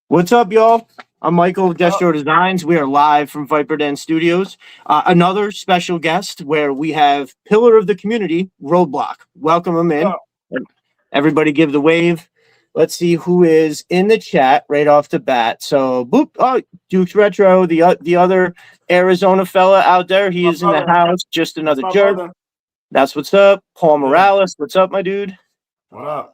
What's up, y'all? I'm Michael of Destro Designs. We are live from Viper Den Studios. Another special guest where we have pillar of the community, Roadblock. Welcome him in. Everybody give the wave. Let's see who is in the chat right off the bat. So, boop. Oh, Duke's Retro, the other Arizona fella out there. He is in the house. Just another jerk. Brother. That's what's up. Paul Morales. What's up, my dude? What up?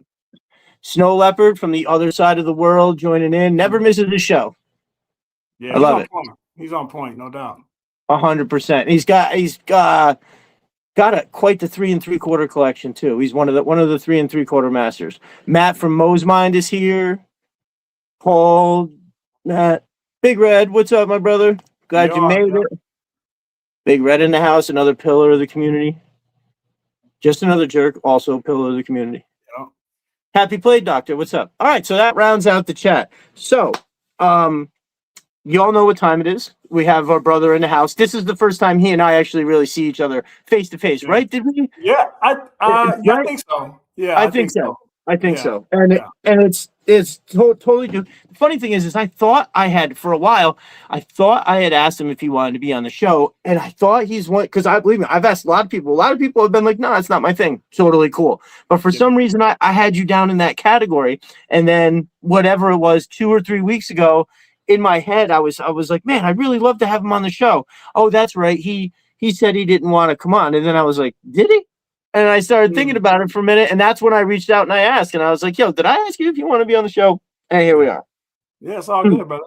Snow Leopard from the other side of the world joining in. Never misses the show. Yeah, I love it. He's on point, no doubt. 100%. He's got quite the 3 3/4 collection too. He's one of the 3 3/4 masters. Matt from MOsMind is here. Paul, Matt, Big Red. What's up, my brother? Glad you made it. Big Red in the house, another pillar of the community. Just another jerk, also pillar of the community. Happy Play Doctor, what's up? All right, so that rounds out the chat. So, you all know what time it is. We have our brother in the house. This is the first time he and I actually really see each other face to face, right? Did we? Yeah, I think so. Yeah, I think so. I think so. And it's totally new. The funny thing is I thought I had for a while. I thought I had asked him if he wanted to be on the show, and I thought he's one because I believe me. I've asked a lot of people. A lot of people have been like, "No, it's not my thing." Totally cool. But for some reason, I had you down in that category, and then whatever it was, 2 or 3 weeks ago, in my head, I was like, "Man, I'd really love to have him on the show." Oh, that's right. He said he didn't want to come on, and then I was like, "Did he?" And I started thinking about it for a minute, and that's when I reached out and I asked, and I was like, "Yo, did I ask you if you want to be on the show?" And here we are. Yeah, it's all good, brother.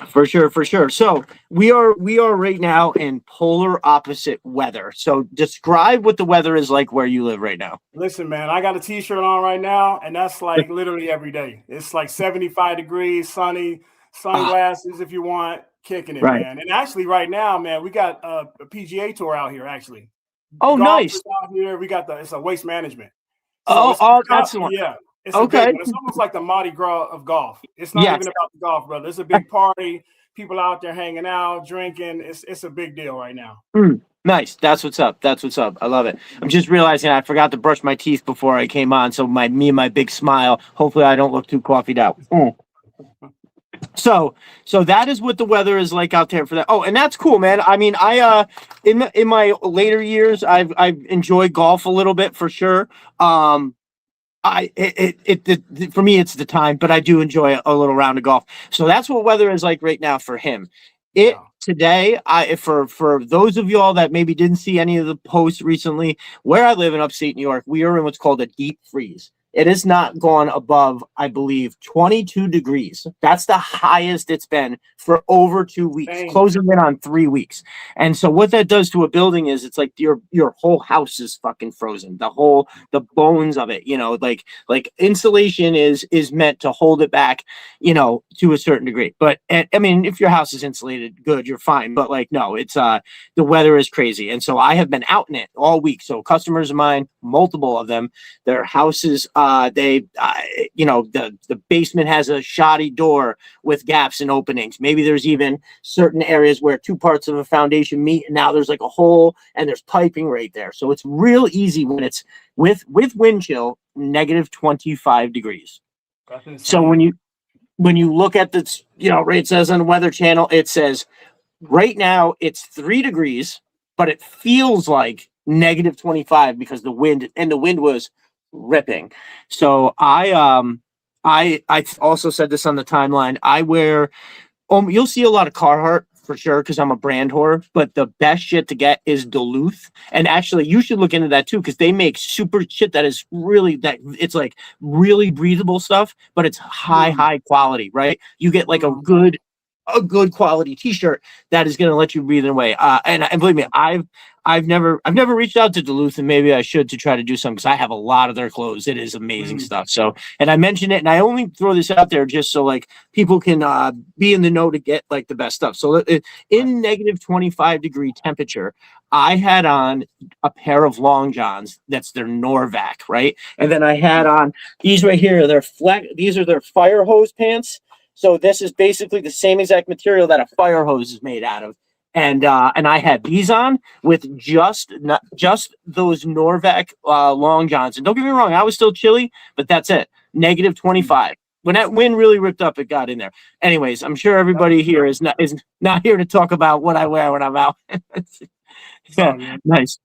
For sure, for sure. So we are right now in polar opposite weather. So describe what the weather is like where you live right now. Listen, man, I got a T-shirt on right now, and that's like literally every day. It's like 75 degrees, sunny, sunglasses if you want, kicking it, man. And actually, right now, man, we got a PGA tour out here, actually. Oh, nice. Out here, we got it's a waste management. So that's the one. Yeah. It's okay. It's almost like the Mardi Gras of golf. It's not even about the golf, brother. It's a big party. People out there hanging out, drinking. It's a big deal right now. Nice. That's what's up. That's what's up. I love it. I'm just realizing I forgot to brush my teeth before I came on. So me and my big smile. Hopefully I don't look too coffeed out. So that is what the weather is like out there for that. Oh, and that's cool, man. I mean, in my later years, I've enjoyed golf a little bit for sure. For me, it's the time, but I do enjoy a little round of golf. So that's what weather is like right now for him. Today, for those of y'all that maybe didn't see any of the posts recently, where I live in upstate New York, we are in what's called a deep freeze. It has not gone above, I believe, 22 degrees. That's the highest it's been for over 2 weeks, closing in on 3 weeks. And so what that does to a building is it's like your whole house is fucking frozen. The bones of it, like insulation is meant to hold it back, to a certain degree. But I mean, if your house is insulated, good, you're fine. But no, it's the weather is crazy. And so I have been out in it all week. So customers of mine, multiple of them, their houses, the basement has a shoddy door with gaps and openings. Maybe there's even certain areas where 2 parts of a foundation meet, and now there's like a hole and there's piping right there. So it's real easy when it's with wind chill, negative 25 degrees. So when you look at this, it says on the Weather Channel, it says right now it's 3 degrees, but it feels like negative 25 because the wind was ripping. So I also said this on the timeline. I wear you'll see a lot of Carhartt for sure because I'm a brand whore, but the best shit to get is Duluth. And actually you should look into that too, because they make super shit that is really it's like really breathable stuff, but it's high quality, right? You get like a good quality t-shirt that is going to let you breathe away. And believe me, I've never reached out to Duluth, and maybe I should to try to do something because I have a lot of their clothes. It is amazing stuff. So, and I mention it, and I only throw this out there just so like people can be in the know to get like the best stuff. So in negative 25 degree temperature, I had on a pair of long johns. That's their Norvac, right? And then I had on these right here. These are their fire hose pants. So this is basically the same exact material that a fire hose is made out of. And I had these on with just those Norvac long johns. And don't get me wrong, I was still chilly, but that's it. Negative 25. when that wind really ripped up, it got in there. Anyways, I'm sure everybody here is not here to talk about what I wear when I'm out. Yeah, nice.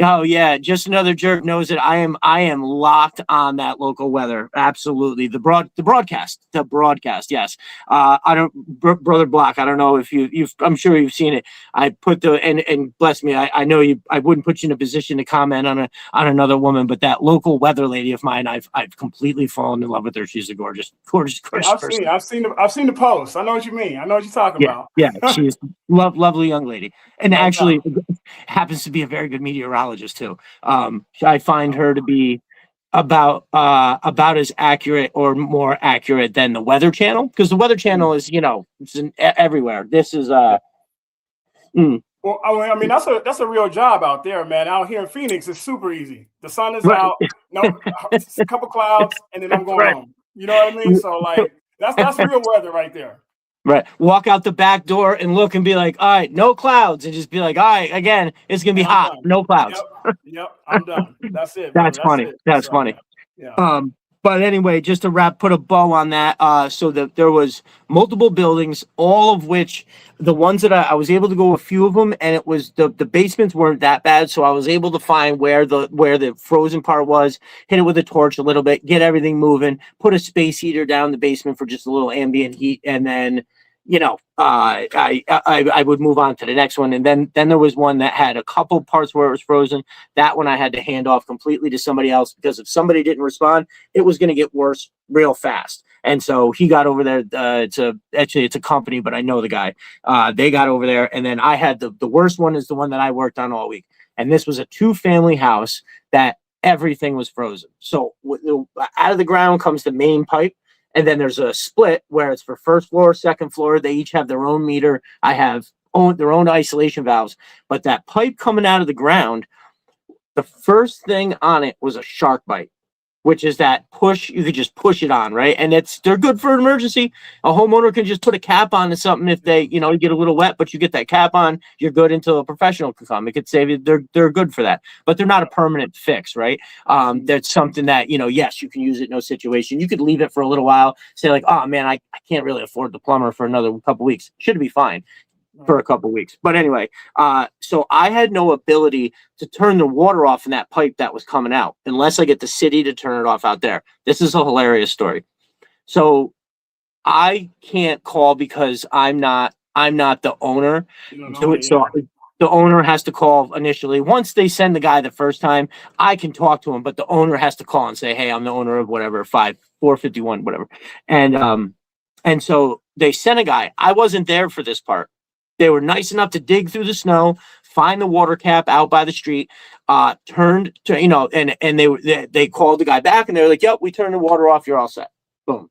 Oh yeah, just another jerk knows that I am locked on that local weather. Absolutely, the broadcast. Yes, I don't, brother Block. I don't know if you've. I'm sure you've seen it. I put the and bless me. I know you. I wouldn't put you in a position to comment on another woman, but that local weather lady of mine, I've completely fallen in love with her. She's a gorgeous person. I've seen the post. I know what you mean. I know what you're talking about. Yeah, she's lovely young lady, and actually happens to be a very good meteorologist too. I find her to be about as accurate or more accurate than the Weather Channel, because the Weather Channel is it's everywhere. This is Well, I mean that's a real job out there, man. Out here in Phoenix, it's super easy. The sun is out, it's a couple clouds, and then I'm going home. You know what I mean? So like that's real weather right there. Right. Walk out the back door and look and be like, all right, no clouds, and just be like, all right, again, it's gonna be hot, no clouds. Yep, I'm done. That's it. That's funny. That's funny. Yeah. But anyway, just to put a bow on that, so that there was multiple buildings, all of which the ones that I was able to go a few of them, and it was the basements weren't that bad, so I was able to find where the frozen part was, hit it with a torch a little bit, get everything moving, put a space heater down in the basement for just a little ambient heat, and then I would move on to the next one. And then there was one that had a couple parts where it was frozen. That one I had to hand off completely to somebody else, because if somebody didn't respond, it was going to get worse real fast. And so he got over there. It's a company, but I know the guy. They got over there, and then I had the worst one is the one that I worked on all week. And this was a 2-family house that everything was frozen. So out of the ground comes the main pipe. And then there's a split where it's for first floor, second floor. They each have their own meter. I have their own isolation valves. But that pipe coming out of the ground, the first thing on it was a shark bite, which is that push. You could just push it on, right? And they're good for an emergency. A homeowner can just put a cap on to something if they, you get a little wet, but you get that cap on, you're good until a professional can come. It could save you. They're good for that, but they're not a permanent fix, right? That's something that, yes, you can use it in no situation. You could leave it for a little while, say like, oh man, I can't really afford the plumber for another couple weeks. Should be fine for a couple weeks. But anyway, so I had no ability to turn the water off in that pipe that was coming out unless I get the city to turn it off out there. This is a hilarious story. So I can't call because I'm not the owner. So the owner has to call initially. Once they send the guy the first time, I can talk to him, but the owner has to call and say, hey, I'm the owner of whatever, 451, whatever. And so they sent a guy. I wasn't there for this part. They were nice enough to dig through the snow, find the water cap out by the street, turned to, and they called the guy back, and they were like, yep, we turned the water off. You're all set. Boom.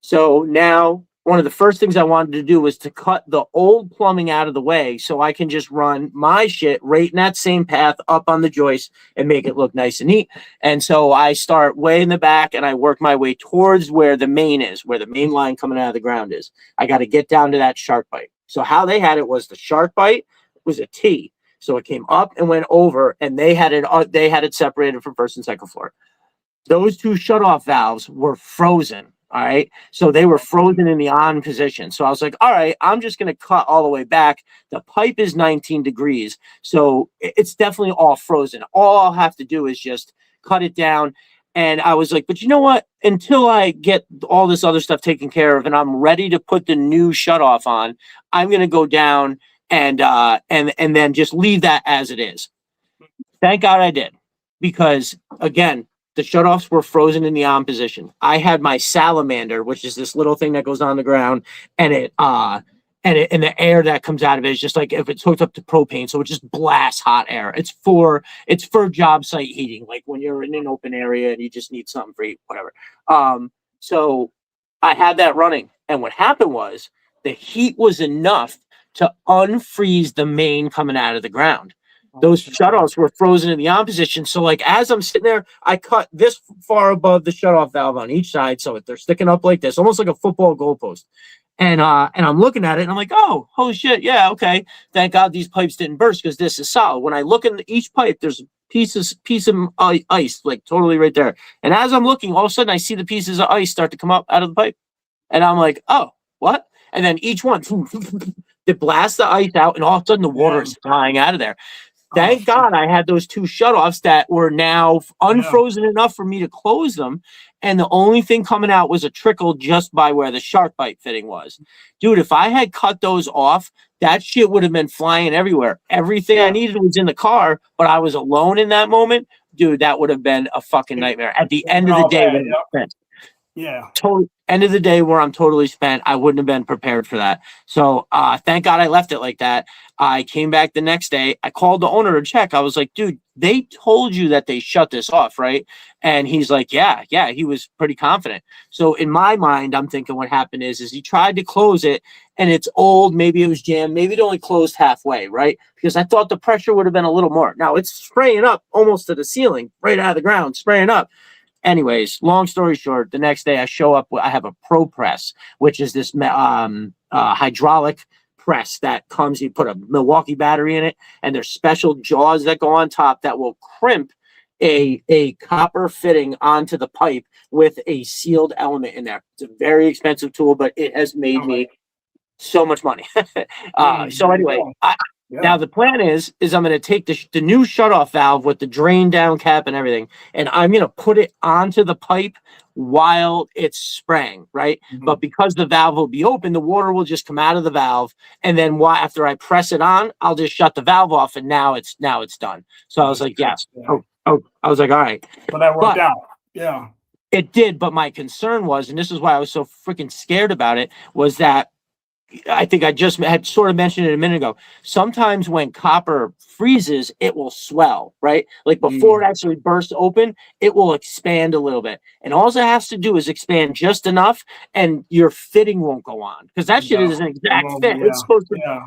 So now one of the first things I wanted to do was to cut the old plumbing out of the way so I can just run my shit right in that same path up on the joist and make it look nice and neat. And so I start way in the back and I work my way towards where the main is, where the main line coming out of the ground is. I got to get down to that shark bite. So how they had it was the shark bite was a T. So it came up and went over, and they had it separated from first and second floor. Those two shutoff valves were frozen. All right. So they were frozen in the on position. So I was like, all right, I'm just going to cut all the way back. The pipe is 19 degrees. So it's definitely all frozen. All I'll have to do is just cut it down. And I was like, but you know what? Until I get all this other stuff taken care of and I'm ready to put the new shutoff on, I'm going to go down and then just leave that as it is. Thank God I did, because again, the shutoffs were frozen in the on position. I had my salamander, which is this little thing that goes on the ground, and and the air that comes out of it is just like if it's hooked up to propane, so it just blasts hot air. It's for job site heating, like when you're in an open area and you just need something for heat, whatever. So I had that running, and what happened was the heat was enough to unfreeze the main coming out of the ground. Those shutoffs were frozen in the on position. So like as I'm sitting there, I cut this far above the shutoff valve on each side, so they're sticking up like this, almost like a football goalpost. And I'm looking at it and I'm like, oh, holy shit, yeah, okay. Thank God these pipes didn't burst because this is solid. When I look in each pipe, there's piece of ice, like totally right there. And as I'm looking, all of a sudden I see the pieces of ice start to come up out of the pipe. And I'm like, oh, what? And then each one, they blast the ice out, and all of a sudden the water is flying out of there. Thank God I had those 2 shutoffs that were now unfrozen enough for me to close them. And the only thing coming out was a trickle just by where the shark bite fitting was. Dude, if I had cut those off, that shit would have been flying everywhere. Everything I needed was in the car, but I was alone in that moment. Dude, that would have been a fucking nightmare. At the end of the day, total end of the day where I'm totally spent, I wouldn't have been prepared for that. So thank God I left it like that. I came back the next day. I called the owner to check. I was like, dude, they told you that they shut this off, right? And he's like, yeah, he was pretty confident. So in my mind, I'm thinking what happened is he tried to close it and it's old. Maybe it was jammed. Maybe it only closed halfway, right? Because I thought the pressure would have been a little more. Now it's spraying up almost to the ceiling, right out of the ground, spraying up. Anyways, long story short, the next day I show up, I have a Pro Press, which is this hydraulic press that comes, you put a Milwaukee battery in it, and there's special jaws that go on top that will crimp a copper fitting onto the pipe with a sealed element in there. It's a very expensive tool, but it has made me so much money. So anyway, now the plan is I'm going to take the new shutoff valve with the drain down cap and everything, and I'm going to put it onto the pipe while it's spraying, right? But because the valve will be open, the water will just come out of the valve, and then after I press it on, I'll just shut the valve off, and now it's done. So I was like, yes. I was like, all right. But that worked out. Yeah. It did, but my concern was, and this is why I was so freaking scared about it, was that I think I just had sort of mentioned it a minute ago. Sometimes when copper freezes, it will swell, right? Like before it actually bursts open, it will expand a little bit. And all it has to do is expand just enough and your fitting won't go on. Because that shit is an exact fit. It's supposed to,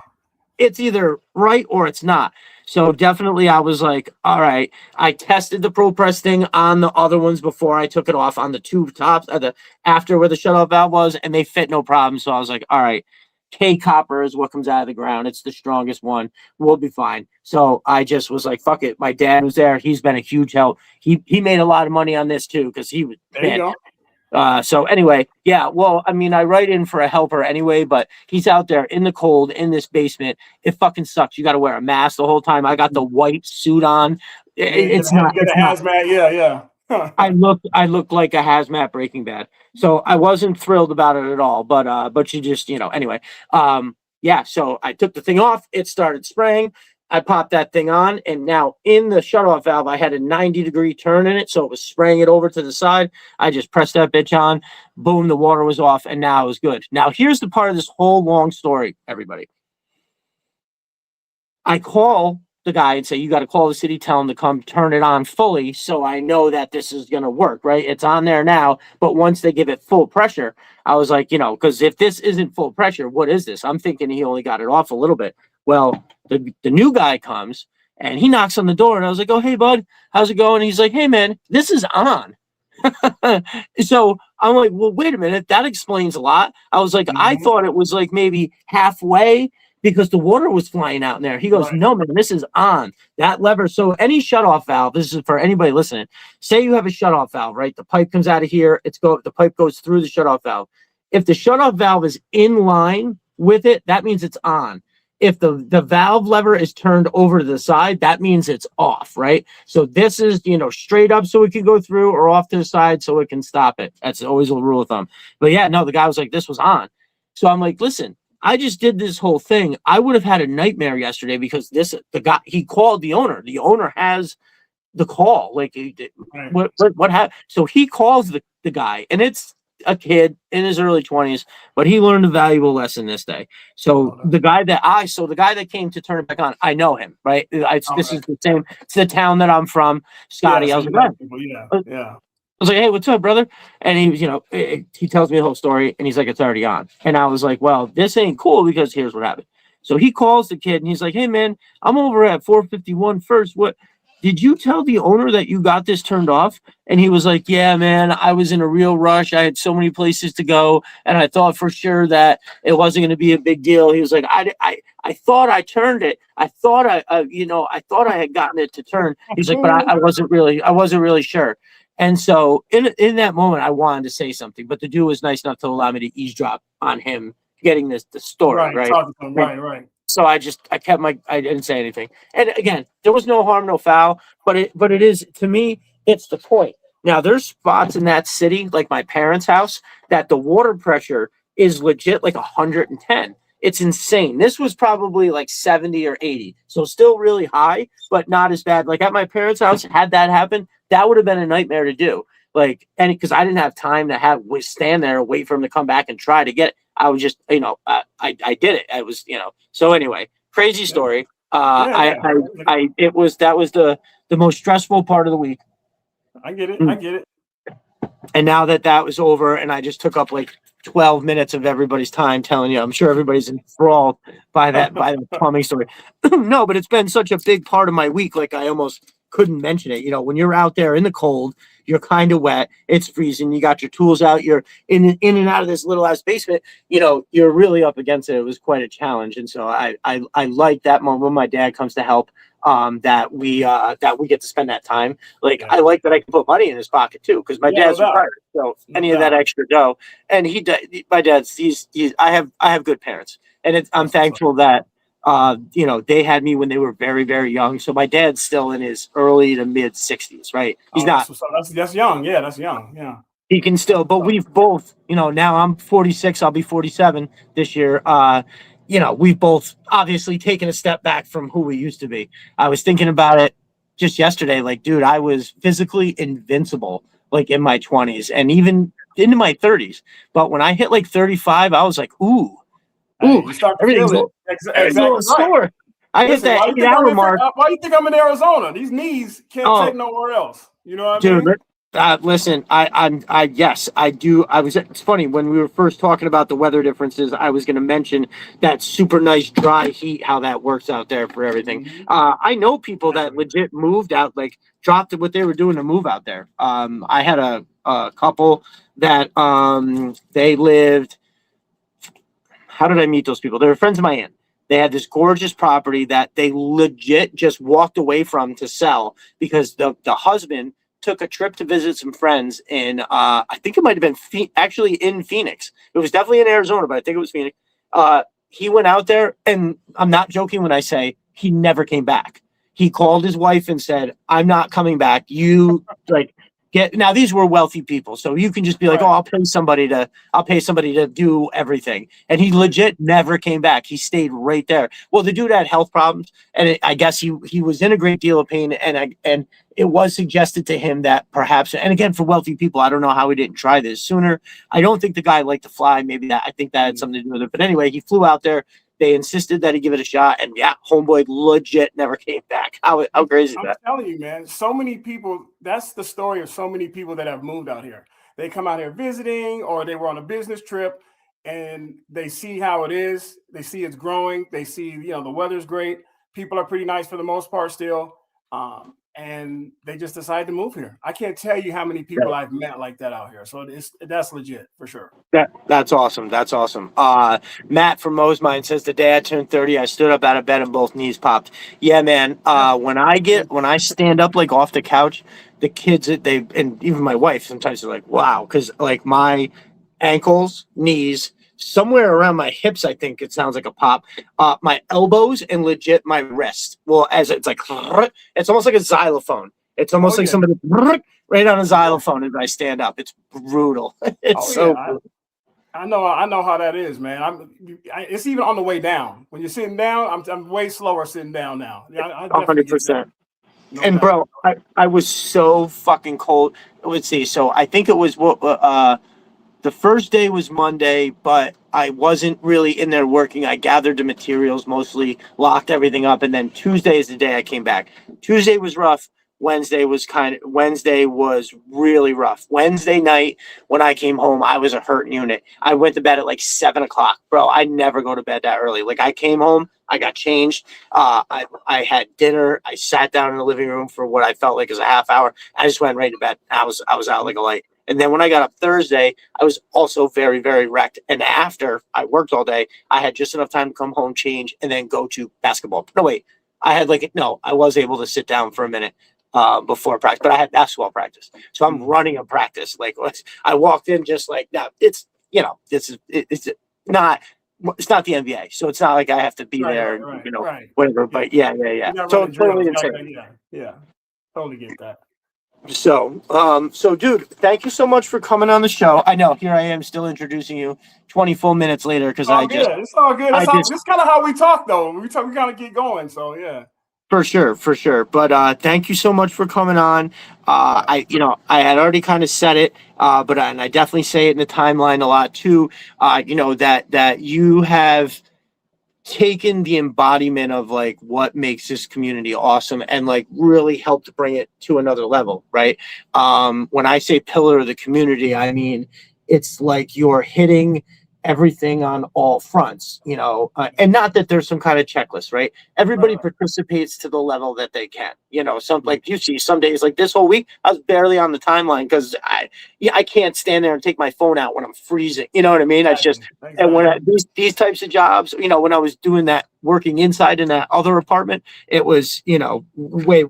it's either right or it's not. So definitely I was like, all right, I tested the Pro Press thing on the other ones before I took it off on the 2 tops, after where the shutoff valve was, and they fit no problem. So I was like, all right, K copper is what comes out of the ground. It's the strongest one. We'll be fine. So I just was like, fuck it. My dad was there. He's been a huge help. He made a lot of money on this too, because he was there. You go. So anyway, well, I mean, I write in for a helper anyway, but he's out there in the cold in this basement. It fucking sucks. You got to wear a mask the whole time. I got the white suit on. It's not a hazmat. Yeah. I look like a hazmat Breaking Bad. So I wasn't thrilled about it at all, but you just, anyway. So I took the thing off, it started spraying. I popped that thing on, and now in the shutoff valve, I had a 90-degree turn in it, so it was spraying it over to the side. I just pressed that bitch on, boom, the water was off, and now it was good. Now, here's the part of this whole long story, everybody. I call the guy and say, you got to call the city, tell him to come turn it on fully, so I know that this is going to work, right? It's on there now, but once they give it full pressure, I was like, because if this isn't full pressure, what is this? I'm thinking he only got it off a little bit. Well, the new guy comes and he knocks on the door, and I was like, oh, hey, bud, how's it going? And he's like, hey, man, this is on. So I'm like, well, wait a minute. That explains a lot. I was like, I thought it was like maybe halfway because the water was flying out in there. He goes, no, man, this is on. That lever. So any shutoff valve, this is for anybody listening. Say you have a shutoff valve, right? The pipe comes out of here. The pipe goes through the shutoff valve. If the shutoff valve is in line with it, that means it's on. If the valve lever is turned over to the side, that means it's off, right? So this is, straight up so it can go through, or off to the side so it can stop it. That's always a rule of thumb. But yeah, no, the guy was like, this was on. So I'm like, listen, I just did this whole thing. I would have had a nightmare yesterday because the guy, he called the owner. The owner has the call. Like, what happened? So he calls the guy, and it's a kid in his early 20s, but he learned a valuable lesson this day. So the guy that came to turn it back on, I know him, right? This is the same. It's the town that I'm from, Scotty. Yeah, I was like, yeah. I was like, hey, what's up, brother? And he tells me the whole story, and he's like, it's already on. And I was like, well, this ain't cool because here's what happened. So he calls the kid, and he's like, hey, man, I'm over at 451 First. What? did you tell the owner that you got this turned off? And he was like, yeah, man, I was in a real rush. I had so many places to go. And I thought for sure that it wasn't going to be a big deal. He was like, I thought I turned it. I thought I thought I had gotten it to turn. He's like, but I wasn't really sure. And so in that moment, I wanted to say something, but the dude was nice enough to allow me to eavesdrop on him getting the story, right? Talk to him, right. So I didn't say anything. And again, there was no harm, no foul, but it is, to me, it's the point. Now there's spots in that city, like my parents' house, that the water pressure is legit like 110. It's insane. This was probably like 70 or 80. So still really high, but not as bad. Like at my parents' house, had that happen, that would have been a nightmare to do. Like, and because I didn't have time to stand there and wait for him to come back and try to get it. I was just, I did it. I was, so anyway, crazy story. That was the most stressful part of the week. I get it. And now that was over, and I just took up like 12 minutes of everybody's time telling you, I'm sure everybody's enthralled by the plumbing story. No, but it's been such a big part of my week. Like I almost couldn't mention it. When you're out there in the cold, you're kind of wet, it's freezing, you got your tools out, you're in and out of this little ass basement, you're really up against it. It was quite a challenge. And so I like that moment when my dad comes to help, that we get to spend that time. Like, I like that I can put money in his pocket too, because my dad's retired. So any of that extra dough, and my dad's I have good parents, and I'm thankful that they had me when they were very, very young. So my dad's still in his early to mid 60s, right? He's not. That's young. Yeah, that's young. Yeah. He can still, but we've both, now I'm 46, I'll be 47 this year. We've both obviously taken a step back from who we used to be. I was thinking about it just yesterday. Like, dude, I was physically invincible, like in my 20s and even into my 30s. But when I hit like 35, I was like, ooh, you start to feel it. Exactly. Sore. I hit that 8-hour mark. Why do you think I'm in Arizona? These knees can't take nowhere else. You know what I mean? Listen, yes, I do. It's funny when we were first talking about the weather differences, I was going to mention that super nice dry heat, how that works out there for everything. Mm-hmm. I know people that legit moved out, like dropped what they were doing to move out there. I had a couple that, they lived, how did I meet those people? They were friends of my aunt. They had this gorgeous property that they legit just walked away from to sell because the husband took a trip to visit some friends in, I think it might have been actually in Phoenix. It was definitely in Arizona, but I think it was Phoenix. He went out there, and I'm not joking when I say he never came back. He called his wife and said, I'm not coming back. You now these were wealthy people, so you can just be like, I'll pay somebody to do everything. And he legit never came back. He stayed right there. Well, the dude had health problems, and I guess he was in a great deal of pain, and it was suggested to him that perhaps, and again, for wealthy people, I don't know how he didn't try this sooner. I don't think the guy liked to fly. Maybe I think that had something to do with it. But anyway, he flew out there. They insisted that he give it a shot, and homeboy legit never came back. How crazy is that? I'm telling you, man, so many people, that's the story of so many people that have moved out here. They come out here visiting, or they were on a business trip, and they see how it is. They see it's growing. They see, the weather's great. People are pretty nice for the most part still. And they just decided to move here. I can't tell you how many people I've met like that out here. So that's legit for sure. That's awesome. That's awesome. Matt from MOsMind says the day I turned 30, I stood up out of bed and both knees popped. Yeah, man. When I stand up like off the couch, the kids, and even my wife sometimes are like, wow, because like my ankles, knees, somewhere around my hips, I think it sounds like a pop. My elbows and legit my wrist. Well, as it's like, it's almost like a xylophone. It's almost like somebody right on a xylophone as I stand up. It's brutal. It's brutal. I know how that is, man. It's even on the way down. When you're sitting down, I'm way slower sitting down now. 100%. And bro, I was so fucking cold. Let's see. So I think it was the first day was Monday, but I wasn't really in there working. I gathered the materials mostly, locked everything up, and then Tuesday is the day I came back. Tuesday was rough. Wednesday was really rough. Wednesday night when I came home, I was a hurt unit. I went to bed at like 7 o'clock, bro. I never go to bed that early. Like I came home, I got changed. I had dinner. I sat down in the living room for what I felt like was a half hour. I just went right to bed. I was out like a light. And then when I got up Thursday, I was also very, very wrecked. And after I worked all day, I had just enough time to come home, change, and then go to basketball. No, wait. I was able to sit down for a minute before practice, but I had basketball practice. So I'm running a practice. Like I walked in just like, no, it's not the NBA. So it's not like I have to be there, whatever. But yeah. So it's totally insane. Yeah. Totally get that. So, dude, thank you so much for coming on the show. I know here I am still introducing you 20 full minutes later because it's all good. It's kind of how we talk though. We kind of get going. So yeah. For sure. But thank you so much for coming on. I had already kind of said it, but I definitely say it in the timeline a lot too. That you have taken the embodiment of like what makes this community awesome and like really helped bring it to another level, right? When I say pillar of the community, I mean it's like you're hitting everything on all fronts, and not that there's some kind of checklist, right? Everybody participates to the level that they can, some like you see some days like this whole week, I was barely on the timeline because I can't stand there and take my phone out when I'm freezing. You know what I mean? It's just, and when these types of jobs, when I was doing that, working inside in that other apartment, it was, way,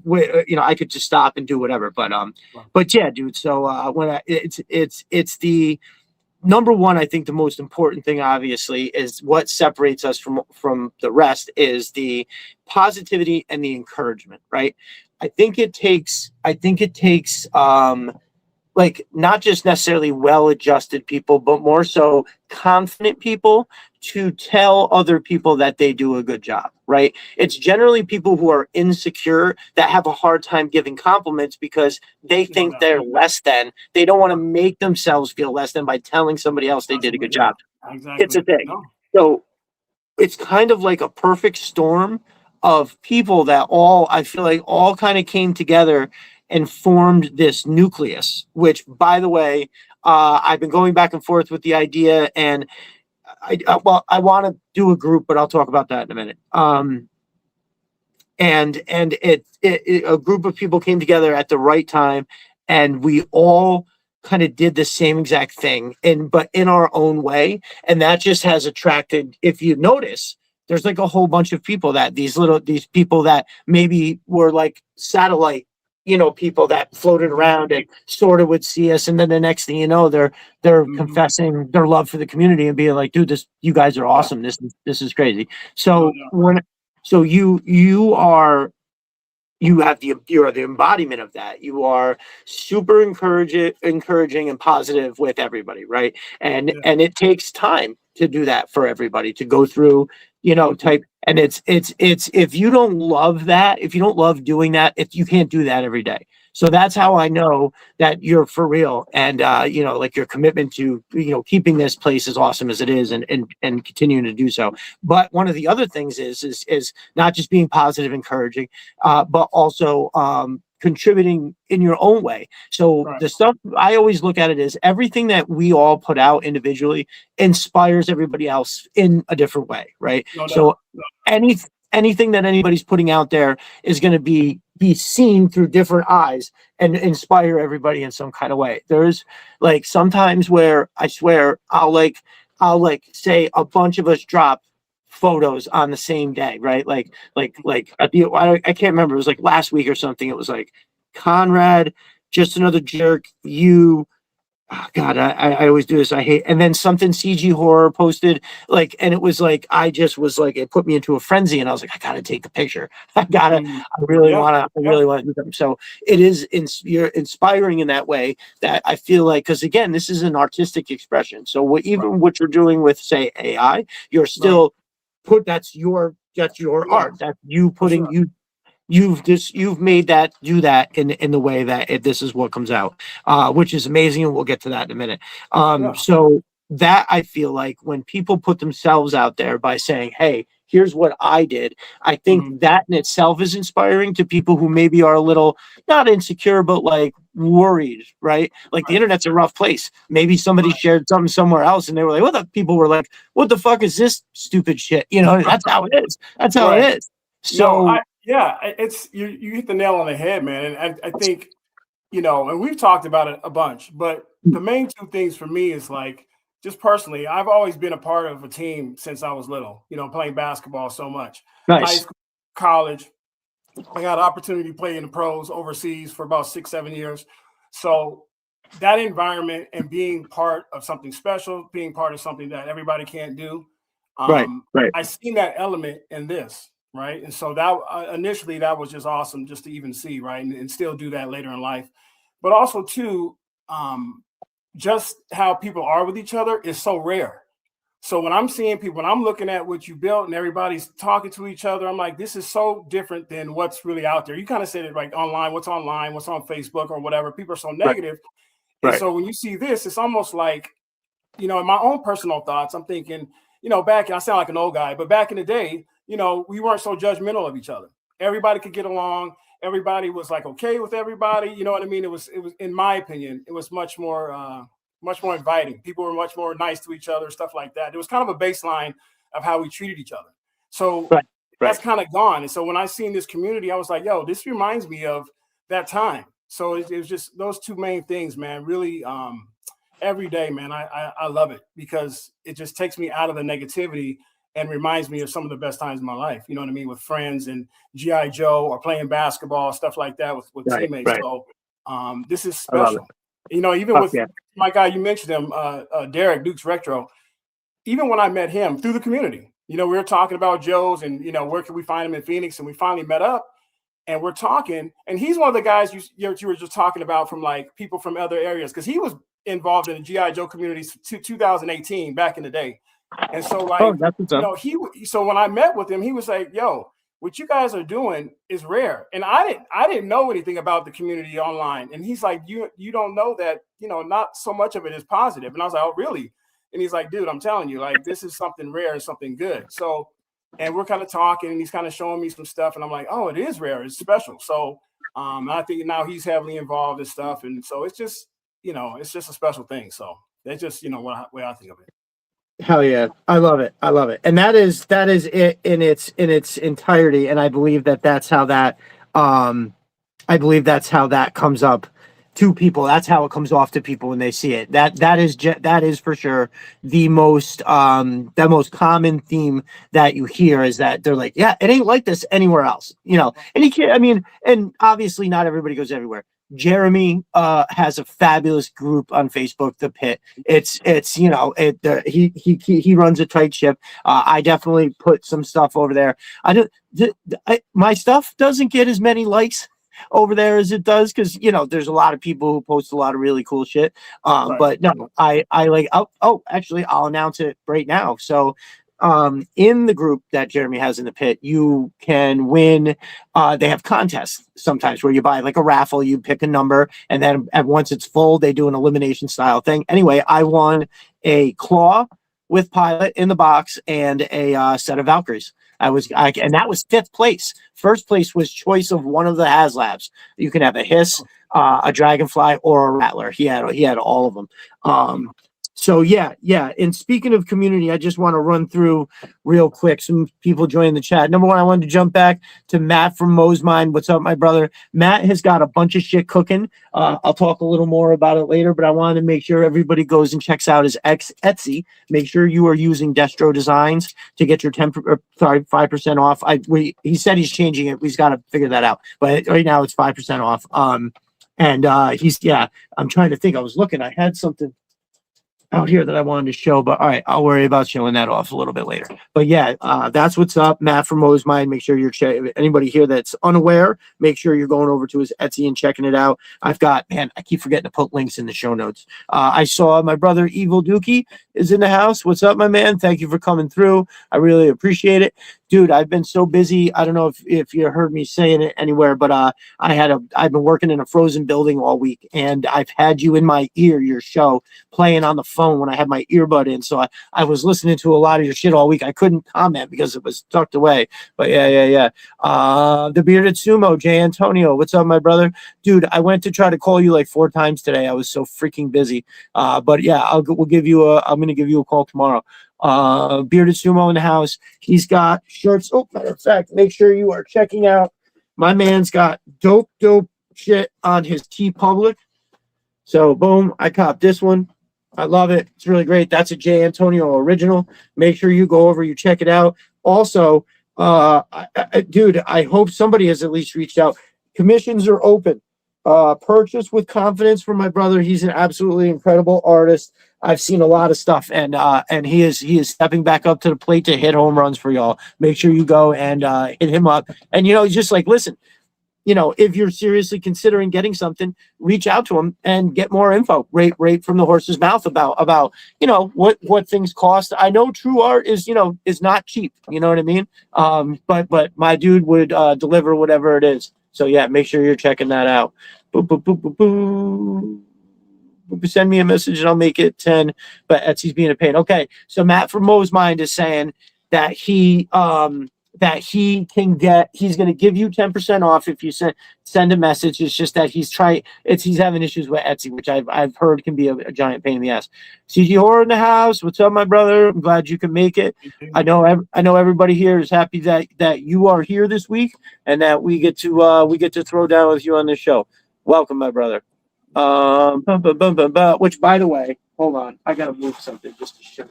I could just stop and do whatever. But yeah, dude. So when it's the number one, I think the most important thing, obviously, is what separates us from the rest is the positivity and the encouragement, right? I think it takes like not just necessarily well-adjusted people, but more so confident people to tell other people that they do a good job, right? It's generally people who are insecure that have a hard time giving compliments because they think they're less than. They don't want to make themselves feel less than by telling somebody else they did a good job. Exactly. It's a thing. No. So it's kind of like a perfect storm of people that I feel like all kind of came together and formed this nucleus, which, by the way, I've been going back and forth with the idea, and I want to do a group, but I'll talk about that in a minute. And a group of people came together at the right time, and we all kind of did the same exact thing, but in our own way, and that just has attracted. If you notice, there's like a whole bunch of people that these people that maybe were like satellite. People that floated around and sort of would see us, and then the next thing you know, they're confessing their love for the community and being like, "Dude, you guys are awesome. This is crazy." So you are the embodiment of that. You are super encouraging and positive with everybody, right? And it takes time to do that for everybody to go through, type. And it's if you don't love that, if you don't love doing that, you can't do that every day. So that's how I know that you're for real, and like your commitment to keeping this place as awesome as it is, and continuing to do so. But one of the other things is not just being positive, encouraging, but also contributing in your own way. So the stuff I always look at it is everything that we all put out individually inspires everybody else in a different way, right? Anything that anybody's putting out there is going to be seen through different eyes and inspire everybody in some kind of way. There's like sometimes where I swear I'll say a bunch of us drop photos on the same day, right? Like at the, I can't remember, it was like last week or something. It was like Conrad, just another jerk, you. Oh God, I always do this. I hate. And then something CG horror posted, like, and it was like I just was like, it put me into a frenzy, and I was like, I gotta take the picture. I really want to do something. So it is you're inspiring in that way that I feel like, because again, this is an artistic expression. So what you're doing with, say, AI, you're still that's your art. That's you putting You've made that do that in the way that this is what comes out, which is amazing, and we'll get to that in a minute. So that I feel like when people put themselves out there by saying, "Hey, here's what I did. I think that in itself is inspiring to people who maybe are a little not insecure, but like worried, right? Like the internet's a rough place. Maybe somebody shared something somewhere else and they were like, what the people were like, what the fuck is this stupid shit? You know, that's how it is. That's how it is. So it's you hit the nail on the head, man. And I think, you know, and we've talked about it a bunch, but the main two things for me is like, just personally, I've always been a part of a team since I was little, you know, playing basketball so much. nice. High school, college, I got an opportunity to play in the pros overseas for about 6-7 years. So that environment and being part of something special, being part of something that everybody can't do. Right. I seen that element in this, right? And so that initially that was just awesome just to even see, right? And still do that later in life. But also too, just how people are with each other is so rare. So when I'm seeing people, when I'm looking at what you built and everybody's talking to each other, I'm like, this is so different than what's really out there. You kind of said it like online, what's on Facebook or whatever. People are so negative. And so when you see this, it's almost like, you know, in my own personal thoughts, I'm thinking, you know, back, and I sound like an old guy, but back in the day, you know, we weren't so judgmental of each other. Everybody could get along. Everybody was like, okay with everybody. You know what I mean? It was, in my opinion, it was much more inviting. People were much more nice to each other, stuff like that. It was kind of a baseline of how we treated each other. So that's kind of gone. And so when I seen this community, I was like, yo, this reminds me of that time. So it was just those two main things, man, really every day, man. I love it because it just takes me out of the negativity and reminds me of some of the best times in my life. You know what I mean? With friends and G.I. Joe or playing basketball, stuff like that with teammates. So this is special. You know, even with my guy, you mentioned him, Derek Dukes Retro. Even when I met him through the community, you know, we were talking about Joe's and, you know, where can we find him in Phoenix? And we finally met up and we're talking. And he's one of the guys you were just talking about from like people from other areas because he was involved in the G.I. Joe communities 2018 back in the day. And so like, you know, so when I met with him, he was like, yo, what you guys are doing is rare. And I didn't know anything about the community online. And he's like, you don't know that, you know, not so much of it is positive. And I was like, oh, really? And he's like, dude, I'm telling you, like, this is something rare and something good. So, and we're kind of talking and he's kind of showing me some stuff. And I'm like, oh, it is rare. It's special. So I think now he's heavily involved in stuff. And so it's just, you know, it's just a special thing. So that's just, you know, way I think of it. Hell yeah. I love it. And that is it in its entirety. And I believe that's how that comes up to people. That's how it comes off to people when they see it. That is for sure the most common theme that you hear is that they're like, yeah, it ain't like this anywhere else, you know. And you can't, I mean, and obviously not everybody goes everywhere. Jeremy has a fabulous group on Facebook, The Pit. It's you know, he runs a tight ship. I definitely put some stuff over there. My stuff doesn't get as many likes over there as it does because, you know, there's a lot of people who post a lot of really cool shit. But no, I like, actually I'll announce it right now. So in the group that Jeremy has in The Pit, you can win. They have contests sometimes where you buy like a raffle, you pick a number, and then once it's full, they do an elimination style thing. Anyway, I won a claw with Pilot in the box and a set of Valkyries. And that was 5th place. First place was choice of one of the HasLabs. You can have a Hiss, a Dragonfly, or a Rattler. He had all of them. So yeah. And speaking of community, I just want to run through real quick some people joining the chat. Number one, I wanted to jump back to Matt from MOsMind. What's up, my brother? Matt has got a bunch of shit cooking. I'll talk a little more about it later, but I wanted to make sure everybody goes and checks out his Etsy. Make sure you are using Destro Designs to get your 5% off. He said he's changing it. He's got to figure that out. But right now it's 5% off. I'm trying to think. I was looking. I had something out here that I wanted to show, but all right, I'll worry about showing that off a little bit later. But yeah, that's what's up. Matt from MOsMind. Make sure you're checking. Anybody here that's unaware, make sure you're going over to his Etsy and checking it out. I keep forgetting to put links in the show notes. I saw my brother Evil Dookie is in the house. What's up, my man? Thank you for coming through. I really appreciate it. dude, I've been so busy. I don't know if you heard me saying it anywhere, but I've been working in a frozen building all week, and I've had you in my ear, your show playing on the phone when I had my earbud in. So I was listening to a lot of your shit all week. I couldn't comment because it was tucked away. But yeah. The bearded sumo, Jay Antonio. What's up, my brother? Dude, I went to try to call you like 4 times today. I was so freaking busy. But yeah, I'm gonna give you a call tomorrow. Bearded Sumo in the house. He's got shirts. Oh, matter of fact, make sure you are checking out. My man's got dope shit on his T Public. So boom, I copped this one. I love it. It's really great. That's a J. Antonio original. Make sure you go over, you check it out. Also, dude, I hope somebody has at least reached out. Commissions are open. Purchase with confidence from my brother. He's an absolutely incredible artist. I've seen a lot of stuff, and he is stepping back up to the plate to hit home runs for y'all. Make sure you go and hit him up. And just like, listen, if you're seriously considering getting something, reach out to him and get more info right from the horse's mouth about what things cost. I know true art is not cheap. You know what I mean? But my dude would deliver whatever it is. So yeah, make sure you're checking that out. Boop, boop, boop, boop, boop. Send me a message and I'll make it 10. But Etsy's being a pain. Okay, so Matt from MOsMind is saying that he's going to give you 10% off if you send a message. It's just that he's having issues with Etsy, which I've heard can be a giant pain in the ass. CG Horror in the house. What's up, my brother? I'm glad you can make it. I know everybody here is happy that you are here this week and that we get to throw down with you on this show. Welcome, my brother. Which, by the way, hold on, I gotta move something just to show.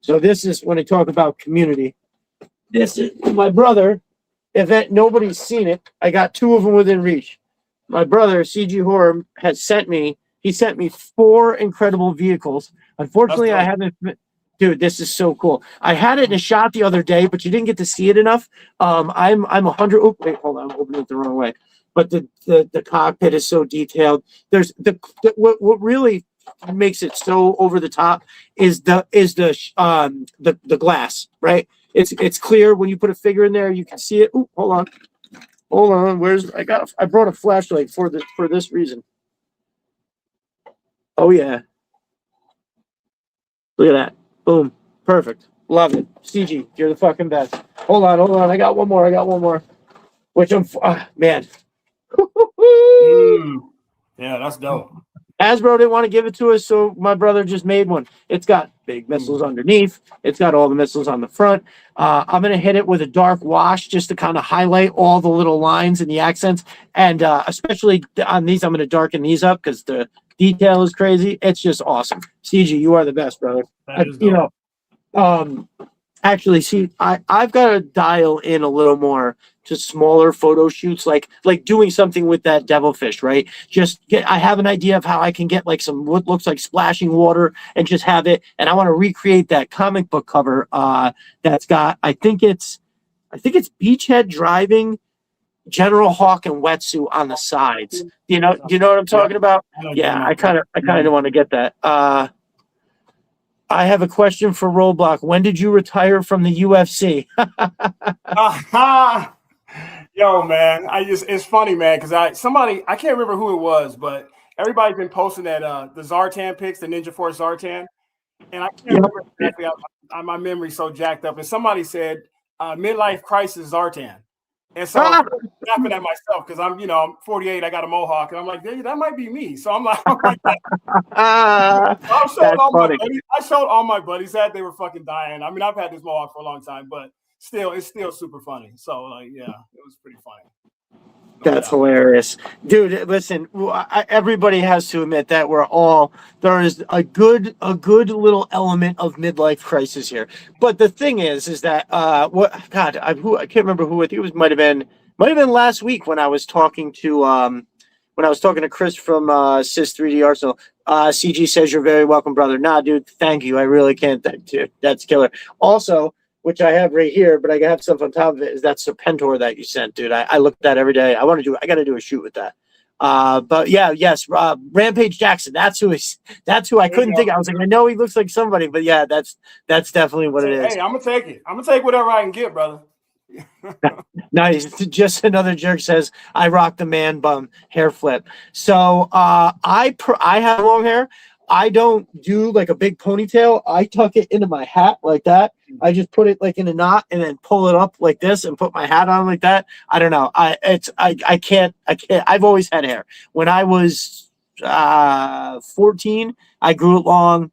So this is when I talk about community. This is my brother. If nobody's seen it, I got 2 of them within reach. My brother, CG Horror, sent me 4 incredible vehicles. Unfortunately, I haven't. Dude, this is so cool. I had it in a shot the other day, but you didn't get to see it enough. I'm 100. Oh, wait, hold on, I'm opening it the wrong way. But the cockpit is so detailed. There's what really makes it so over the top is the glass, right? It's clear when you put a figure in there, you can see it. Ooh, hold on. I brought a flashlight for this reason. Oh yeah. Look at that. Boom. Perfect. Love it. CG, you're the fucking best. Hold on. I got one more. Which man. Yeah, that's dope. Hasbro didn't want to give it to us, so my brother just made one. It's got big missiles underneath. It's got all the missiles on the front. I'm going to hit it with a dark wash just to kind of highlight all the little lines and the accents. And especially on these, I'm going to darken these up because the detail is crazy. It's just awesome. CG, you are the best, brother. Actually, see, I've got to dial in a little more to smaller photo shoots, like doing something with that devilfish, right? I have an idea of how I can get like some what looks like splashing water and just have it. And I want to recreate that comic book cover that's got, I think it's Beachhead driving General Hawk and wetsuit on the sides. You know what I'm talking about? Yeah, I kind of want to get that. I have a question for Roadblock. When did you retire from the UFC? Yo, man, it's funny, man, because I can't remember who it was, but everybody's been posting that the Zartan pics, the Ninja Force Zartan, and I can't remember exactly. My memory's so jacked up, and somebody said midlife crisis Zartan, and so I'm laughing at myself because I'm 48, I got a mohawk, and I'm like, that might be me. So I'm like I showed all my buddies that they were fucking dying. I mean, I've had this mohawk for a long time, but it's still super funny. So like, yeah, it was pretty funny. That's hilarious, dude. Listen, everybody has to admit that there is a good little element of midlife crisis here. But the thing is that I can't remember who. I think it might have been last week when I was talking to Chris from Sys 3D Arsenal. CG says you're very welcome, brother. Nah, dude, thank you. I really can't. Dude, that's killer. Also, which I have right here, but I have stuff on top of it, is that Serpentor that you sent, dude. I look at that every day. I got to do a shoot with that. But yeah, yes, Rampage Jackson. That's who I couldn't think. I was like, I know he looks like somebody, but yeah, that's definitely what it is. Hey, I'm gonna take it. I'm gonna take whatever I can get, brother. Nice. Just another jerk says, I rock the man bun hair flip. So I have long hair. I don't do like a big ponytail. I tuck it into my hat like that. I just put it like in a knot and then pull it up like this and put my hat on like that. I don't know. I can't. I've always had hair. When I was 14, I grew it long,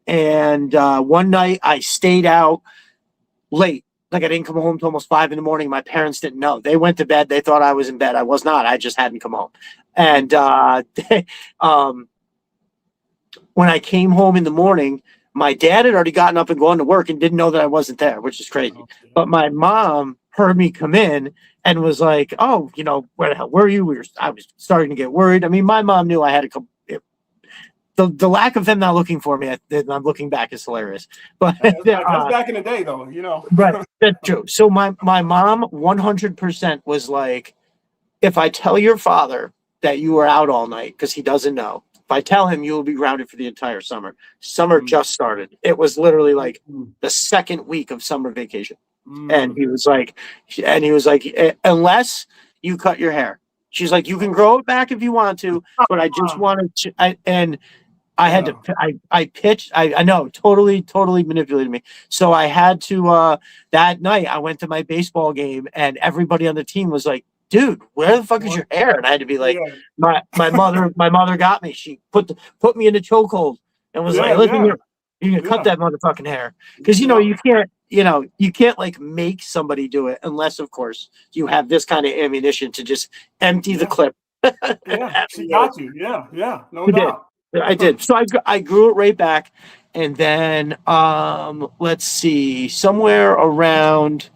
and one night I stayed out late. Like I didn't come home till almost 5 a.m. My parents didn't know. They went to bed. They thought I was in bed. I was not. I just hadn't come home. And when I came home in the morning, my dad had already gotten up and gone to work and didn't know that I wasn't there, which is crazy. But my mom heard me come in and was like, "Oh, where the hell were you?" I was starting to get worried. I mean, my mom knew I had a couple. The lack of them not looking for me, I'm looking back, is hilarious. But that's back in the day, though, Right, that's true. So my mom 100% was like, if I tell your father that you were out all night, because he doesn't know, if I tell him, you will be grounded for the entire summer. Summer just started. It was literally like the second week of summer vacation, and he was like, unless you cut your hair. She's like, you can grow it back if you want to, but I just wanted to. I had to. I pitched. I know, totally manipulated me. So I had to. That night, I went to my baseball game, and everybody on the team was like, "Dude, where the fuck is your hair?" And I had to be like, "My mother got me. She put me in a chokehold and was like, listen here, you can cut that motherfucking hair, because you can't like make somebody do it unless, of course, you have this kind of ammunition to just empty the clip." She got you. No doubt. I did. So I grew it right back, and then let's see, somewhere around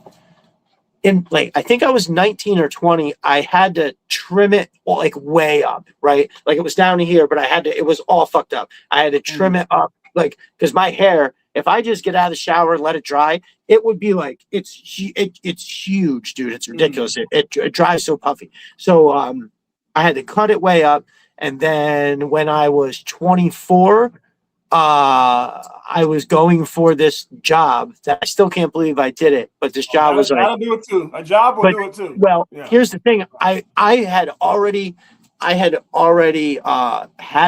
I think I was 19 or 20. I had to trim it like way up, right? Like it was down to here, but it was all fucked up. I had to trim it up, like, because my hair, if I just get out of the shower and let it dry, it would be like it's huge, dude. It's ridiculous. It dries so puffy. So I had to cut it way up. And then when I was 24, I was going for this job that I still can't believe I did it. But this job was like, that'll do it too. A job will do it too. Well, here's the thing. I had already had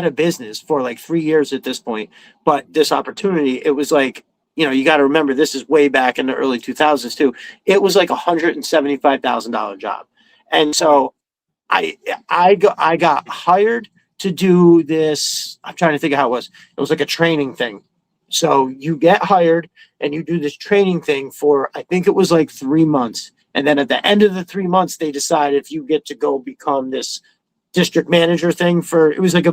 a business for like 3 years at this point. But this opportunity, it was like, you got to remember, this is way back in the early 2000s too. It was like $175,000 job. And so I got hired to do this. I'm trying to think of how it was. It was like a training thing. So you get hired and you do this training thing for, I think it was like 3 months. And then at the end of the 3 months, they decide if you get to go become this district manager thing it was like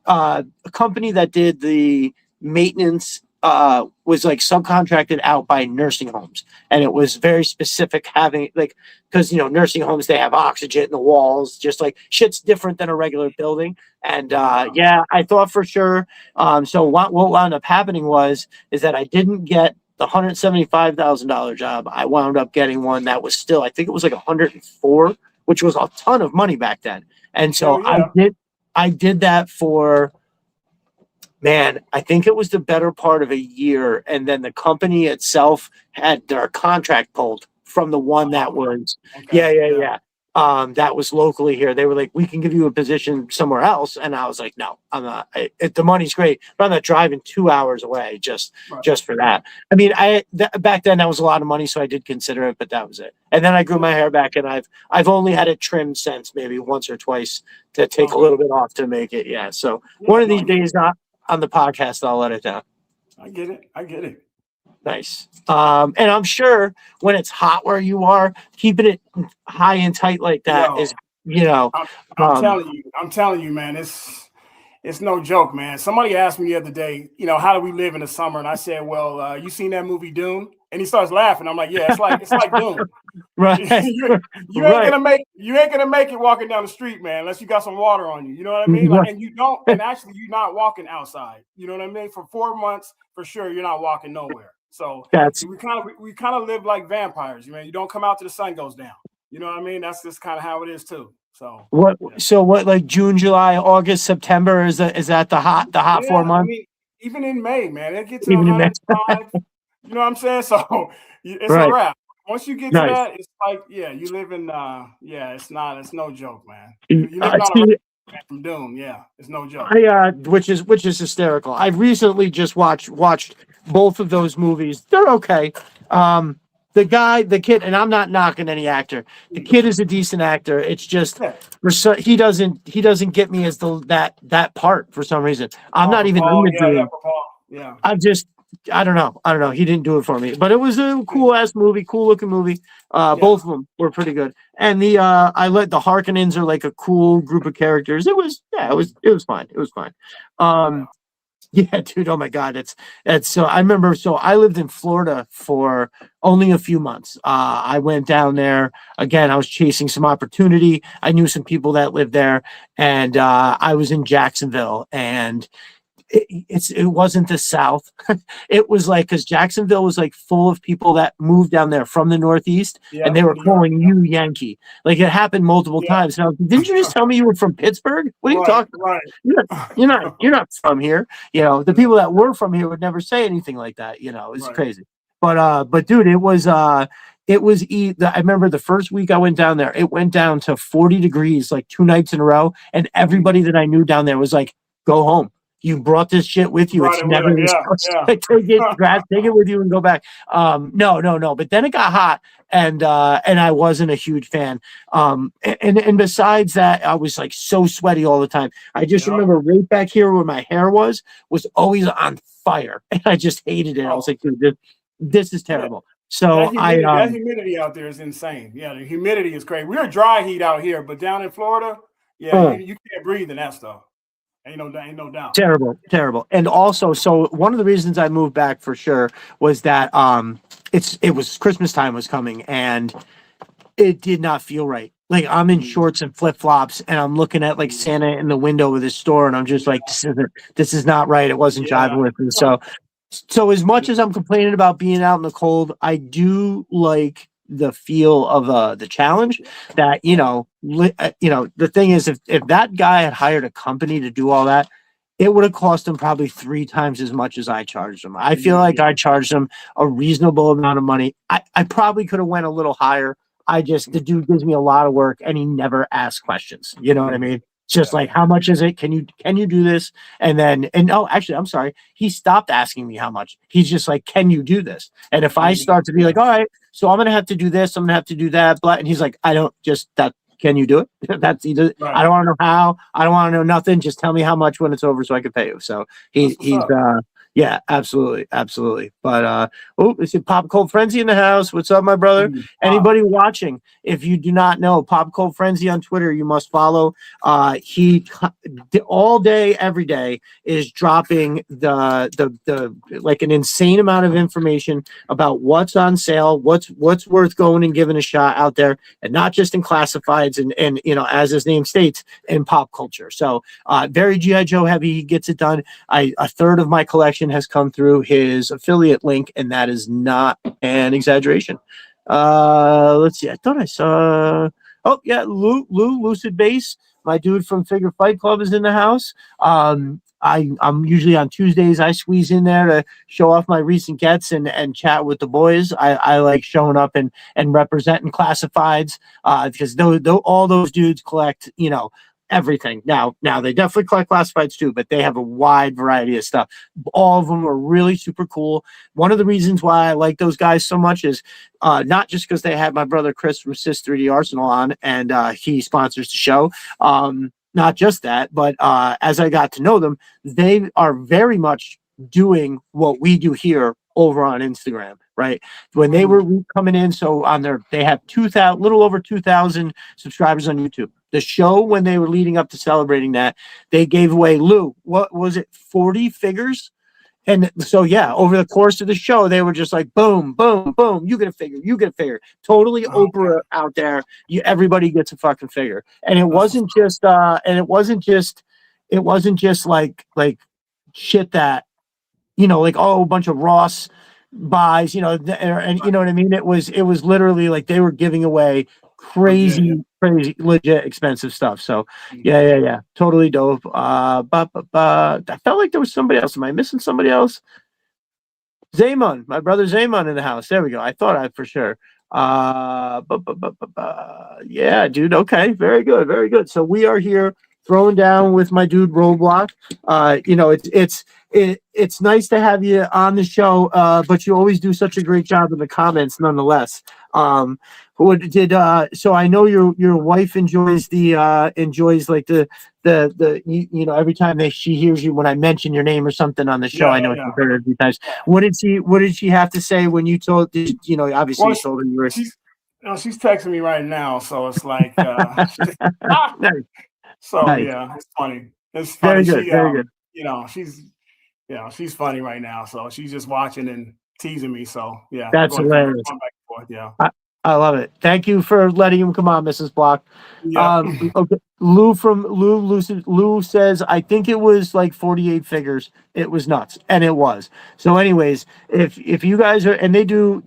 a company that did the maintenance, was like subcontracted out by nursing homes. And it was very specific, having like, because nursing homes, they have oxygen in the walls, just like shit's different than a regular building. And I thought for sure. So what wound up happening is that I didn't get the $175,000 job. I wound up getting one that was still, I think it was like 104, which was a ton of money back then. And so I did that for, man, I think it was the better part of a year. And then the company itself had their contract pulled from the one that was, that was locally here. They were like, we can give you a position somewhere else. And I was like, no, I'm not. The money's great, but I'm not driving 2 hours away just for that. I mean, back then that was a lot of money, so I did consider it, but that was it. And then I grew my hair back, and I've only had it trimmed since, maybe once or twice, to take a little bit off to make it. Yeah. So one of these days, on the podcast, I'll let it down. I get it. Nice. And I'm sure when it's hot where you are, keeping it high and tight like that is, I'm telling you, man, it's no joke, man. Somebody asked me the other day, how do we live in the summer? And I said, well, you seen that movie Dune? And he starts laughing. I'm like, yeah, it's like Dune. Right. you ain't gonna make it walking down the street, man, unless you got some water on you. You know what I mean? Like, and actually you're not walking outside. You know what I mean? For 4 months, for sure, you're not walking nowhere. So we kind of live like vampires. You don't come out till the sun goes down. You know what I mean? That's just kind of how it is too. So what, like June, July, August, September, is that the hot 4 months? I mean, even in May, man, it gets to 105. You know what I'm saying? So it's a wrap. once you get to Nice. that, it's like, yeah, you live in it's no joke, man. You living on a See, from Doom, yeah, it's no joke. which is hysterical. I recently just watched both of those movies. They're okay. The kid, and I'm not knocking any actor. The kid is a decent actor. It's just he doesn't get me as that part for some reason. I'm not even in the dream. Yeah. I don't know. He didn't do it for me, but it was a cool ass movie, cool looking movie. Both of them were pretty good. And the Harkonnens are like a cool group of characters. It was fine. It was fine. Yeah, dude. Oh my God. It's so I remember. So I lived in Florida for only a few months. I went down there again. I was chasing some opportunity. I knew some people that lived there, and I was in Jacksonville, and it wasn't the South. It was like, because Jacksonville was like full of people that moved down there from the Northeast, and they were calling you Yankee. Like it happened multiple times. Now, didn't you just tell me you were from Pittsburgh? What are you talking about? You're not from here. You know, the people that were from here would never say anything like that. You know, it's crazy. But dude, it was I remember the first week I went down there, it went down to 40 degrees like 2 nights in a row, and everybody that I knew down there was like, "Go home. You brought this shit with you. It's never take it with you and go back." No. But then it got hot, and I wasn't a huge fan. And besides that, I was like so sweaty all the time. I just remember right back here where my hair was always on fire, and I just hated it. I was like, dude, this is terrible. So that humidity out there is insane. Yeah, the humidity is crazy. We're dry heat out here, but down in Florida, you can't breathe in that stuff. Ain't no doubt. Terrible. And also, so one of the reasons I moved back for sure was that it was Christmas time was coming, and it did not feel right. Like I'm in shorts and flip flops, and I'm looking at like Santa in the window of his store, and I'm just like, this is not right. It wasn't jiving with me. So as much as I'm complaining about being out in the cold, I do like the feel of the challenge. That the thing is, if that guy had hired a company to do all that, it would have cost him probably 3 times as much as I charged him. I feel like I charged him a reasonable amount of money. I probably could have went a little higher. The dude gives me a lot of work, and he never asks questions. You know what I mean? It's just like, how much is it? Can you do this? And actually, I'm sorry. He stopped asking me how much. He's just like, can you do this? And if I start to be like, all right, so I'm going to have to do this, I'm going to have to do that. And he's like, can you do it? That's either, I don't want to know how, I don't want to know nothing. Just tell me how much when it's over so I can pay you. So he's yeah, absolutely. But it's Pop Cold Frenzy in the house. What's up, my brother? Anybody watching, if you do not know Pop Cold Frenzy on Twitter, you must follow. He all day, every day is dropping the like an insane amount of information about what's on sale, what's worth going and giving a shot out there, and not just in classifieds and as his name states, in pop culture. So very G.I. Joe heavy. He gets it done. A third of my collection has come through his affiliate link, and that is not an exaggeration. Let's see. I thought I saw. Oh yeah, Lou Lucid Base, my dude from Figure Fight Club, is in the house. I'm usually on Tuesdays. I squeeze in there to show off my recent gets and chat with the boys. I like showing up and representing classifieds because all those dudes collect everything. Now they definitely collect classifieds too, but they have a wide variety of stuff. All of them are really super cool. One of the reasons why I like those guys so much is not just because they had my brother Chris from Sys 3D Arsenal on, and he sponsors the show. Not just that, but as I got to know them, they are very much doing what we do here over on Instagram, right? When they were coming in, so they have 2,000, little over 2,000 subscribers on YouTube. The show, when they were leading up to celebrating that, they gave away, Lou, what was it, 40 figures? And so, yeah, over the course of the show, they were just like, boom, boom, boom. You get a figure. Totally Oprah out there. Everybody gets a fucking figure. And it wasn't just, like shit that, like, a bunch of Ross buys, and you know what I mean? It was literally like they were giving away crazy, legit expensive stuff. So yeah, totally dope. I felt like there was somebody else. Am I missing somebody else? Zaman, my brother Zaman in the house. There we go. I thought I for sure. Yeah, dude. Okay, very good, very good. So we are here throwing down with my dude Roadblock. It's nice to have you on the show, but you always do such a great job in the comments, nonetheless. So I know your wife enjoys enjoys like the every time she hears you when I mention your name or something on the show. I know she's heard it a few times. What did she have to say when you told obviously you told her you were she's texting me right now, so it's like nice. so Nice. yeah, it's funny. It's Very funny. good, very good. She's funny right now, so she's just watching and teasing me. So yeah, that's hilarious. Going back and forth, yeah. I love it. Thank you for letting him come on, Mrs. Block. Yeah. Okay. Lou says, I think it was like 48 figures. It was nuts. And it was. So anyways, if you guys are, and they do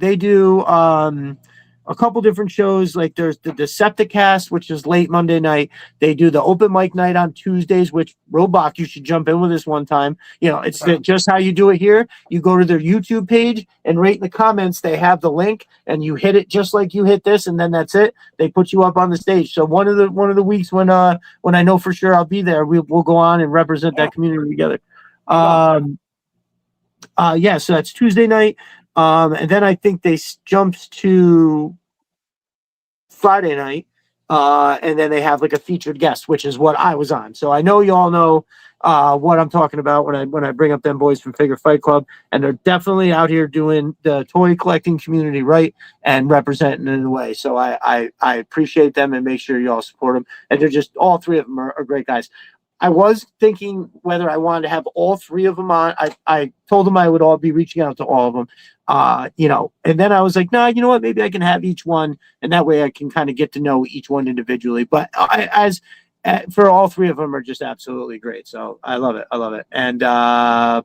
a couple different shows, like there's the Decepticast, which is late Monday night. They do the open mic night on Tuesdays, which Roadblock, you should jump in with us one time. It's just how you do it here. You go to their YouTube page and right in the comments, they have the link and you hit it just like you hit this. And then that's it. They put you up on the stage. So one of the weeks when I know for sure I'll be there, we'll go on and represent that community together. So that's Tuesday night. And then I think they jumped to Friday night, and then they have like a featured guest, which is what I was on. So I know you all know what I'm talking about when I bring up them boys from Figure Fight Club, and they're definitely out here doing the toy collecting community right and representing it in a way. So I appreciate them and make sure you all support them. And they're just all three of them are great guys. I was thinking whether I wanted to have all three of them on. I told them I would all be reaching out to all of them, and then I was like, no, you know what? Maybe I can have each one, and that way I can kind of get to know each one individually. But for all three of them are just absolutely great. So I love it. I love it. And I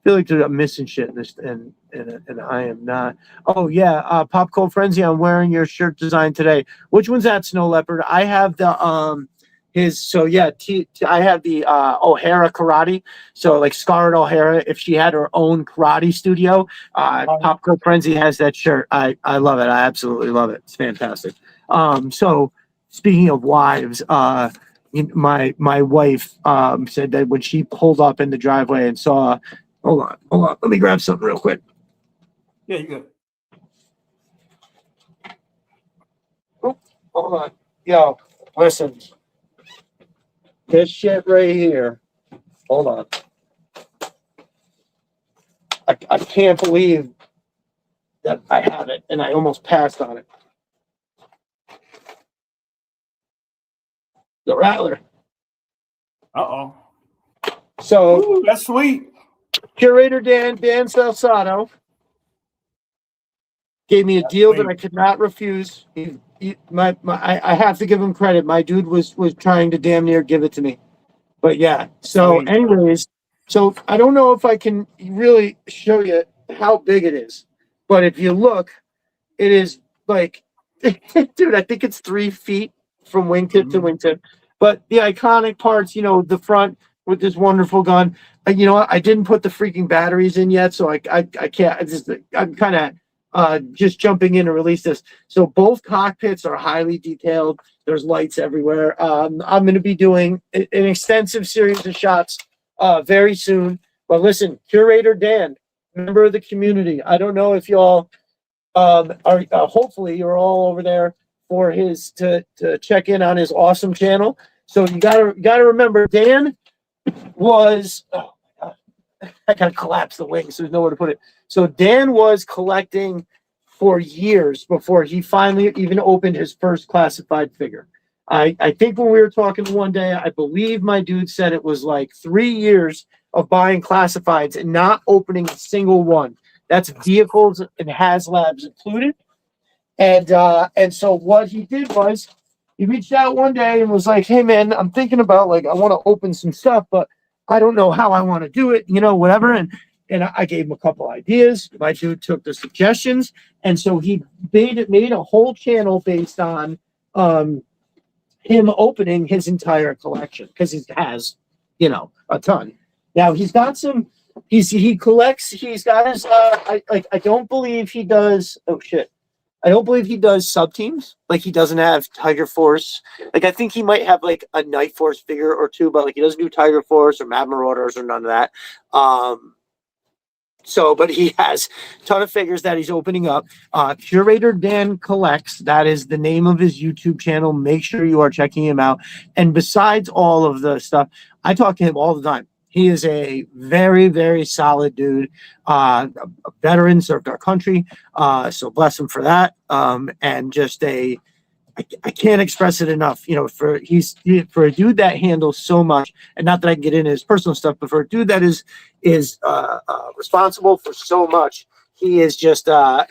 feel like I'm missing shit in this, and I am not. Oh yeah, Pop Cold Frenzy. I'm wearing your shirt design today. Which one's that, Snow Leopard? I have the I have the O'Hara Karate. So like Scarlett O'Hara, if she had her own karate studio, Pop Cold Frenzy has that shirt. I love it. I absolutely love it. It's fantastic. So speaking of wives, my wife said that when she pulled up in the driveway and saw. Hold on. Let me grab something real quick. Yeah, you good. Oh, hold on. Yo, listen. This shit right here. Hold on. I can't believe that I have it, and I almost passed on it. The Rattler. Uh-oh. So that's sweet. Curator Dan Salsato gave me a deal that I could not refuse. I have to give him credit. My dude was trying to damn near give it to me. But yeah. So anyways, so I don't know if I can really show you how big it is. But if you look, it is like, dude, I think it's 3 feet from wingtip to wingtip. But the iconic parts, the front with this wonderful gun. I didn't put the freaking batteries in yet, so I can't. I'm kind of just jumping in to release this. So both cockpits are highly detailed. There's lights everywhere. I'm going to be doing an extensive series of shots very soon. But listen, Curator Dan, member of the community. I don't know if y'all are. Hopefully, you're all over there for his to check in on his awesome channel. So you gotta remember, Dan was. I gotta collapse the wing, so there's nowhere to put it. So Dan was collecting for years before he finally even opened his first classified figure. I think when we were talking one day, I believe my dude said it was like 3 years of buying classifieds and not opening a single one. That's vehicles and HasLabs included. And so what he did was he reached out one day and was like, hey man, I'm thinking about I want to open some stuff, but I don't know how I want to do it, whatever. And I gave him a couple ideas. My dude took the suggestions. And so he made a whole channel based on him opening his entire collection because he has, a ton. Now he's got some he collects. He's got his. I don't believe he does. Oh shit. I don't believe he does sub teams. Like he doesn't have Tiger Force. Like I think he might have like a Night Force figure or two, but like he doesn't do Tiger Force or Mad Marauders or none of that. So, but he has a ton of figures that he's opening up. Curator Dan Collects, that is the name of his YouTube channel. Make sure you are checking him out. And besides all of the stuff, I talk to him all the time. He is a very, very solid dude, a veteran, served our country. So bless him for that. And just I can't express it enough. You know, for a dude that handles so much, and not that I can get into his personal stuff, but for a dude that is responsible for so much, he is just a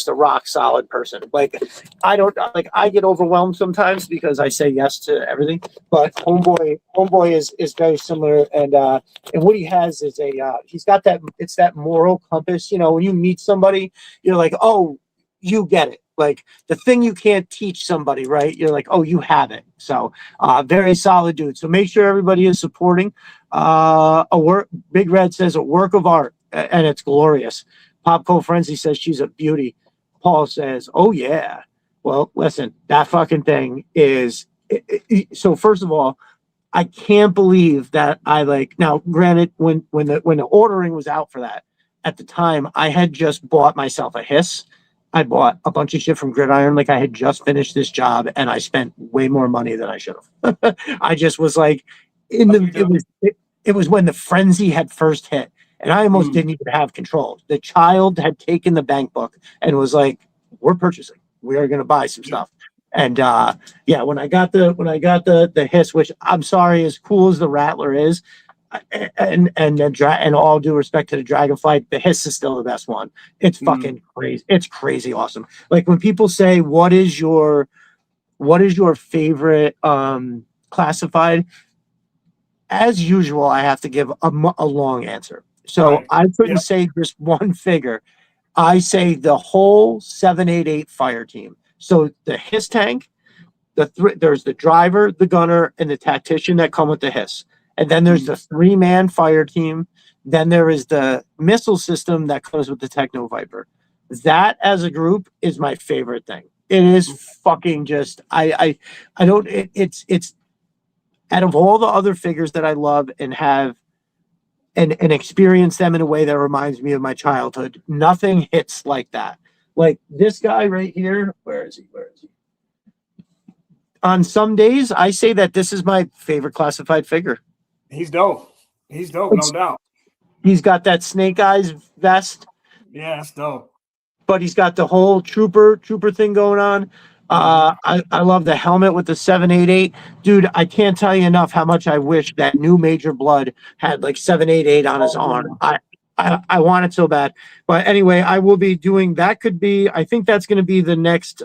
rock solid person. Like I get overwhelmed sometimes because I say yes to everything, but homeboy is very similar, and what he has is he's got that moral compass. You know, when you meet somebody, you're like, oh, you get it. Like the thing you can't teach somebody, right? You're like, oh, you have it. So very solid dude. So make sure everybody is supporting Big Red says a work of art, and it's glorious. Popco Frenzy says she's a beauty. Paul says, oh yeah. Well, listen, that fucking thing is so first of all, I can't believe that now granted when the ordering was out for that at the time, I had just bought myself a hiss. I bought a bunch of shit from Gridiron. Like I had just finished this job and I spent way more money than I should have. I just was like it was when the frenzy had first hit and I almost didn't even have control. The child had taken the bank book and was like, we're purchasing. We are going to buy some stuff. And when I got the hiss, which I'm sorry, as cool as the Rattler is, and all due respect to the Dragonfly, the hiss is still the best one. It's fucking crazy. It's crazy awesome. Like when people say, what is your favorite classified? As usual, I have to give a long answer. So right. I couldn't say just one figure. I say the whole 788 fire team. So the hiss tank, there's the driver, the gunner, and the tactician that come with the hiss. And then there's the 3-man fire team. Then there is the missile system that comes with the Techno Viper. That as a group is my favorite thing. It is fucking just it's out of all the other figures that I love and have and experience them in a way that reminds me of my childhood, nothing hits like that. Like this guy right here, where is he? On some days, I say that this is my favorite classified figure. He's dope. No doubt. He's got that Snake Eyes vest. Yeah, that's dope. But he's got the whole trooper thing going on. I love the helmet with the 788. Dude, I can't tell you enough how much I wish that new Major Blood had like 788 on his arm. I want it so bad. But anyway, I will be doing that. I think that's going to be the next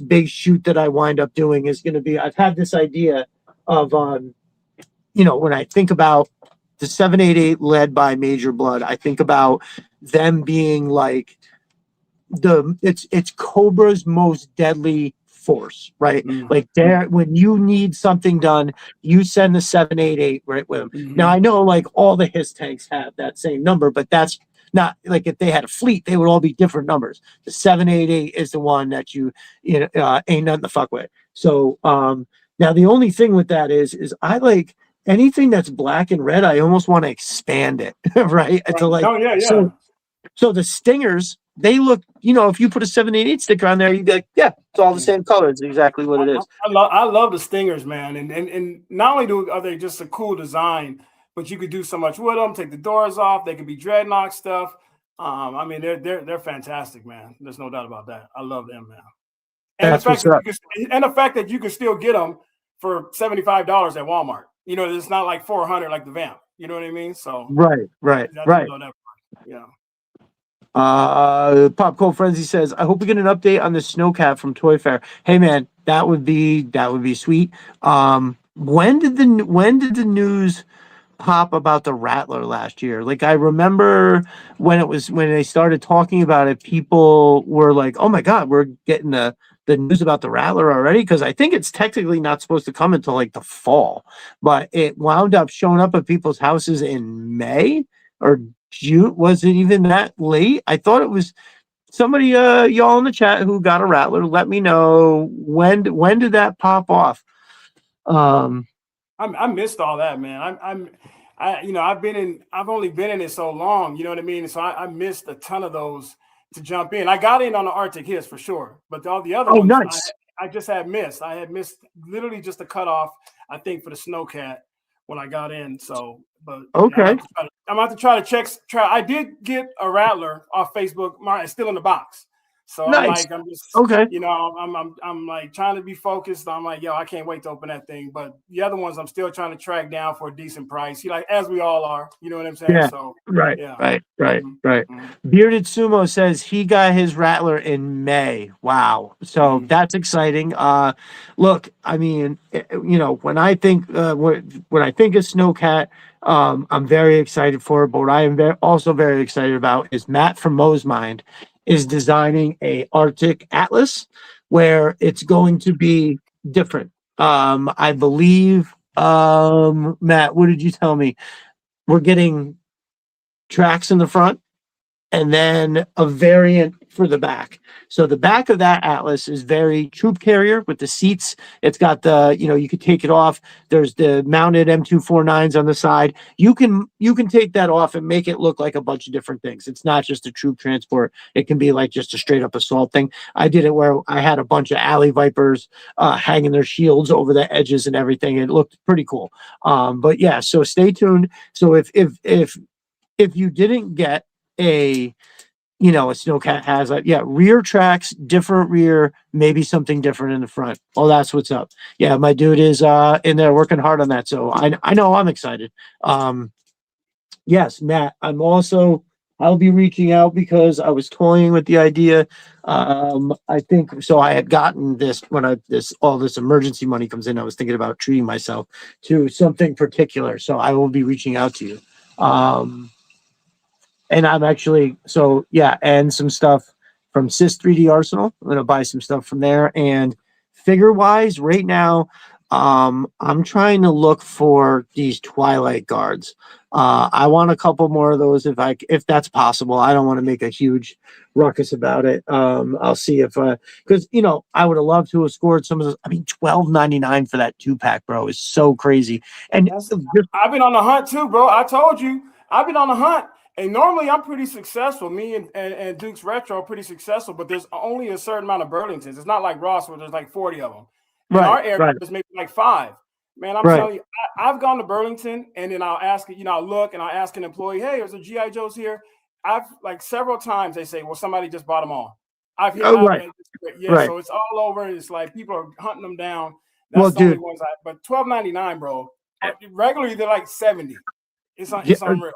big shoot that I wind up doing is going to be, I've had this idea of, when I think about the 788 led by Major Blood, I think about them being like it's Cobra's most deadly force, right? Like when you need something done, you send the 788 right with them. Now I know like all the HISS tanks have that same number, but that's not like if they had a fleet, they would all be different numbers. The 788 is the one that ain't nothing to fuck with. So now the only thing with that is I like anything that's black and red, I almost want to expand it, right? To like, oh yeah. So the Stingers, they look, if you put a 788 sticker on there, you'd be like, yeah, it's all the same color. It's exactly what it is. I love the Stingers, man. And not only are they just a cool design, but you could do so much with them, take the doors off. They could be dreadnought stuff. I mean, they're fantastic, man. There's no doubt about that. I love them, man. And the fact that you can still get them for $75 at Walmart. It's not like $400 like the Vamp. You know what I mean? So right. Yeah. Pop Cold Frenzy says, I hope we get an update on the Snowcat from Toy Fair. Hey man, that would be sweet. When did the news pop about the Rattler last year? Like I remember when they started talking about it, people were like, oh my god, we're getting the news about the Rattler already, because I think it's technically not supposed to come until like the fall, but it wound up showing up at people's houses in May. or June. Was it even that late? I thought it was somebody, y'all in the chat who got a Rattler. Let me know when did that pop off? I missed all that, man. I've only been in it so long, you know what I mean? So I missed a ton of those to jump in. I got in on the Arctic Hiss for sure, but all the other ones, Nice. I just had missed. I had missed literally just the cutoff, I think, for the Snowcat when I got in. So, but okay, yeah, I'm about to try to try. I did get a Rattler off Facebook. It's still in the box. So nice. I'm just, Okay. I'm like trying to be focused. I'm like, yo, I can't wait to open that thing. But the other ones, I'm still trying to track down for a decent price. Like, as we all are, you know what I'm saying? Yeah. So Right. yeah. Right. Mm-hmm. Bearded Sumo says he got his Rattler in May. Wow. So that's exciting. Look, I mean, when I think when I think of Snowcat, I'm very excited for it. But what I am also very excited about is Matt from MOsMind is designing a Arctic Atlas where it's going to be different. I believe, Matt, what did you tell me? We're getting tracks in the front and then a variant for the back. So the back of that Atlas is very troop carrier with the seats. It's got the, you could take it off. There's the mounted M249s on the side. You can take that off and make it look like a bunch of different things. It's not just a troop transport. It can be like just a straight up assault thing. I did it where I had a bunch of alley vipers hanging their shields over the edges and everything. It looked pretty cool. But yeah, so stay tuned. So if you didn't get a Snowcat has rear tracks, different rear, maybe something different in the front. Oh, that's what's up. Yeah, my dude is in there working hard on that, so I know I'm excited. Yes, Matt, I'll be reaching out because I was toying with the idea. I think so. I had gotten this when all this emergency money comes in. I was thinking about treating myself to something particular, so I will be reaching out to you. And I'm actually, and some stuff from Sys 3D Arsenal. I'm going to buy some stuff from there. And figure wise, right now, I'm trying to look for these Twilight guards. I want a couple more of those if that's possible. I don't want to make a huge ruckus about it. I'll see if, because, I would have loved to have scored some of those. I mean, $12.99 for that 2-pack, bro, is so crazy. And I've been on the hunt too, bro. I told you, I've been on the hunt. And normally I'm pretty successful. Me and Duke's Retro are pretty successful, but there's only a certain amount of Burlingtons. It's not like Ross where there's like 40 of them. In our area, there's maybe like 5. Man, I'm telling you, I've gone to Burlington and then I'll ask, I'll look and I'll ask an employee, hey, there's a G.I. Joe's here. I've like several times they say, well, somebody just bought them all. So it's all over. It's like people are hunting them down. That's the only ones but $12.99, bro. Regularly they're like 70. It's unreal.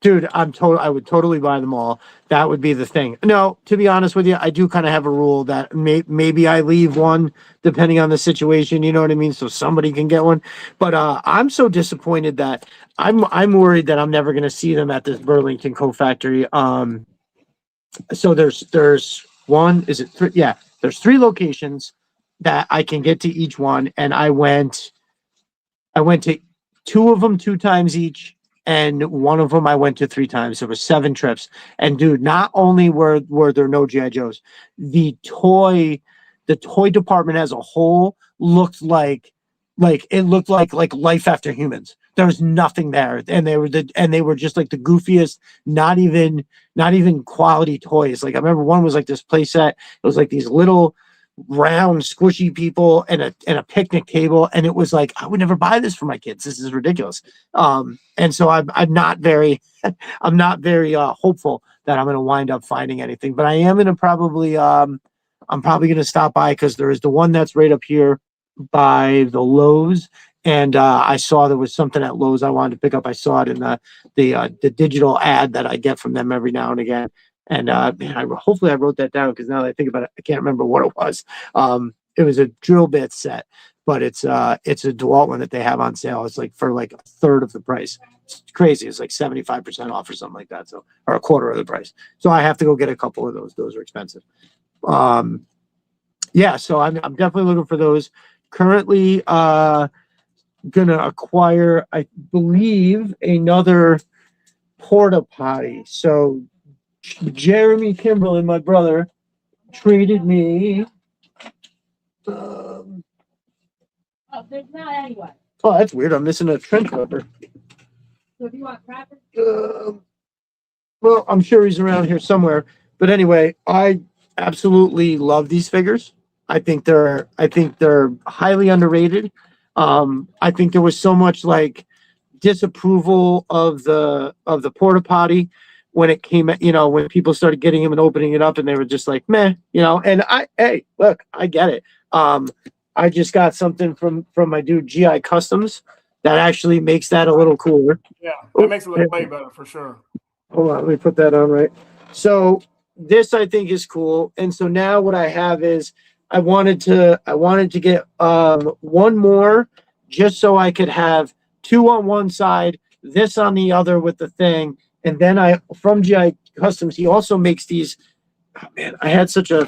Dude, I would totally buy them all. That would be the thing. No, to be honest with you, I do kind of have a rule that maybe I leave one depending on the situation. You know what I mean? So somebody can get one. But I'm so disappointed that I'm worried that I'm never going to see them at this Burlington co-factory. So there's one. Is it 3? Yeah, there's 3 locations that I can get to each one, and I went to 2 of them 2 times each. And one of them I went to 3 times. There was 7 trips. And dude, not only were there no G.I. Joes, the toy department as a whole looked like Life After Humans. There was nothing there. And they were just like the goofiest, not even quality toys. Like I remember one was like this play set. It was like these little round squishy people and a picnic table, and it was like I would never buy this for my kids. This is ridiculous. And so I'm not very hopeful that I'm going to wind up finding anything, but I am going to probably I'm probably going to stop by because there is the one that's right up here by the Lowe's, and I saw there was something at Lowe's I wanted to pick up. I saw it in the digital ad that I get from them every now and again. And hopefully I wrote that down because now that I think about it, I can't remember what it was. It was a drill bit set, but it's a DeWalt one that they have on sale. It's like for like a third of the price. It's crazy. It's like 75% off or something like that. So, or a quarter of the price. So I have to go get a couple of those. Those are expensive. Yeah. So I'm definitely looking for those. Currently, gonna acquire, I believe, another porta potty. So Jeremy Kimberlin, my brother, traded me. Oh, there's not anyway. Oh, that's weird. I'm missing a trench cover. So do you want crackers? Well, I'm sure he's around here somewhere. But anyway, I absolutely love these figures. I think they're highly underrated. I think there was so much like disapproval of the porta potty when it came, when people started getting them and opening it up, and they were just like, meh, and hey, look, I get it. I just got something from my dude GI Customs that actually makes that a little cooler. Yeah, that makes it look way better for sure. Hold on, let me put that on right. So this I think is cool. And so now what I have is I wanted to get one more just so I could have two on one side, this on the other with the thing. And then from GI Customs, he also makes these. Oh man, I had such a.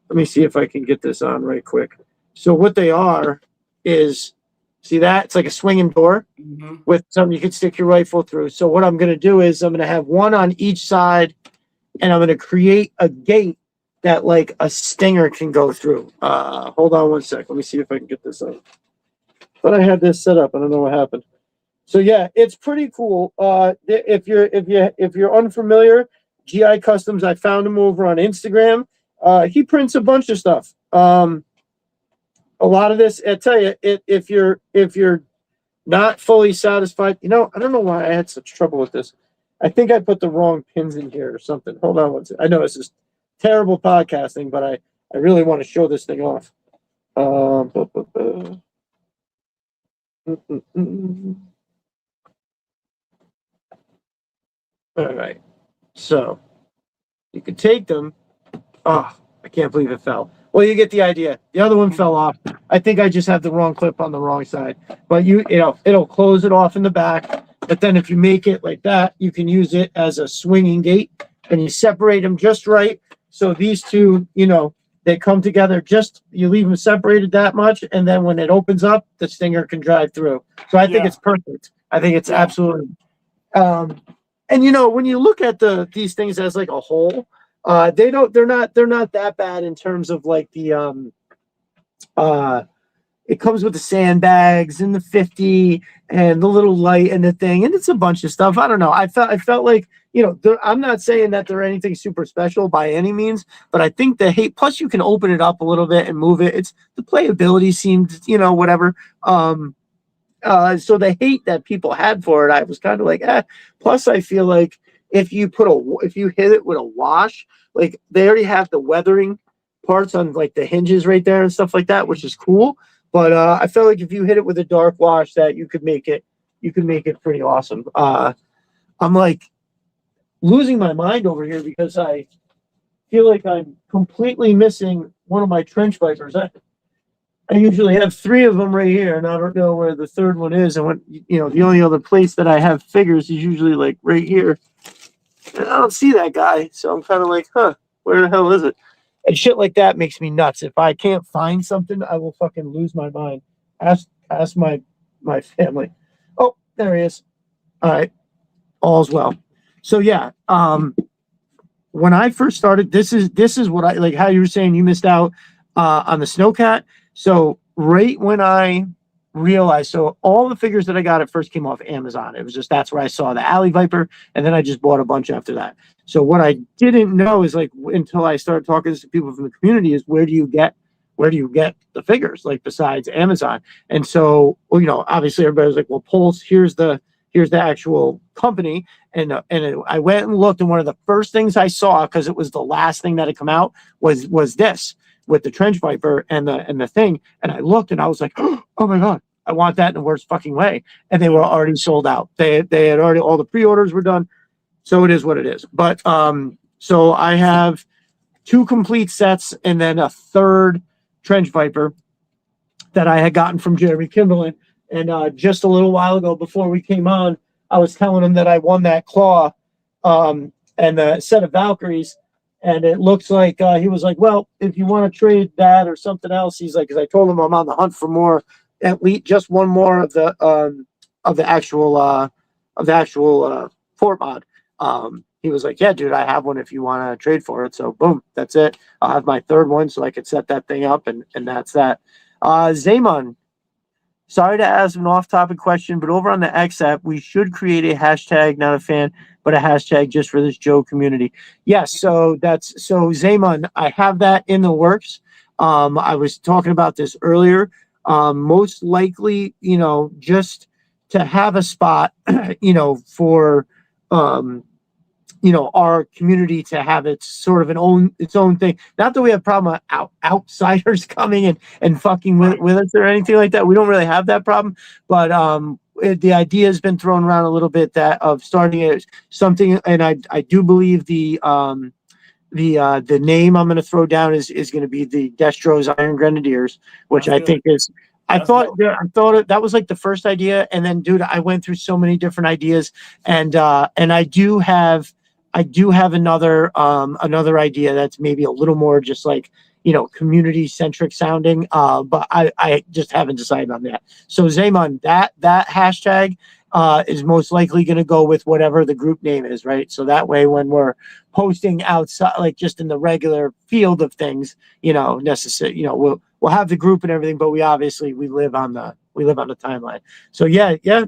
Let me see if I can get this on right quick. So what they are is, see that? It's like a swinging door with something you could stick your rifle through. So what I'm going to do is I'm going to have one on each side, and I'm going to create a gate that like a stinger can go through. Hold on one sec. Let me see if I can get this on. But I had this set up. I don't know what happened. So yeah, it's pretty cool. If you're unfamiliar, GI Customs, I found him over on Instagram. He prints a bunch of stuff. A lot of this, I tell you, if you're not fully satisfied, I don't know why I had such trouble with this. I think I put the wrong pins in here or something. Hold on one second. I know this is terrible podcasting, but I really want to show this thing off. All right. So you could take them. Oh, I can't believe it fell. Well, you get the idea. The other one fell off. I think I just have the wrong clip on the wrong side. But it'll close it off in the back. But then if you make it like that, you can use it as a swinging gate, and you separate them just right. So these two, they come together you leave them separated that much, and then when it opens up, the stinger can drive through. So I think it's perfect. I think it's absolutely. And when you look at these things as like a whole, they're not that bad in terms of like the it comes with the sandbags and the 50 and the little light and the thing, and it's a bunch of stuff. I don't know. I felt like, I'm not saying that they're anything super special by any means, but I think plus you can open it up a little bit and move it. The playability seemed, whatever. So the hate that people had for it, I was kind of like, Plus I feel like if you hit it with a wash, like they already have the weathering parts on like the hinges right there and stuff like that, which is cool. But I felt like if you hit it with a dark wash, that you could make it pretty awesome. I'm like losing my mind over here because I feel like I'm completely missing one of my trench vipers. I usually have three of them right here, and I don't know where the third one is. And the only other place that I have figures is usually like right here. And I don't see that guy, so I'm kind of like, where the hell is it? And shit like that makes me nuts. If I can't find something, I will fucking lose my mind. Ask my family. Oh, there he is. All right, all's well. So yeah, when I first started, this is what I like. How you were saying you missed out on the Snowcat. So right when I realized, so all the figures that I got at first came off Amazon. It was just, that's where I saw the Alley Viper, and then I just bought a bunch after that. So what I didn't know is like, until I started talking to people from the community, is where do you get the figures, like besides Amazon? And so, obviously everybody was like, well, Pulse, here's the actual company. And I went and looked, and one of the first things I saw, because it was the last thing that had come out, was this with the Trench Viper and the thing. And I looked and I was like, oh my God, I want that in the worst fucking way. And they were already sold out. They had already, all the pre-orders were done. So it is what it is. But so I have 2 complete sets and then a third Trench Viper that I had gotten from Jeremy Kimberlin. And just a little while ago, before we came on, I was telling him that I won that claw and a set of Valkyries. And it looks like he was like, well, if you want to trade that or something else, he's like, because I told him I'm on the hunt for more, at least just one more of the actual the actual fort mod. He was like, yeah, dude, I have one if you want to trade for it. So boom, that's it. I'll have my third one so I could set that thing up, and that's that. Zaman, sorry to ask an off-topic question, but over on the X app, we should create a hashtag, not a fan, but a hashtag just for this Joe community. Yes, so Zaman, I have that in the works. I was talking about this earlier. Most likely, just to have a spot, for our community to have its sort of its own thing. Not that we have a problem outsiders coming and fucking with us or anything like that. We don't really have that problem, but the idea has been thrown around a little bit that of starting something, and I do believe the name I'm going to throw down is going to be the Destro's Iron Grenadiers, which I think is. I thought that was like the first idea, and then, dude, I went through so many different ideas, and I do have another idea that's maybe a little more just like community centric sounding, but I just haven't decided on that. So Zaman, that hashtag is most likely going to go with whatever the group name is, right? So that way, when we're posting outside, like just in the regular field of things, necessary, we'll have the group and everything, but we live on the timeline. So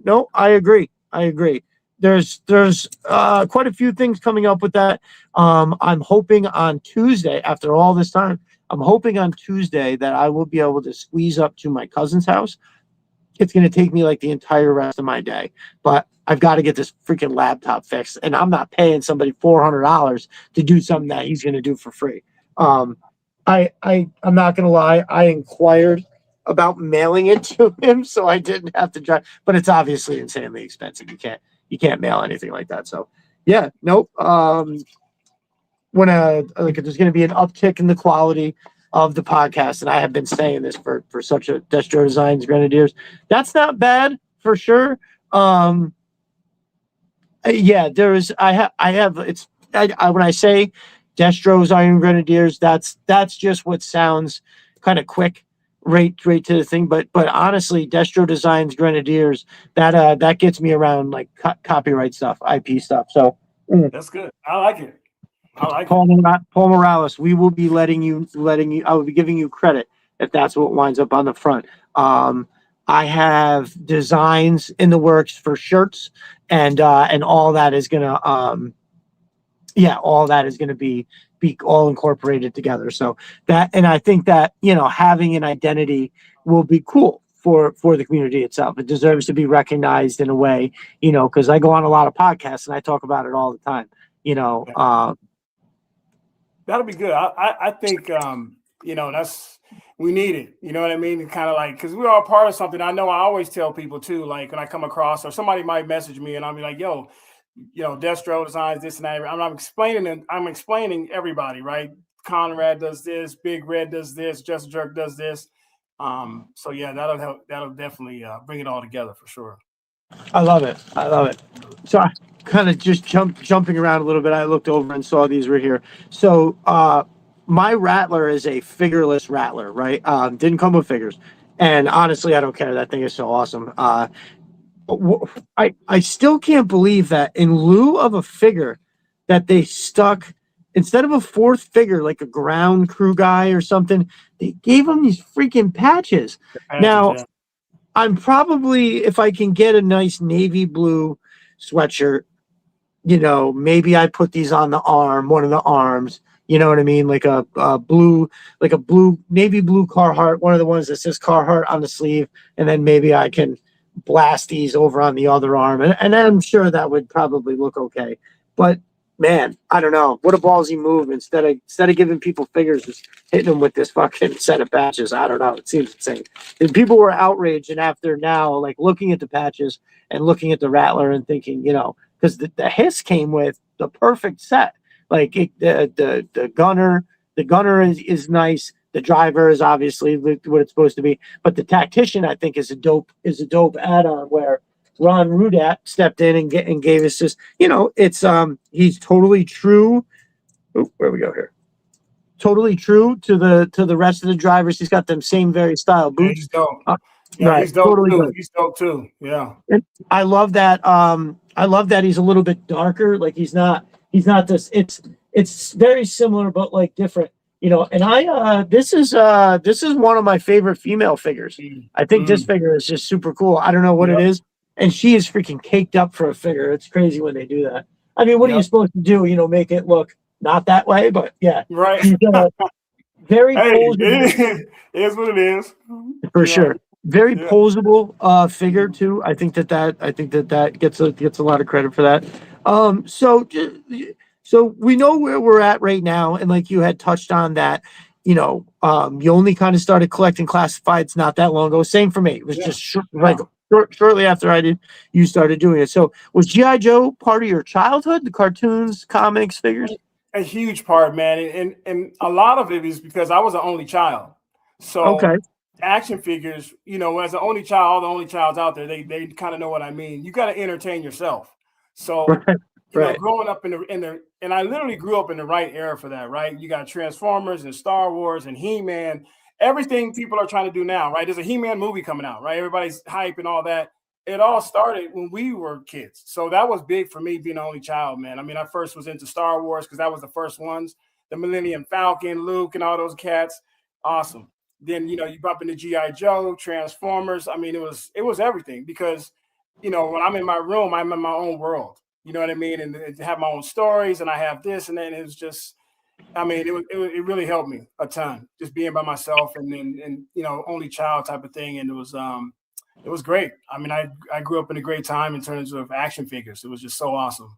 no, I agree. There's quite a few things coming up with that. I'm hoping on Tuesday, after all this time, that I will be able to squeeze up to my cousin's house. It's going to take me like the entire rest of my day, but I've got to get this freaking laptop fixed, and I'm not paying somebody $400 to do something that he's going to do for free. I'm not going to lie. I inquired about mailing it to him, so I didn't have to drive, but it's obviously insanely expensive. You can't mail anything like that. So yeah, nope. When there's going to be an uptick in the quality of the podcast, and I have been saying this for such a Destro Designs Grenadiers. That's not bad for sure. There is. I have. It's. When I say Destro's Iron Grenadiers, that's just what sounds kind of quick, right to the thing. But honestly, Destro Designs Grenadiers, that gets me around like copyright stuff, IP stuff. So that's good. I like it. Paul Morales, we will be letting you. I will be giving you credit if that's what winds up on the front. I have designs in the works for shirts, and all that is gonna be all incorporated together. So that, and I think that having an identity will be cool for the community itself. It deserves to be recognized in a way, because I go on a lot of podcasts and I talk about it all the time. That'll be good. I think we need it. You know what I mean? Kind of like, because we're all part of something. I know I always tell people too, like when I come across, or somebody might message me and I'll be like, yo, Destro Designs, this and that. I'm explaining everybody, right? Conrad does this, Big Red does this, Just Jerk does this. So yeah, that'll help. That'll definitely bring it all together for sure. I love it. So I kind of just jumping around a little bit. I looked over and saw these right here. So my Rattler is a figureless Rattler, right? Didn't come with figures. And honestly, I don't care. That thing is so awesome. I still can't believe that in lieu of a figure that they stuck, instead of a fourth figure, like a ground crew guy or something, they gave him these freaking patches. Now, yeah. I'm probably, if I can get a nice navy blue sweatshirt, maybe I put these on the arm, one of the arms, you know what I mean? Like a blue navy blue Carhartt, one of the ones that says Carhartt on the sleeve. And then maybe I can blast these over on the other arm. And I'm sure that would probably look okay. But man, I don't know. What a ballsy move. Instead of giving people figures, just hitting them with this fucking set of patches. I don't know. It seems insane. And people were outraged, and after now, like looking at the patches and looking at the Rattler and thinking, because the Hiss came with the perfect set. Like the gunner is nice. The driver is obviously what it's supposed to be, but the tactician, I think, is a dope add-on where Ron Rudat stepped in and gave us this. It's he's totally true. Oh, where we go here? Totally true to the rest of the drivers. He's got them same very style boots. Yeah, he's dope. Right, he's dope totally too. He's dope too. Yeah. And I love that. I love that he's a little bit darker. Like he's not this. It's very similar, but like different. And this is one of my favorite female figures. I think this figure is just super cool. I don't know what it is. And she is freaking caked up for a figure. It's crazy when they do that. I mean, what are you supposed to do? Make it look not that way, but yeah. Right. Very it is what it is. For sure. Very posable figure too. I think that gets a lot of credit for that. So we know where we're at right now, and like you had touched on that, you only kind of started collecting classifieds not that long ago. Same for me. It was just shortly after you started doing it. So was G.I. Joe part of your childhood? The cartoons, comics, figures? A huge part, man, and a lot of it is because I was an only child. So action figures, as an only child, all the only childs out there, they kind of know what I mean. You got to entertain yourself. So growing up and I literally grew up in the right era for that, right? You got Transformers and Star Wars and He-Man, everything people are trying to do now, right? There's a He-Man movie coming out, right? Everybody's hype and all that. It all started when we were kids. So that was big for me being an only child, man. I mean, I first was into Star Wars because that was the first ones, the Millennium Falcon, Luke, and all those cats. Awesome. Then, you bump into G.I. Joe, Transformers. I mean, it was everything because, when I'm in my room, I'm in my own world. You know what I mean? And have my own stories, and I have this, and then it was just, I mean, it really helped me a ton, just being by myself and only child type of thing. And it was great. I mean, I grew up in a great time in terms of action figures. It was just so awesome.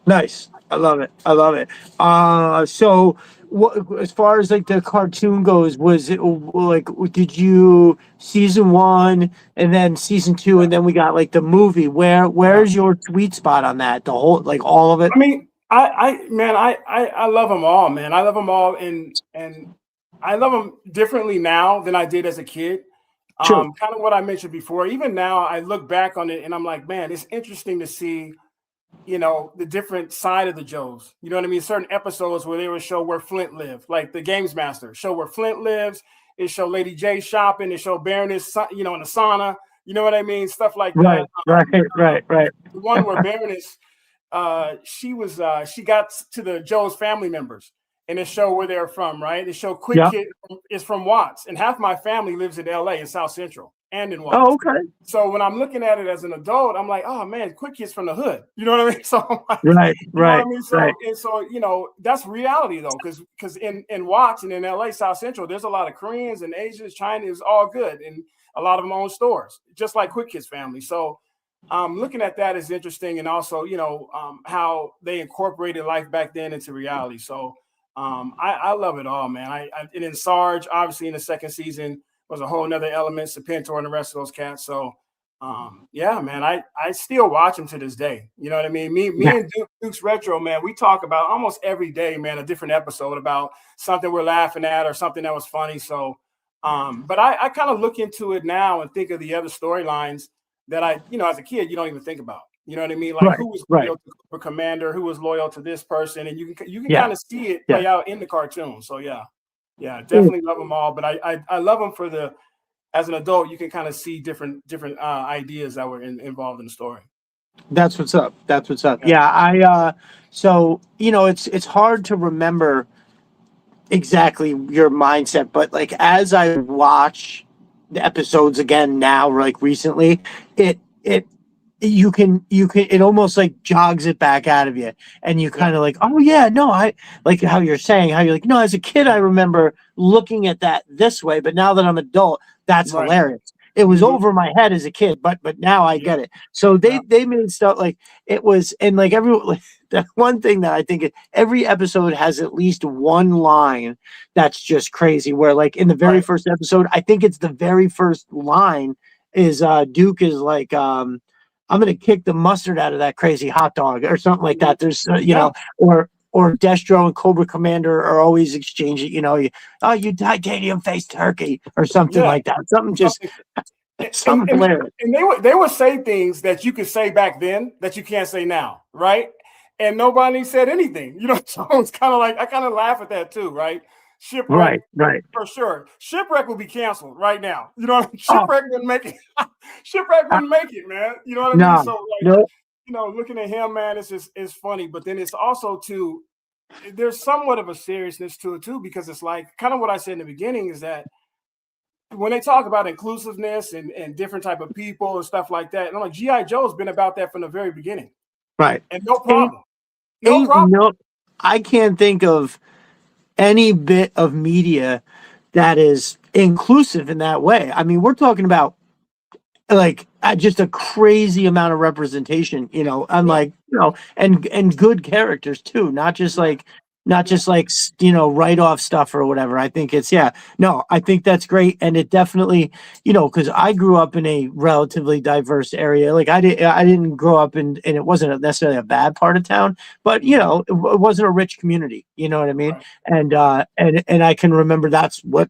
Nice. I love it. So as far as like the cartoon goes, was it like, did you season 1 and then season 2 and then we got like the movie? Where's your sweet spot on that? The whole, like all of it? I mean, I love them all, man. I love them all. And I love them differently now than I did as a kid. Kind of what I mentioned before. Even now, I look back on it and I'm like, man, it's interesting to see, the different side of the Joes. You know what I mean? Certain episodes where they would show where Flint lived, like the Games Master, show where Flint lives. It show Lady J shopping. It show Baroness, in the sauna. You know what I mean? Stuff like that. Right. The one where Baroness, she got to the Joe's family members. And it show where they're from, right? It show Quick Kid is from Watts, and half my family lives in LA in South Central and in Watts. Oh, okay. So when I'm looking at it as an adult, I'm like, oh man, Quick Kid's from the hood. You know what I mean? So I'm like, right. And so that's reality though, because in Watts and in LA, South Central, there's a lot of Koreans and Asians, Chinese, all good, and a lot of them own stores, just like Quick Kid's family. So looking at that is interesting, and also how they incorporated life back then into reality. So. I love it all, man. And then Sarge, obviously in the second season, was a whole nother element, Serpentor and the rest of those cats. So yeah, man, I still watch them to this day. You know what I mean? Me and Duke's Retro, man, we talk about almost every day, man, a different episode about something we're laughing at or something that was funny. So but I kind of look into it now and think of the other storylines that as a kid, you don't even think about. You know what I mean? Like who was loyal to Cobra Commander, who was loyal to this person, and you can kind of see it play out in the cartoon. So yeah, definitely love them all. But I love them as an adult, you can kind of see different ideas that were involved in the story. That's what's up. Yeah, so it's hard to remember exactly your mindset, but like as I watch the episodes again now, like recently, you can it almost like jogs it back out of you, and you kind of like, oh yeah, no, I like how you're saying, how you're like, no, as a kid I remember looking at that this way, but now that I'm adult, that's hilarious. It was over my head as a kid, but now I get it. So they made stuff like it was, and like that one thing that I think every episode has at least one line that's just crazy, where like in the very first episode, I think it's the very first line is Duke is like I'm going to kick the mustard out of that crazy hot dog or something like that. There's, or Destro and Cobra Commander are always exchanging, you titanium face turkey or something like that. Something just something hilarious. And they would say things that you could say back then that you can't say now, right? And nobody said anything, so it's kind of like, I kind of laugh at that too, right? Shipwreck, right, for sure. Shipwreck will be canceled right now. You know what I mean? Shipwreck wouldn't make it. Shipwreck wouldn't make it, man. You know what I mean? So looking at him, man, it's funny, but then it's also too, there's somewhat of a seriousness to it too, because it's like kind of what I said in the beginning is that when they talk about inclusiveness and different type of people and stuff like that, and I'm like, G.I. Joe's been about that from the very beginning. Right. And no problem. No problem. I can't think of any bit of media that is inclusive in that way. I mean, we're talking about like just a crazy amount of representation, unlike, and good characters too, not just like write off stuff or whatever. I think I think that's great. And it definitely, because I grew up in a relatively diverse area. Like I didn't grow up and it wasn't necessarily a bad part of town, but it wasn't a rich community, you know what I mean? Right. And I can remember that's what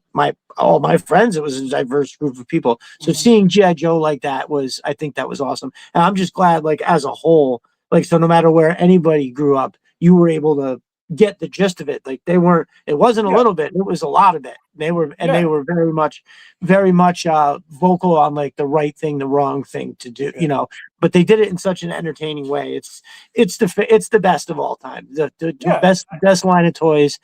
all my friends, it was a diverse group of people. So seeing G.I. Joe like that I think that was awesome. And I'm just glad, like, as a whole, like, so no matter where anybody grew up, you were able to get the gist of it. Like it wasn't a little bit, it was a lot of it. They were very much vocal on like the right thing, the wrong thing to do, but they did it in such an entertaining way. It's the best of all time. The best line of toys,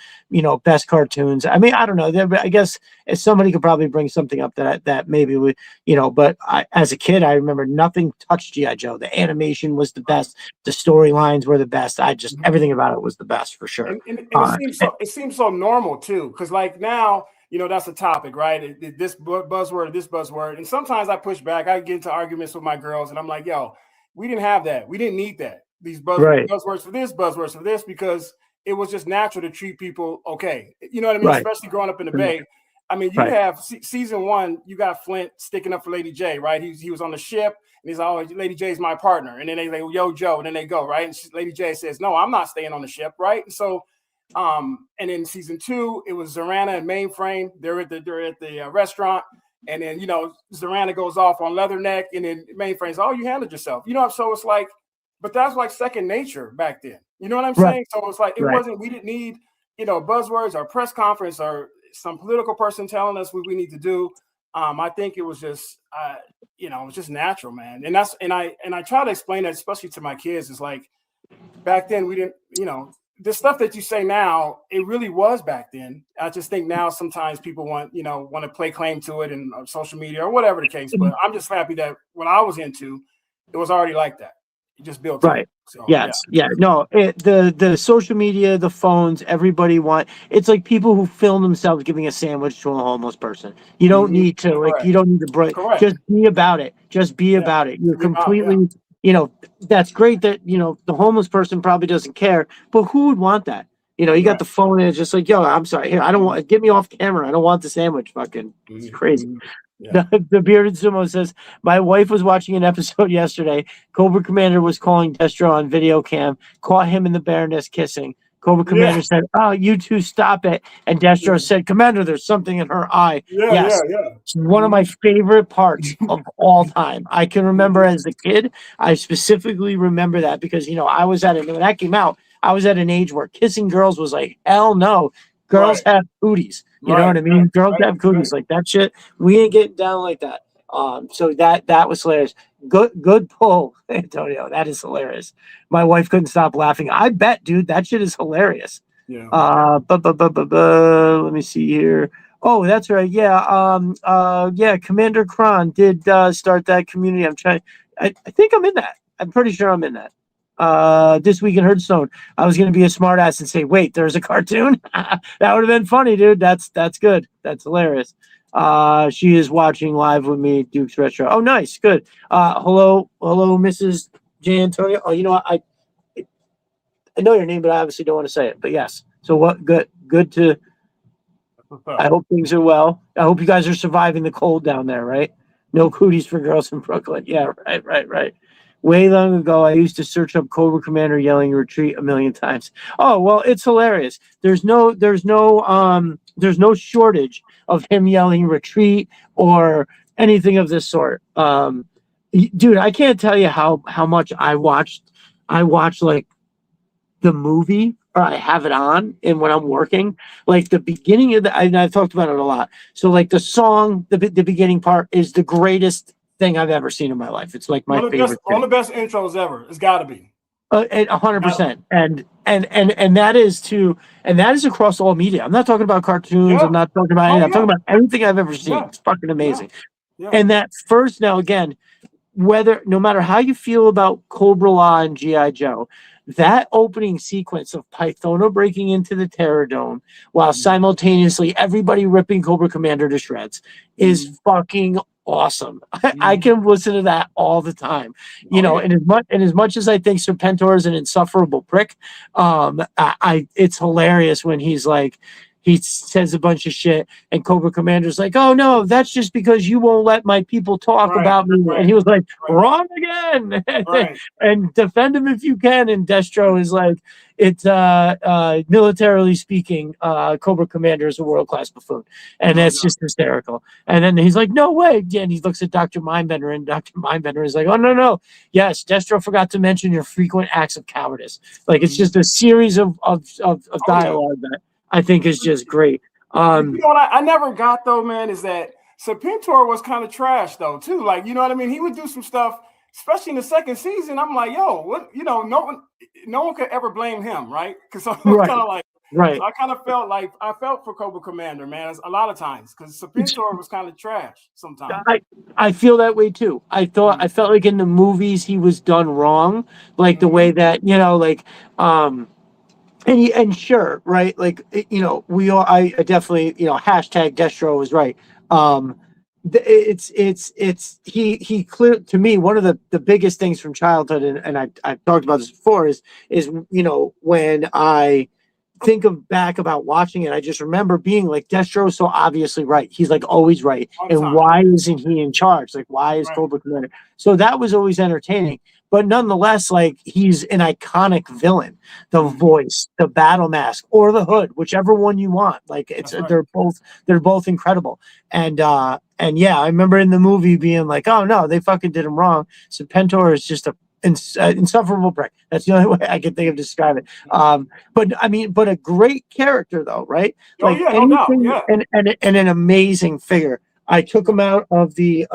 best cartoons. I mean, I don't know. I guess if somebody could probably bring something up that maybe we, but as a kid, I remember nothing touched G.I. Joe. The animation was the best. The storylines were the best. Everything about it was the best for sure. And it seems so normal too. Because like now, that's a topic, right? This buzzword. And sometimes I push back. I get into arguments with my girls and I'm like, yo, we didn't have that. We didn't need that. These buzzwords for this, buzzwords for this, because it was just natural to treat people okay. You know what I mean? Right. Especially growing up in the Bay. I mean, you have season 1, you got Flint sticking up for Lady J, right? He was on the ship and he's like, oh, Lady J is my partner. And then they like, yo, Joe, and then they go, right? And Lady J says, no, I'm not staying on the ship, right? And so and in season 2, it was Zorana and Mainframe. They're at the restaurant, and then Zorana goes off on Leatherneck, and then Mainframe's, oh, you handled yourself. So it's like, but that's like second nature back then. You know what I'm saying? So it's like we didn't need buzzwords or press conference or some political person telling us what we need to do. I think it was just it was just natural, man. And I try to explain that, especially to my kids. It's like back then we didn't, the stuff that you say now, it really was back then. I just think now sometimes people want to play claim to it in social media or whatever the case. But I'm just happy that what I was into, it was already like that. It just built right. So, no, the social media, the phones, everybody it's like people who film themselves giving a sandwich to a homeless person. You don't need to you don't need to break. Just be about it. Just be about it. You're completely. That's great that, the homeless person probably doesn't care, but who would want that? You got the phone and it's just like, yo, I'm sorry. Here, I don't want, get me off camera. I don't want the sandwich. Fucking, it's crazy. Yeah. The Bearded Sumo says, my wife was watching an episode yesterday. Cobra Commander was calling Destro on video cam, caught him and the Baroness kissing. Cobra Commander said, oh, you two stop it. And Destro said, Commander, there's something in her eye. Yes. It's one of my favorite parts of all time. I can remember as a kid, I specifically remember that because, I was when that came out, I was at an age where kissing girls was like, hell no. Girls have cooties. You know what I mean? Girls have cooties. Like that shit. We ain't getting down like that. So that was hilarious. Good pull, Antonio. That is hilarious. My wife couldn't stop laughing. I bet, dude, that shit is hilarious. Yeah. Let me see here. Oh, that's right. Yeah. Commander Kron did start that community. I think I'm in that. I'm pretty sure I'm in that. This week in Hearthstone, I was going to be a smartass and say, wait, there's a cartoon. That would have been funny, dude. That's good. That's hilarious. She is watching live with me, Duke's Retro. Oh, nice. Good. Hello, Mrs. J. Antonio. Oh, you know what? I know your name, but I obviously don't want to say it, but yes. So what, good to, I hope things are well. I hope you guys are surviving the cold down there, right? No cooties for girls in Brooklyn. Yeah, right. Way long ago, I used to search up Cobra Commander yelling retreat a million times. Oh, well, it's hilarious. There's no shortage of him yelling retreat or anything of this sort. Dude, I can't tell you how much I watched like the movie, or I have it on, and when I'm working, like the beginning of and I've talked about it a lot. So like the song, the beginning part is the greatest thing I've ever seen in my life. It's like my favorite. One of the best intros ever. It's got to be. 100%. And that is across all media. I'm not talking about cartoons. Yeah. I'm not talking about I'm talking about everything I've ever seen. It's fucking amazing. Yeah. And that first, now again, no matter how you feel about Cobra Law and G.I. Joe, that opening sequence of Pythona breaking into the Terror Dome while simultaneously everybody ripping Cobra Commander to shreds is fucking awesome. I can listen to that all the time, and as much as I think Serpentor is an insufferable prick, it's hilarious when he's like, he says a bunch of shit and Cobra Commander's like, oh no, that's just because you won't let my people talk about me. And he was like, wrong again. And defend him if you can. And Destro is like, it's militarily speaking, Cobra Commander is a world-class buffoon. And that's just hysterical. And then he's like, no way. And he looks at Dr. Mindbender, and Dr. Mindbender is like, oh no. Yes, Destro forgot to mention your frequent acts of cowardice. Like, it's just a series of dialogue that I think is just great. You know what I never got though, man, is that Serpentor was kind of trash though too. Like, you know what I mean? He would do some stuff, especially in the second season. I'm like, yo, what? No one could ever blame him, right? Because I was kind of like, so I kind of felt like I felt for Cobra Commander, man, a lot of times because Serpentor was kind of trash sometimes. I feel that way too. I felt like in the movies he was done wrong, like the way that And sure, right? Like, I definitely, hashtag Destro is right. He clear to me, one of the biggest things from childhood, and I've talked about this before, is when I think back about watching it, I just remember being like, Destro's so obviously right. He's like always right. And why isn't he in charge? Like, why is Cobra Commander? So that was always entertaining. But nonetheless, like, he's an iconic villain. The voice, the battle mask, or the hood, whichever one you want. Like, they're both incredible. And yeah, I remember in the movie being like, oh no, they fucking did him wrong. So Serpentor is just a insufferable prick. That's the only way I can think of to describe it. But a great character though, right? Like, and an amazing figure. I took him out of the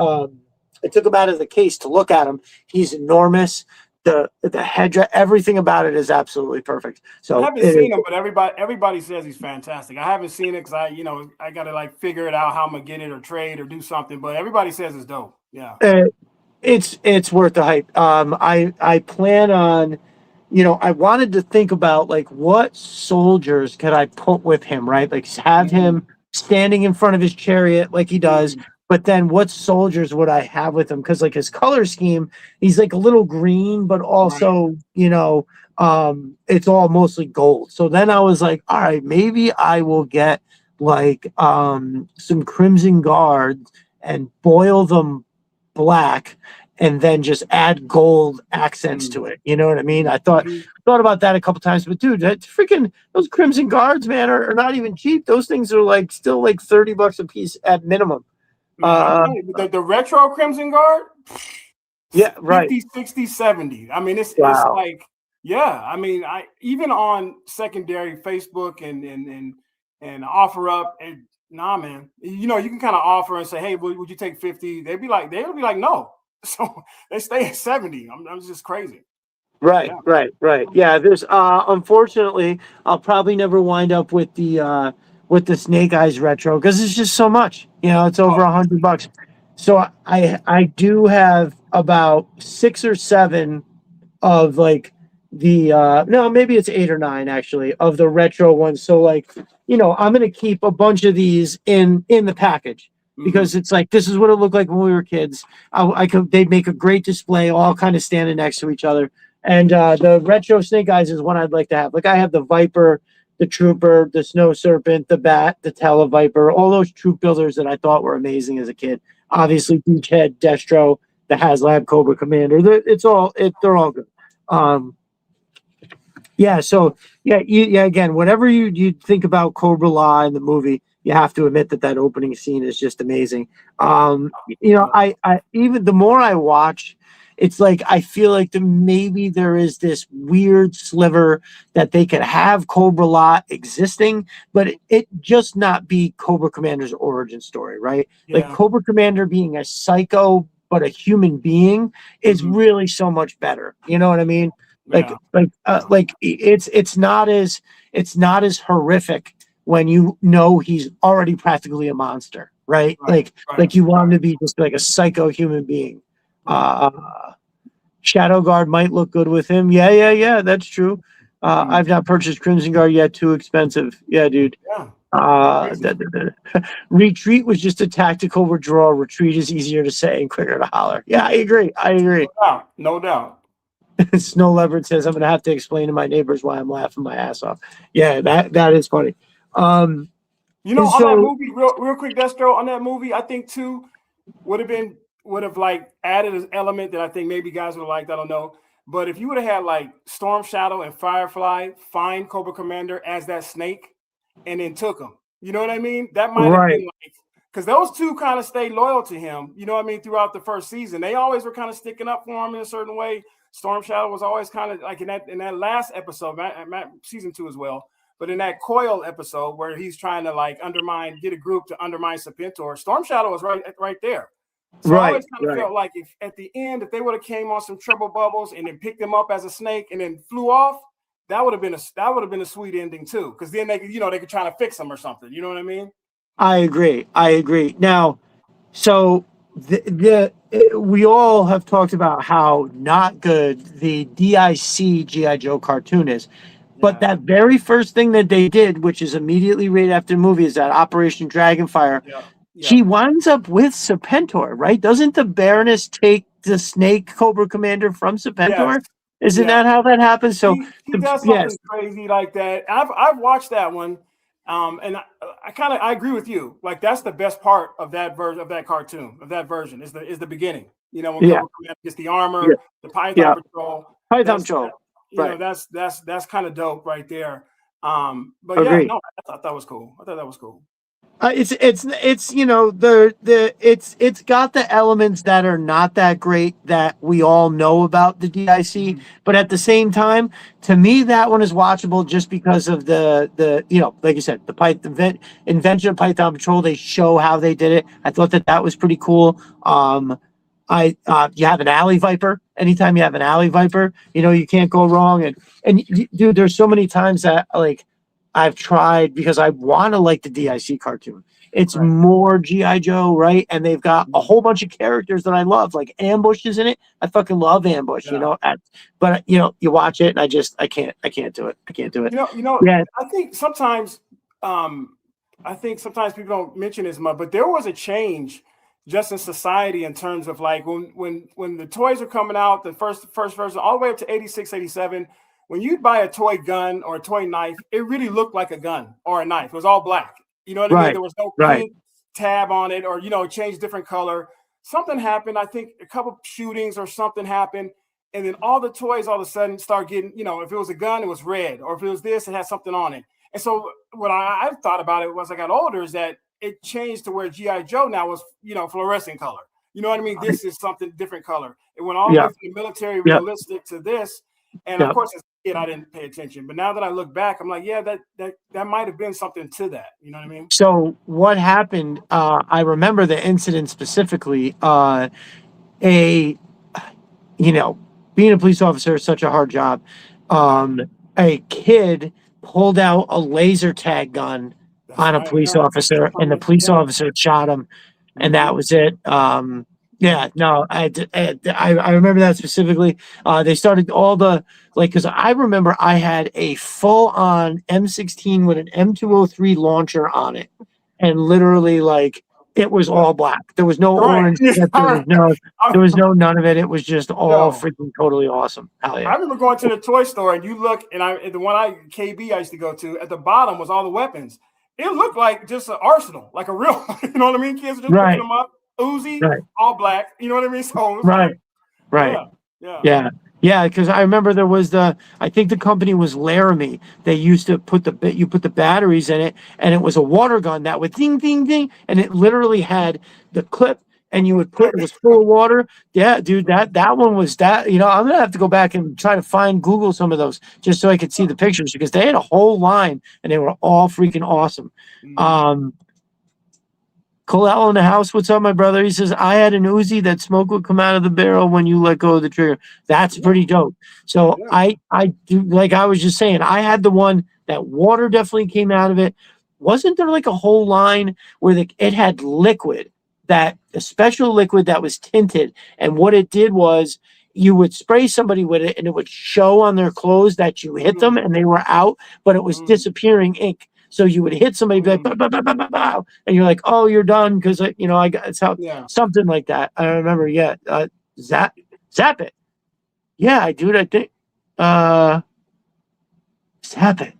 case to look at him. He's enormous. The headdress, everything about it is absolutely perfect. So I haven't seen him, but everybody says he's fantastic. I haven't seen it because I gotta like figure it out how I'm gonna get it or trade or do something. But everybody says it's dope. Yeah. It's worth the hype. I plan on, I wanted to think about like what soldiers could I put with him, right? Like have him standing in front of his chariot like he does. But then what soldiers would I have with him? Because like his color scheme, he's like a little green, but also, it's all mostly gold. So then I was like, all right, maybe I will get like some Crimson Guards and boil them black and then just add gold accents to it. You know what I mean? I thought about that a couple times, but dude, that freaking those Crimson Guards, man, are not even cheap. Those things are like still like $30 a piece at minimum. The retro Crimson Guard, yeah, right, 50, 60, 70. I mean, it's like, yeah. I mean, I even on secondary Facebook and offer up, and nah, man. You can kind of offer and say, hey, would you take 50? They'll be like, no. So they stay at 70. I'm just crazy. Right. Yeah, there's unfortunately, I'll probably never wind up with the Snake Eyes retro because it's just so much. It's over $100. So I do have about 6 or 7 of like the no, maybe it's 8 or 9 actually of the retro ones. So like, I'm gonna keep a bunch of these in the package because it's like this is what it looked like when we were kids. They'd make a great display, all kind of standing next to each other. And the retro Snake Eyes is one I'd like to have. Like I have the Viper, the Trooper, the Snow Serpent, the Bat, the Televiper, all those troop builders that I thought were amazing as a kid. Obviously, Beachhead, Destro, the HasLab Cobra Commander. They're all good. Yeah. So yeah. Again, whatever you think about Cobra Law in the movie, you have to admit that opening scene is just amazing. I even the more I watch, it's like I feel like maybe there is this weird sliver that they could have Cobra Law existing, but it just not be Cobra Commander's origin story, right? Yeah. Like Cobra Commander being a psycho but a human being is really so much better. You know what I mean? Like it's not as horrific when you know he's already practically a monster, right? Like you want him to be just like a psycho human being. Shadow Guard might look good with him. Yeah, that's true. I've not purchased Crimson Guard yet. Too expensive. Yeah, dude. Retreat was just a tactical withdrawal. Retreat is easier to say and quicker to holler. Yeah, I agree. No doubt. Snow Leopard says, I'm going to have to explain to my neighbors why I'm laughing my ass off. Yeah, that is funny. On that movie, real quick, Destro, on that movie, I think too would have like added an element that I think maybe guys would have liked. I don't know. But if you would have had like Storm Shadow and Firefly find Cobra Commander as that snake and then took him, you know what I mean? That might have been like, because those two kind of stayed loyal to him, you know what I mean, throughout the first season. They always were kind of sticking up for him in a certain way. Storm Shadow was always kind of like in that last episode, season 2 as well. But in that Coil episode where he's trying to like get a group to undermine Serpentor, Storm Shadow was right there. So I always kind of felt like if at the end, if they would have came on some triple bubbles and then picked him up as a snake and then flew off, that would have been a sweet ending too. Because then they could try to fix him or something. You know what I mean? I agree. Now, so we all have talked about how not good the DIC G.I. Joe cartoon is. But that very first thing that they did, which is immediately right after the movie, is that Operation Dragonfire. He winds up with Serpentor, right? Doesn't the Baroness take the Snake Cobra Commander from Serpentor? Yes. Isn't that how that happens? So he does something crazy like that. I've watched that one, and I agree with you. Like that's the best part of that version of that cartoon of that version is the beginning. You know, when Cobra Commander gets the armor, the Python Patrol. That's kind of dope right there. But Agreed. I thought that was cool. It's got the elements that are not that great that we all know about the DIC, but at the same time, to me, that one is watchable just because of the like you said, the invention of Python Patrol. They show how they did it. I thought that was pretty cool. You have an alley viper. Anytime you have an alley viper, you can't go wrong. And dude, there's so many times that like I've tried because I want to like the DIC cartoon. It's more G.I. Joe, right? And they've got a whole bunch of characters that I love, like Ambush is in it. I fucking love Ambush, but you watch it and I can't do it. I can't do it. I think sometimes people don't mention as much, but there was a change just in society in terms of like when the toys are coming out, the first version, all the way up to 86, 87, when you'd buy a toy gun or a toy knife, it really looked like a gun or a knife. It was all black. You know what I mean? There was no pink tab on it or, changed different color. Something happened. I think a couple shootings or something happened. And then all the toys all of a sudden start getting, if it was a gun, it was red. Or if it was this, it had something on it. And so what I thought about it as I got older is that it changed to where G.I. Joe now was, fluorescent color. You know what I mean? This is something different color. It went all the way from the military realistic to this. And of course, as a kid, I didn't pay attention. But now that I look back, I'm like, yeah, that might have been something to that. You know what I mean? So what happened? I remember the incident specifically. Being a police officer is such a hard job. A kid pulled out a laser tag gun on a police officer, and the police officer shot him, and that was it. I remember that specifically. They started all the because I remember I had a full-on M16 with an M203 launcher on it, and literally it was all black. There was no orange. There was no none of it. It was just all freaking totally awesome. Hell yeah! I remember going to the toy store and you look, and the one KB I used to go to, at the bottom was all the weapons. It looked like just an arsenal, like a real. You know what I mean? Kids were just picking them up. Uzi, all black. You know what I mean? So Yeah, because I remember there was I think the company was Laramie. They used to put the batteries in it, and it was a water gun that would ding, ding, ding, and it literally had the clip, and you would it was full of water. Yeah, dude, that one was that. I'm gonna have to go back and try to Google some of those just so I could see the pictures because they had a whole line and they were all freaking awesome. Colel in the house. What's up, my brother? He says, I had an Uzi that smoke would come out of the barrel when you let go of the trigger. That's pretty dope. So Yeah. I do, like I was just saying, I had the one that water definitely came out of it. Wasn't there like a whole line where it had liquid, that a special liquid that was tinted, and what it did was you would spray somebody with it and it would show on their clothes that you hit them and they were out, but it was disappearing ink. So you would hit somebody, be like, "Bow, bow, bow, bow, bow, bow," and you're like, "Oh, you're done," because I got it's how Yeah. something like that. I remember, yeah, zap it. Yeah, dude, I think zap it.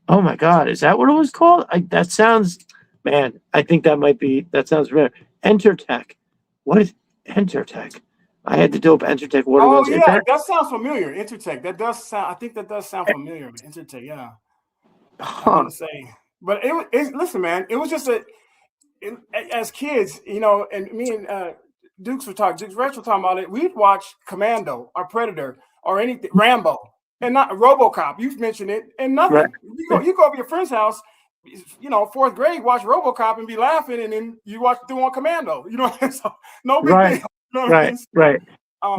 Oh my God, is that what it was called? That sounds, man. I think that sounds rare. EnterTech. What is EnterTech? I had the dope EnterTech water Oh guns. Is yeah, that? that sounds familiar. Intertech. That does sound. I think that does sound familiar. Intertech. Yeah. I want Huh. to say, but listen, man. It was just as kids, and me and Dukes were talking. Dukes Rich were talking about it. We'd watch Commando or Predator or anything, Rambo, and not RoboCop. You've mentioned it, and Right. nothing. You go to your friend's house. Fourth grade, watch RoboCop and be laughing, and then you watch through on Commando. So no big Right. deal. You know what I Right. mean? Right.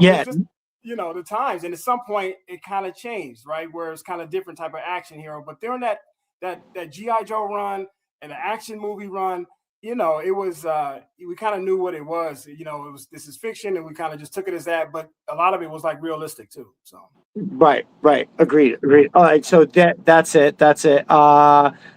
Yeah. It's just the times, and at some point it kind of changed, right? Where it's kind of different type of action hero. But during that GI Joe run and the action movie run, it was we kind of knew what it was. This is fiction, and we kind of just took it as that. But a lot of it was like realistic too. So Right. Agreed. All right. So that's it.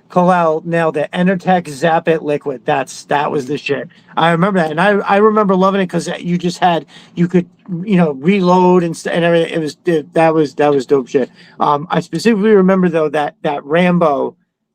Colel nailed it. Enertech Zap It Liquid. That was the shit. I remember that, and I remember loving it because you could reload and everything. That was dope shit. I specifically remember though that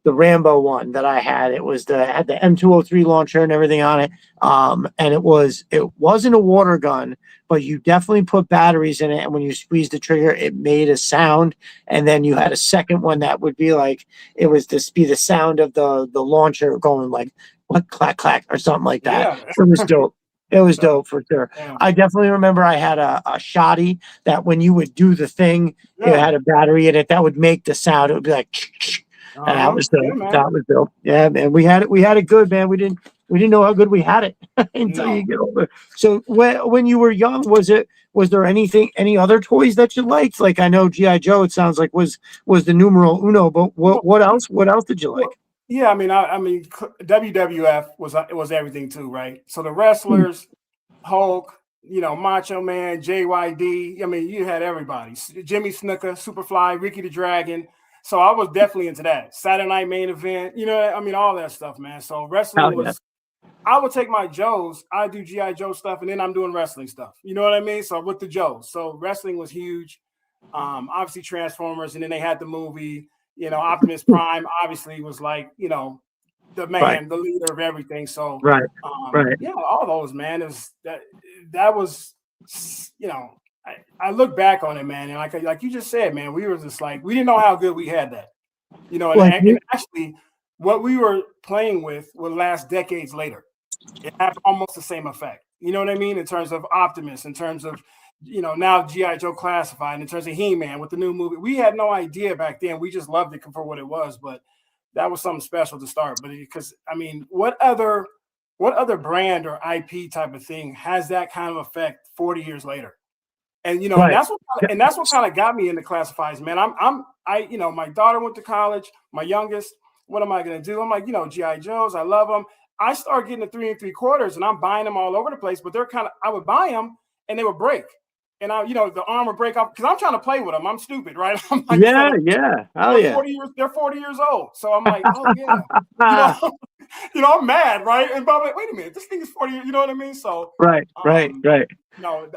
the Rambo one that I had. It had the M203 launcher and everything on it. And it wasn't a water gun, but you definitely put batteries in it, and when you squeezed the trigger, it made a sound. And then you had a second one that would be like it was to be the sound of the launcher going like what clack clack or something like that. yeah, It was dope. It was dope for sure. yeah. I definitely remember I had a shoddy that when you would do the thing, it Yeah. had a battery in it that would make the sound. It would be like, and that was dope. man. That was dope. Yeah, man. We had it good, man. We didn't know how good we had it until you get older. So when you were young, was there any other toys that you liked? Like I know G.I. Joe, it sounds like was the numero uno, but what else did you like? Yeah, I mean, WWF was everything too, right? So the wrestlers, Hulk, Macho Man, JYD. I mean, you had everybody. Jimmy Snuka, Superfly, Ricky the Dragon. So I was definitely into that. Saturday Night Main Event. All that stuff, man. So wrestling was. I would take my Joes. I do GI Joe stuff, and then I'm doing wrestling stuff. You know what I mean? So with the Joes, so wrestling was huge. Obviously Transformers, and then they had the movie. Optimus Prime obviously was like, the man, the leader of everything. So yeah, all those, man. It was that was, I look back on it, man, and like you just said, man, we were just like we didn't know how good we had that, and actually what we were playing with would last decades later. It had almost the same effect. You know what I mean? In terms of Optimus, in terms of now G.I. Joe Classified, in terms of He-Man with the new movie. We had no idea back then. We just loved it for what it was, but that was something special to start. But because I mean, what other brand or IP type of thing has that kind of effect 40 years later? And and that's what kind of got me into classifieds, man. My daughter went to college, my youngest. What am I gonna do? I'm like, G.I. Joes, I love them. I started getting the 3 3/4, and I'm buying them all over the place, but I would buy them and they would break. And the arm would break off because I'm trying to play with them. I'm stupid, right? I'm like, they're 40 years. They're 40 years old. So I'm like, oh yeah, I'm mad, right? And I'm like, wait a minute, this thing is 40. You know what I mean? So right.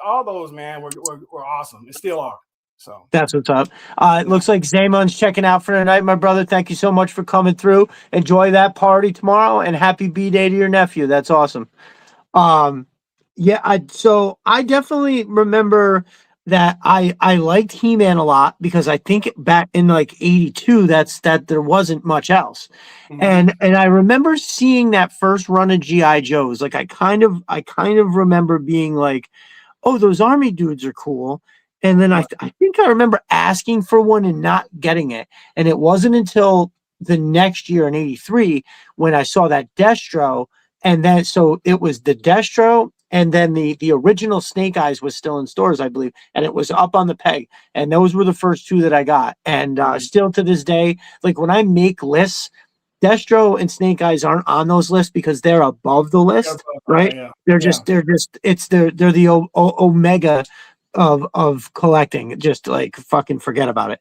All those, man, were awesome. They still are. So that's what's up. It looks like Zamon's checking out for tonight, my brother. Thank you so much for coming through. Enjoy that party tomorrow, and happy B-Day to your nephew. That's awesome. Yeah, I definitely remember that I liked He-Man a lot because I think back in like 82, that there wasn't much else. And I remember seeing that first run of G.I. Joes. Like I kind of remember being like, oh, those army dudes are cool. And then I think I remember asking for one and not getting it. And it wasn't until the next year in 83 when I saw that Destro and then so it was the Destro, and then the original Snake Eyes was still in stores, I believe, and it was up on the peg, and those were the first two that I got, and still to this day, like when I make lists, Destro and Snake Eyes aren't on those lists because they're above the list, right? Yeah. They're just they're the omega of collecting. Just like fucking forget about it.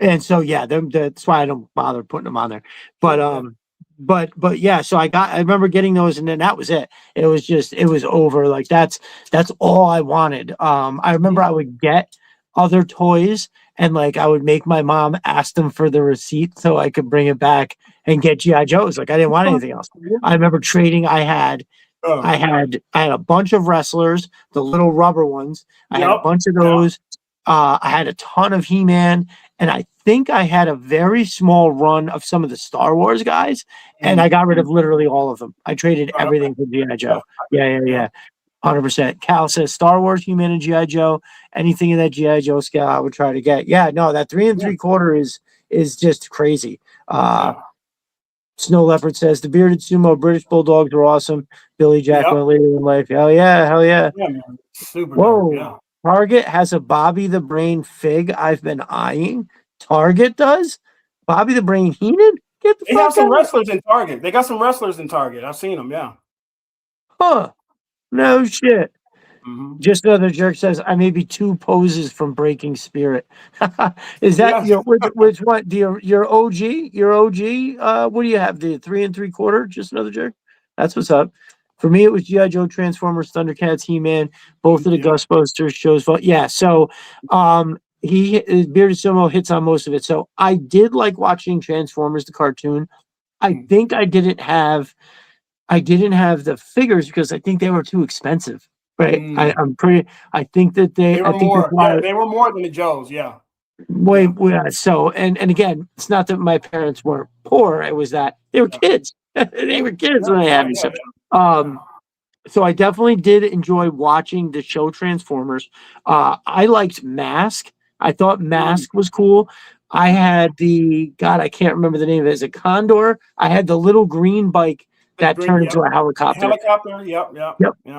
And so yeah, that's why I don't bother putting them on there. But yeah, so I remember getting those, and then that was it. It was over. Like that's all I wanted. I remember I would get other toys, and like I would make my mom ask them for the receipt so I could bring it back and get GI Joes. Like I didn't want anything else. I remember trading. I had a bunch of wrestlers, the little rubber ones. I had a bunch of those. I had a ton of He-Man, and I think I had a very small run of some of the Star Wars guys, and I got rid of literally all of them. I traded everything for GI Joe. Yeah. 100%. Cal says Star Wars, He-Man, and GI Joe. Anything in that GI Joe scale, I would try to get. Yeah, no, that 3 3/4 is just crazy. Snow Leopard says the bearded sumo British Bulldogs were awesome. Billy Jack went later in life. Hell yeah. Yeah, man. Super dope, yeah. Target has a Bobby the Brain fig I've been eyeing. Target does? Bobby the Brain Heenan? Get the They fuck have some out. wrestlers in Target. They got some wrestlers in Target. I've seen them, yeah. Huh. No shit. Just another jerk says, I may be 2 poses from Breaking Spirit. Is that which one? Your OG? Your OG? What do you have? The 3 3/4? Just another jerk? That's what's up. For me, it was G.I. Joe, Transformers, Thundercats, He-Man, both of the Ghostbusters shows. Yeah, so Bearded Sumo hits on most of it. So I did like watching Transformers, the cartoon. I think I didn't have the figures because I think they were too expensive. Right. I think that they were more than the Joes, yeah. So and again, it's not that my parents weren't poor, it was that they were kids. They were kids when they had me. So I definitely did enjoy watching the show Transformers. I liked Mask. I thought Mask was cool. I had I can't remember the name of it. Is it Condor? I had the little green bike that turned into a helicopter. Yep.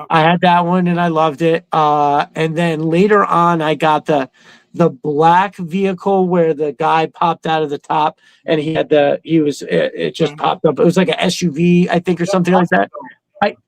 I had that one and I loved it. And then later on, I got the black vehicle where the guy popped out of the top and it just popped up. It was like an SUV, I think, or something like that.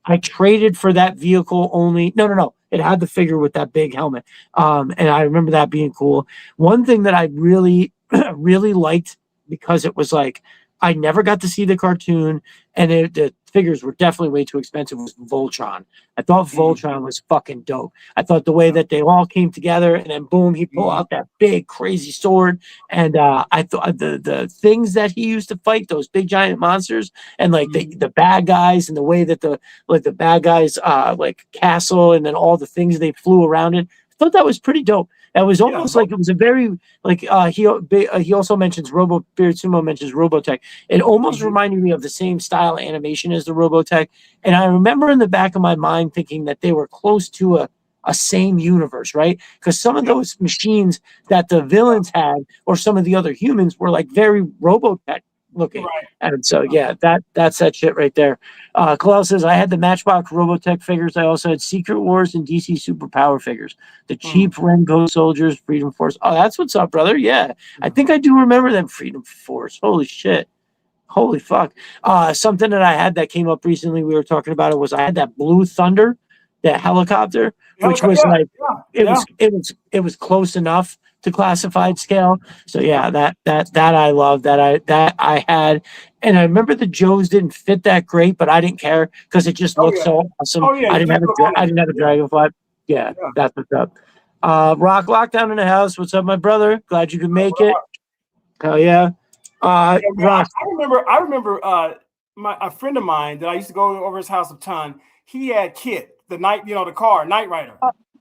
I traded for that vehicle only. No. It had the figure with that big helmet. And I remember that being cool. One thing that I really, really liked, because it was like, I never got to see the cartoon, and the figures were definitely way too expensive, was Voltron. I thought Voltron was fucking dope. I thought the way that they all came together, and then boom, he pulled out that big crazy sword, and I thought the things that he used to fight those big giant monsters, and like the bad guys, and the way that the bad guys like castle, and then all the things they flew around it. I thought that was pretty dope. That was almost like it was a very like he also mentions Beard Sumo mentions Robotech. It almost reminded me of the same style animation as the Robotech, and I remember in the back of my mind thinking that they were close to a same universe, right? Because some of those machines that the villains had, or some of the other humans, were like very Robotech looking. Right. And so yeah, that's that shit right there. Kalel says I had the Matchbox Robotech figures. I also had Secret Wars and DC Superpower figures. The cheap Rengo Soldiers, Freedom Force. Oh, that's what's up, brother. Yeah. I think I do remember them Freedom Force. Holy shit. Holy fuck. Something that I had that came up recently, we were talking about it, was I had that Blue Thunder, that helicopter, which was it was close enough to classified scale. So yeah, that I love, that I had. And I remember the Joes didn't fit that great, but I didn't care because it just looked so awesome. I didn't have a Dragonfly. Yeah, that's what's up. Rock Lockdown in the house. What's up, my brother? Glad you could make it. Hell yeah. Rock. I remember a friend of mine that I used to go over his house a ton. He had Kit, the car, Knight Rider.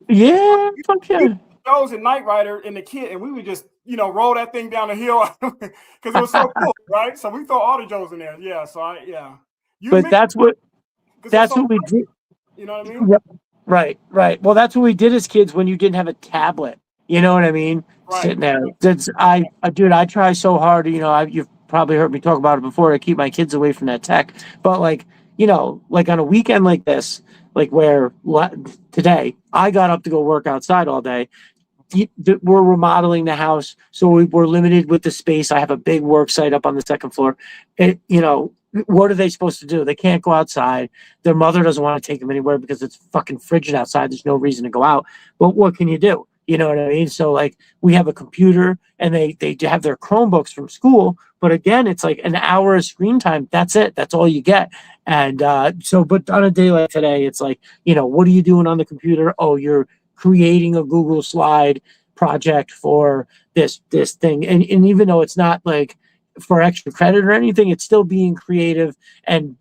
Yeah, fuck yeah. Joes and Knight Rider in the Kit, and we would just roll that thing down the hill because it was so cool, right? So we throw all the Joes in there. Yeah, so that's what we did. You know what I mean? Yep. Right. Well, that's what we did as kids when you didn't have a tablet. You know what I mean? Right. Sitting there. I try so hard. You've probably heard me talk about it before. I keep my kids away from that tech, but like, you know, like on a weekend like this, like where today I got up to go work outside all day. We're remodeling the house, so we're limited with the space. I have a big work site up on the second floor. You know, what are they supposed to do? They can't go outside. Their mother doesn't want to take them anywhere because it's fucking frigid outside. There's no reason to go out. But what can you do? You know what I mean? So like we have a computer and they have their Chromebooks from school, but again, it's like an hour of screen time. That's it. That's all you get. And but on a day like today, it's like, you know, what are you doing on the computer? Oh, you're creating a Google slide project for this thing. And even though it's not like for extra credit or anything, it's still being creative and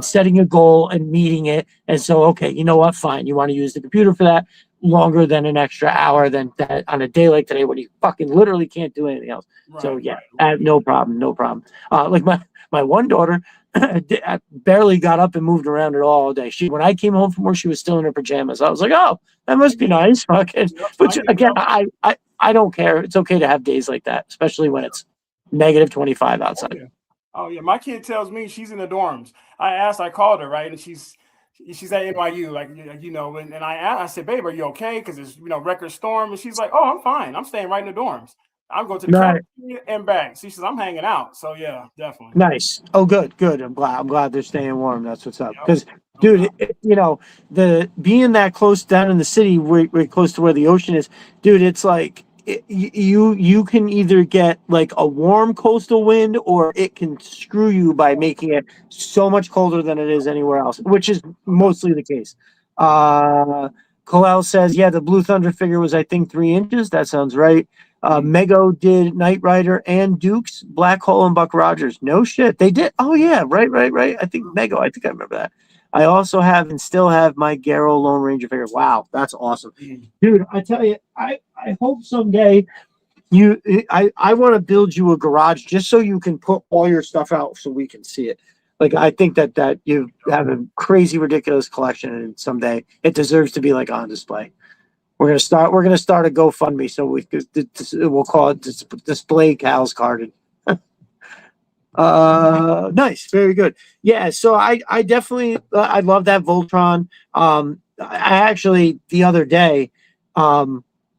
setting a goal and meeting it. And so, okay, you know what? Fine. You want to use the computer for that longer than an extra hour than that on a day like today when you fucking literally can't do anything else. Right, so yeah, right. No problem. Like my one daughter I barely got up and moved around at all day. When I came home from work, she was still in her pajamas. I was like, oh, that must be nice. Fucking. But again, I don't care. It's okay to have days like that, especially when it's -25 outside. Oh yeah. My kid tells me she's in the dorms. I called her, right, and she's at NYU, like you know, and I said, babe, are you okay? Because it's, you know, record storm, and she's like, oh, I'm fine. I'm staying right in the dorms. I'm going to the cafeteria and back. She says, I'm hanging out. So yeah, definitely. Nice. Oh, good. I'm glad they're staying warm. That's what's up. Because, dude, you know, being that close down in the city, we're close to where the ocean is, dude. It's like you can either get like a warm coastal wind, or it can screw you by making it so much colder than it is anywhere else, which is mostly the case. Colel says, yeah, the Blue Thunder figure was, I think, 3 inches. That sounds right. Mego did Knight Rider and Dukes, Black Hole and Buck Rogers. No shit. They did. Oh, yeah. Right. I think Mego. I think I remember that. I also have and still have my Garrow Lone Ranger figure. Wow. That's awesome. Dude, I tell you, I hope someday I want to build you a garage just so you can put all your stuff out so we can see it. Like, I think that you have a crazy, ridiculous collection, and someday it deserves to be like on display. We're gonna start a GoFundMe so we'll call it Display Cal's Garden. Nice, very good. Yeah, so I definitely I love that Voltron. I actually the other day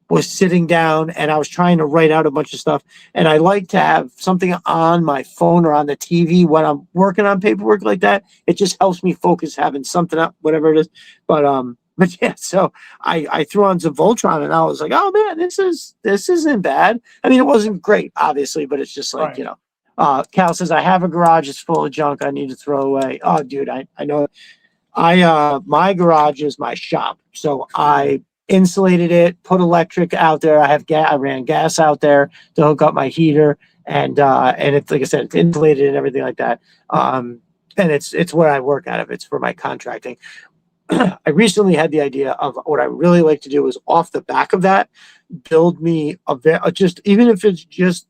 was sitting down and I was trying to write out a bunch of stuff, and I like to have something on my phone or on the TV when I'm working on paperwork like that. It just helps me focus, having something up, whatever it is. But yeah, so I threw on some Voltron and I was like, oh man, this isn't bad. I mean, it wasn't great, obviously, but it's just like, right. You know, Cal says, I have a garage, it's full of junk I need to throw away. Oh, dude, I know. My garage is my shop. So I insulated it, put electric out there. I ran gas out there to hook up my heater, and it's, like I said, it's insulated and everything like that. And it's where I work out of. It's for my contracting. I recently had the idea of what I really like to do is off the back of that, build me just, even if it's just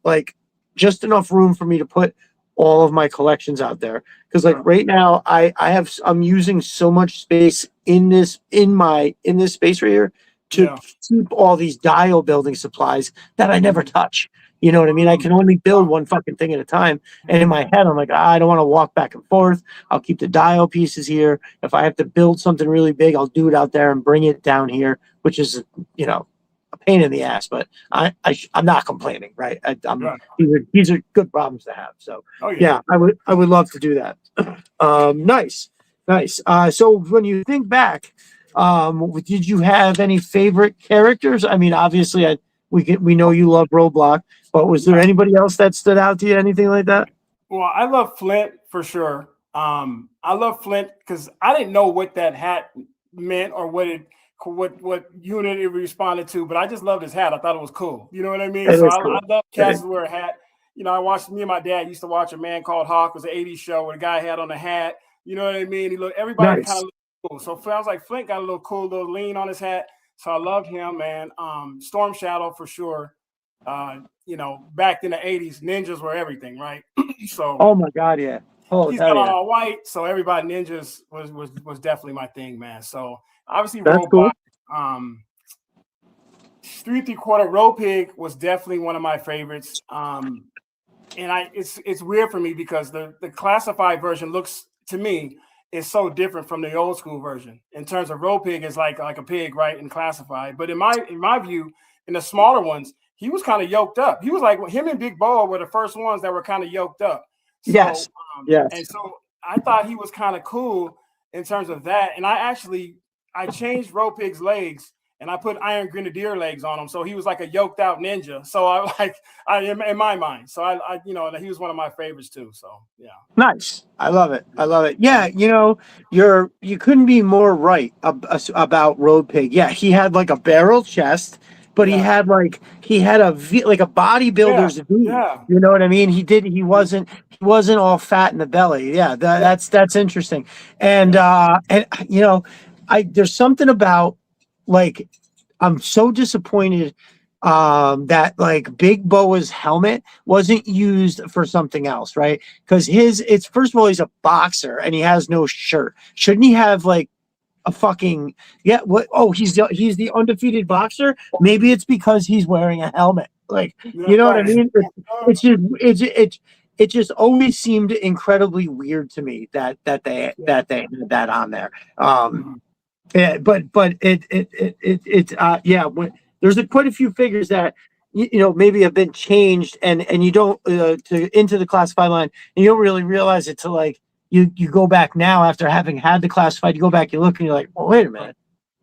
just enough room for me to put all of my collections out there. Because like right now I'm using so much space in this space right here to keep all these dial building supplies that I never touch. You know what I mean? I can only build one fucking thing at a time. And in my head, I'm like, I don't want to walk back and forth. I'll keep the dial pieces here. If I have to build something really big, I'll do it out there and bring it down here, which is, you know, a pain in the ass, but I'm not complaining, right? These are good problems to have. So yeah, I would love to do that. Nice. So when you think back, did you have any favorite characters? I mean, obviously we know you love Roadblock, but was there anybody else that stood out to you? Anything like that? Well, I love Flint for sure. I love Flint because I didn't know what that hat meant or what unit it responded to, but I just loved his hat. I thought it was cool. You know what I mean? So I love cats who wear a hat. You know, me and my dad used to watch A Man Called Hawk. It was an 80s show where the guy had on a hat. You know what I mean? Everybody kind of looked cool. So I was like, Flint got a little cool, little lean on his hat. So I loved him, man. Storm Shadow for sure. You know, back in the 80s, ninjas were everything, right? So oh my God, yeah. Oh, he's got all white, so everybody ninjas was definitely my thing, man. So obviously Roadblock, cool. 3 3/4 Road Pig was definitely one of my favorites. it's weird for me because the classified version looks to me is so different from the old school version in terms of Road Pig is like a pig, right? And classified. But in my view, in the smaller ones, he was kind of yoked up. He was like him and Big Boa were the first ones that were kind of yoked up. So, yes. Yes. And so I thought he was kind of cool in terms of that. And I changed Road Pig's legs and I put Iron Grenadier legs on him. So he was like a yoked out ninja. So in my mind. So I he was one of my favorites too. So yeah. Nice. I love it. I love it. Yeah, you couldn't be more right about Road Pig. Yeah, he had like a barrel chest, but he had like a bodybuilder's V. Yeah. You know what I mean? He wasn't all fat in the belly. Yeah, that's interesting. And there's something about, like, I'm so disappointed that like Big Boa's helmet wasn't used for something else, right? Because it's first of all, he's a boxer and he has no shirt. Shouldn't he have like a fucking he's the undefeated boxer? Maybe it's because he's wearing a helmet. Like, you know what I mean? It just always seemed incredibly weird to me that they had that on there. Yeah, but there's quite a few figures that maybe have been changed and you don't into the classified line, and you don't really realize it till like you go back now after having had the classified. You go back, you look, and you're like, well, wait a minute,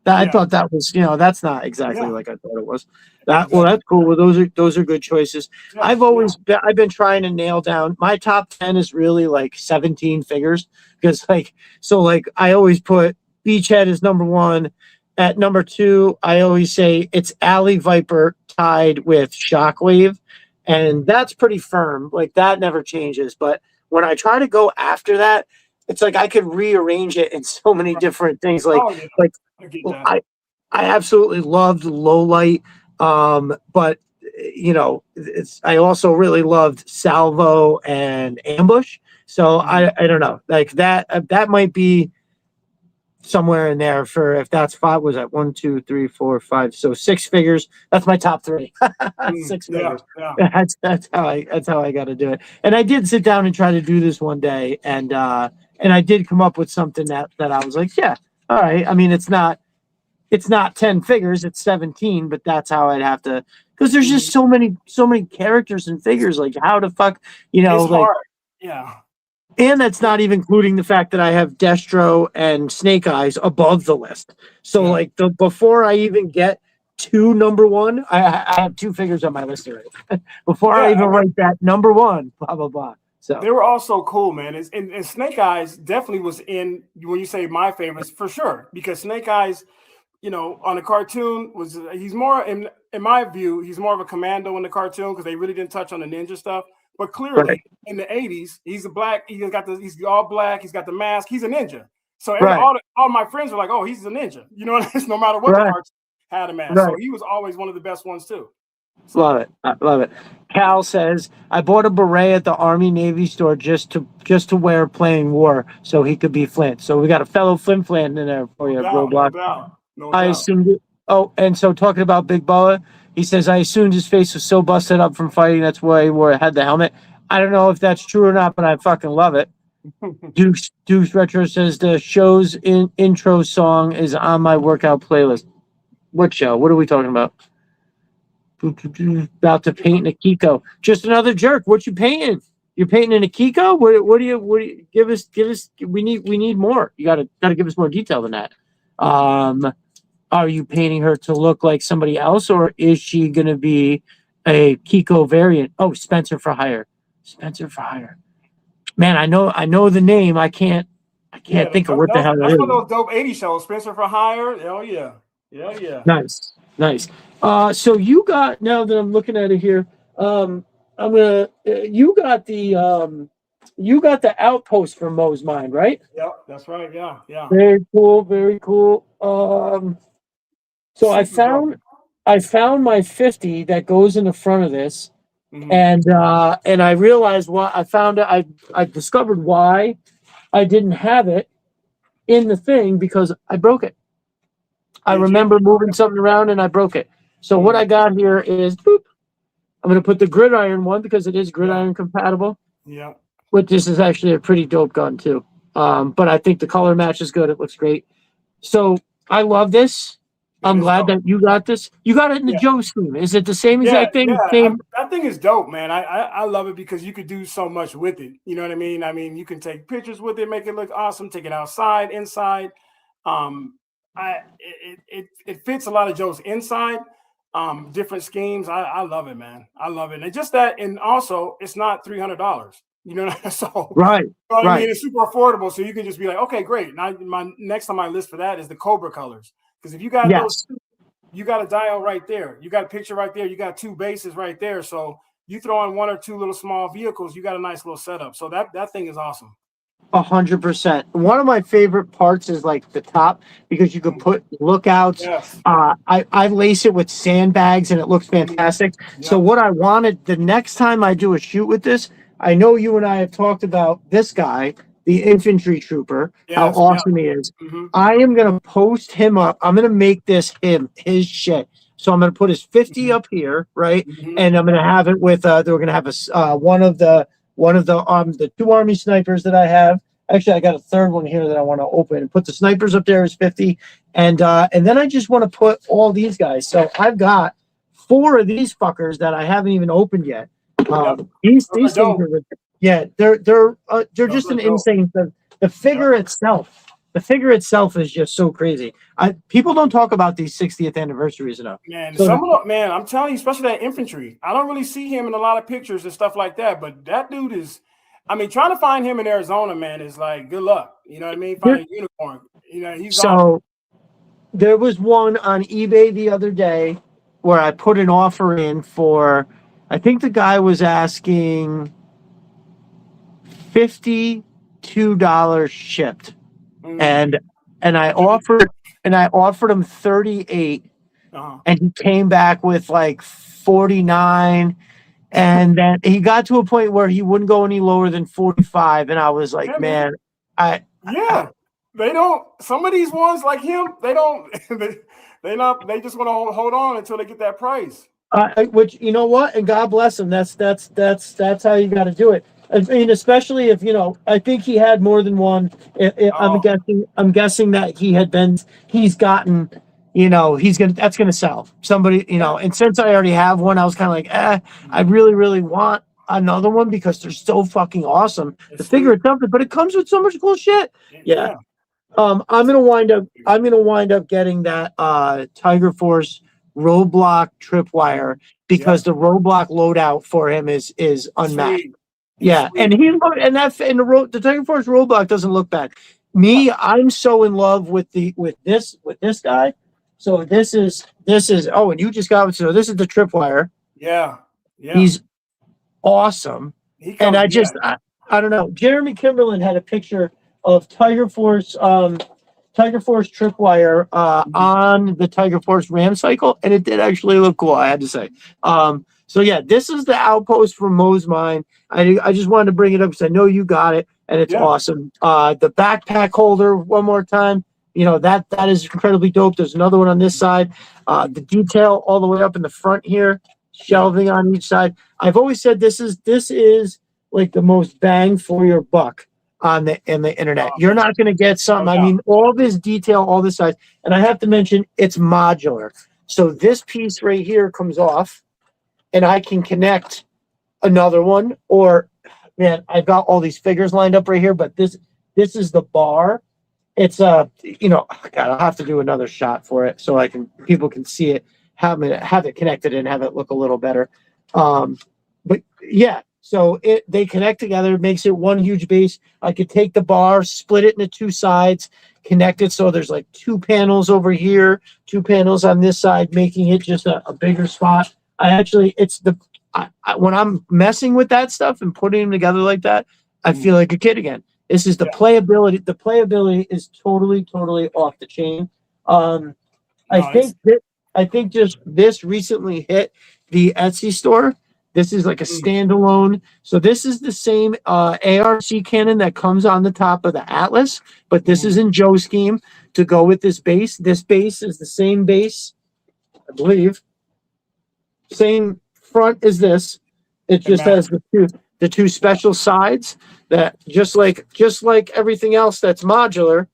I thought that was that's not exactly like I thought it was. Well, that's cool. Well, those are good choices. I've been trying to nail down my top 10 is really like 17 figures because I always put Beachhead is number 1. At number 2, I always say it's Alley Viper tied with Shockwave, and that's pretty firm. Like, that never changes. But when I try to go after that, it's like I could rearrange it in so many different things. I absolutely loved Low Light, but I also really loved Salvo and Ambush. So I don't know, like that might be somewhere in there for, if that's 5, was that 1, 2, 3, 4, 5, so 6 figures. That's my top 3. 6 figures. That's how I got to do it. And I did sit down and try to do this one day, and I did come up with something that I was like, yeah, all right. I mean, it's not 10 figures, it's 17, but that's how I'd have to, because there's just so many characters and figures. Like, how the fuck, it's hard. Yeah. And that's not even including the fact that I have Destro and Snake Eyes above the list. So before I even get to number 1, I have 2 figures on my list already. Before I even write that number 1, blah blah blah. So they were all so cool, man. And Snake Eyes definitely was in when you say my favorites for sure, because Snake Eyes, on the cartoon he's more in my view, he's more of a commando in the cartoon because they really didn't touch on the ninja stuff. But clearly, in the 80s, he's all black. He's got the mask. He's a ninja. So all my friends were like, "Oh, he's a ninja." You know, no matter what the cartoon had a mask. So he was always one of the best ones too. So. Love it. I love it. Cal says, "I bought a beret at the Army Navy store just to wear playing war, so he could be Flint." So we got a fellow Flint in there for you, Roadblock. No I assumed it. Oh, and so talking about Big Boa, he says, I assumed his face was so busted up from fighting, that's why he had the helmet. I don't know if that's true or not, but I fucking love it. Deuce Retro says, the show's intro song is on my workout playlist. What show? What are we talking about? About to paint an Akiko. Just another jerk. What you painting? You're painting an Akiko? What do you give us? We need more. You gotta give us more detail than that. Are you painting her to look like somebody else, or is she going to be a Kiko variant? Oh, Spencer for Hire. Man, I know the name. I can't think of what the hell it is. That's one of those dope 80s shows. Spencer for Hire. Hell yeah. Nice. So you got, now that I'm looking at it here, you got the Outpost from Mo's Mind, right? Yep, that's right. Yeah. Very cool. So I found my 50 that goes in the front of this, and I realized why I found it. I discovered why I didn't have it in the thing, because I broke it. I remember moving something around and I broke it. So what I got here is I'm going to put the gridiron one because it is gridiron compatible. Yeah. Which this is actually a pretty dope gun too. But I think the color match is good. It looks great. So I love this. I'm glad that you got this. You got it in the Joe scheme. Is it the same exact thing? Same. That thing is dope, man. I love it because you could do so much with it. You know what I mean? I mean, you can take pictures with it, make it look awesome, take it outside, inside. It fits a lot of Joe's inside, different schemes. I love it, man. I love it. And just that, and also it's not $300. You know, so right. I mean, it's super affordable. So you can just be like, okay, great. Now my next on my list for that is the Cobra colors. Because if you got those, you got a dial right there. You got a picture right there. You got two bases right there. So you throw in one or two little small vehicles, you got a nice little setup. So that thing is awesome. 100%. One of my favorite parts is like the top because you can put lookouts. Yes. I lace it with sandbags and it looks fantastic. So what I wanted the next time I do a shoot with this, I know you and I have talked about this guy, the infantry trooper, how awesome he is. I am going to post him up. I'm going to make this his shit. So I'm going to put his 50 up here, right? And I'm going to have it with, they're going to have a, one of the 2 Army snipers that I have. Actually, I got a third one here that I want to open and put the snipers up there as 50. And then I just want to put all these guys. So I've got 4 of these fuckers that I haven't even opened yet. These things are, they're just an insane thing. The figure itself, is just so crazy. People don't talk about these 60th anniversaries enough. Man, so I'm telling you, especially that infantry. I don't really see him in a lot of pictures and stuff like that, but that dude is, I mean, trying to find him in Arizona, man, is like good luck. You know what I mean? Find a unicorn. You know, he's awesome. There was one on eBay the other day where I put an offer in for, I think the guy was asking $52 shipped. And I offered him 38 and he came back with like 49, and then he got to a point where he wouldn't go any lower than 45, and I was like, they don't, some of these ones like him, they don't they just want to hold on until they get that price. Which, you know what, and God bless him. That's how you got to do it. I mean, especially if, you know, I think he had more than one. I'm guessing that he's gotten, you know, that's gonna sell. Somebody, you know, and since I already have one, I was kind of like, I really, really want another one because they're so fucking awesome. The figure itself, but it comes with so much cool shit. Yeah. I'm gonna wind up getting that Tiger Force Roadblock tripwire because the Roadblock loadout for him is unmatched. Sweet. Yeah, and the Tiger Force Roadblock doesn't look bad. I'm so in love with this guy. So this is and you just got it. So this is the tripwire. Yeah. He's awesome. And I don't know. Jeremy Kimberlin had a picture of Tiger Force tripwire on the Tiger Force Ram cycle, and it did actually look cool, I had to say. So yeah, this is the outpost from MOsMind. I just wanted to bring it up because I know you got it, and it's awesome. The backpack holder, one more time, you know, that is incredibly dope. There's another one on this side. The detail all the way up in the front here, shelving on each side. I've always said this is like the most bang for your buck in the internet. You're not going to get something. I mean, all this detail, all this size, and I have to mention it's modular. So this piece right here comes off, and I can connect another one. Or, man, I've got all these figures lined up right here, but this is the bar. It's you know, God, I'll have to do another shot for it so people can see it, have it connected and have it look a little better. But yeah. So they connect together, makes it one huge base. I could take the bar, split it into 2 sides, connect it so there's like 2 panels over here, 2 panels on this side, making it just a bigger spot. When I'm messing with that stuff and putting them together like that, I feel like a kid again. This is the playability. The playability is totally off the chain. I think just this recently hit the Etsy store. This is like a standalone. So this is the same ARC cannon that comes on the top of the Atlas, but this is in Joe scheme to go with this base. This base is the same base, I believe. Same front is this. It just has the two special sides that just like everything else that's modular,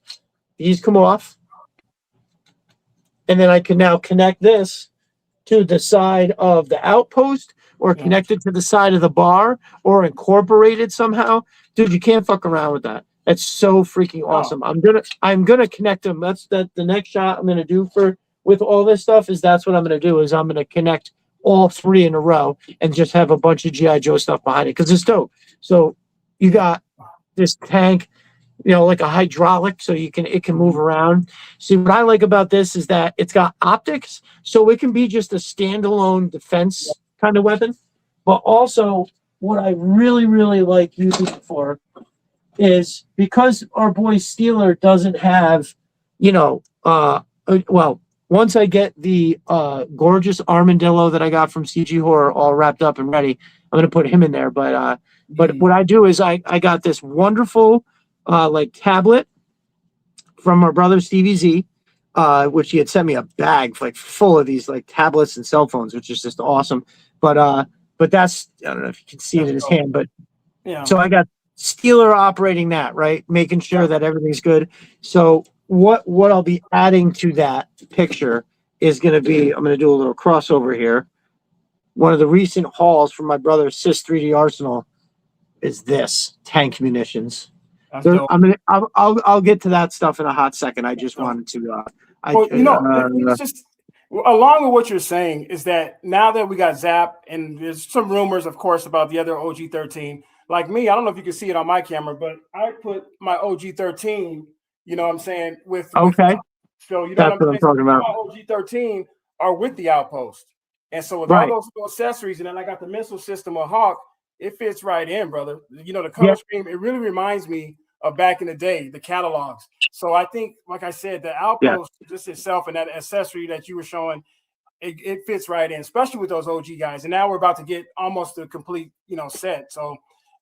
these come off. And then I can now connect this to the side of the outpost or connect it to the side of the bar or incorporate it somehow. Dude, you can't fuck around with that. That's so freaking awesome. I'm gonna connect them. That's the next shot I'm gonna do with all this stuff is that's what I'm gonna do is I'm gonna connect all three in a row and just have a bunch of G.I. Joe stuff behind it because it's dope. So you got this tank, like a hydraulic, so it can move around. See, what I like about this is that it's got optics, so it can be just a standalone defense kind of weapon. But also, what I really, really like using it for is because our boy Steeler doesn't have, once I get the gorgeous armadillo that I got from CG Horror all wrapped up and ready, I'm gonna put him in there. But what I do is I got this wonderful tablet from our brother Stevie Z, which he had sent me a bag full of these tablets and cell phones, which is just awesome. But that's, I don't know if you can see it in his hand, but so I got Steeler operating that, right, making sure that everything's good. So what I'll be adding to that picture is going to be, I'm going to do a little crossover here. One of the recent hauls from my brother Sys 3D Arsenal is this tank munitions. I'll get to that stuff in a hot second. I just wanted to. It's just along with what you're saying is that now that we got Zap and there's some rumors, of course, about the other OG-13. Like me, I don't know if you can see it on my camera, but I put my OG-13. You know what I'm saying? So you know That's what I'm talking about. My OG-13 are with the Outpost, and so with all those accessories, and then I got the missile system of Hawk. It fits right in, brother. The color scheme, it really reminds me of back in the day, the catalogs. So I think, like I said, the Outpost just itself and that accessory that you were showing, it fits right in, especially with those OG guys. And now we're about to get almost a complete, set. So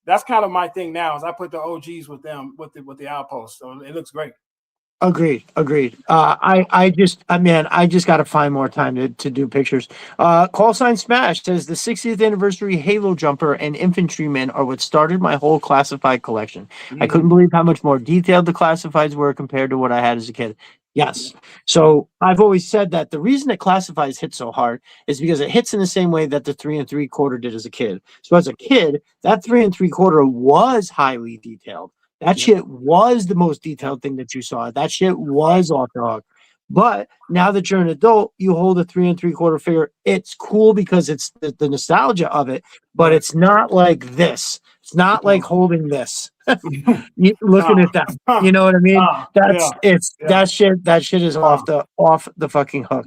that's kind of my thing now is I put the OGs with them, with the Outpost. So it looks great. Agreed. I just got to find more time to do pictures. Call sign Smash says the 60th anniversary Halo jumper and infantryman are what started my whole classified collection. I couldn't believe how much more detailed the classifieds were compared to what I had as a kid. Yes. So I've always said that the reason that classifieds hit so hard is because it hits in the same way that the 3 3/4 did as a kid. So as a kid, that 3 3/4 was highly detailed. That shit was the most detailed thing that you saw. That shit was off the hook. But now that you're an adult, you hold a 3 3/4 figure. It's cool because it's the nostalgia of it, but it's not like this. It's not like holding this. Looking at that. You know what I mean? That shit is off the fucking hook.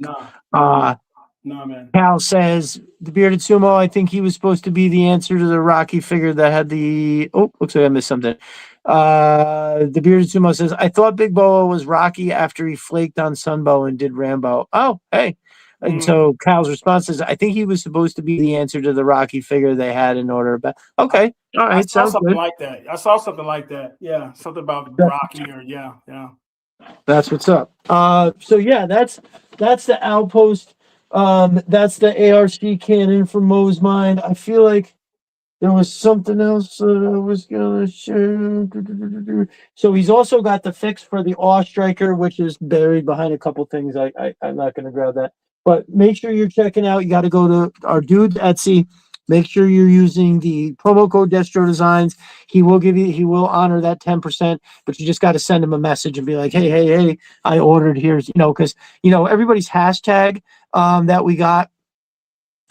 No, man. Cal says the bearded sumo. I think he was supposed to be the answer to the Rocky figure that had the. Oh, looks like I missed something. The bearded sumo says I thought Big Boa was Rocky after he flaked on Sunbow and did Rambo. Oh, hey. And so Cal's response is I think he was supposed to be the answer to the Rocky figure they had in order. But okay, all right, sounds something good. like that. I saw something like that. Yeah, something about Rocky or yeah. That's what's up. So yeah, that's the Outpost. That's the ARC cannon from MOsMind. I feel like there was something else that I was gonna share. So he's also got the fix for the Awe Striker, which is buried behind a couple things. I'm not gonna grab that. But make sure you're checking out. You got to go to our dude's Etsy. Make sure you're using the promo code Destro Designs. He will honor that 10%, but you just got to send him a message and be like, hey, I ordered here, because everybody's hashtag that we got,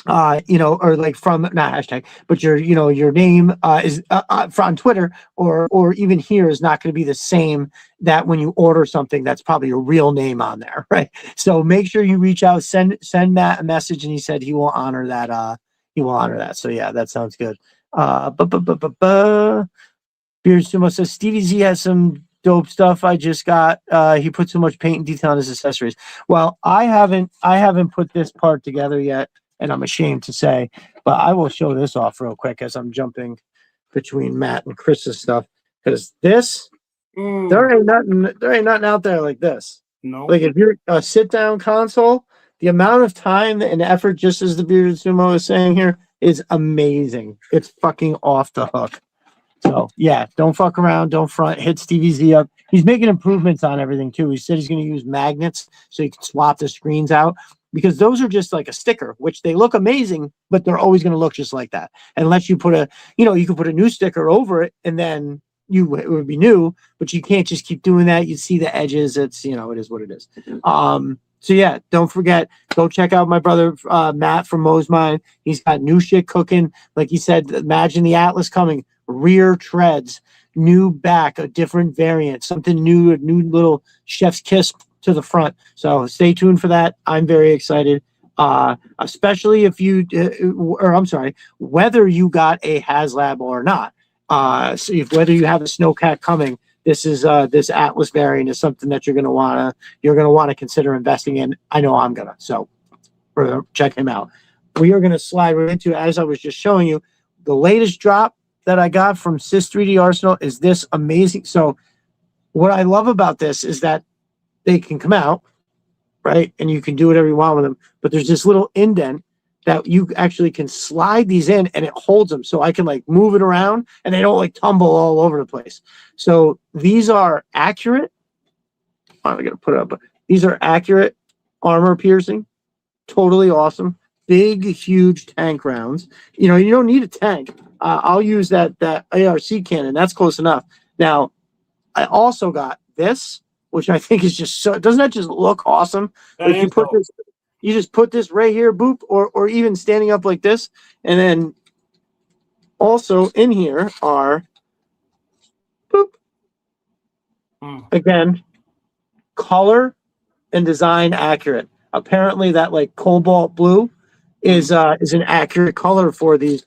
or like from not hashtag, but your name is on Twitter or even here is not going to be the same that when you order something that's probably your real name on there, right? So make sure you reach out, send Matt a message, and he said he will honor that. So yeah, that sounds good. Beard Sumo says Stevie Z has some dope stuff. I just got. He put so much paint and detail on his accessories. Well, I haven't put this part together yet. And I'm ashamed to say, but I will show this off real quick as I'm jumping between Matt and Chris's stuff. Because this, there ain't nothing out there like this. No. Like if you're a sit-down console, the amount of time and effort, just as the Bearded Sumo is saying here, is amazing. It's fucking off the hook. So yeah, don't fuck around, don't front. Hit Stevie Z up. He's making improvements on everything too. He said he's going to use magnets so you can swap the screens out, because those are just like a sticker, which they look amazing, but they're always going to look just like that. Unless you put a, you can put a new sticker over it, and then it would be new, but you can't just keep doing that. You see the edges. It's, it is what it is. So yeah, don't forget, go check out my brother Matt from MOsMind. He's got new shit cooking. Like he said, imagine the Atlas coming, rear treads, new back, a different variant, something new, a new little chef's kiss to the front. So stay tuned for that. I'm very excited. Especially if you, whether you got a HasLab or not. So whether you have a Snowcat coming, this is this Atlas variant is something that you're gonna wanna consider investing in. I know I'm gonna. So check him out. We are gonna slide right into, as I was just showing you, the latest drop that I got from Sys 3D Arsenal is this amazing. So what I love about this is that they can come out, right? And you can do whatever you want with them. But there's this little indent that you actually can slide these in, and it holds them. So I can like move it around and they don't like tumble all over the place. So these are accurate. I'm going to put it up. These are accurate armor piercing. Totally awesome. Big, huge tank rounds. You don't need a tank. I'll use that ARC cannon. That's close enough. Now, I also got this, which I think is just so, doesn't that just look awesome? Like you just put this right here, boop, or even standing up like this. And then also in here are, boop, again, color and design accurate. Apparently that like cobalt blue is an accurate color for these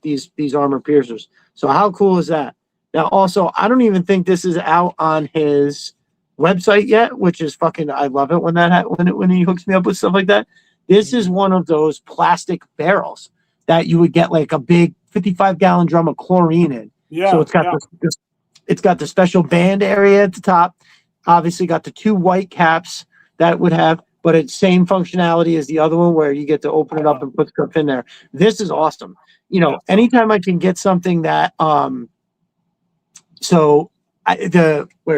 armor piercers. So how cool is that? Now also, I don't even think this is out on his website yet, which is fucking, I love it when he hooks me up with stuff like that. This is one of those plastic barrels that you would get like a big 55-gallon drum of chlorine in. Yeah. So it's got the special band area at the top. Obviously got the 2 white caps that would have, but it's same functionality as the other one where you get to open it up and put stuff in there. This is awesome. Anytime I can get something that where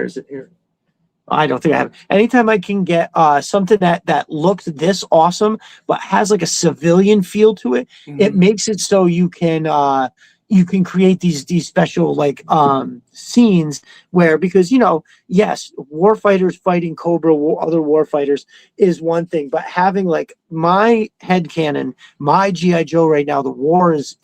is it here? I don't think I have. Anytime I can get something that looks this awesome but has like a civilian feel to it, it makes it so you can create these special like scenes where, because yes, war fighters fighting Cobra, other war fighters is one thing, but having like my headcanon, my GI Joe right now, the war is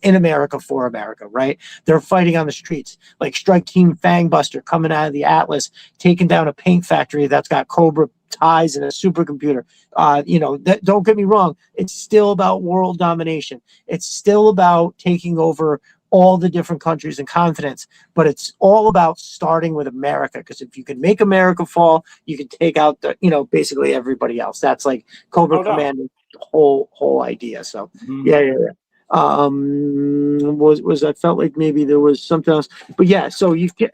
in America for America, right? They're fighting on the streets, like Strike Team Fangbuster coming out of the Atlas, taking down a paint factory that's got Cobra ties and a supercomputer. Don't get me wrong, it's still about world domination. It's still about taking over all the different countries and continents, but it's all about starting with America, because if you can make America fall, you can take out basically everybody else. That's like Cobra Command, the whole idea. So yeah. Was I felt like maybe there was something else, but yeah. So you can,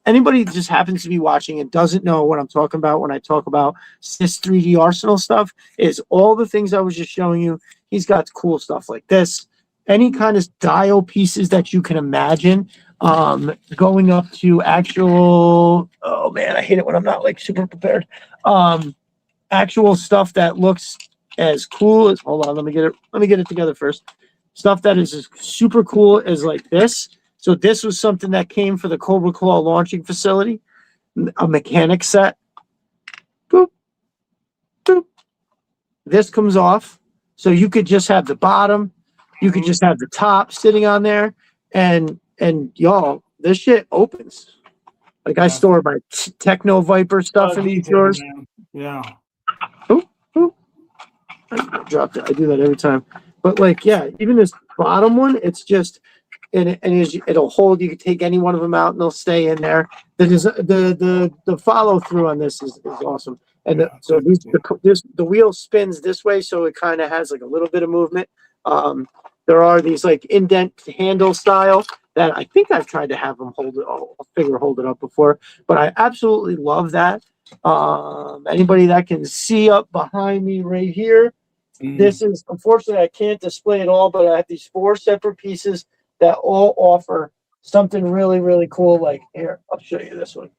anybody that just happens to be watching and doesn't know what I'm talking about when I talk about Sys 3D Arsenal stuff, is all the things I was just showing you. He's got cool stuff like this, any kind of dial pieces that you can imagine, going up to actual, oh man, I hate it when I'm not like super prepared. Actual stuff that looks as cool as, hold on, let me get it together first. Stuff that is as super cool as like this. So this was something that came for the Cobra Claw launching facility, a mechanic set. Boop, boop. This comes off. So you could just have the bottom, you could just have the top sitting on there, and y'all, this shit opens. Like I store my Techno Viper stuff in these drawers. Yeah. Oop, oop. I dropped it. I do that every time. But like, yeah, even this bottom one, it's just, it'll hold. You can take any one of them out and they'll stay in there. The follow through on this is awesome. And the wheel spins this way, so it kind of has like a little bit of movement. There are these like indent handle style that I think I've tried to have them hold it up before, but I absolutely love that. Anybody that can see up behind me right here, This is, unfortunately, I can't display it all, but I have these 4 separate pieces that all offer something really, really cool. Like here, I'll show you this one.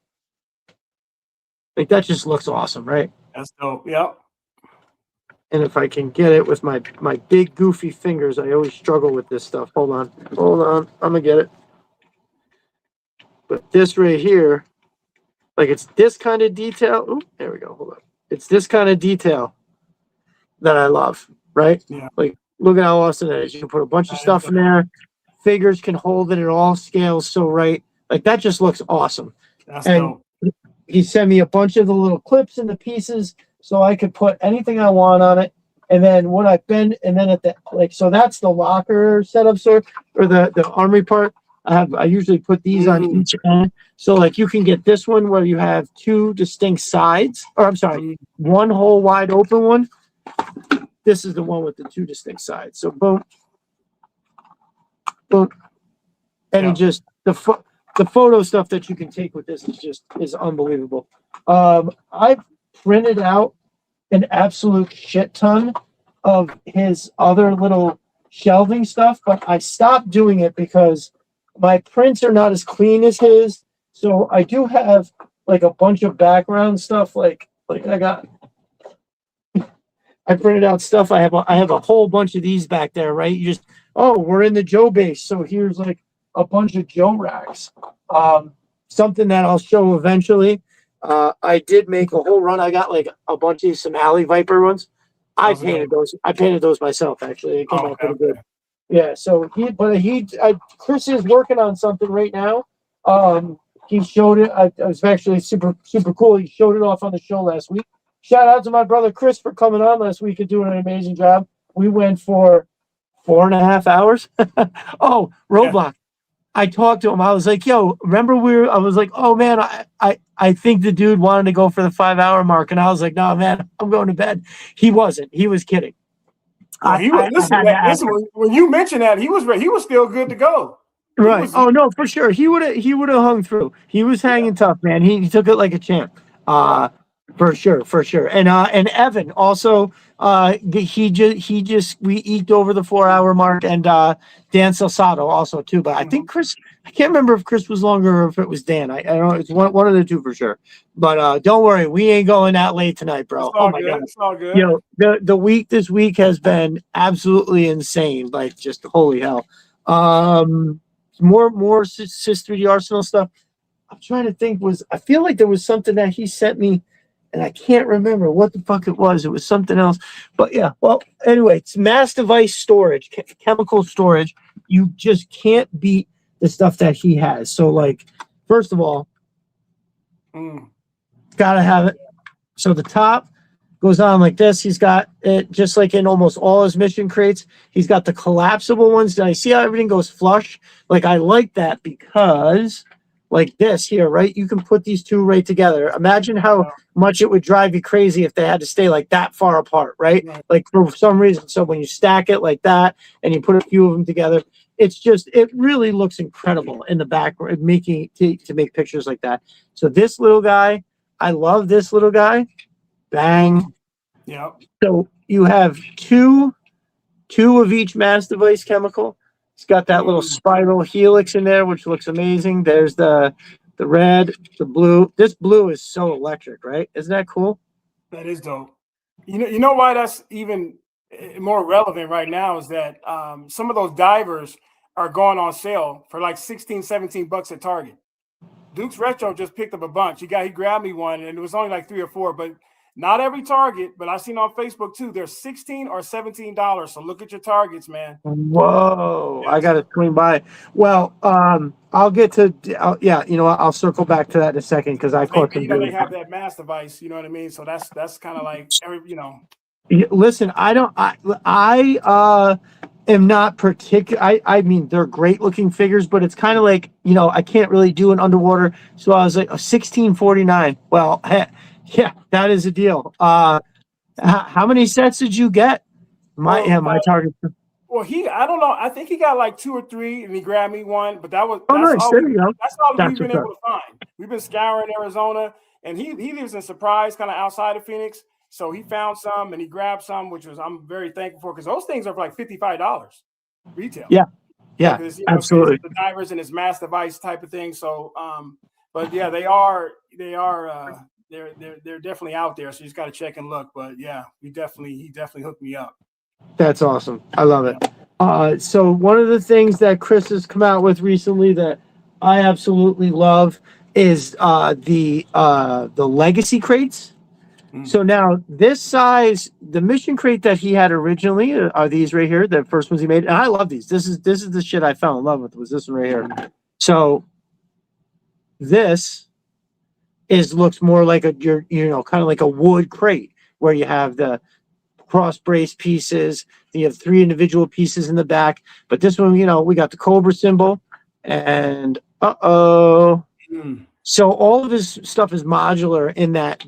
Like that just looks awesome, right? That's dope. Yep. And if I can get it with my big goofy fingers, I always struggle with this stuff. Hold on. I'm gonna get it. But this right here, like it's this kind of detail. Ooh, there we go. Hold on. It's this kind of detail that I love, right? Yeah. Like look at how awesome it is. You can put a bunch of stuff in there. Figures can hold it. It all scales so right. Like that just looks awesome. That's and dope. He sent me a bunch of the little clips and the pieces so I could put anything I want on it. And then what I've been, and then at the so that's the locker setup, sir, or the armory part. I usually put these on each end. So like you can get this one where you have 2 distinct sides, or I'm sorry, one whole wide open one. This is the one with the 2 distinct sides. So boom, boom, and it just the photo stuff that you can take with this is unbelievable. I've printed out an absolute shit ton of his other little shelving stuff, but I stopped doing it because my prints are not as clean as his. So I do have like a bunch of background stuff. Like I printed out stuff. I have a whole bunch of these back there, right? You just, we're in the Joe base. So here's like a bunch of Joe racks. Something that I'll show eventually. I did make a whole run. I got like a bunch of some Alley Viper ones. I painted those myself, actually. It came out pretty good. Yeah. So Chris is working on something right now. He showed it. It was actually super, super cool. He showed it off on the show last week. Shout out to my brother Chris for coming on last week and doing an amazing job. We went for 4.5 hours. Roadblock. Yeah. I talked to him. I was like, yo, remember I was like, oh man, I think the dude wanted to go for the 5-hour mark. And I was like, no, man, I'm going to bed. He wasn't. He was kidding. Well, when you mentioned that, he was ready. He was still good to go. Right. No, for sure. He would have hung through. He was hanging tough, man. He took it like a champ. For sure. And Evan also, we eked over the 4-hour mark, and Dan Salsato also too. But I think Chris, I can't remember if Chris was longer or if it was Dan. I don't know. It's one of the two for sure. But don't worry, we ain't going that late tonight, bro. Oh my God, it's all good. You know, the week this week has been absolutely insane. Like just holy hell. More Sys 3D Arsenal stuff. I'm trying to think. I feel like there was something that he sent me, and I can't remember what the fuck it was. It was something else. But yeah, well, anyway, it's mass device storage, chemical storage. You just can't beat the stuff that he has. So, like, first of all, gotta have it. So the top goes on like this. He's got it just like in almost all his mission crates. He's got the collapsible ones. I see how everything goes flush. Like, I like that because like this here, right? You can put these two right together. Imagine how much it would drive you crazy if they had to stay like that far apart, right? Like for some reason. So when you stack it like that and you put a few of them together, it really looks incredible in the back, making to make pictures like that. So this little guy, I love this little guy. Bang. Yeah. So you have two of each mass device chemical. It's got that little spiral helix in there, which looks amazing. There's the red, the blue. This blue is so electric, right? Isn't that cool? That is dope. You know why that's even more relevant right now is that some of those divers are going on sale for like $16-17 at Target. Duke's Retro just picked up a bunch. He grabbed me one, and it was only like 3 or 4, but not every Target. But I've seen on Facebook too. They're $16 or $17. So look at your targets, man. Whoa! Yes. I got to swing by. Well, I'll get to. I'll circle back to that in a second because I caught them. They have that mass device. You know what I mean? So that's kind of like Listen, I am not particular. I mean, they're great looking figures, but it's kind of like, I can't really do an underwater. So I was like, $16.49. Well, yeah, that is a deal. How many sets did you get? My target. Well, I don't know. I think he got like 2 or 3, and he grabbed me one. But that's nice. all we've been able to find. We've been scouring Arizona, and he lives in Surprise, kind of outside of Phoenix. So he found some and he grabbed some, which I'm very thankful for, because those things are for like $55 retail. Yeah, because absolutely. it's the divers and it's mass device type of thing. So, but yeah, they're definitely out there. So you just got to check and look. But yeah, he definitely hooked me up. That's awesome. I love it. So one of the things that Chris has come out with recently that I absolutely love is the legacy crates. So now this size, the mission crate that he had originally are these right here, the first ones he made, and I love these. This is the shit I fell in love with, was this one right here. So this looks more like kind of like a wood crate where you have the cross brace pieces. You have 3 individual pieces in the back, but this one, we got the Cobra symbol, and so all of his stuff is modular in that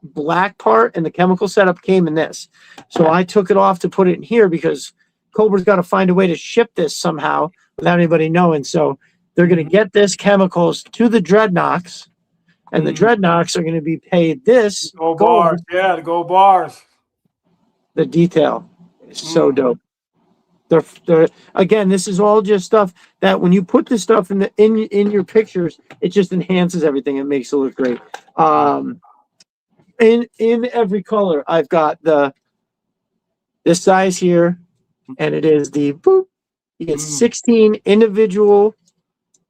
black part and the chemical setup came in this. So I took it off to put it in here because Cobra's got to find a way to ship this somehow without anybody knowing. So they're going to get this chemicals to the Dreadnoks, and the Dreadnoks are going to be paid this gold bars. Yeah, the gold bars. The detail is so dope. They're again, this is all just stuff that when you put this stuff in your pictures, it just enhances everything and makes it look great. In every color, I've got this size here, and it is the boop. You get 16 individual,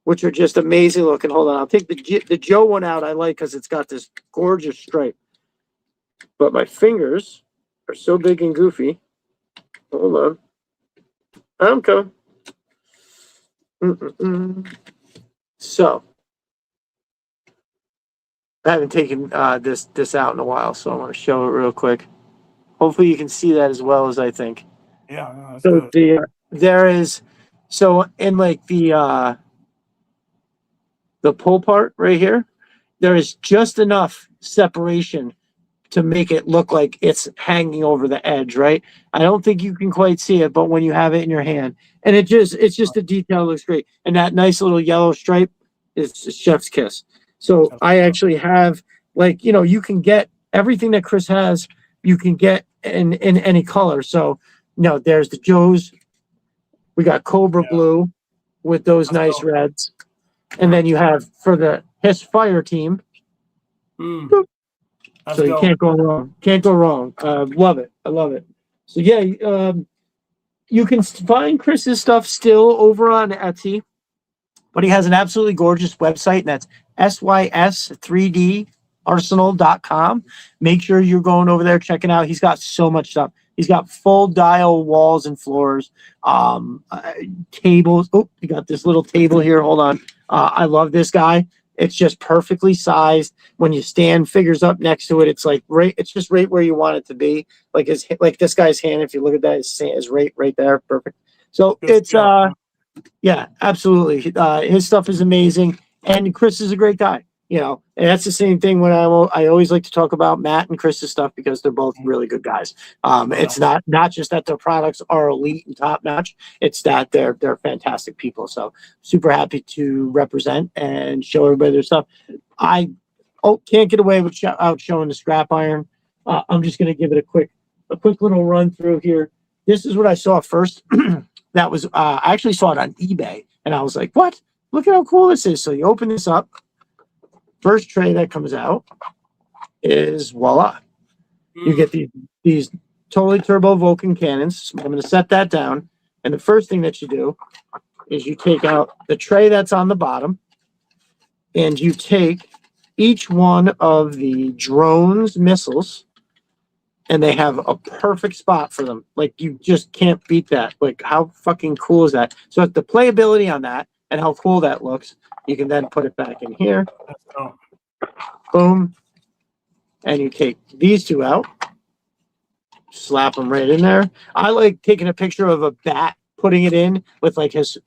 which are just amazing looking. Hold on, I'll take the Joe one out. I like because it's got this gorgeous stripe. But my fingers are so big and goofy. Hold on, I'm coming. So I haven't taken this out in a while, so I want to show it real quick. Hopefully you can see that as well as I think. Yeah, no, that's so good. There is, so in like the pull part right here, there is just enough separation to make it look like it's hanging over the edge, right? I don't think you can quite see it, but when you have it in your hand, and it's just the detail looks great. And that nice little yellow stripe is chef's kiss. So I actually have, like, you can get everything that Chris has, you can get in any color. So, there's the Joe's. We got Cobra blue with those nice reds. And then you have for his fire team. So you can't go wrong. Can't go wrong. Love it. I love it. So yeah, you can find Chris's stuff still over on Etsy, but he has an absolutely gorgeous website, and that's sys3darsenal.com. Make sure you're going over there, checking out. He's got so much stuff. He's got full dial walls and floors, tables. Oh, you got this little table here. Hold on. I love this guy. It's just perfectly sized. When you stand figures up next to it, it's like it's just right where you want it to be. Like this guy's hand, if you look at that, is right there. Perfect. So it's yeah, absolutely. His stuff is amazing, and Chris is a great guy. And that's the same thing when I always like to talk about Matt and Chris's stuff because they're both really good guys. It's not just that their products are elite and top notch. It's that they're fantastic people. So super happy to represent and show everybody their stuff. I can't get away without showing the scrap iron. I'm just going to give it a quick little run through here. This is what I saw first. That was I actually saw it on eBay, and I was like, "What? Look at how cool this is!" So you open this up. First tray that comes out is voila. You get these totally turbo Vulcan cannons. So I'm going to set that down. And the first thing that you do is you take out the tray that's on the bottom, and you take each one of the drone's missiles, and they have a perfect spot for them. Like, you just can't beat that. Like, how fucking cool is that? So the playability on that and how cool that looks, you can then put it back in here. Boom. And you take these two out. Slap them right in there. I like taking a picture of a bat, putting it in with like his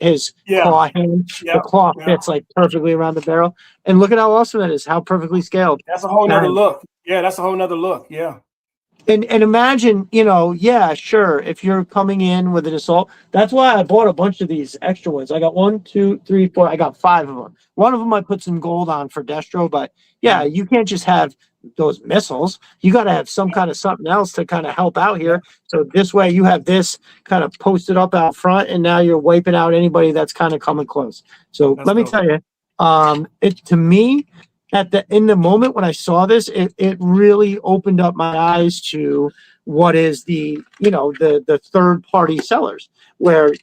claw hand. The claw fits like perfectly around the barrel. And look at how awesome that is. How perfectly scaled. That's a whole nother look. Yeah, that's a whole nother look. Yeah. And imagine, yeah, sure. If you're coming in with an assault, that's why I bought a bunch of these extra ones. I got 1, 2, 3, 4. I got 5 of them. One of them I put some gold on for Destro, but yeah, you can't just have those missiles. You got to have some kind of something else to kind of help out here. So this way you have this kind of posted up out front, and now you're wiping out anybody that's kind of coming close. So let me tell you, it to me, in the moment when I saw this, it really opened up my eyes to what is the third party sellers, where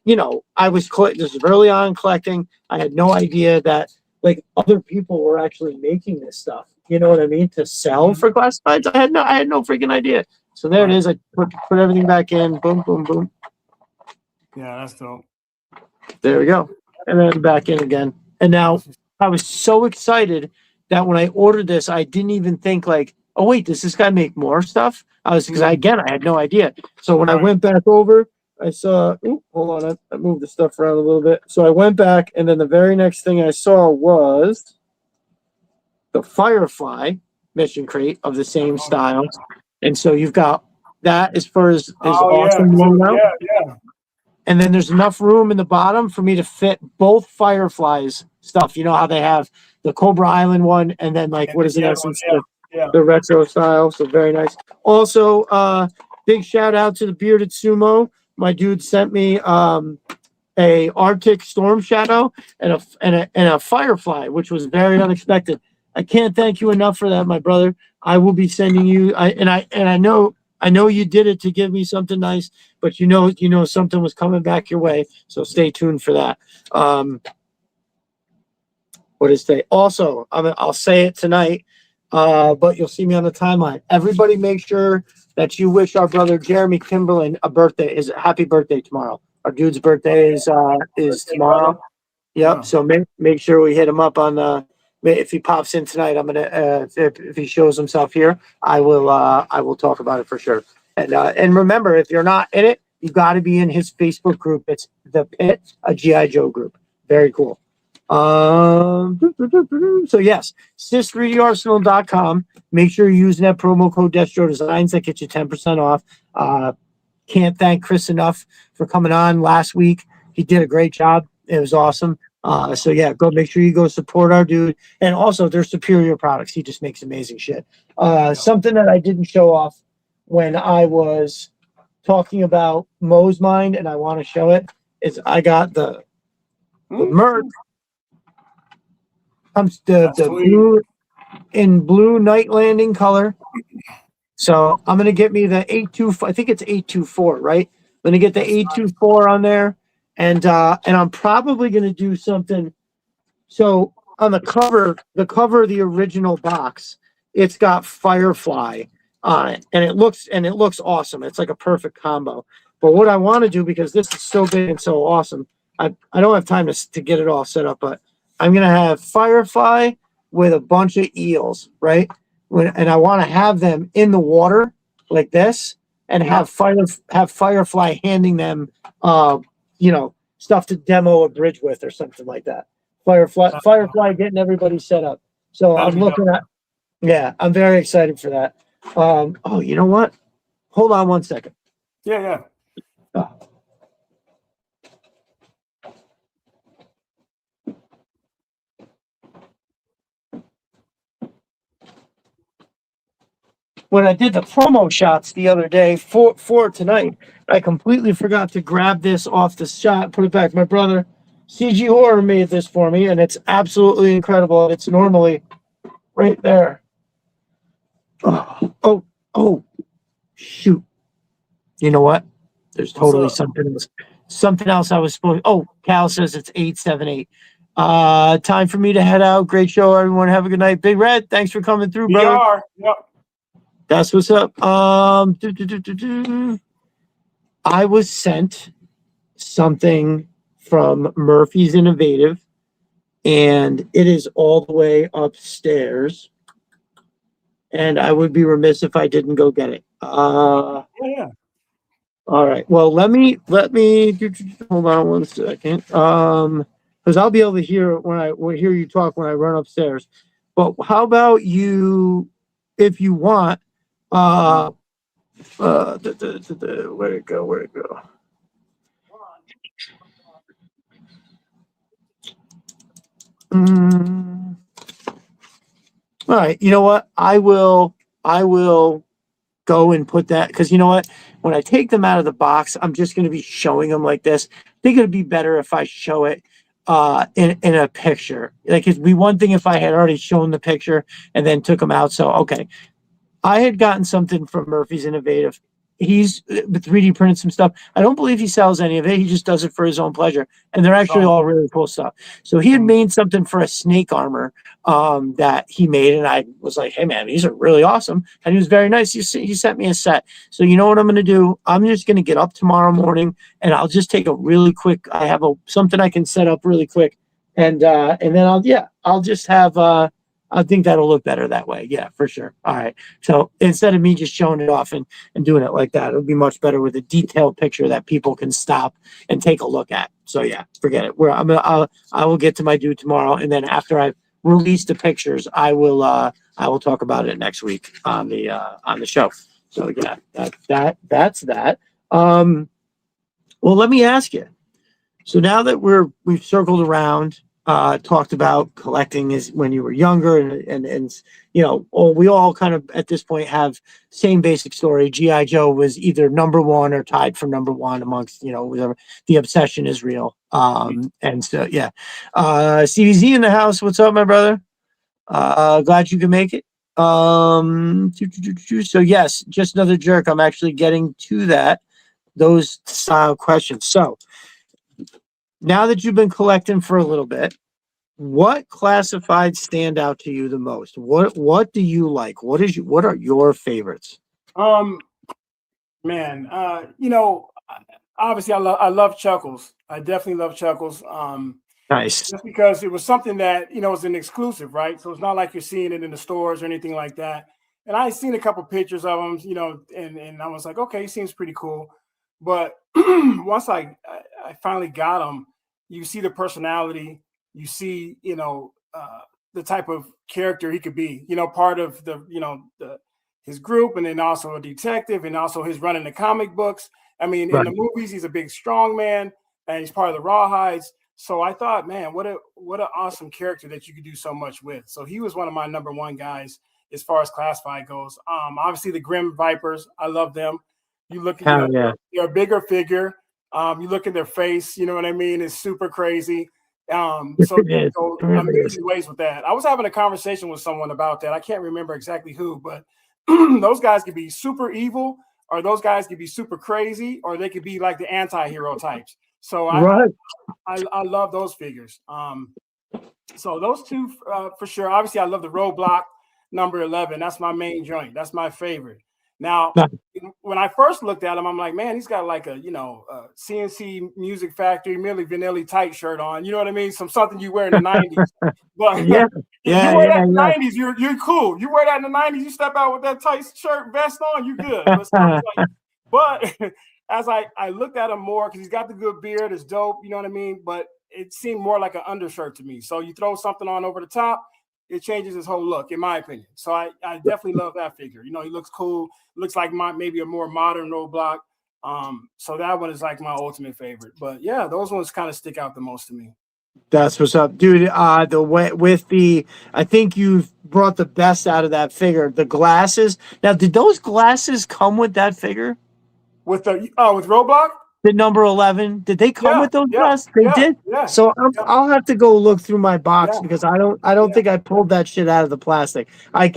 I was this is early on collecting. I had no idea that like other people were actually making this stuff. You know what I mean? To sell for classifieds. I had no freaking idea. So there it is. I put everything back in. Boom, boom, boom. Yeah, that's dope. There we go. And then back in again. And now I was so excited that when I ordered this, I didn't even think like, oh wait, does this guy make more stuff? Because I had no idea. So when I went back over, I saw, hold on, I moved the stuff around a little bit. So I went back, and then the very next thing I saw was the Firefly mission crate of the same style. And so you've got that as far as awesome loadout. Yeah. And then there's enough room in the bottom for me to fit both Fireflies stuff. You know how they have the Cobra Island one, and then like what is in essence the retro style. So very nice. Also, big shout out to the Bearded Sumo. My dude sent me a Arctic Storm Shadow and a Firefly, which was very unexpected. I can't thank you enough for that, my brother. I will be sending you. I know you did it to give me something nice, but you know something was coming back your way. So stay tuned for that. What is today? Also, I'll say it tonight, but you'll see me on the timeline. Everybody, make sure that you wish our brother Jeremy Kimberlin a happy birthday tomorrow. Our dude's birthday is tomorrow. Yep. So make sure we hit him up on if he pops in tonight. I'm gonna if he shows himself here, I will talk about it for sure. And remember, if you're not in it, you got to be in his Facebook group. It's the Pit, a GI Joe group. Very cool. So yes, sis3darsenal.com. Make sure you're using that promo code Destro Designs. That gets you 10% off. Can't thank Chris enough for coming on last week. He did a great job. It was awesome. So yeah, make sure you go support our dude. And also their superior products. He just makes amazing shit. Something that I didn't show off when I was talking about MOsMind, and I want to show it, is I got the merch. The blue night landing color. So I'm gonna get me the 824. I think it's 824, right? I'm gonna get the 824 on there, and I'm probably gonna do something. So on the cover of the original box, it's got Firefly on it, and it looks awesome. It's like a perfect combo. But what I want to do, because this is so big and so awesome, I don't have time to get it all set up, but I'm gonna have Firefly with a bunch of eels, right? And I want to have them in the water like this, and have Firefly handing them, stuff to demo a bridge with or something like that. Firefly getting everybody set up. So I'm looking at, I'm very excited for that. You know what? Hold on one second. Yeah. When I did the promo shots the other day for tonight, I completely forgot to grab this off the shot, put it back. My brother, CG Horror, made this for me, and it's absolutely incredible. It's normally right there. Oh, shoot. You know what? There's totally something else I was supposed. Oh, Cal says it's 878. Time for me to head out. Great show, everyone. Have a good night. Big Red, thanks for coming through, brother. Yep. That's what's up. I was sent something from Murphy's Innovative, and it is all the way upstairs. And I would be remiss if I didn't go get it. Yeah. All right. Well, let me hold on one second. Because I'll be able to hear hear you talk when I run upstairs. But how about you, if you want, Where'd it go? Where'd it go? All right. You know what? I will go and put that, because you know what? When I take them out of the box, I'm just going to be showing them like this. I think it'd be better if I show it in a picture. Like, it'd be one thing if I had already shown the picture and then took them out. So, okay. I had gotten something from Murphy's Innovative. He's 3D printed some stuff. I don't believe he sells any of it. He just does it for his own pleasure. And they're actually all really cool stuff. So he had made something for a snake armor that he made. And I was like, hey, man, these are really awesome. And he was very nice. He sent me a set. So you know what I'm going to do? I'm just going to get up tomorrow morning and I'll just take a really quick, I have something I can set up really quick. And then I'll just have, I think that'll look better that way. Yeah, for sure. All right. So instead of me just showing it off and doing it like that, it'll be much better with a detailed picture that people can stop and take a look at. So yeah, forget it. I will get to my due tomorrow, and then after I've released the pictures, I will talk about it next week on the show. So yeah, that's that. Well, let me ask you. So now that we've circled around, talked about collecting is when you were younger, and you know, we all kind of at this point have same basic story. G.I. Joe was either number one or tied for number one amongst, you know, whatever. The obsession is real. And so yeah, CVZ in the house. What's up, my brother? Glad you can make it. So yes, just another jerk. I'm actually getting to those style questions. So now that you've been collecting for a little bit, what classifieds stand out to you the most? What do you like? What are your favorites? Man, you know, obviously I love Chuckles. I definitely love Chuckles. Nice. Just because it was something that, you know, was an exclusive, right? So it's not like you're seeing it in the stores or anything like that. And I seen a couple pictures of him, you know, and I was like, okay, he seems pretty cool. But once I finally got him, you see the personality, you see, you know, the type of character he could be, you know, part of the, you know, his group, and then also a detective, and also his running the comic books. I mean, in the movies, he's a big, strong man, and he's part of the Rawhides. So I thought, man, what an awesome character that you could do so much with. So he was one of my number one guys as far as classified goes. Obviously the Grim Vipers, I love them. You look at, you know, they're a bigger figure. You look at their face, you know what I mean? It's super crazy. So amazing ways with that. I was having a conversation with someone about that. I can't remember exactly who, but those guys could be super evil, or those guys could be super crazy, or they could be like the anti-hero types. So I love those figures. So those two for sure. Obviously, I love the Roadblock number 11. That's my main joint. That's my favorite. Now, when I first looked at him, I'm like, man, he's got like a, you know, CNC Music Factory, Milli Vanilli tight shirt on. You know what I mean? Something you wear in the 90s. But you wear that in the 90s, you're cool. You wear that in the 90s, you step out with that tight shirt, vest on, you good. But as I looked at him more, because he's got the good beard, it's dope, you know what I mean? But it seemed more like an undershirt to me. So you throw something on over the top, it changes his whole look, in my opinion. So I definitely love that figure. You know, he looks cool. Looks like maybe a more modern Roadblock. So that one is like my ultimate favorite. But yeah, those ones kind of stick out the most to me. That's what's up, dude. The way with I think you've brought the best out of that figure. The glasses. Now, did those glasses come with that figure? With Roadblock? The number 11, did they come with those glasses? They did. Yeah. So I'll have to go look through my box because I don't think I pulled that shit out of the plastic. I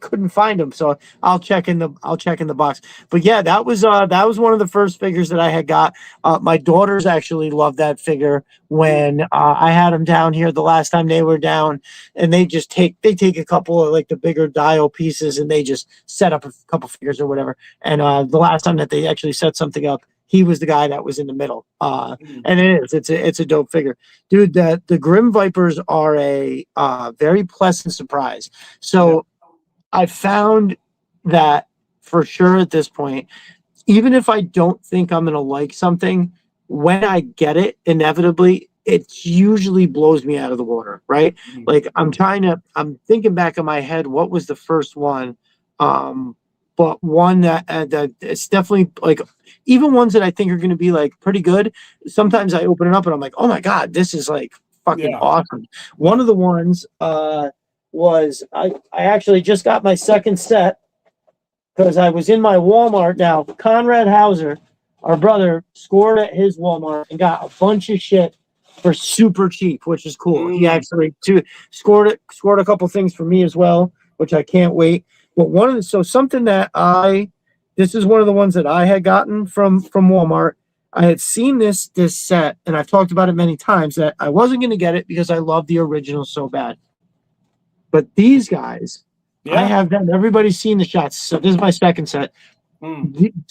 couldn't find them, so I'll check in the box. But yeah, that was one of the first figures that I had got. My daughters actually loved that figure when I had them down here the last time they were down, and they take a couple of like the bigger dial pieces and they just set up a couple figures or whatever. And the last time that they actually set something up, he was the guy that was in the middle. And it's a dope figure, dude. The Grim Vipers are a very pleasant surprise. So I found that for sure at this point, even if I don't think I'm going to like something, when I get it, inevitably, it usually blows me out of the water, right? Like I'm thinking back in my head, what was the first one? but one that it's definitely like, even ones that I think are going to be like pretty good. Sometimes I open it up and I'm like, oh my God, this is like fucking awesome. One of the ones was I actually just got my second set because I was in my Walmart. Now, Conrad Hauser, our brother, scored at his Walmart and got a bunch of shit for super cheap, which is cool. He actually scored a couple things for me as well, which I can't wait. But this is one of the ones that I had gotten from Walmart. I had seen this set, and I've talked about it many times, that I wasn't going to get it because I love the original so bad. But these guys, I have them. Everybody's seen the shots. So this is my second set.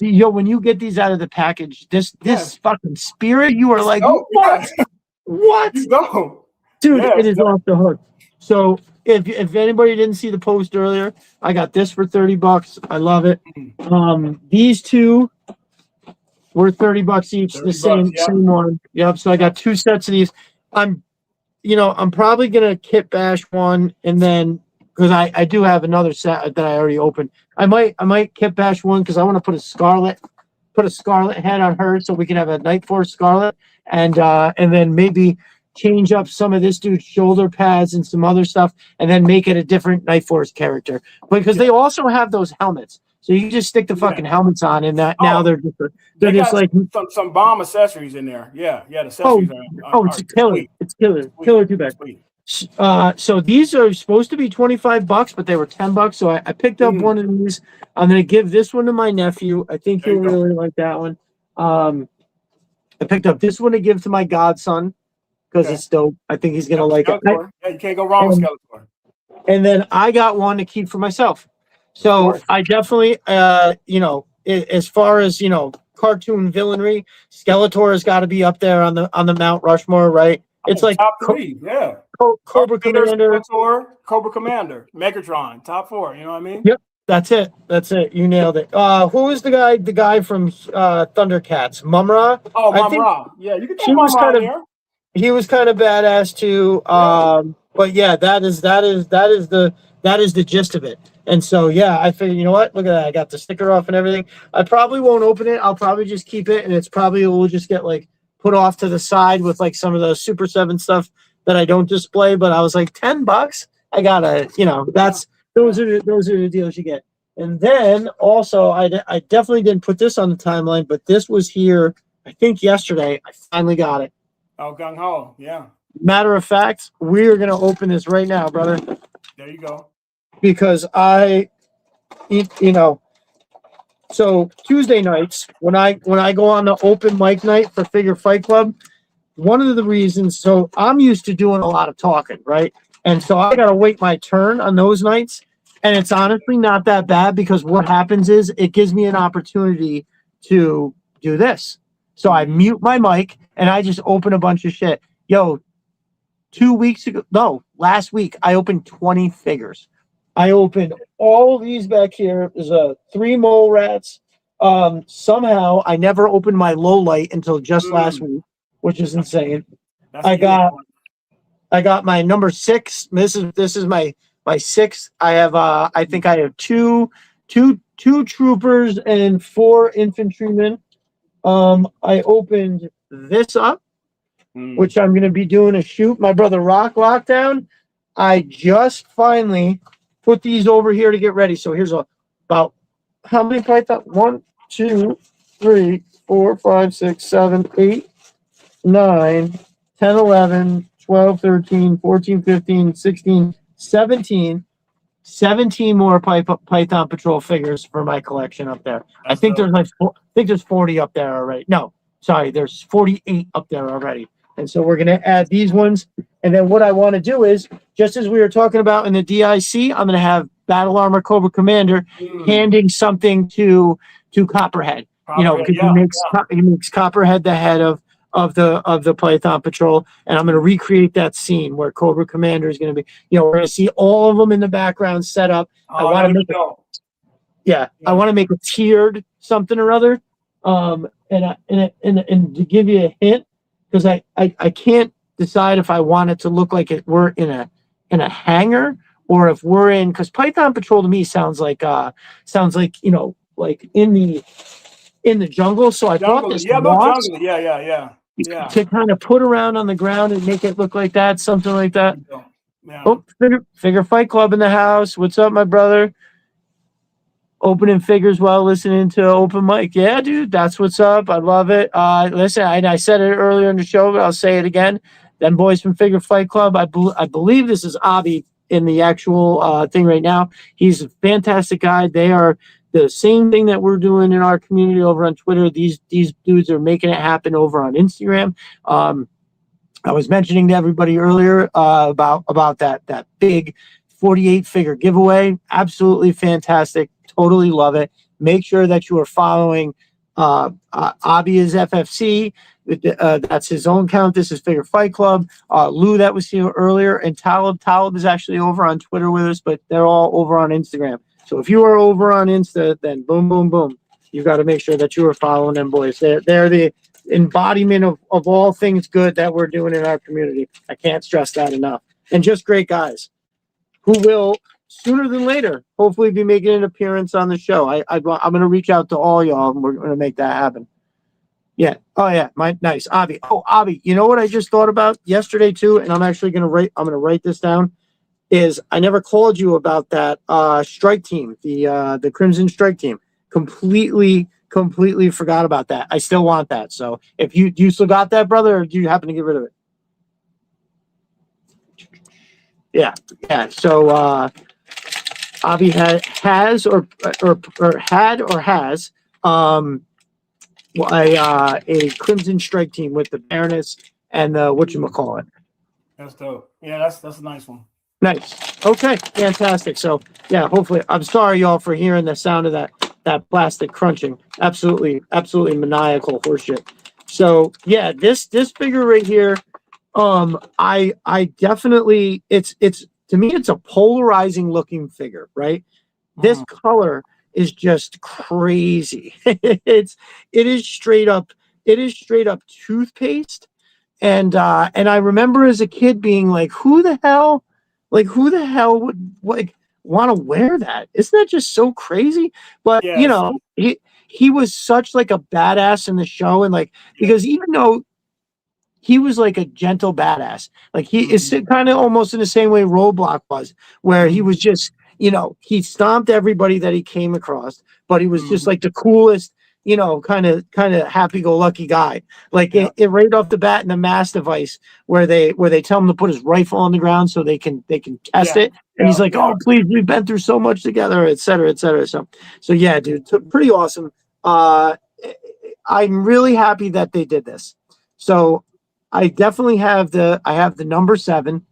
Yo, when you get these out of the package, this fucking spirit, you are like, what? What? Dude, it is off the hook. So if anybody didn't see the post earlier, I got this for $30. I love it. These two were $30 each, the same one. Yep. So I got two sets of these. I'm probably gonna kit bash one, and then because I do have another set that I already opened. I might kit bash one because I want to put a scarlet head on her so we can have a Night Force Scarlet, and then maybe change up some of this dude's shoulder pads and some other stuff, and then make it a different Night Force character. Because they also have those helmets, so you can just stick the fucking helmets on, and that now they're just like some bomb accessories in there. The accessories. It's killer. It's killer too bad. So these are supposed to be $25, but they were $10. So I picked up one of these. I'm gonna give this one to my nephew. I think he'll really like that one. I picked up this one to give to my godson because it's dope. I think he's gonna like it. You can't go wrong with Skeletor. And then I got one to keep for myself. So I definitely, as far as cartoon villainry, Skeletor has got to be up there on the Mount Rushmore, right? It's like top 3, Cobra Commander, Skeletor, Cobra Commander, Megatron, top 4. You know what I mean? Yep, that's it. You nailed it. Who is the guy from Thundercats? Mum-Ra. Oh, Mum-Ra. Yeah, you can throw Mum-Ra in there. He was kind of badass too. But yeah, that is the gist of it. And so I figured, you know what? Look at that. I got the sticker off and everything. I probably won't open it. I'll probably just keep it, and will just get like put off to the side with like some of the Super 7 stuff that I don't display. But I was like, $10. I gotta, those are the deals you get. And then also, I definitely didn't put this on the timeline, but this was here, I think yesterday. I finally got it. Oh, gung ho, yeah. Matter of fact, we're gonna open this right now, brother. There you go. Because so Tuesday nights when I go on the open mic night for Figure Fight Club, one of the reasons, so I'm used to doing a lot of talking, right? And so I gotta wait my turn on those nights, and it's honestly not that bad because what happens is it gives me an opportunity to do this. So I mute my mic and I just open a bunch of shit. Yo, last week I opened 20 figures. I opened all these back here. There's 3 mole rats. Somehow I never opened my low light until just last week, which is insane. I got my number 6. This is my 6th. I have I think I have two troopers and 4 infantrymen. I opened this up, which I'm going to be doing a shoot. My brother Rock Lockdown. I just finally put these over here to get ready. So here's about how many python? 1, 2, 3, 4, 5, 6, 7, 8, 9, 10, 11, 12, 13, 14, 15, 16, 17 more Python Patrol figures for my collection up there. I think there's 40 up there already. No, sorry, there's 48 up there already. And so we're going to add these ones. And then what I want to do is, just as we were talking about in the DIC, I'm going to have Battle Armor Cobra Commander handing something to Copperhead. Because he makes Copperhead the head of the Python Patrol, and I'm going to recreate that scene where Cobra Commander is going to be. We're going to see all of them in the background set up. I want to make a tiered something or other. And to give you a hint, because I can't decide if I want it to look like we're in a hangar or if we're in, because Python Patrol to me sounds like like in the jungle. So I brought this no moss jungle. Yeah. to kind of put around on the ground and make it look like that, something like that. Yeah. Oh, figure Fight Club in the house. What's up, my brother? Opening figures while listening to open mic. Yeah, dude, that's what's up. I love it. Listen, I said it earlier in the show, but I'll say it again. Them boys from Figure Fight Club. I believe this is Avi in the actual thing right now. He's a fantastic guy. They are the same thing that we're doing in our community over on Twitter. These dudes are making it happen over on Instagram. I was mentioning to everybody earlier about that big 48 figure giveaway. Absolutely fantastic. Totally love it. Make sure that you are following Abia's FFC. That's his own account. This is Figure Fight Club. Lou, that was here earlier, and Talib. Talib is actually over on Twitter with us, but they're all over on Instagram. So if you are over on Insta, then boom, boom, boom. You got to make sure that you are following them boys. They're the embodiment of all things good that we're doing in our community. I can't stress that enough. And just great guys who will sooner than later hopefully be making an appearance on the show. I'm going to reach out to all y'all and we're going to make that happen. Yeah. Oh yeah. Nice. Avi. Oh, Avi, you know what I just thought about yesterday too? And I'm actually going to write this down. Is I never called you about that strike team, the Crimson Strike team. Completely forgot about that. I still want that. So if do you still got that, brother, or do you happen to get rid of it? Yeah. So Avi has a Crimson Strike team with the Baroness and the whatchamacallit. That's dope. Yeah, that's a nice one. Nice. Okay, fantastic. So yeah, hopefully, I'm sorry y'all for hearing the sound of that plastic crunching. Absolutely maniacal horseshit. So yeah, this figure right here, I definitely it's to me it's a polarizing looking figure, right? This color is just crazy. it is straight up toothpaste. And I remember as a kid being like, who the hell would like want to wear that? Isn't that just so crazy? But yes. You know, he was such like a badass in the show, and like because even though he was like a gentle badass, like he is kind of almost in the same way Roadblock was, where he was just, you know, he stomped everybody that he came across, but he was just like the coolest, you know, kind of happy-go-lucky guy. Like it right off the bat in the mass device where they tell him to put his rifle on the ground so they can test it, and he's like, "Oh, please, we've been through so much together," et cetera, et cetera. So yeah, dude, pretty awesome. I'm really happy that they did this. So I definitely have the number 7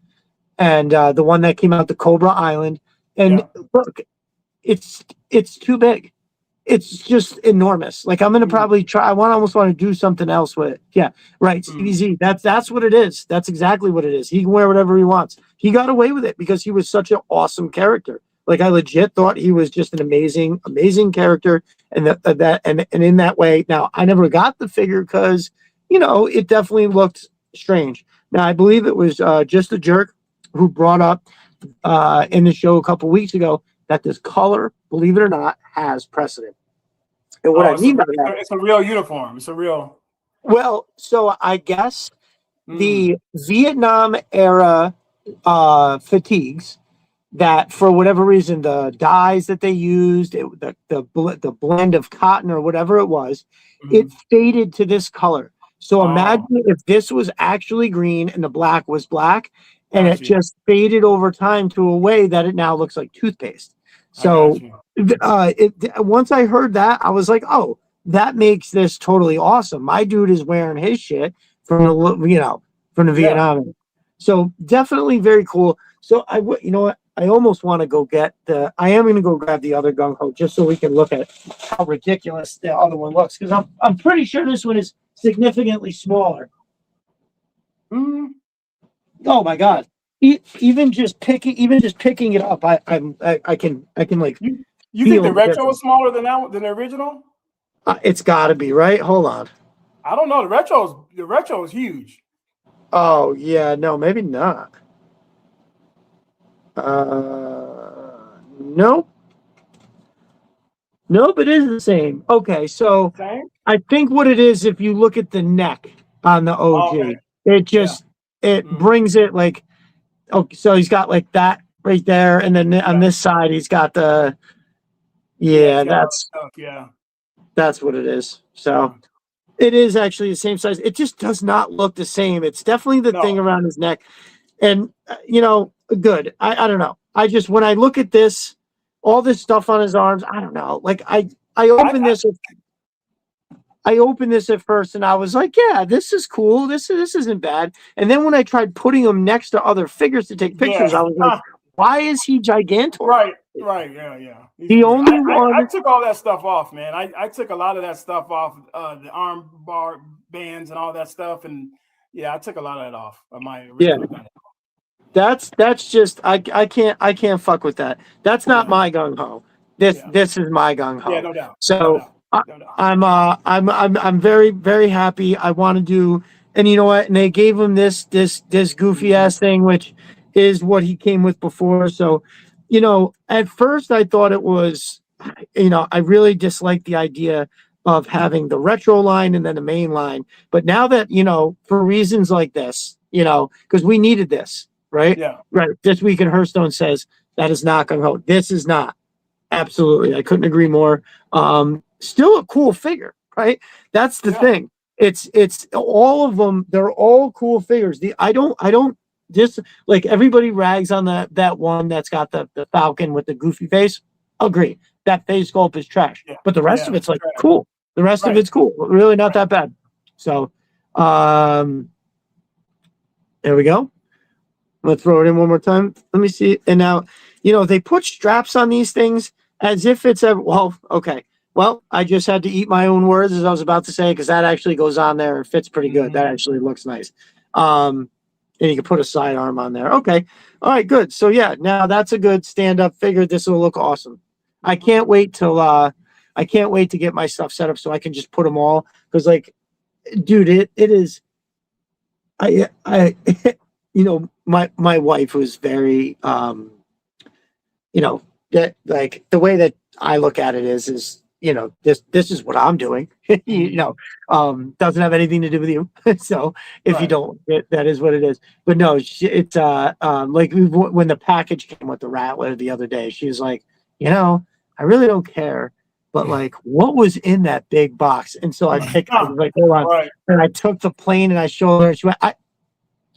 and the one that came out, the Cobra Island, and look, it's too big. It's just enormous. Like I'm gonna probably try. I almost want to do something else with it. Yeah, right. CBZ. That's what it is. That's exactly what it is. He can wear whatever he wants. He got away with it because he was such an awesome character. Like I legit thought he was just an amazing character, and and in that way. Now I never got the figure because you know it definitely looked strange. Now I believe it was just a jerk who brought up in the show a couple weeks ago that this color, believe it or not, has precedent. And what I mean by that, it's a real uniform. It's a real. Well, so I guess the Vietnam era fatigues that for whatever reason the dyes that they used, the blend of cotton or whatever it was, it faded to this color. So imagine if this was actually green and the black was black, and it just faded over time to a way that it now looks like toothpaste. So once I heard that, I was like, oh, that makes this totally awesome. My dude is wearing his shit from the Vietnam. So definitely very cool. So you know what? I almost want to go get I am going to go grab the other gung ho just so we can look at how ridiculous the other one looks, because I'm pretty sure this one is significantly smaller. Oh my god! Even just picking it up, I can like. You think the retro is smaller than the original? It's got to be, right. Hold on. I don't know. The retro is huge. Oh yeah, no, maybe not. Nope. Nope, it is the same. Okay, so Same? I think what it is, if you look at the neck on the Okay. OG, it just it brings it like, okay, so he's got like that right there, and then on this side he's got the It's got that's what it is. So yeah. it is actually the same size. It just does not look the same. It's definitely the thing No. around his neck, and good. I don't know. I just, when I look at this, all this stuff on his arms, I don't know. Like I opened this. I opened this at first and I was like, yeah, this is cool. This isn't bad. And then when I tried putting him next to other figures to take pictures, I was like, why is he Gigantor? Right. Yeah. The only one. I took all that stuff off, man. I took a lot of that stuff off, the arm bar bands and all that stuff. And yeah, I took a lot of that off of my original gun. That's just I can't fuck with that. That's not my gung ho. This is my gung ho. Yeah, no doubt. So I'm very, very happy. I want to do, and you know what? And they gave him this goofy ass thing, which is what he came with before. So, at first I thought it was, I really disliked the idea of having the retro line and then the main line. But now that, for reasons like this, because we needed this, right? Yeah. Right. This Week in Hearthstone says that is not gung ho. This is not. Absolutely. I couldn't agree more. Still a cool figure, right? That's the thing. It's all of them. They're all cool figures. I don't just like, everybody rags on that one that's got the Falcon with the goofy face. Agree. That face sculpt is trash, but the rest of it's like cool. The rest of it's cool. Really not that bad. So, there we go. I'm gonna throw it in one more time. Let me see. And now, they put straps on these things as if it's okay. Well, I just had to eat my own words, as I was about to say, because that actually goes on there and fits pretty good. That actually looks nice. And you can put a sidearm on there. Okay. All right, good. So yeah, now that's a good stand-up figure. This will look awesome. I can't wait to get my stuff set up so I can just put them all. Because, like, dude, it is. My wife was very that, like, the way that I look at it is this is what I'm doing. Doesn't have anything to do with you. So if you don't, that is what it is. But no, it's like when the package came with the Rattler the other day, she was like, I really don't care, but like, what was in that big box? And so I was like, hold on. And I took the plane and I showed her, and she went,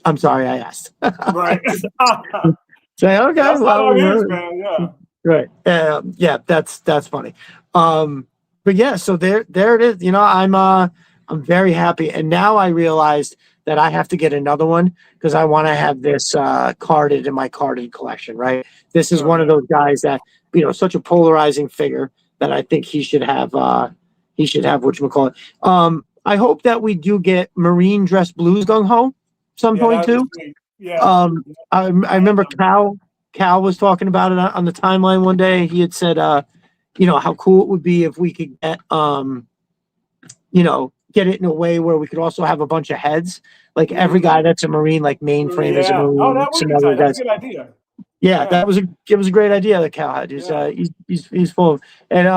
I'm sorry, I asked. Right. Say, okay. That's how it is, man. Yeah. Right. Yeah, that's funny. But yeah, so there it is. I'm very happy. And now I realized that I have to get another one because I want to have this carded in my carded collection, right? This is one of those guys that, such a polarizing figure that I think he should have whatchamacallit. I hope that we do get Marine Dress Blues Gung Ho some point too. Yeah. I remember Cal was talking about it on the timeline one day. He had said, how cool it would be if we could get, get it in a way where we could also have a bunch of heads. Like every guy that's a Marine, like Mainframe is a Marine. Oh, that would be tight. That's a good idea. Yeah, it was a great idea that Cal had. He's full of, and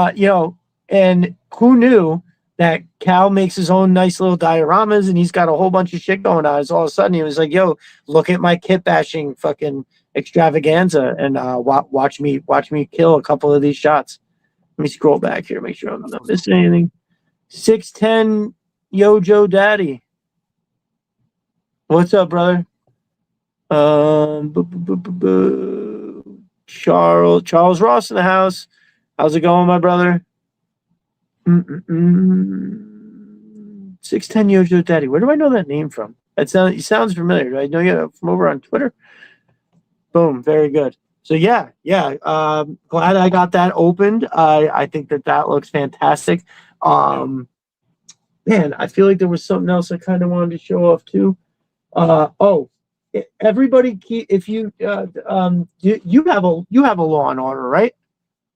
and who knew that Cal makes his own nice little dioramas and he's got a whole bunch of shit going on. So all of a sudden he was like, yo, look at my kit bashing fucking extravaganza and watch me kill a couple of these shots. Let me scroll back here, make sure I'm not missing anything. 610 Yo Joe Daddy. What's up, brother? Charles Ross in the house. How's it going, my brother? 610 Yo Joe Daddy. Where do I know that name from? It sounds familiar. Do I know you from over on Twitter? Boom, very good. So yeah. Glad I got that opened. I think that looks fantastic. Man, I feel like there was something else I kind of wanted to show off too. Everybody, if you you have a Law and Order, right?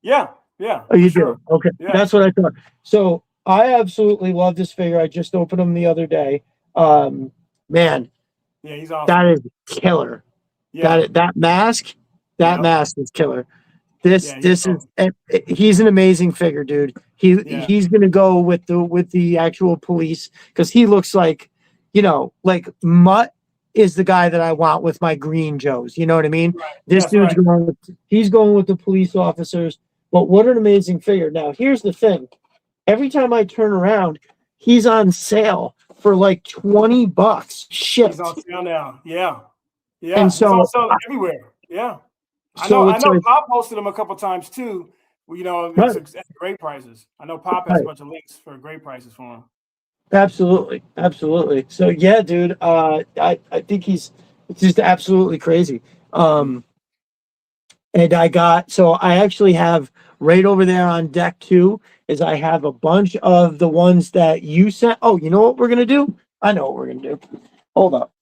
Yeah. Oh, you do? Okay, that's what I thought. So I absolutely love this figure. I just opened him the other day. Man, yeah, he's awesome. That is killer. Yeah. That mask is killer. This is he's an amazing figure, dude. He's gonna go with the actual police because he looks like, like Mutt is the guy that I want with my green Joes. You know what I mean? Right. This dude's going with the police officers. But what an amazing figure. Now here's the thing. Every time I turn around, he's on sale for like $20. Shit. He's on sale now. Yeah. And he's on sale everywhere. Yeah. I know Pop posted them a couple times too. It's at great prices. I know Pop has a bunch of links for great prices for him. Absolutely. So yeah, dude, I think it's just absolutely crazy. And I actually have right over there on deck too, is I have a bunch of the ones that you sent. Oh, you know what we're gonna do? I know what we're gonna do. Hold up.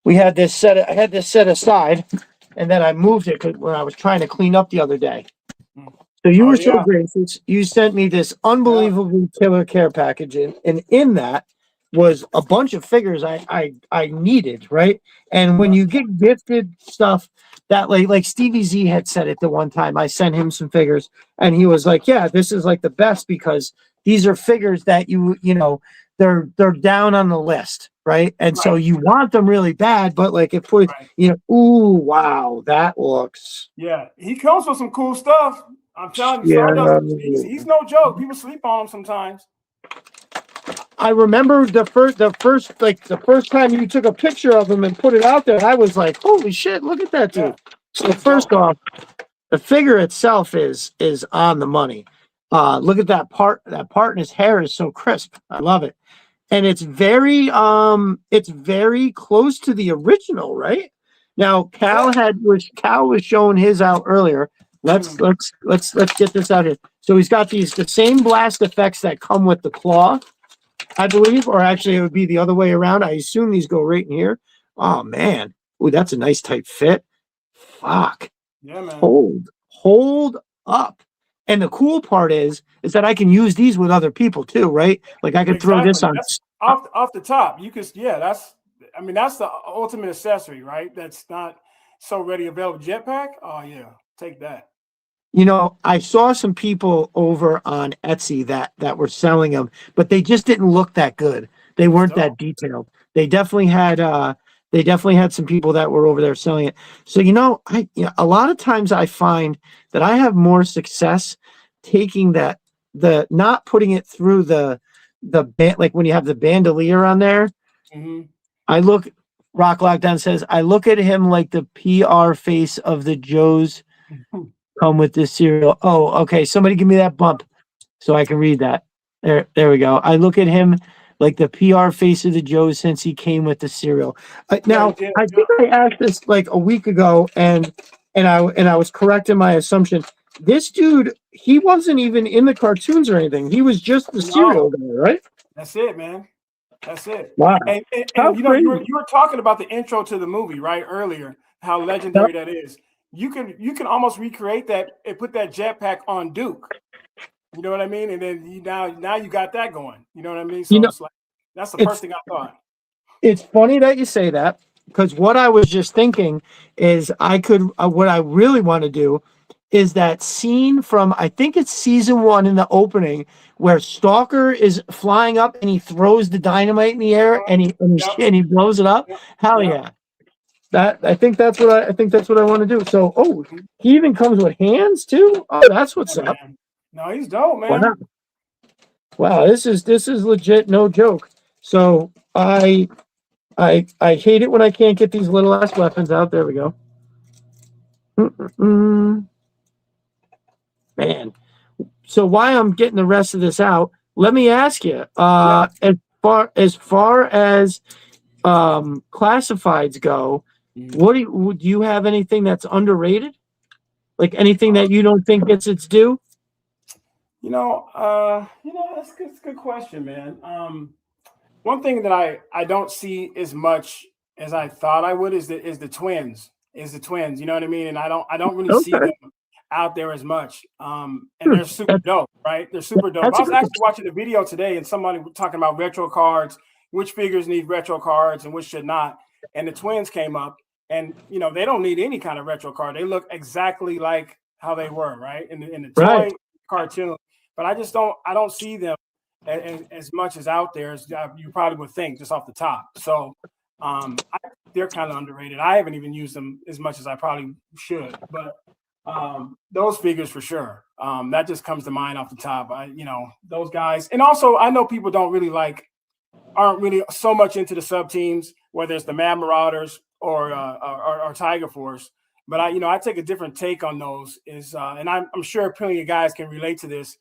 I had this set aside, and then I moved it when I was trying to clean up the other day. So you were so gracious. You sent me this unbelievable killer care package, and in that was a bunch of figures I needed, right? And when you get gifted stuff that like Stevie Z had said it the one time, I sent him some figures, and he was like, "Yeah, this is like the best because these are figures that they're down on the list." Right. And so you want them really bad, but like if we, ooh, wow, that looks. Yeah. He comes with some cool stuff. I'm telling you, he's no joke. People sleep on him sometimes. I remember the first time you took a picture of him and put it out there, I was like, holy shit, look at that dude. Yeah. So first off, the figure itself is on the money. Look at that part. That part in his hair is so crisp. I love it. And it's very close to the original, right? Now Cal was showing his out earlier. Let's get this out here. So he's got the same blast effects that come with the claw, I believe, or actually it would be the other way around. I assume these go right in here. Oh man. Ooh, that's a nice tight fit. Fuck. Yeah, man. Hold up. And the cool part is that I can use these with other people too, right? Like I could throw this on off the top. You could, that's the ultimate accessory, right? That's not so ready available. Jetpack. Oh yeah, take that. I saw some people over on Etsy that were selling them, but they just didn't look that good. They weren't that detailed. They definitely had some people that were over there selling it. So a lot of times I find that I have more success taking not putting it through the band, like when you have the bandolier on there. Mm-hmm. Rock Lockdown says, I look at him like the PR face of the Joes come with this cereal. Oh, okay. Somebody give me that bump so I can read that. There we go. I look at him like the PR face of the Joes since he came with the cereal. Now, I think I asked this like a week ago, and I was correct in my assumption. This dude, he wasn't even in the cartoons or anything. He was just the cereal guy, right? That's it, man. That's it. Wow. And you were talking about the intro to the movie, right, earlier, how legendary that is. You can almost recreate that and put that jetpack on Duke. You know what I mean? And then now you got that going. You know what I mean? So it's like that's the first thing I thought. It's funny that you say that, because what I was just thinking is what I really want to do is that scene from, I think it's season 1 in the opening, where Stalker is flying up and he throws the dynamite in the air and he blows it up. Hell yeah. I think that's what I want to do. So, he even comes with hands too. Oh, that's what's up. Man. No, he's dope, man. Wow, this is legit, no joke. So I hate it when I can't get these little ass weapons out. There we go. Man. So while I'm getting the rest of this out, let me ask you, as far as classifieds go, do you have anything that's underrated? Like anything that you don't think gets its due? That's a good question, man. One thing that I don't see as much as I thought I would is the twins. You know what I mean? And I don't really see them out there as much. And they're super dope, right? They're super dope. I was actually watching a video today, and somebody was talking about retro cards, which figures need retro cards and which should not. And the twins came up, And they don't need any kind of retro card. They look exactly like how they were, right? In the Right. toy cartoon. But I don't see them as much as out there as you probably would think just off the top. So they're kind of underrated. I haven't even used them as much as I probably should, but those figures for sure. That just comes to mind off the top. Those guys. And also I know people aren't really so much into the sub teams, whether it's the Mad Marauders or Tiger Force. But I take a different take on those. And I'm sure plenty of guys can relate to this.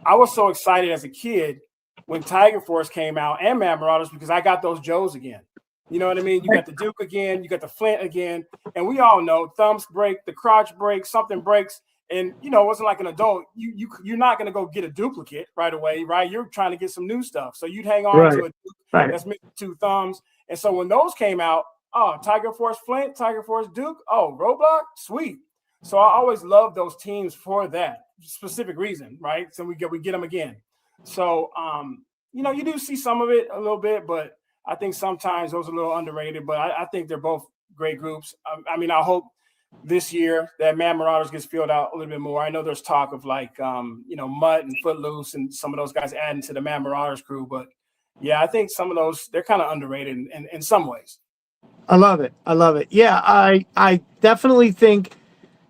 I was so excited as a kid when Tiger Force came out and Mad Marauders because I got those Joes again. You know what I mean? You got the Duke again, you got the Flint again, and we all know thumbs break, the crotch breaks, something breaks, and it wasn't like an adult. You're not going to go get a duplicate right away, right? You're trying to get some new stuff, so you'd hang on to a Duke that's missing 2 thumbs. And so when those came out, Tiger Force Flint, Tiger Force Duke, Roadblock, sweet. So I always love those teams for that specific reason, right? So we get them again. So you do see some of it a little bit, but I think sometimes those are a little underrated, but I think they're both great groups. I hope this year that Mad Marauders gets filled out a little bit more. I know there's talk of Mutt and Footloose and some of those guys adding to the Mad Marauders crew, but yeah, I think some of those, they're kind of underrated in some ways. I love it. Yeah, I definitely think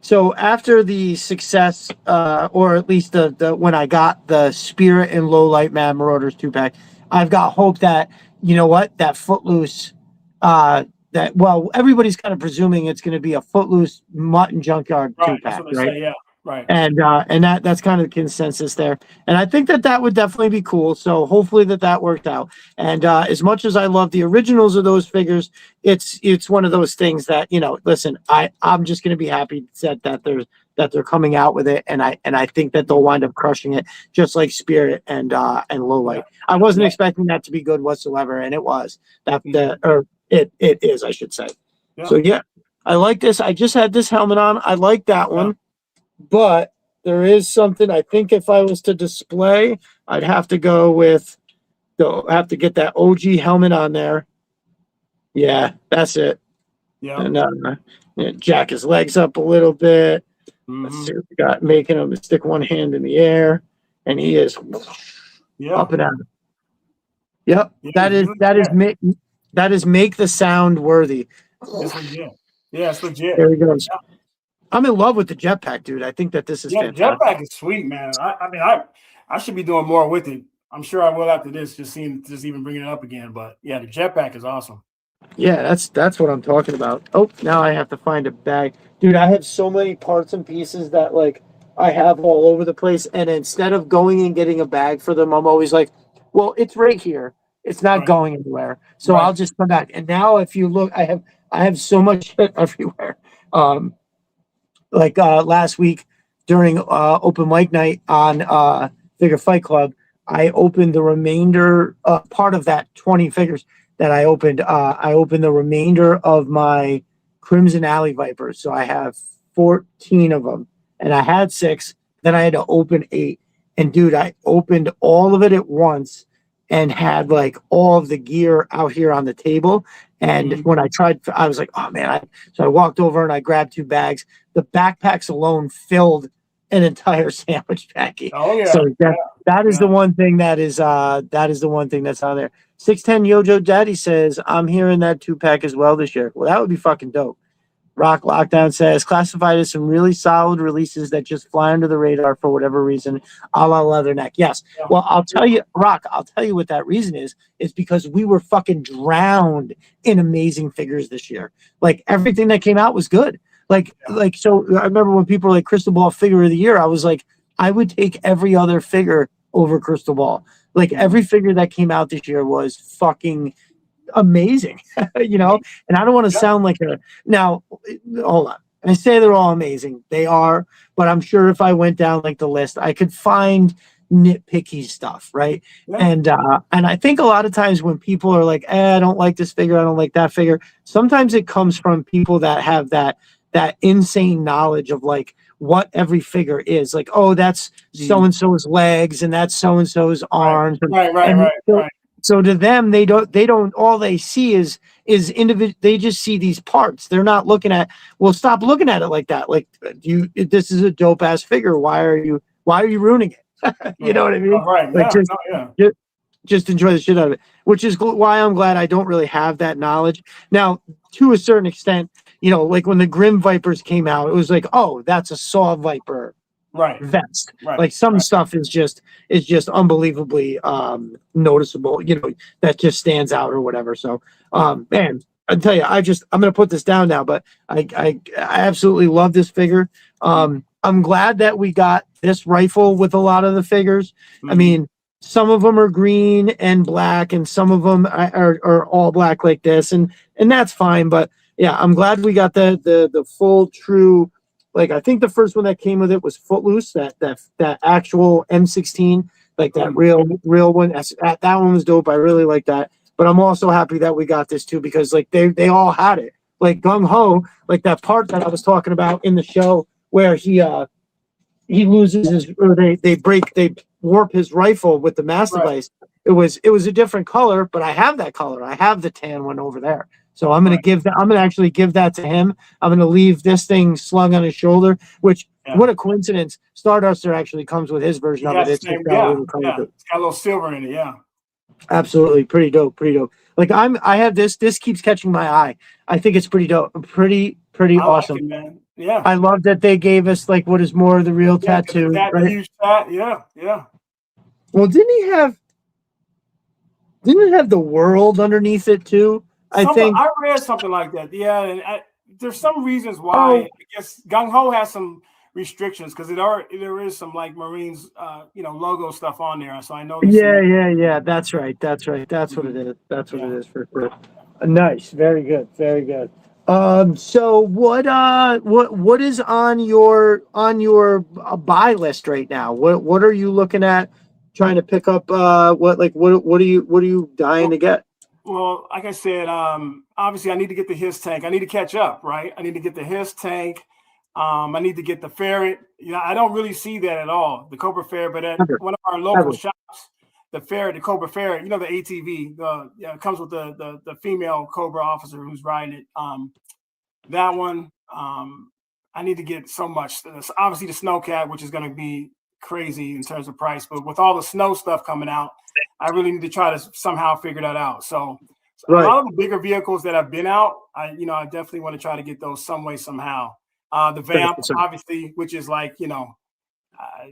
so. After the success, or at least the when I got the Spirit and Low Light Mad Marauders 2-pack, I've got hope that that Footloose, everybody's kind of presuming it's going to be a Footloose Mutt and Junkyard 2-pack, right? Say, yeah. Right. And that's kind of the consensus there. And I think that would definitely be cool. So hopefully that worked out. And as much as I love the originals of those figures, it's one of those things that, listen, I'm just going to be happy that they're coming out with it. And I think that they'll wind up crushing it just like Spirit and Low Light. I wasn't expecting that to be good whatsoever. And it was it is, I should say. Yeah. So yeah, I like this. I just had this helmet on. I like that one. But there is something I think if I was to display, I'd have to go with have to get that OG helmet on there. Yeah, that's it. Yeah. And jack his legs up a little bit. Mm-hmm. Let's see what we got, making him stick one hand in the air, and he is up and down. Yep. Yeah, that is make the sound worthy. It's legit. Yeah, it's legit. There he goes. Yeah. I'm in love with the jetpack, dude. I think that this is fantastic. Jetpack is sweet, man. I should be doing more with it. I'm sure I will after this, just even bringing it up again. But yeah, the jetpack is awesome. Yeah, that's what I'm talking about. Oh, now I have to find a bag. Dude, I have so many parts and pieces that I have all over the place. And instead of going and getting a bag for them, I'm always like, well, it's right here. It's not going anywhere. So I'll just come back. And now if you look, I have so much shit everywhere. Last week during open mic night on Figure Fight Club, I opened the remainder part of that 20 figures that I opened. I opened the remainder of my Crimson Alley Vipers. So I have 14 of them, and I had 6. Then I had to open 8. And dude, I opened all of it at once and had all of the gear out here on the table. And when I tried, I was like, oh man. So I walked over and I grabbed 2 bags. The backpacks alone filled an entire sandwich packet. Oh yeah. So that is the one thing that is the one thing that's on there. 610 Yojo Daddy says, I'm hearing that 2-pack as well this year. Well, that would be fucking dope. Rock Lockdown says, classified as some really solid releases that just fly under the radar for whatever reason, a la Leatherneck. Yes. Yeah. Well, I'll tell you, Rock, what that reason is. It's because we were fucking drowned in amazing figures this year. Everything that came out was good. So I remember when people were Crystal Ball Figure of the Year, I was like, I would take every other figure over Crystal Ball. Every figure that came out this year was fucking amazing, and I don't want to sound like now hold on. I say they're all amazing. They are, but I'm sure if I went down the list, I could find nitpicky stuff, right? Yeah. And I think a lot of times when people are like, I don't like this figure, I don't like that figure, sometimes it comes from people that have that insane knowledge of what every figure is. Oh, that's so-and-so's legs and that's so-and-so's arms. Right. So to them, they don't all they see is individual. They just see these parts. They're not looking at, well, stop looking at it like that. Like, this is a dope ass figure. Why are you ruining it? You know what I mean? Oh, right. Like, Yeah. just enjoy the shit out of it, which is why I'm glad I don't really have that knowledge. Now, to a certain extent, like when the Grim Vipers came out, it was like, oh, that's a Saw Viper vest. Like some stuff is just unbelievably noticeable, that just stands out or whatever. So man, I tell you, I'm gonna put this down now, but I absolutely love this figure. I'm glad that we got this rifle with a lot of the figures. I mean, some of them are green and black, and some of them are all black like this, and that's fine. But yeah, I'm glad we got the full true. Like, I think the first one that came with it was Footloose, that actual M16, like that real one. That one was dope. I really like that. But I'm also happy that we got this too, because like they all had it. Like Gung Ho, like that part that I was talking about in the show where he loses his, or they warp his rifle with the master device. It was a different color, but I have that color. I have the tan one over there. So I'm gonna actually give that to him. I'm gonna leave this thing slung on his shoulder, which what a coincidence. Starduster actually comes with his version of it. It's got a little silver in it, yeah. Absolutely, pretty dope. Like I have this keeps catching my eye. I think it's pretty dope, pretty awesome. Like it, man. Yeah. I love that they gave us like what is more the real tattoo. The huge tat, yeah. Well, didn't it have the world underneath it too? I read something like that. Yeah, and there's some reasons why. I guess Gung Ho has some restrictions because there is some like Marines, logo stuff on there. So I know. Yeah. That's right. That's what it is. That's what it is for sure. Nice. Very good. So what is on your buy list right now? What are you looking at? Trying to pick up what are you dying to get? Well, like I said, obviously I need to get the Hiss tank. I need to catch up, right? I need to get the Hiss tank. I need to get the ferret. I don't really see that at all, the Cobra ferret, but at one of our local shops, the ferret, the Cobra ferret, the ATV, it comes with the female Cobra officer who's riding it. That one, I need to get so much. Obviously the Snowcat, which is going to be crazy in terms of price, but with all the snow stuff coming out, I really need to try to somehow figure that out. So a lot of the bigger vehicles that have been out, I definitely want to try to get those some way, somehow. The Vamp, obviously, which is like,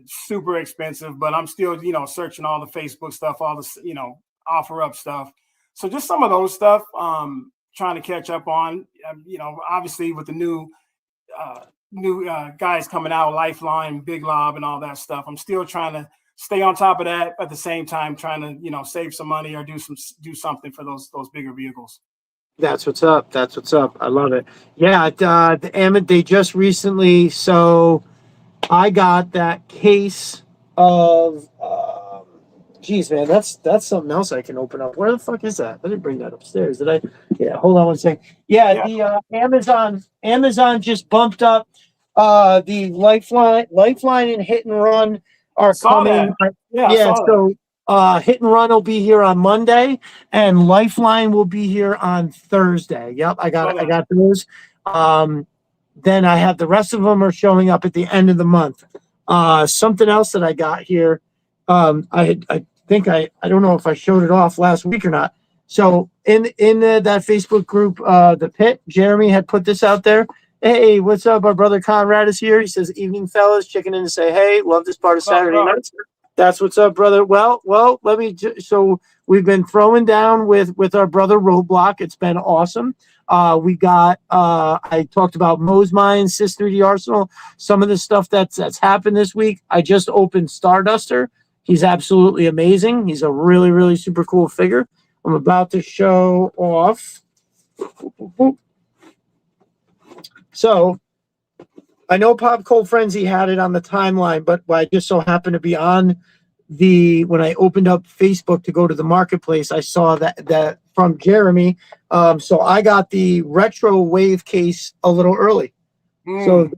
super expensive, but I'm still, searching all the Facebook stuff, all the, offer up stuff. So just some of those stuff, trying to catch up on, obviously with the new guys coming out, Lifeline, Big Lob, and all that stuff. I'm still trying to stay on top of that at the same time, trying to, save some money or do something for those bigger vehicles. That's what's up. I love it. Yeah, they just recently. So I got that case of. Geez, man, that's something else I can open up. Where the fuck is that? Let me bring that upstairs. Did I? Yeah, hold on one second. Yeah. The Amazon just bumped up. The Lifeline and Hit and Run are coming. So. Hit and Run will be here on Monday, and Lifeline will be here on Thursday. Yep, I got those. Then I have the rest of them are showing up at the end of the month. Something else that I got here. I think I don't know if I showed it off last week or not. So in that Facebook group, the Pit, Jeremy had put this out there. Hey, what's up? Our brother Conrad is here. He says, "Evening, fellas, checking in to say hey. Love this part of Saturday night." That's what's up, brother. Well, so we've been throwing down with our brother Roadblock. It's been awesome. We got, I talked about MOsMind, Sys3D Arsenal, some of the stuff that's happened this week. I just opened Starduster. He's absolutely amazing. He's a really, really super cool figure. I'm about to show off. So I know Pop Cold Frenzy had it on the timeline, but I just so happened to be on when I opened up Facebook to go to the marketplace, I saw that from Jeremy. So I got the retro wave case a little early. So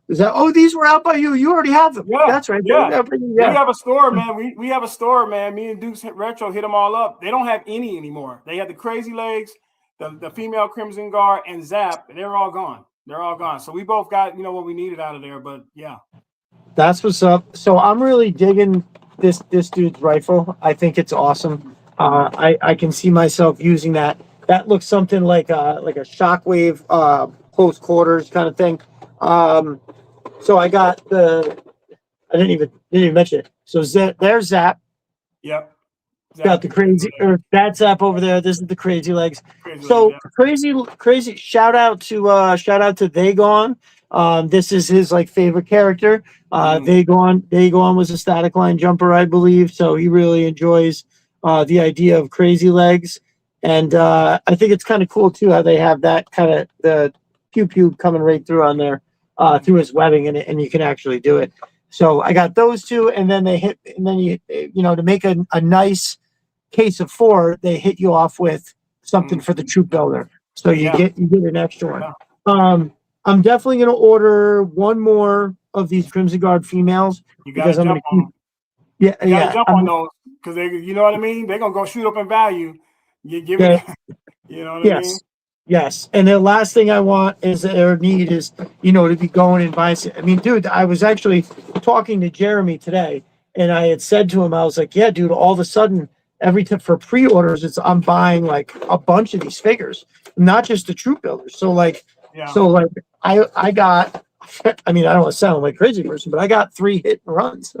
is that? Oh, these were out by you. You already have them. Yeah, that's right. Yeah, We have a store, man. We have a store, man. Me and Duke's Retro hit them all up. They don't have any anymore. They had the Crazy Legs, the female Crimson Guard, and Zap, and they're all gone. They're all gone. So we both got what we needed out of there. But yeah, that's what's up. So I'm really digging this dude's rifle. I think it's awesome. I can see myself using that. That looks something like a shockwave close quarters kind of thing. So I got I didn't even mention it. So there's Zap. Yep. Got the crazy, or that Zap over there. This is the Crazy Legs. Crazy. Shout out to They Gone. This is his favorite character. They Gone was a static line jumper, I believe. So he really enjoys the idea of Crazy Legs, and I think it's kind of cool too how they have that kind of the pew coming right through on there through his webbing, and you can actually do it. So I got those two, and then you to make a nice case of 4, they hit you off with something for the troop builder. So you get an extra one. I'm definitely going to order one more of these Crimson Guard females because I'm going to keep. Jump on those because they, you know what I mean. They're gonna go shoot up in value. You give it. You know what I mean. Yes, and the last thing I want is to be going and buying. I mean, dude, I was actually talking to Jeremy today, and I had said to him, I was like, "Yeah, dude, all of a sudden, for pre-orders, I'm buying like a bunch of these figures, not just the troop builders. So I got. I mean, I don't want to sound like a crazy person, but I got 3 hit and runs.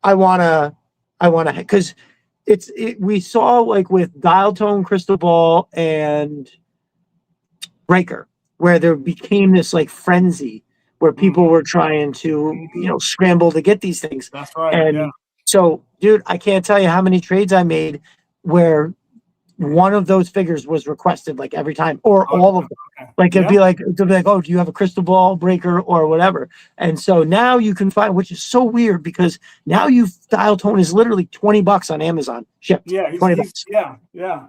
I wanna, because we saw with Dial Tone, Crystal Ball, and Breaker, where there became this frenzy where people were trying to scramble to get these things. That's right. And so, dude, I can't tell you how many trades I made where one of those figures was requested every time, or all of them. It'd be like, oh, do you have a Crystal Ball, Breaker, or whatever? And so now you can find, which is so weird because now Dial Tone is literally $20 on Amazon shipped. Yeah, $20. Yeah.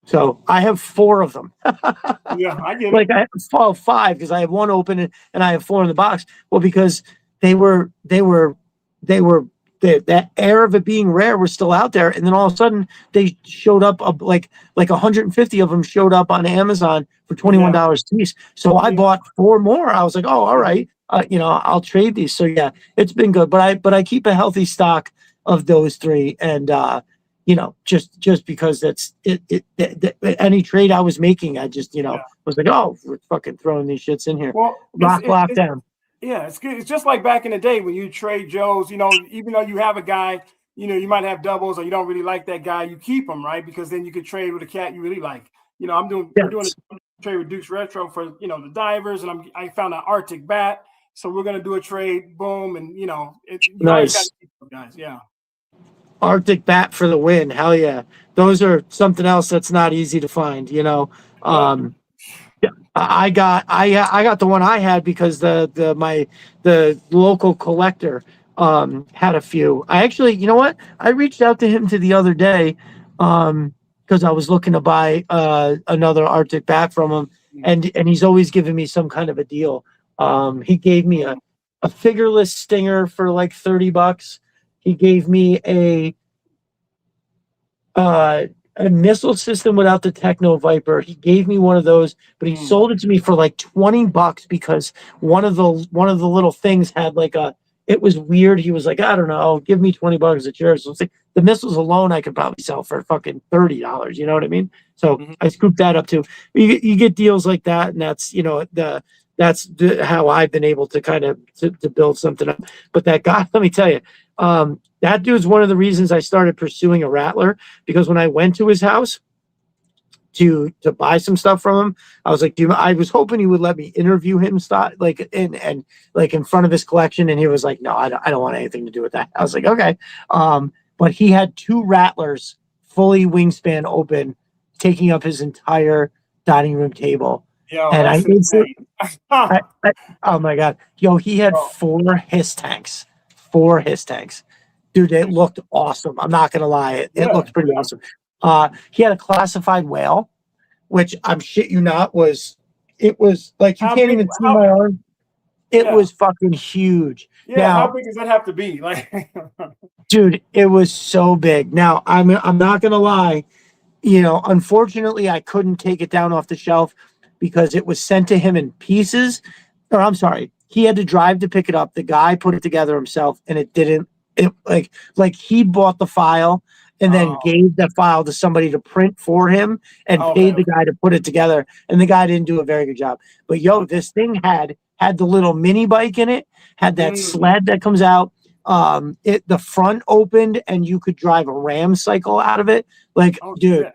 So I have 4 of them. I get it. I have 5 because I have 1 open and I have 4 in the box. Well, because that air of it being rare was still out there, and then all of a sudden they showed up like 150 of them showed up on Amazon for $21 a piece. So I bought 4 more. I was like, oh, all right, I'll trade these. So yeah, it's been good, but I keep a healthy stock of those 3, and just because that's any trade I was making, I just was like, oh, we're fucking throwing these shits in here. Well, lock down. Yeah, it's good. It's just like back in the day when you trade Joes, even though you have a guy, you might have doubles or you don't really like that guy, you keep him, right? Because then you could trade with a cat you really like. We're doing a trade with Duke's Retro for, the divers, and I found an Arctic bat. So we're going to do a trade, boom. And, nice. Guys, yeah. Arctic bat for the win. Hell yeah. Those are something else that's not easy to find, I got the one I had because the local collector had a few. I actually, you know what? I reached out to him the other day because I was looking to buy another Arctic bat from him, and he's always giving me some kind of a deal. He gave me a figureless Stinger for $30. He gave me a missile system without the Techno Viper. He gave me one of those, but he sold it to me for $20 because one of the little things had it was weird. He was like, I don't know, give me $20, it's yours. So it's the missiles alone I could probably sell for fucking $30. You know what I mean? So I scooped that up too. You get deals like that, and that's how I've been able to kind of to build something up. But that guy, let me tell you, that dude's one of the reasons I started pursuing a Rattler, because when I went to his house to buy some stuff from him, I was like, I was hoping he would let me interview him in front of his collection, and he was like, no, I don't want anything to do with that. I was like, okay. But he had 2 Rattlers fully wingspan open, taking up his entire dining room table. Yo, and oh my god, he had 4 HISS tanks. 4 HISS tanks. Dude, it looked awesome. I'm not gonna lie, it looked pretty awesome. He had a classified whale, which I'm shit you not was it was like you How can't big? even see How? my arm. It Yeah. was fucking huge. Yeah. How Now, big does that have to be? Like, dude, it was so big. Now, I'm not gonna lie. Unfortunately, I couldn't take it down off the shelf because it was sent to him in pieces. Or I'm sorry, he had to drive to pick it up. The guy put it together himself, and it didn't. It like he bought the file and then oh, gave the file to somebody to print for him and okay. paid the guy to put it together. And the guy didn't do a very good job. But this thing had the little mini bike in it, had that Mm. sled that comes out. The front opened and you could drive a ram cycle out of it. Like, Oh dude,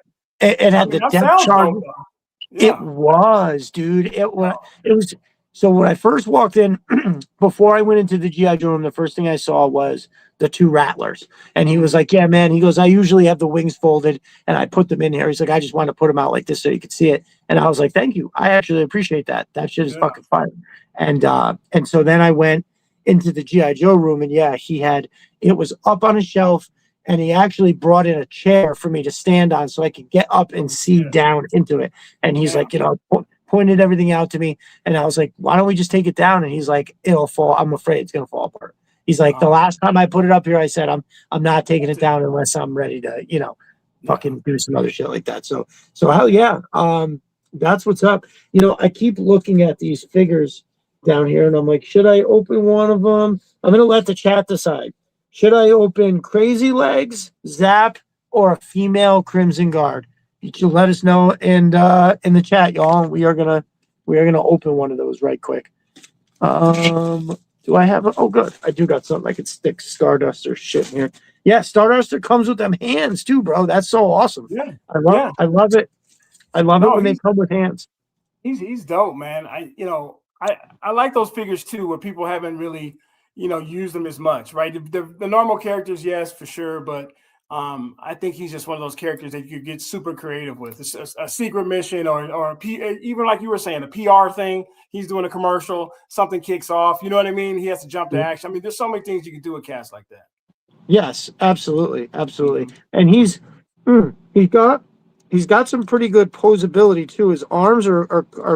shit. it I had mean, the that depth sounds dope charger. though. It Yeah. was, dude. Oh, It was. So when I first walked in, before I went into the GI Joe room, the first thing I saw was the two rattlers, and he was mhm. like, "Yeah, man." He goes, "I usually have the wings folded, and I put them in here." He's like, "I just want to put them out like this so you could see it." And I was like, "Thank you. I actually appreciate that. That shit is Yeah. fucking fire." And so then I went into the GI Joe room, and yeah, it was up on a shelf, and he actually brought in a chair for me to stand on so I could get up and Oh see shit. down into it. And he's Yeah. like, pointed everything out to me. And I was like, why don't we just take it down? And he's like, it'll fall. I'm afraid it's going to fall apart. He's like, the Oh, last time I put it up here, I said, I'm not taking that's it it. down unless I'm ready to, Yeah. fucking do some other shit like that. So hell yeah. That's what's up. I keep looking at these figures down here and I'm like, should I open one of them? I'm going to let the chat decide. Should I open Crazy Legs, Zap, or a female Crimson Guard? You should let us know in the chat, y'all. We are gonna open one of those right quick. Do I have oh good. I do got something I could stick Stardust or shit in here. Yeah, Stardust comes with them hands too, bro. That's so awesome. Yeah. I love Yeah. I love it. I love it No, when they come with hands. he's dope, man. I like those figures too, where people haven't really used them as much, right? The normal characters, yes, for sure, but I think he's just one of those characters that you get super creative with. It's a secret mission even like you were saying, a PR thing. He's doing a commercial, something kicks off. You know what I mean? He has to jump to action. I mean, there's so many things you can do with cast like that. Yes, absolutely, absolutely. Mhm. And he's got some pretty good posability too. His arms are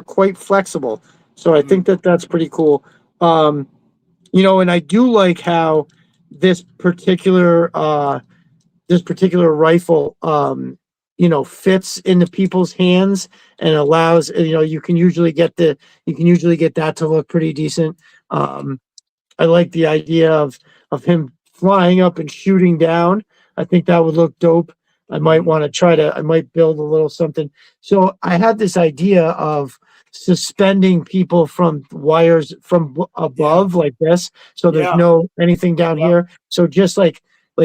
quite flexible, so I Mhm. think that's pretty cool. And I do like how this particular rifle fits into people's hands and allows you can usually get that to look pretty decent. I like the idea of him flying up and shooting down. I think that would look dope. Mhm. I might build a little something. So I had this idea of suspending people from wires from Yeah. above like this. So there's Yeah. no anything down Yep. here. So just like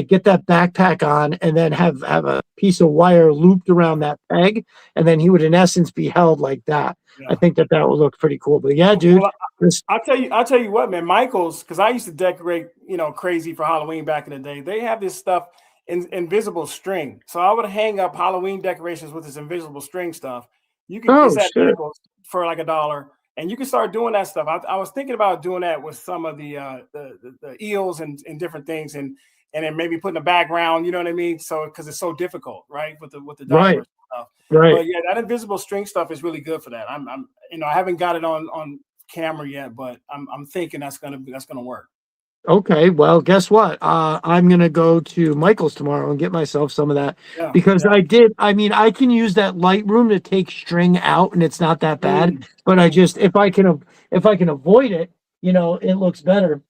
get that backpack on and then have a piece of wire looped around that peg. And then he would in essence be held like that. I Yeah. think that would look pretty cool. But yeah, dude, Well, this I'll tell you what, man. Michael's, because I used to decorate, crazy for Halloween back in the day. They have this stuff in invisible string, so I would hang up Halloween decorations with this invisible string stuff. oh It's at shit. Michael's for like $1, and you can start doing that stuff. I was thinking about doing that with some of the eels and different things, and then maybe putting a background. You know what I mean? So because it's so difficult, right, with the Right. diapers stuff. Right. But yeah, that invisible string stuff is really good for that. I'm I haven't got it on camera yet, but I'm thinking that's gonna work. Okay. Well, guess what? I'm gonna go to Michael's tomorrow and get myself some of that Yeah, because yeah. I can use that Lightroom to take string out, and it's not that bad. Mm, But I mm. just if I can avoid it, it looks better.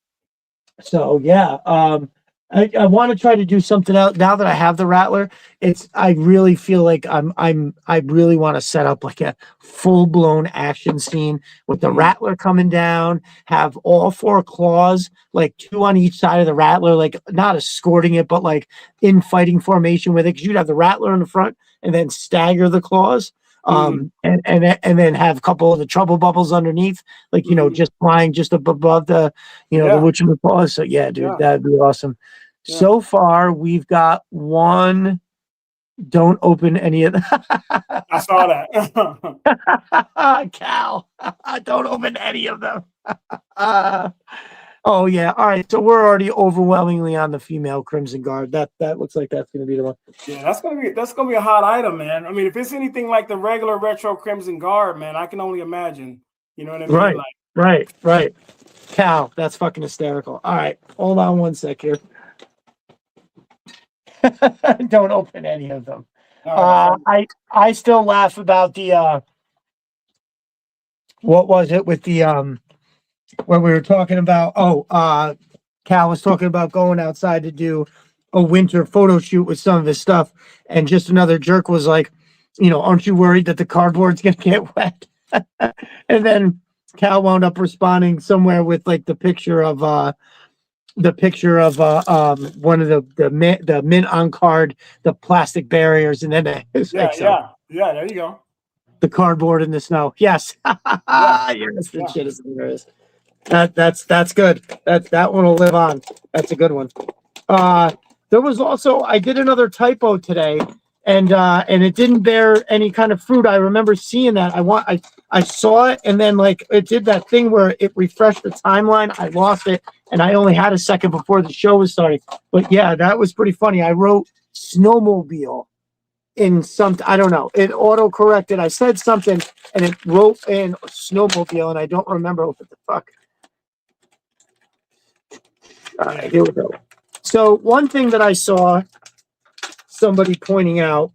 So yeah, I want to try to do something else now that I have the Rattler. I really feel like I really want to set up like a full blown action scene with the Mm. Rattler coming down, have all four claws, like two on each side of the Rattler, like not escorting it, but like in fighting formation with it. Because you'd have the Rattler in the front and then stagger the claws. Mm. And then have a couple of the trouble bubbles underneath, like Mm. just flying just up above the the Yeah, whatchamacallit. So yeah, dude, yeah, that'd be awesome. yeah. So far, we've got one. Don't open any of I saw that. Cal. Don't open any of them. Uh, Oh yeah. All right. So we're already overwhelmingly on the female Crimson Guard. That looks like that's going to be the one. Yeah, that's gonna be a hot item, man. I mean, if it's anything like the regular retro Crimson Guard, man, I can only imagine. You know what I mean? Right. Cal, that's fucking hysterical. All right, hold on one sec here. Don't open any of them. I still laugh about the what was it with the when we were talking about Cal was talking about going outside to do a winter photo shoot with some of his stuff, and just another jerk was like, aren't you worried that the cardboard's gonna get wet? And then Cal wound up responding somewhere with like the picture of one of the mint on card, the plastic barriers, and then it's like, yeah. There you go. the cardboard in the snow. Yes, yes, the shit is hilarious. That's good. That one will live on. That's a good one. There was also, I did another typo today, and it didn't bear any kind of fruit. I remember seeing that. I saw it, and then like it did that thing where it refreshed the timeline. I lost it, and I only had a second before the show was starting. But yeah, that was pretty funny. I wrote snowmobile in some, I don't know. It auto corrected. I said something, and it wrote in snowmobile, and I don't remember what the fuck. All right, here we go. So one thing that I saw somebody pointing out,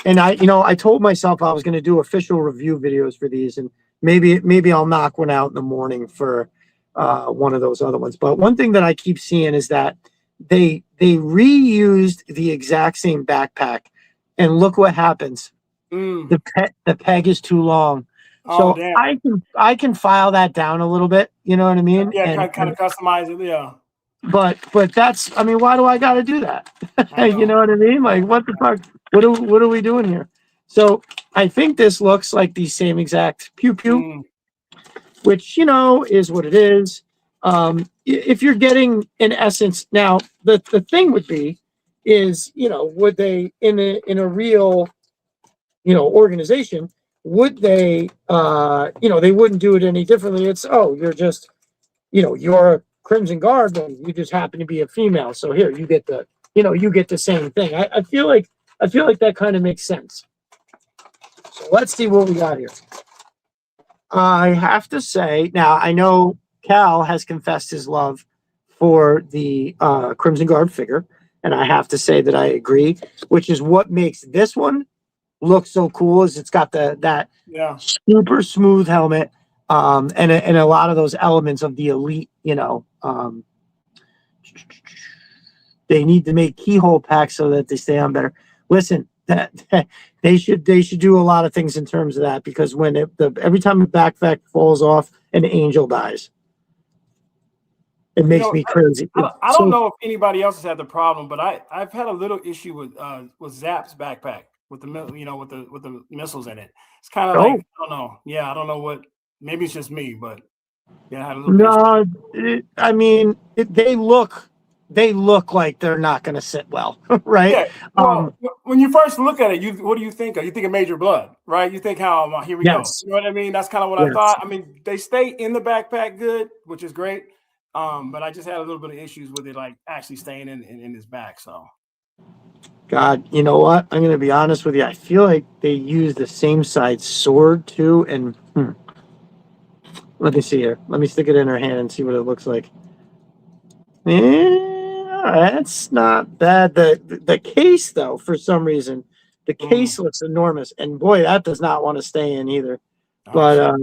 and I told myself I was going to do official review videos for these, and maybe I'll knock one out in the morning for one of those other ones. But one thing that I keep seeing is that they reused the exact same backpack, and look what happens. The peg is too long. Oh, so damn. I can file that down a little bit. You know what I mean? Yeah, kind of customize it. Yeah. But that's, I mean, why do I got to do that? You know what I mean? Like, what the fuck? What are we doing here? So I think this looks like the same exact pew pew, which, is what it is. If you're getting, in essence, now the thing would be is, would they in a real, organization, would they, they wouldn't do it any differently. It's, you're just, you're a Crimson Guard, and you just happen to be a female. So here you get the same thing. I feel like that kind of makes sense. So let's see what we got here. I have to say, now I know Cal has confessed his love for the Crimson Guard figure, and I have to say that I agree, which is what makes this one look so cool. Is it's got that super smooth helmet, and a lot of those elements of the elite. They need to make keyhole packs so that they stay on better. Listen, that they should do a lot of things in terms of that, because when every time a backpack falls off, an angel dies. It makes me crazy. I don't know if anybody else has had the problem, but I've had a little issue with Zap's backpack with the with the missiles in it. It's kind of like, I don't know. Yeah, I don't know what. Maybe it's just me, but yeah, I had a little issue. I mean, they look like they're not going to sit well, right? Yeah. Well, when you first look at it, what do you think of? You think of Major Blood, right? You think, how here we go. You know what I mean? That's kind of what I thought. I mean, they stay in the backpack good, which is great. But I just had a little bit of issues with it, like actually staying in his back. So, God, you know what? I'm going to be honest with you. I feel like they use the same size sword too. And let me see here. Let me stick it in her hand and see what it looks like. That's not bad. The case, though, for some reason, the case looks enormous, and boy, that does not want to stay in either. But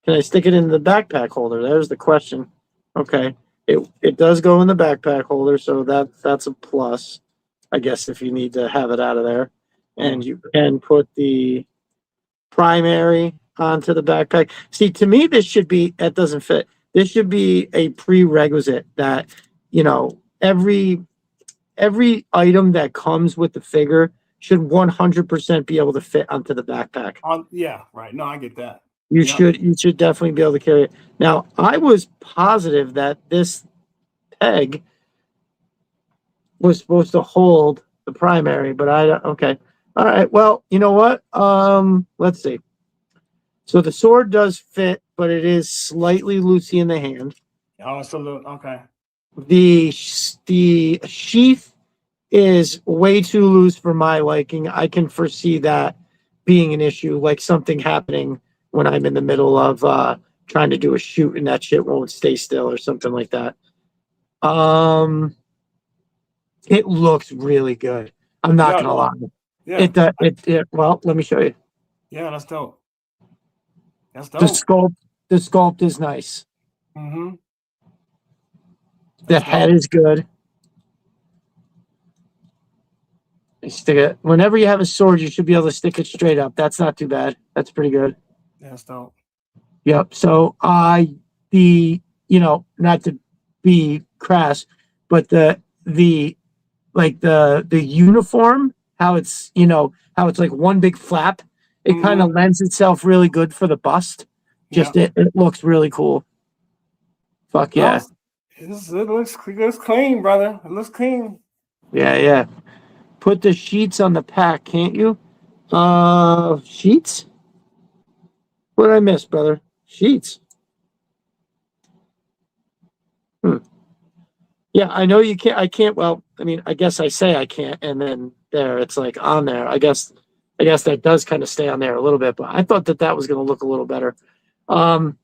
can I stick it in the backpack holder? There's the question. Okay, it does go in the backpack holder, so that's a plus, I guess, if you need to have it out of there. And you can put the primary onto the backpack. See, to me, this should be, that doesn't fit. This should be a prerequisite that, every item that comes with the figure should 100% be able to fit onto the backpack. Yeah, right. No, I get that. You should definitely be able to carry it. Now, I was positive that this peg was supposed to hold the primary, but okay. All right. Well, you know what? Let's see. So the sword does fit, but it is slightly loosey in the hand. Oh, so okay. The sheath is way too loose for my liking. I can foresee that being an issue, like something happening when I'm in the middle of trying to do a shoot and that shit won't stay still or something like that. It looks really good. I'm not gonna lie. Yeah. Well, let me show you. Yeah, that's dope. That's The dope. sculpt is nice. Mm-hmm. The head is good. You stick it whenever you have a sword, you should be able to stick it straight up. That's not too bad. That's pretty good. That's dope. Yep. So not to be crass, but the uniform, how it's like one big flap, it kind of lends itself really good for the bust. Just it looks really cool. Fuck yeah. It looks clean, brother. It looks clean. Yeah. Put the sheets on the pack, can't you? Sheets? What did I miss, brother? Sheets. Yeah, I know you can't. I can't. Well, I mean, I guess I say I can't, and then it's like on there. I guess that does kind of stay on there a little bit, but I thought that was going to look a little better. Well,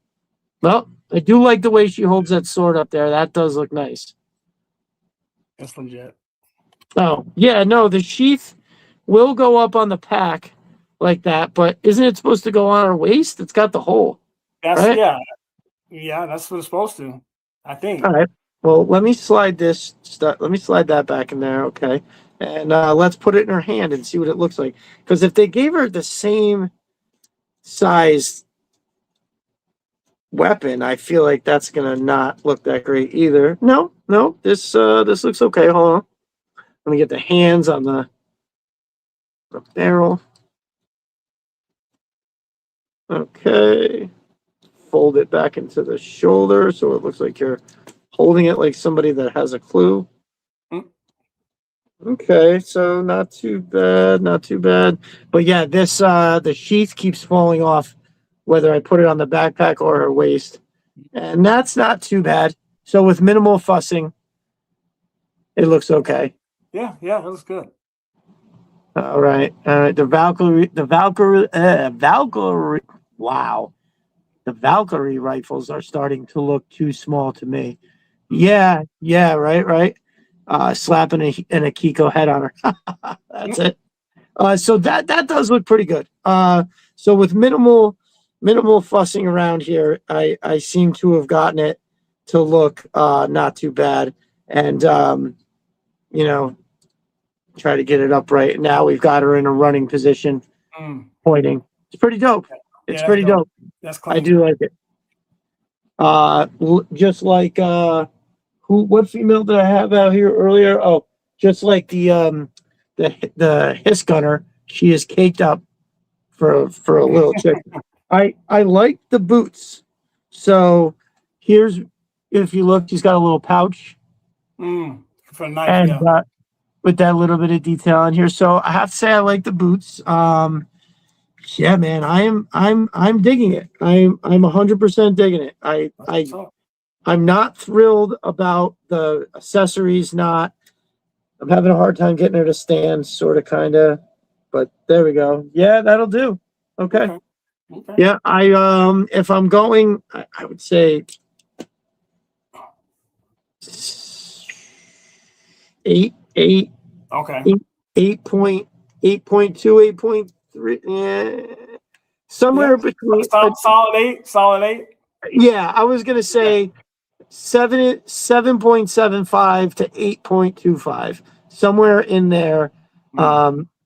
I do like the way she holds that sword up there. That does look nice. That's legit. Oh yeah, no, the sheath will go up on the pack like that, but isn't it supposed to go on her waist? It's got the hole. Right? Yeah. That's what it's supposed to. I think. All right. Well, let me slide this stuff. Let me slide that back in there. Okay. And let's put it in her hand and see what it looks like. Because if they gave her the same size weapon, I feel like that's gonna not look that great either. No. This looks okay. Hold on. Let me get the hands on the barrel. Okay. Fold it back into the shoulder so it looks like you're holding it like somebody that has a clue. Okay, so not too bad. But yeah, this the sheath keeps falling off whether I put it on the backpack or her waist. And that's not too bad. So with minimal fussing, it looks okay. Yeah, that looks good. All right. The Valkyrie rifles are starting to look too small to me. Yeah, right. Slapping a Kiko head on her. That's it. So that does look pretty good. So with minimal fussing around here, I seem to have gotten it to look not too bad. And try to get it up right. Now we've got her in a running position, pointing. It's pretty dope. It's pretty dope. That's clean. I do like it. Just like what female did I have out here earlier? Oh, just like the Hiss gunner, she is caked up for a little chick. I like the boots. So here's, if you look, she's got a little pouch. For a knife, and with that little bit of detail on here. So I have to say I like the boots. Yeah, man, I'm digging it. I'm 100% digging it. I'm not thrilled about the accessories. I'm having a hard time getting her to stand, sort of, kind of. But there we go. Yeah, that'll do. Okay. Yeah, if I'm going, I would say 8. Okay. 8.2, 8.3. Yeah. Somewhere between solid 8. Yeah, I was gonna say 7.75 to 8.25, somewhere in there.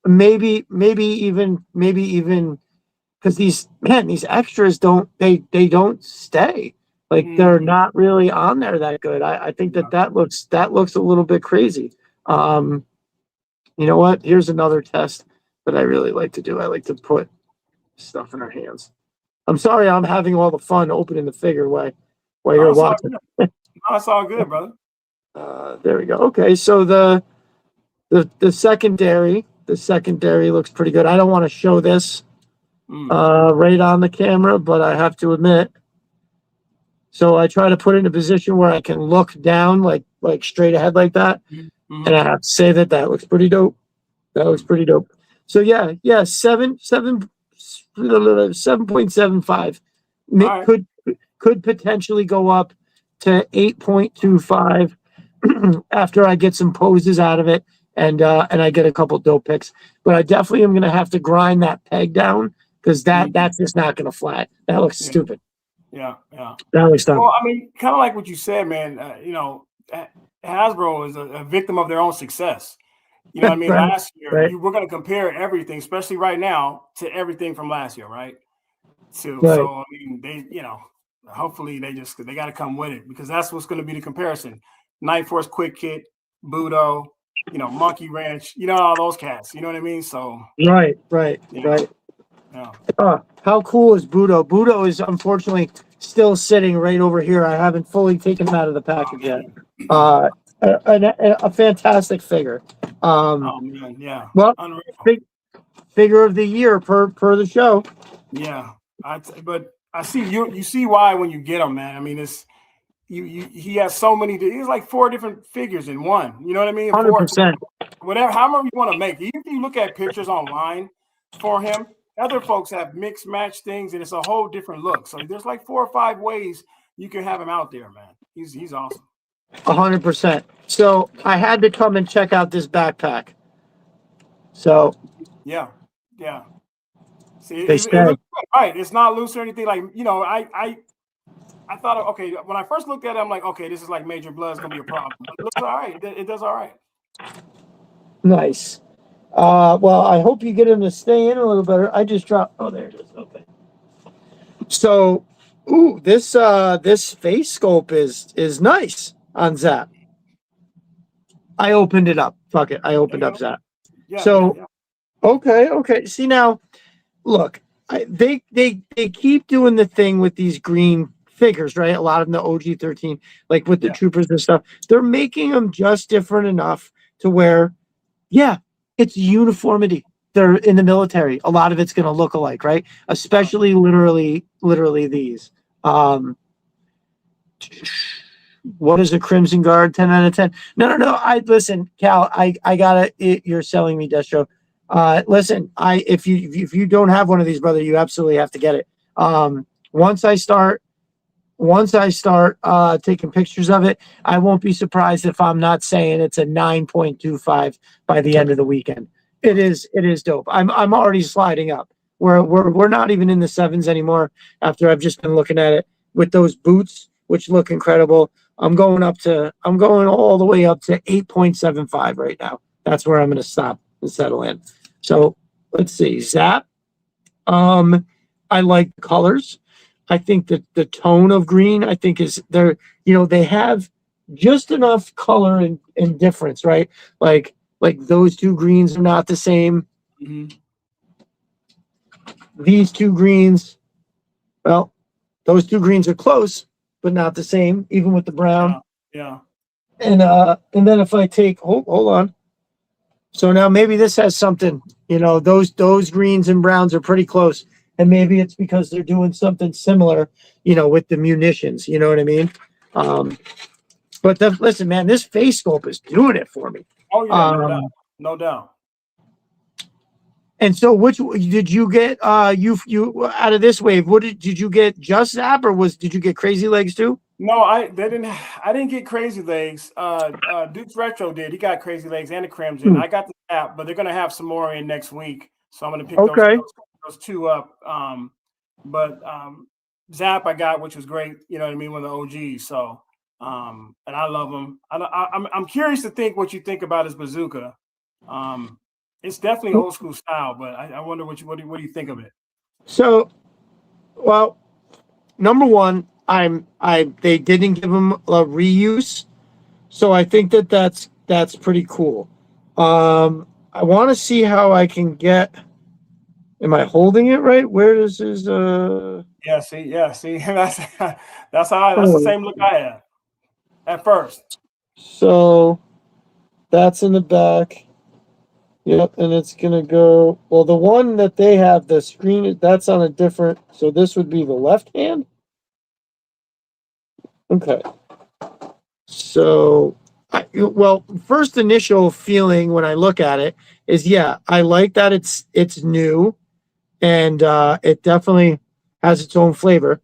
Maybe even because these extras don't stay. Like they're not really on there that good. I think that looks a little bit crazy. You know what? Here's another test that I really like to do. I like to put stuff in our hands. I'm sorry, I'm having all the fun opening the figure while you're watching. It's all good, brother. There we go. Okay, so the secondary looks pretty good. I don't want to show this right on the camera, but I have to admit. So I try to put it in a position where I can look down like straight ahead like that. And I have to say that looks pretty dope. That looks pretty dope. So yeah, 7.75 Right. could potentially go up to 8.25 after I get some poses out of it and I get a couple dope picks. But I definitely am gonna have to grind that peg down because that's just not gonna fly. That looks stupid. Yeah. That looks dumb. Well, I mean, kind of like what you said, man. Hasbro is a victim of their own success. You know what I mean? Right, Last year, right. we're going to compare everything, especially right now, to everything from last year, right? So I mean, hopefully they got to come with it because that's what's going to be the comparison. Night Force Quick Kit, Budo, Monkey Ranch, all those cats. You know what I mean? So Right. Yeah. How cool is Budo? Budo is unfortunately still sitting right over here. I haven't fully taken him out of the package yet. A fantastic figure. Oh man, yeah. Well, Unreal. figure of the year per the show. Yeah, but I see you see why when you get him, man. I mean, it's he has so many. He's like 4 different figures in one. You know what I mean? 100%. Whatever, however you want to make it. Even if you look at pictures online for him, other folks have mixed match things, and it's a whole different look. So there's like 4 or 5 ways you can have him out there, man. He's awesome. 100%. So I had to come and check out this backpack. So yeah. See, they it said, looks good, right. It's not loose or anything. Like I thought, okay, when I first looked at it, I'm like, okay, this is like Major Blood's gonna be a problem. But it looks all right. It does all right. Nice. Well, I hope you get him to stay in a little better. I just dropped. Oh, there it is. Okay. So, this face sculpt is nice on Zap. I opened it up. Fuck it. I opened up Zap. Yeah. Okay. See now, look, they keep doing the thing with these green figures, right? A lot of them, the OG-13, like with the troopers and stuff. They're making them just different enough to where, it's uniformity. They're in the military. A lot of it's going to look alike, right? Especially literally these. What is a Crimson Guard? 10 out of 10. No. Listen, Cal. I gotta. You're selling me, Destro. Listen. If you don't have one of these, brother, you absolutely have to get it. Once I start taking pictures of it, I won't be surprised if I'm not saying it's a 9.25 by the end of the weekend. It is dope. I'm already sliding up. We're not even in the 7s anymore after I've just been looking at it with those boots, which look incredible. I'm going all the way up to 8.75 right now. That's where I'm going to stop and settle in. So let's see. Zap. I like the colors. I think that the tone of green, I think is there, they have just enough color and difference, right? Like those 2 greens are not the same. These 2 greens, well, those 2 greens are close, but not the same, even with the brown. Yeah. And then if I take, hold on. So now maybe this has something, those greens and browns are pretty close. And maybe it's because they're doing something similar, with the munitions. You know what I mean? But listen, man, this face sculpt is doing it for me. Oh yeah, no doubt. And so, which did you get? You out of this wave? What did you get? Just Zap, or did you get Crazy Legs too? No, I didn't get Crazy Legs. Duke's Retro did. He got Crazy Legs and the Crimson. I got the Zap, but they're gonna have some more in next week, so I'm gonna pick those 2 up. But Zap I got, which was great. You know what I mean? One of the OGs. So, and I love them. I'm curious to think what you think about his bazooka. It's definitely old school style, but I wonder what do you think of it? So, well, number one, they didn't give him a reuse, so I think that's pretty cool. I want to see how I can get. Am I holding it right? Where does his Yeah, see. That's the same look I had at first. So that's in the back. Yep, and it's gonna go. Well, the one that they have, the screen, that's on a different. So this would be the left hand. Okay. So, well, first initial feeling when I look at it is, yeah, I like that it's new, and it definitely has its own flavor.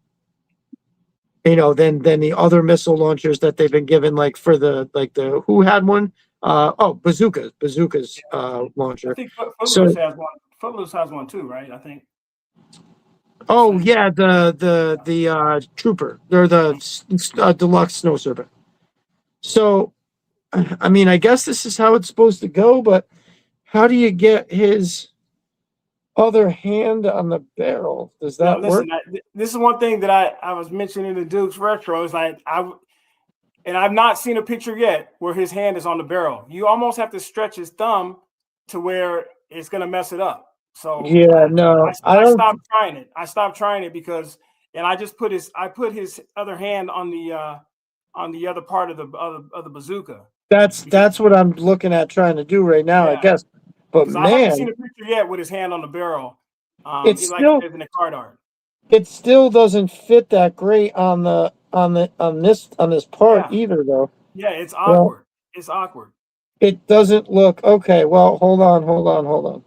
Than the other missile launchers that they've been given, like for the who had one? Bazooka's I launcher. think So, Footloose has one. Footloose has one too, right? I think. oh Same. yeah, the Trooper, they're the deluxe Snow Serpent. So, I mean, I guess this is how it's supposed to go, but how do you get his other hand on the barrel? Does Now that work? listen, this is one thing that I was mentioning in the Duke's retro. Is like I've not seen a picture yet where his hand is on the barrel. You almost have to stretch his thumb to where it's gonna mess it up. So Yeah, no, I I don't. stopped trying it. I stopped trying it because, and I just put his other hand on the other part of the bazooka. Because, That's what I'm looking at trying to do right now, I yeah, guess. But because I haven't seen man, a picture yet with his hand on the barrel. it's Like it still says in the card art. it still doesn't fit that great on this part Yeah, either, though. yeah, it's Well, awkward. It's awkward. it doesn't look okay. Well, hold on.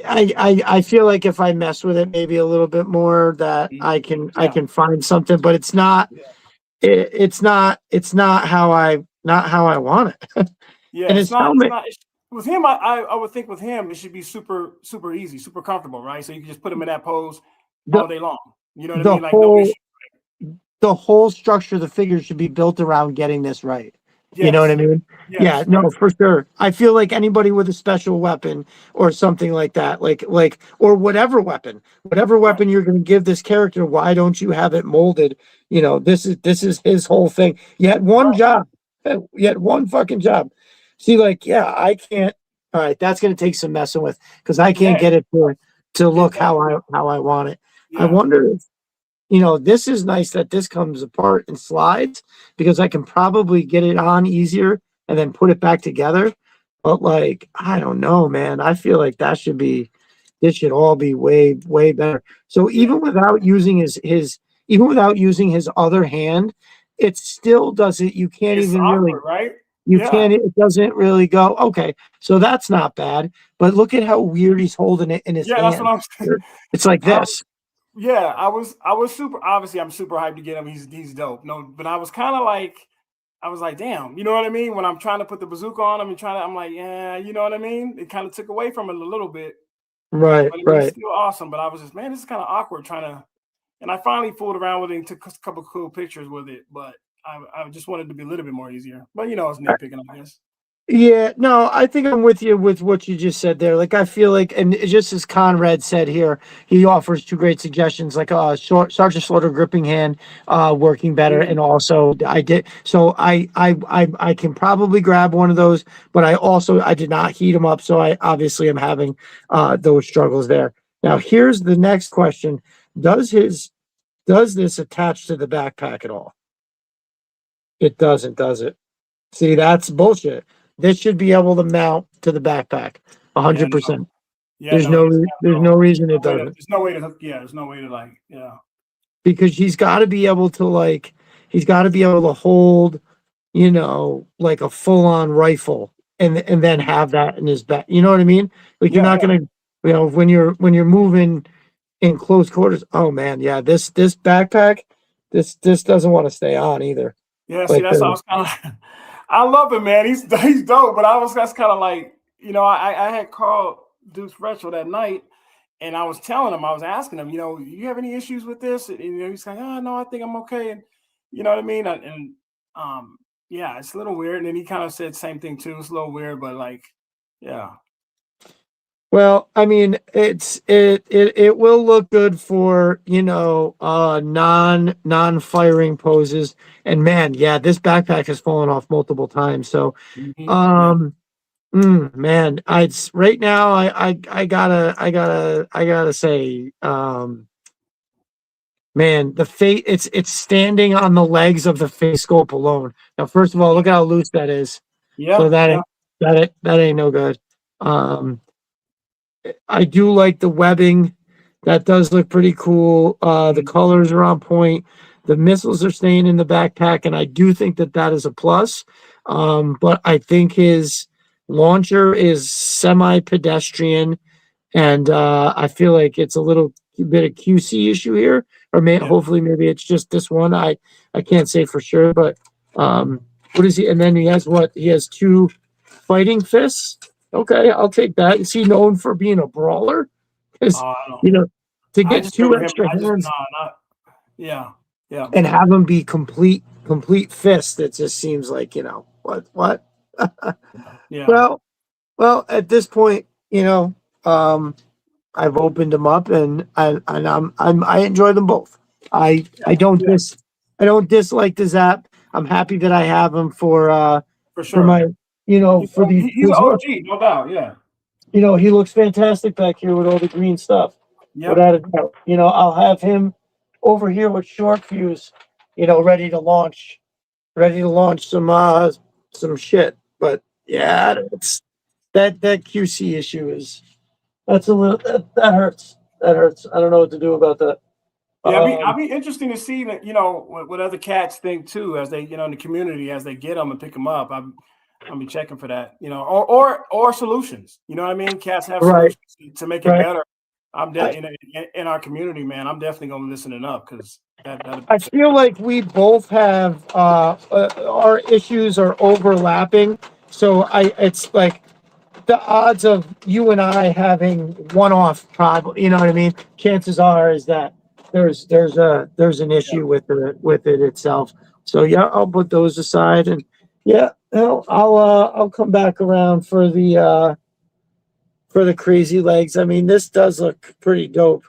I feel like if I mess with it maybe a little bit more, that I Yeah, can find something, but yeah, it's not how I want it. yeah. And It's his not. It's helmet, not. With him, I would think with him it should be super easy, super comfortable, right? So you can just put him in that pose the all day long. You know what I the mean? Like no issue. whole the whole structure of the figure should be built around getting this right. You know what I Yes, mean? Yeah, yes, no, for sure. I feel like anybody with a special weapon or something like that, or whatever right, weapon you're going to give this character, why don't you have it molded? This is his whole thing. You had one right. job. You had one fucking job. See, like, yeah, I can't. All right, that's going to take some messing with because I can't Yeah, get it to look that, how I want it. I yeah, wonder if this is nice that this comes apart and slides because I can probably get it on easier and then put it back together. But like, I don't know, man. I feel like this should all be way, way better. So yeah. even without using his other hand, it still doesn't, It's awkward, right? Yeah, it doesn't really go, okay, so that's not bad. But look at how weird he's holding it in his yeah. That's what hand. I'm saying. It's like this. Yeah, I was super. Obviously, I'm super hyped to get him. He's dope. No, but I was kind of like, I was like, damn, you know what I mean? When I'm trying to put the bazooka on him and I'm like, yeah, you know what I mean? It kind of took away from it a little bit, Right, but it was right. still awesome. But I was just, man, this is kind of awkward trying to. And I finally fooled around with it and took a couple cool pictures with it, but I just wanted it to be a little bit more easier. But it's nitpicking, I guess. Yeah, no, I think I'm with you with what you just said there. Like, I feel like, and just as Conrad said here, he offers two great suggestions, like Sergeant Slaughter gripping hand, working better, Mhm. and also I did. So I can probably grab one of those, but I did not heat them up, so I obviously am having those struggles there. Now, here's the next question: does this attach to the backpack at all? It doesn't, does it? See, that's bullshit. This should be able to mount to the backpack, Yeah, no, 100%. yeah, no, it does not at There's no all. reason it doesn't, There's no way to hook. Yeah, there's no way to like. Yeah, because he's got to be able to hold, like a full on rifle, and then Mhm. have that in his back. You know what I mean? Like, you're Yeah, not gonna, when you're moving in close quarters. Oh man, yeah, this backpack, this doesn't want to stay on either. yeah. See, Like that's I was kind of. I love him, man. He's dope, but that's kind of like I had called Deuce Retro that night, and I was telling him, I was asking him, you have any issues with this? And he's like, oh no, I think I'm okay, and you know what I mean. And yeah, it's a little weird. And then he kind of said same thing too. It's a little weird, but like, yeah, Well, I mean, it will look good for, non-firing poses. And man, yeah, this backpack has fallen off multiple times. So, yeah, um, man, right now I gotta say, Man, the face, it's standing on the legs of the face scope alone. Now, first of all, look how loose that is. So Yeah, yeah, that ain't no good. Um, I do like the webbing. That does look pretty cool. The colors are on point. The missiles are staying in the backpack, and I do think that that is a plus. But I think his launcher is semi-pedestrian, and I feel like it's a little bit of QC issue here, or yeah. hopefully maybe it's just this one. I can't say for sure, but what is he? And then he has what? He has two fighting fists. Okay, I'll take that. Is he known for being a brawler? Because I don't. you know, to I get just two remember him. extra I just hands not. Yeah, yeah, and have them be complete fists, it just seems like what. yeah, well, at this point, um, I've opened them up and I enjoy them both. I don't yeah, I don't dislike the Zap. I'm happy that I have them for for sure. my for these He's an OG, no doubt. Yeah. he looks fantastic back here with all the green stuff. Yep. Without a doubt. I'll have him over here with short fuse, ready to launch some shit. But yeah, it's that QC issue that's a little that hurts. That hurts. I don't know what to do about that. Yeah, I'll be interesting to see that what other cats think too, as they in the community as they get them and pick them up. I'll be checking for that, or solutions. You know what I mean? Cats have Right, solutions to make it right. better. I'm I, in our community, man. I'm definitely gonna listen it up because that. I feel like we both have our issues are overlapping. So it's like the odds of you and I having one-off problem, you know what I mean? Chances are is that there's an issue with it itself. So yeah, I'll put those aside and yeah, I'll come back around for the crazy legs. I mean, this does look pretty dope.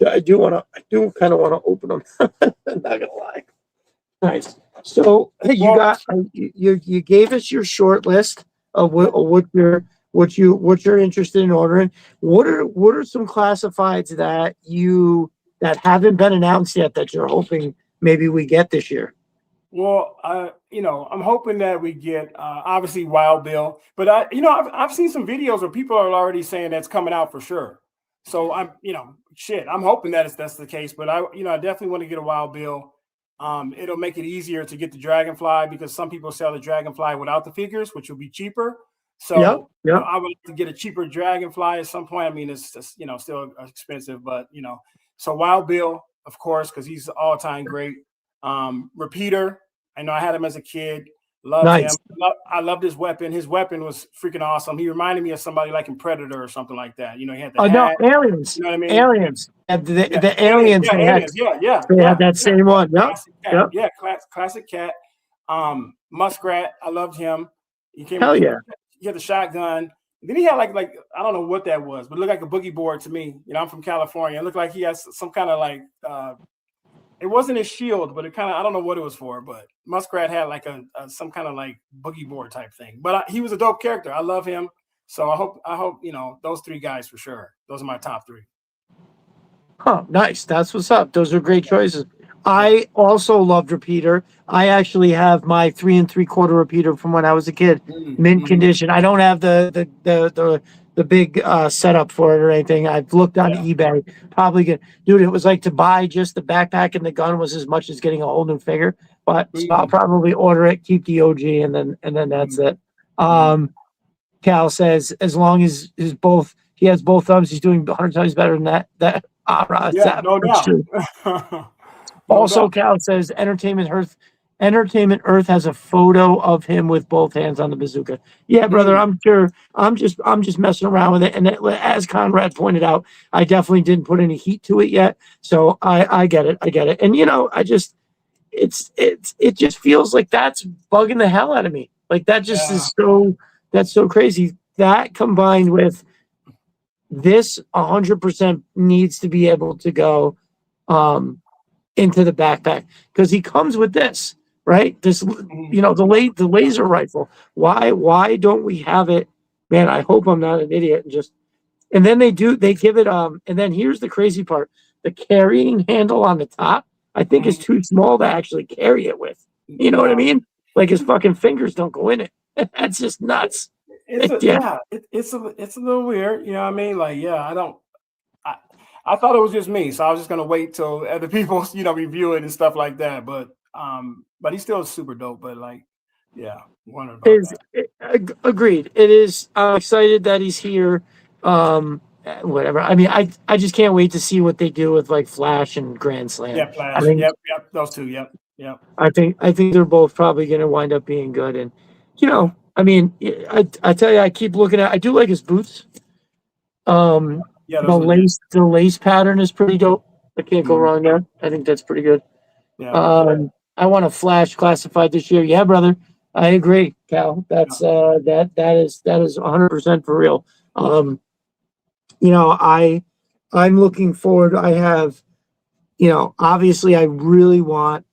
I do kind of want to open them. I'm not gonna lie. Nice. So hey, Well, you gave us your short list of what you're interested in ordering. What are some classifieds that haven't been announced yet that you're hoping maybe we get this year? Well, I'm hoping that we get obviously Wild Bill, but I've seen some videos where people are already saying that's coming out for sure. So I'm hoping that's the case. But I definitely want to get a Wild Bill. It'll make it easier to get the Dragonfly because some people sell the Dragonfly without the figures, which will be cheaper. Yep, So yep. I would like to get a cheaper Dragonfly at some point. I mean, it's still expensive, but so Wild Bill, of course, because he's all time great. Repeater, I know I had him as a kid. Loved him. Nice. I loved his weapon. His weapon was freaking awesome. He reminded me of somebody like in Predator or something like that. He had the No, hat. aliens. You know what I mean? Aliens. Yeah, The aliens. aliens. They had that same one. Yep. Classic cat. Yep. Yeah, classic cat. Muskrat. I loved him. He came. Hell yeah. He had the shotgun. Then he had like I don't know what that was, but it looked like a boogie board to me. I'm from California. It looked like he has some kind of like it wasn't his shield, but it kind of I don't know what it was for. But Muskrat had like a some kind of like boogie board type thing. But he was a dope character. I love him. So I hope those three guys for sure. Those are my top three. Oh, nice. That's what's up. Those are great choices. I also loved Repeater. I actually have my 3 3/4 Repeater from when I was a kid, mint condition. I don't have the big setup for it or anything. I've looked on eBay. Probably get, dude. It was like to buy just the backpack and the gun was as much as getting a whole new figure. But so I'll probably order it, keep the OG, and then that's it. Cal says as long as he has both thumbs, he's doing 100 times better than that. No doubt. True. Also, Cal says Entertainment Earth has a photo of him with both hands on the bazooka. Yeah, brother, I'm sure. I'm just messing around with it. And as Conrad pointed out, I definitely didn't put any heat to it yet. So I get it. And it just feels like that's bugging the hell out of me. Like that just is that's so crazy. That combined with this 100% needs to be able to go into the backpack because he comes with this, right? This, the laser rifle. Why don't we have it? Man, I hope I'm not an idiot and then they give it and then here's the crazy part. the carrying handle on the top, I think is too small to actually carry it with. You know what I mean? Like his fucking fingers don't go in it. That's just nuts. It's a little weird. You know what I mean? Like, yeah, I thought it was just me, so I was just gonna wait till other people, review it and stuff like that. But he's still super dope. But like, yeah, wondering about that. Agreed. It is. I'm excited that he's here. Whatever. I mean, I just can't wait to see what they do with like Flash and Grand Slam. Yeah, Flash. I think, yep, those two. Yep. I think they're both probably going to wind up being good. And I mean, I tell you, I keep looking at. I do like his boots. The lace pattern is pretty dope. I can't go wrong there. I think that's pretty good. Yeah. I want a Flash classified this year. Yeah, brother. I agree, Cal. That's that is 100% for real. I'm looking forward. I have, obviously I really want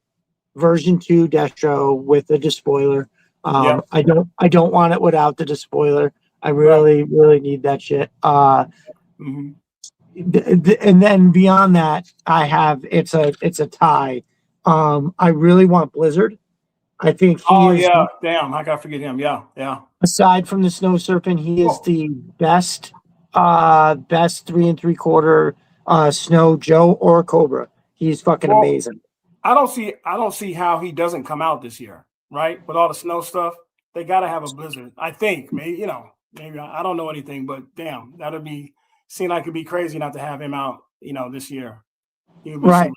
version 2 Destro with the despoiler. I don't want it without the despoiler. I really need that shit. And then beyond that, I have it's a tie. I really want Blizzard. I think he is. Damn, I gotta forget him. Yeah. Aside from the Snow Serpent, he is the best 3 3/4 Snow Joe or Cobra. He's fucking amazing. I don't see how he doesn't come out this year, right? With all the snow stuff, they gotta have a Blizzard. I think maybe I don't know anything, but damn, seem like it'd be crazy not to have him out, this year. Right.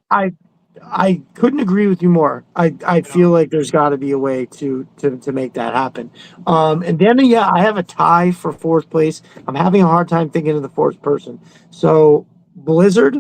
I couldn't agree with you more. I feel like there's got to be a way to make that happen. And then I have a tie for 4th place. I'm having a hard time thinking of the 4th person. So Blizzard,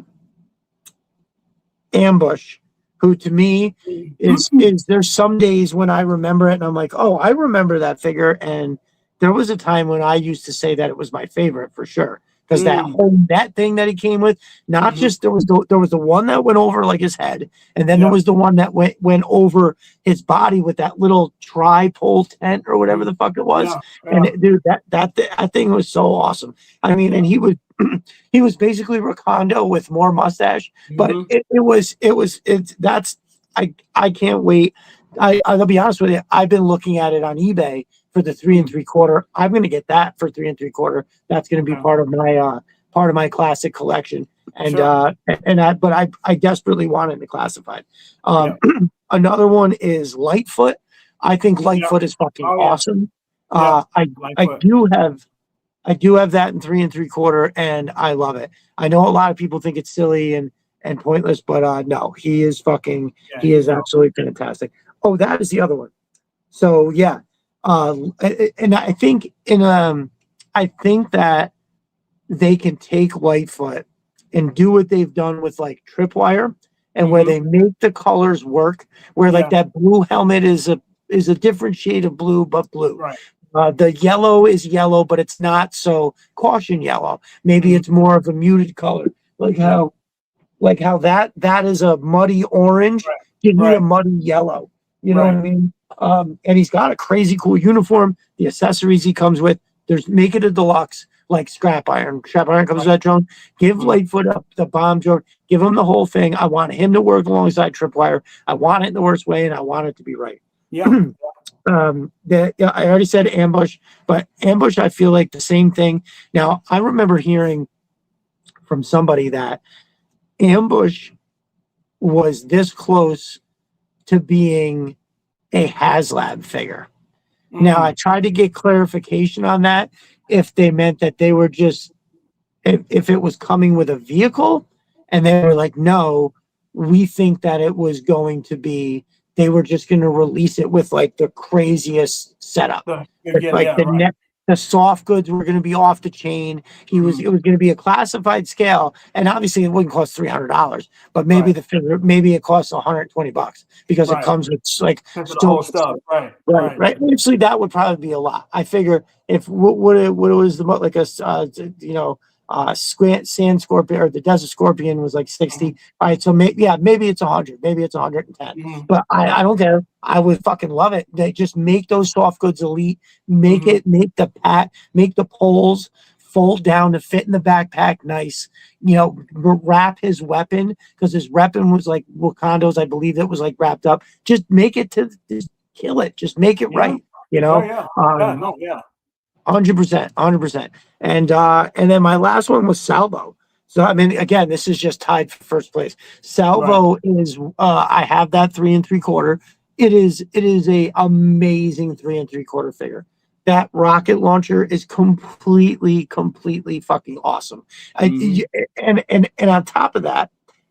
Ambush, who to me is there's some days when I remember it and I'm like, oh, I remember that figure. And there was a time when I used to say that it was my favorite for sure. Because that thing that he came with, not just there was the one that went over like his head, and then there was the one that went over his body with that little tripole tent or whatever the fuck it was. And dude, that thing was so awesome. I mean, and he was basically Rakondo with more mustache, but I can't wait. I'll be honest with you. I've been looking at it on eBay for the 3 3/4. I'm going to get that for 3 3/4. That's going to be part of my classic collection. And I desperately want it in the classifive. Another one is Lightfoot. I think Lightfoot is fucking awesome. I do have that in 3 3/4, and I love it. I know a lot of people think it's silly and pointless, but no, he is he is absolutely fantastic. Oh, that is the other one. So yeah. And I think that they can take Lightfoot and do what they've done with like Tripwire, and where they make the colors work, where like that blue helmet is a different shade of blue, but blue. Right. The yellow is yellow, but it's not so caution yellow. Maybe it's more of a muted color, like how that is a muddy orange. Give me a muddy yellow. You know what I mean? And he's got a crazy cool uniform. The accessories he comes with, make it a deluxe, like Scrap Iron. Scrap Iron comes with that drone. Give Lightfoot up the bomb drone. Give him the whole thing. I want him to work alongside Tripwire. I want it in the worst way, and I want it to be right. Yeah. I already said Ambush, but Ambush, I feel like the same thing. Now, I remember hearing from somebody that Ambush was this close to being a HasLab figure. Now, I tried to get clarification on that, if they meant that they were just, if it was coming with a vehicle, and they were like, no, we think that it was going to be, they were just going to release it with like the craziest setup. The soft goods were going to be off the chain. It was going to be a classified scale, and obviously it wouldn't cost $300, but maybe the figure, maybe it costs $120 because it comes with like the whole stuff. Right. Actually, that would probably be a lot. I figure if what it was the like a sand scorpion or the desert scorpion was like 60. All right, so maybe it's 100, maybe it's 110. But I don't care. I would fucking love it. They just make those soft goods elite. Make the poles fold down to fit in the backpack, nice. You know, wrap his weapon, because his weapon was like Wakando's, I believe it was like wrapped up. Just make it just kill it. Just make it right. You know, Yeah. 100%, 100%. And then my last one was Salvo. So I mean, again, this is just tied for first place. Salvo is I have that 3 3/4. It is a amazing 3 3/4 figure. That rocket launcher is completely fucking awesome. And on top of that,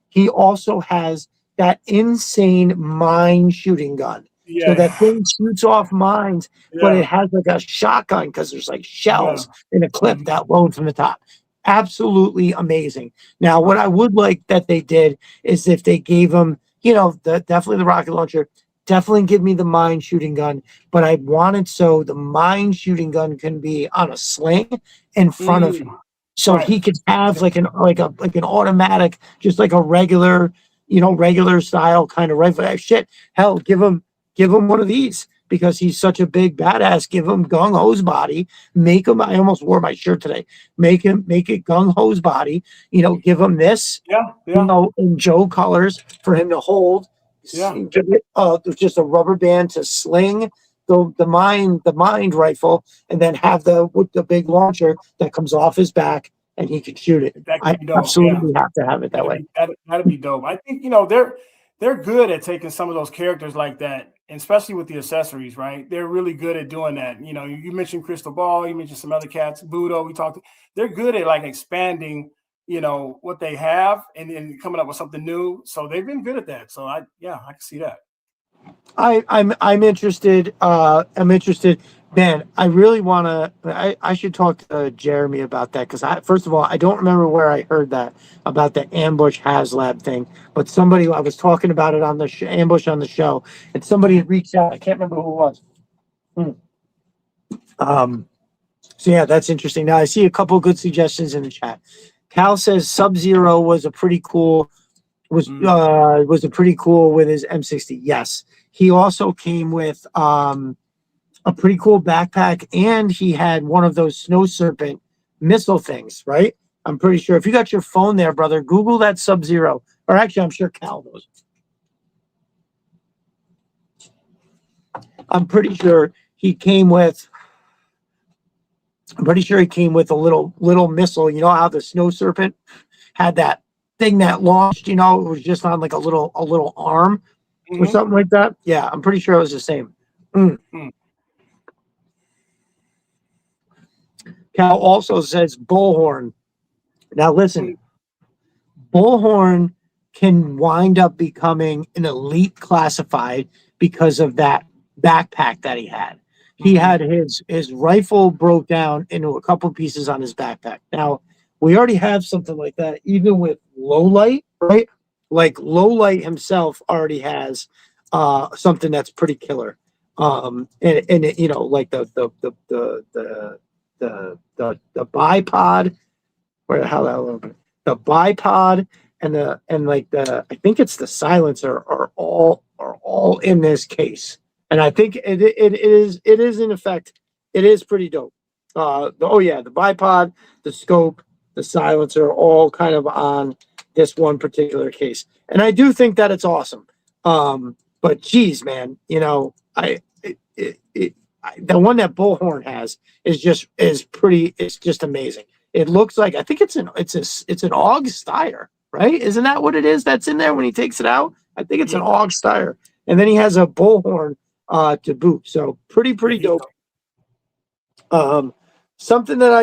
he also has that insane mine shooting gun. So that thing shoots off mines, but it has like a shotgun because there's like shells in a clip that load from the top. Absolutely amazing. Now, what I would like that they did is if they gave him, you know, definitely the rocket launcher, definitely give me the mine shooting gun, but I wanted so the mine shooting gun can be on a sling in front of him. So he could have like an automatic, just like a regular, you know, regular style kind of rifle. Shit, hell, give him one of these because he's such a big badass. Give him gung ho's body. Make him. I almost wore my shirt today. Make it gung ho's body. You know, give him this. You know, in Joe colors for him to hold. Give it just a rubber band to sling the mind rifle, and then have the big launcher that comes off his back and he can shoot it. I absolutely have to have it that way. That'd be dope. I think, you know, they're good at taking some of those characters like that, and especially with the accessories, right? They're really good at doing that. You know, you mentioned Crystal Ball, you mentioned some other cats, Budo, we talked. They're good at like expanding, you know, what they have and then coming up with something new. So they've been good at that. So I can see that. I'm interested. I'm interested. Man, I really want to. I should talk to Jeremy about that because first of all, I don't remember where I heard that about the ambush HasLab thing. But somebody, I was talking about it on the ambush on the show, and somebody had reached out. I can't remember who it was. So yeah, that's interesting. Now I see a couple of good suggestions in the chat. Cal says Sub-Zero was a pretty cool with his M60. Yes. He also came with a pretty cool backpack, and he had one of those snow serpent missile things, right? I'm pretty sure. If you got your phone there, brother, Google that Sub-Zero. Or actually, I'm sure Cal knows. I'm pretty sure he came with a little missile. You know how the snow serpent had that thing that launched, you know, it was just on like a little arm or something like that. Yeah, I'm pretty sure it was the same. Cal also says Bullhorn. Now listen, Bullhorn can wind up becoming an elite classified because of that backpack that he had. He had his rifle broke down into a couple pieces on his backpack. Now, we already have something like that, even with Lowlight, right? Like Lowlight himself already has something that's pretty killer. And it, you know, like the bipod, where the hell that open? The bipod and I think it's the silencer are all in this case. And I think it is in effect, it is pretty dope. The bipod, the scope, the silencer, all kind of on this one particular case. And I do think that it's awesome. But geez, man, you know, the one that Bullhorn has is just amazing. It looks like, I think it's an AUG Steyr, right? Isn't that what it is that's in there when he takes it out? I think it's an AUG Steyr. And then he has a Bullhorn to boot. So pretty dope. Something that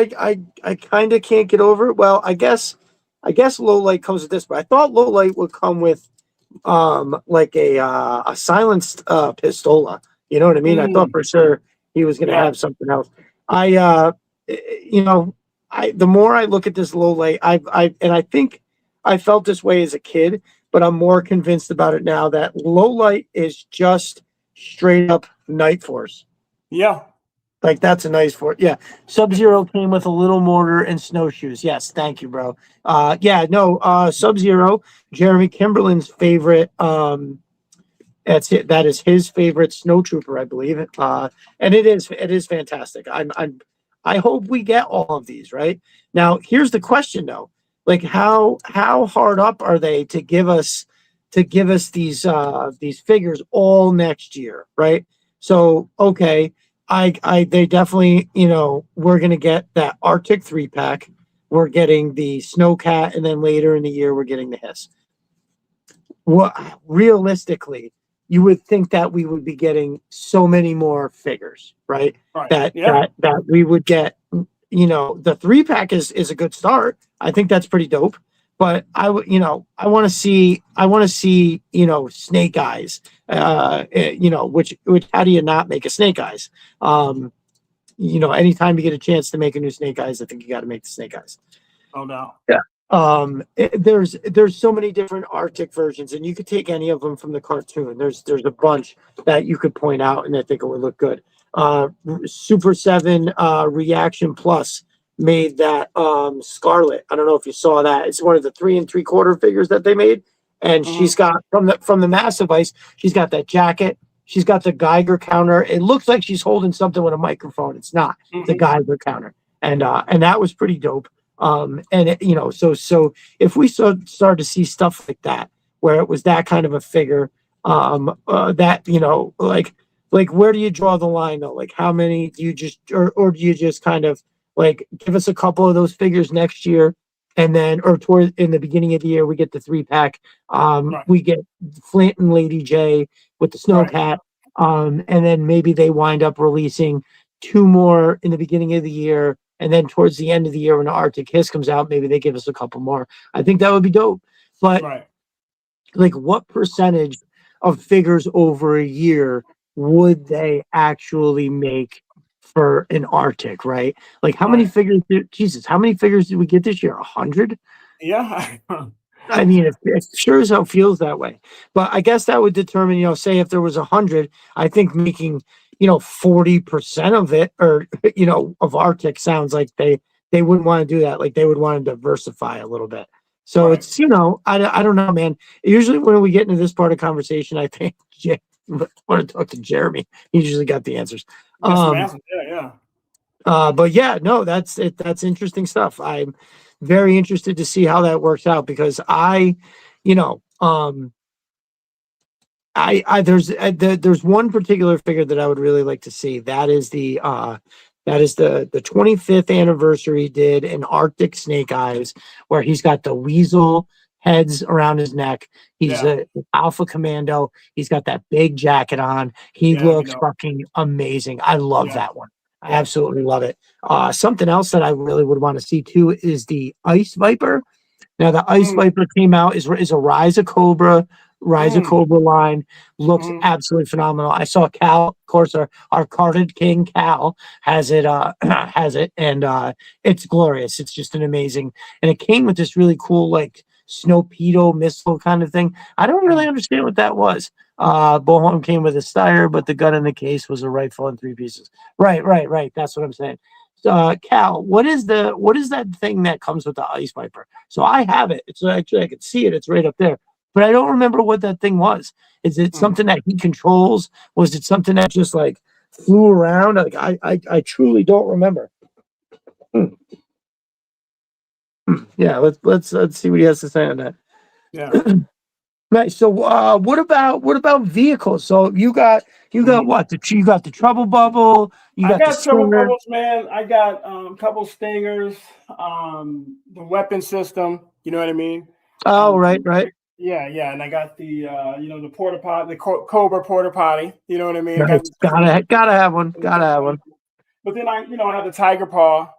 I kind of can't get over. Well, I guess Lowlight comes with this, but I thought Lowlight would come with like a silenced pistola. You know what I mean? I thought for sure he was going to have something else. The more I look at this Lowlight, I think I felt this way as a kid, but I'm more convinced about it now that Lowlight is just straight up Night Force. Yeah. Like that's a nice force. Yeah. Sub-Zero came with a little mortar and snowshoes. Yes. Thank you, bro. Sub-Zero, Jeremy Kimberlin's favorite. That's it. That is his favorite snow trooper, I believe. And it is fantastic. I hope we get all of these, right? Now, here's the question though. Like how hard up are they to give us these figures all next year, right? So, okay, they definitely, we're going to get that Arctic 3-pack. We're getting the Snowcat, and then later in the year we're getting the Hiss. What realistically, you would think that we would be getting so many more figures, right? Right. That Yeah. that we would get, the 3-pack is a good start. I think that's pretty dope. But I want to see Snake Eyes. Which how do you not make a Snake Eyes? Anytime you get a chance to make a new Snake Eyes, I think you got to make the Snake Eyes. Oh no. Yeah. There's so many different Arctic versions, and you could take any of them from the cartoon. There's a bunch that you could point out, and I think it would look good. Super 7 Reaction Plus made that Scarlet. I don't know if you saw that. It's one of the 3 3/4 figures that they made, and she's got from the Massive Ice. She's got that jacket. She's got the Geiger counter. It looks like she's holding something with a microphone. It's not the Geiger counter, and that was pretty dope. So if we start to see stuff like that, where it was that kind of a figure, like where do you draw the line though? Like how many do you just, or do you just kind of like give us a couple of those figures next year, and then, or toward in the beginning of the year, we get the 3-pack, we get Flint and Lady J with the Snowcat, and then maybe they wind up releasing 2 more in the beginning of the year. And then towards the end of the year, when the Arctic Hiss comes out, maybe they give us a couple more. I think that would be dope. But like, what percentage of figures over a year would they actually make for an Arctic, right? Like, how many figures? How many figures did we get this year? 100? Yeah. I mean, it sure as hell feels that way. But I guess that would determine, say if there was 100, I think making 40% of it, or of Arctic, sounds like they wouldn't want to do that. Like they would want to diversify a little bit. So it's I don't know, man. Usually when we get into this part of conversation, I think I want to talk to Jeremy. He usually got the answers. Yeah. But yeah, no, that's it. That's interesting stuff. I'm very interested to see how that works out, because there's one particular figure that I would really like to see. That is the 25th anniversary did an Arctic Snake Eyes, where he's got the weasel heads around his neck. He's an alpha commando. He's got that big jacket on. He looks fucking amazing. I love that one. I absolutely love it. Something else that I really would want to see too is the Ice Viper. Now the Ice Viper came out is a Rise of Cobra line. Looks absolutely phenomenal. I saw Cal, of course, our carded king Cal has it, and it's glorious. It's just an amazing, and it came with this really cool like Snowpedo missile kind of thing. I don't really understand what that was. Bohorn came with a Steyr, but the gun in the case was a rifle in 3 pieces. Right. That's what I'm saying. Cal, what is that thing that comes with the Ice Viper? So I have it. It's actually, I can see it. It's right up there. But I don't remember what that thing was. Is it something that he controls? Was it something that just like flew around? Like I truly don't remember. Yeah, let's see what he has to say on that. Yeah. Nice. So what about vehicles? So you got what? You got the Trouble Bubble. I got Trouble Bubbles, man. I got a couple Stingers, the weapon system. You know what I mean? Oh, right. Yeah, and I got the the porta potty, the Cobra porta potty. You know what I mean? Nice. Gotta have one. But then I have the Tiger Paw,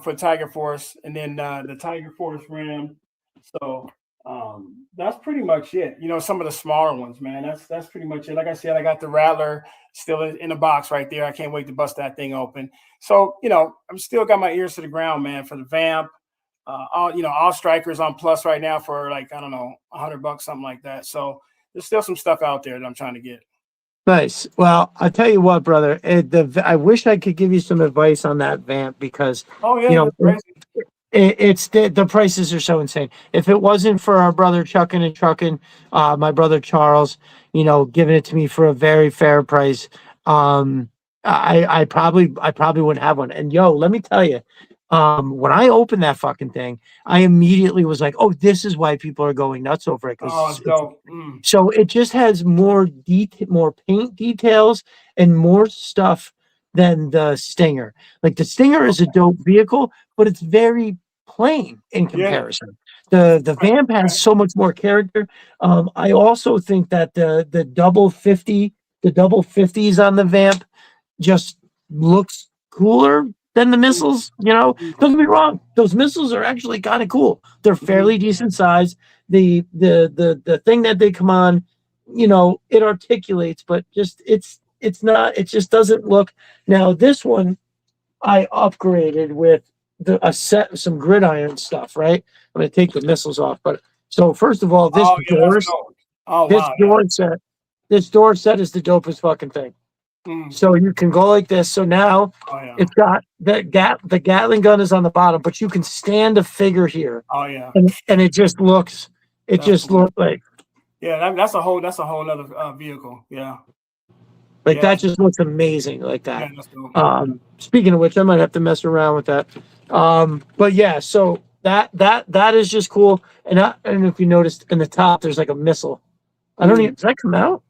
for Tiger Force, and then the Tiger Force Ram. So that's pretty much it. Some of the smaller ones, man. That's pretty much it. Like I said, I got the Rattler still in the box right there. I can't wait to bust that thing open. So I'm still got my ears to the ground, man, for the Vamp. All strikers on Plus right now for like, I don't know, $100, something like that. So there's still some stuff out there that I'm trying to get. Nice. Well, I'll tell you what, brother. I wish I could give you some advice on that Vamp, because it's the prices are so insane. If it wasn't for our brother Truckin', my brother Charles, giving it to me for a very fair price, I probably wouldn't have one. And yo, let me tell you, when I opened that fucking thing, I immediately was like, oh, this is why people are going nuts over it. Oh, dope. So it just has more paint details and more stuff than the Stinger. Like the Stinger is a dope vehicle, but it's very plain in comparison. The Vamp has so much more character. I also think that the double 50s on the Vamp just looks cooler than the missiles. Don't get me wrong; those missiles are actually kind of cool. They're fairly decent size. The thing that they come on, it articulates, but just it's not. It just doesn't look. Now this one, I upgraded with some gridiron stuff. Right, I'm gonna take the missiles off, but so first of all, this door set is the dopest fucking thing. So you can go like this. So now it's got the Gatling gun is on the bottom, but you can stand a figure here. Oh yeah, and it just looks like that's a whole other vehicle. Yeah, that just looks amazing like that. Yeah, that's dope. Speaking of which, I might have to mess around with that. But yeah, so that is just cool. And I don't know if you noticed in the top, there's like a missile. I don't even. Does that come out?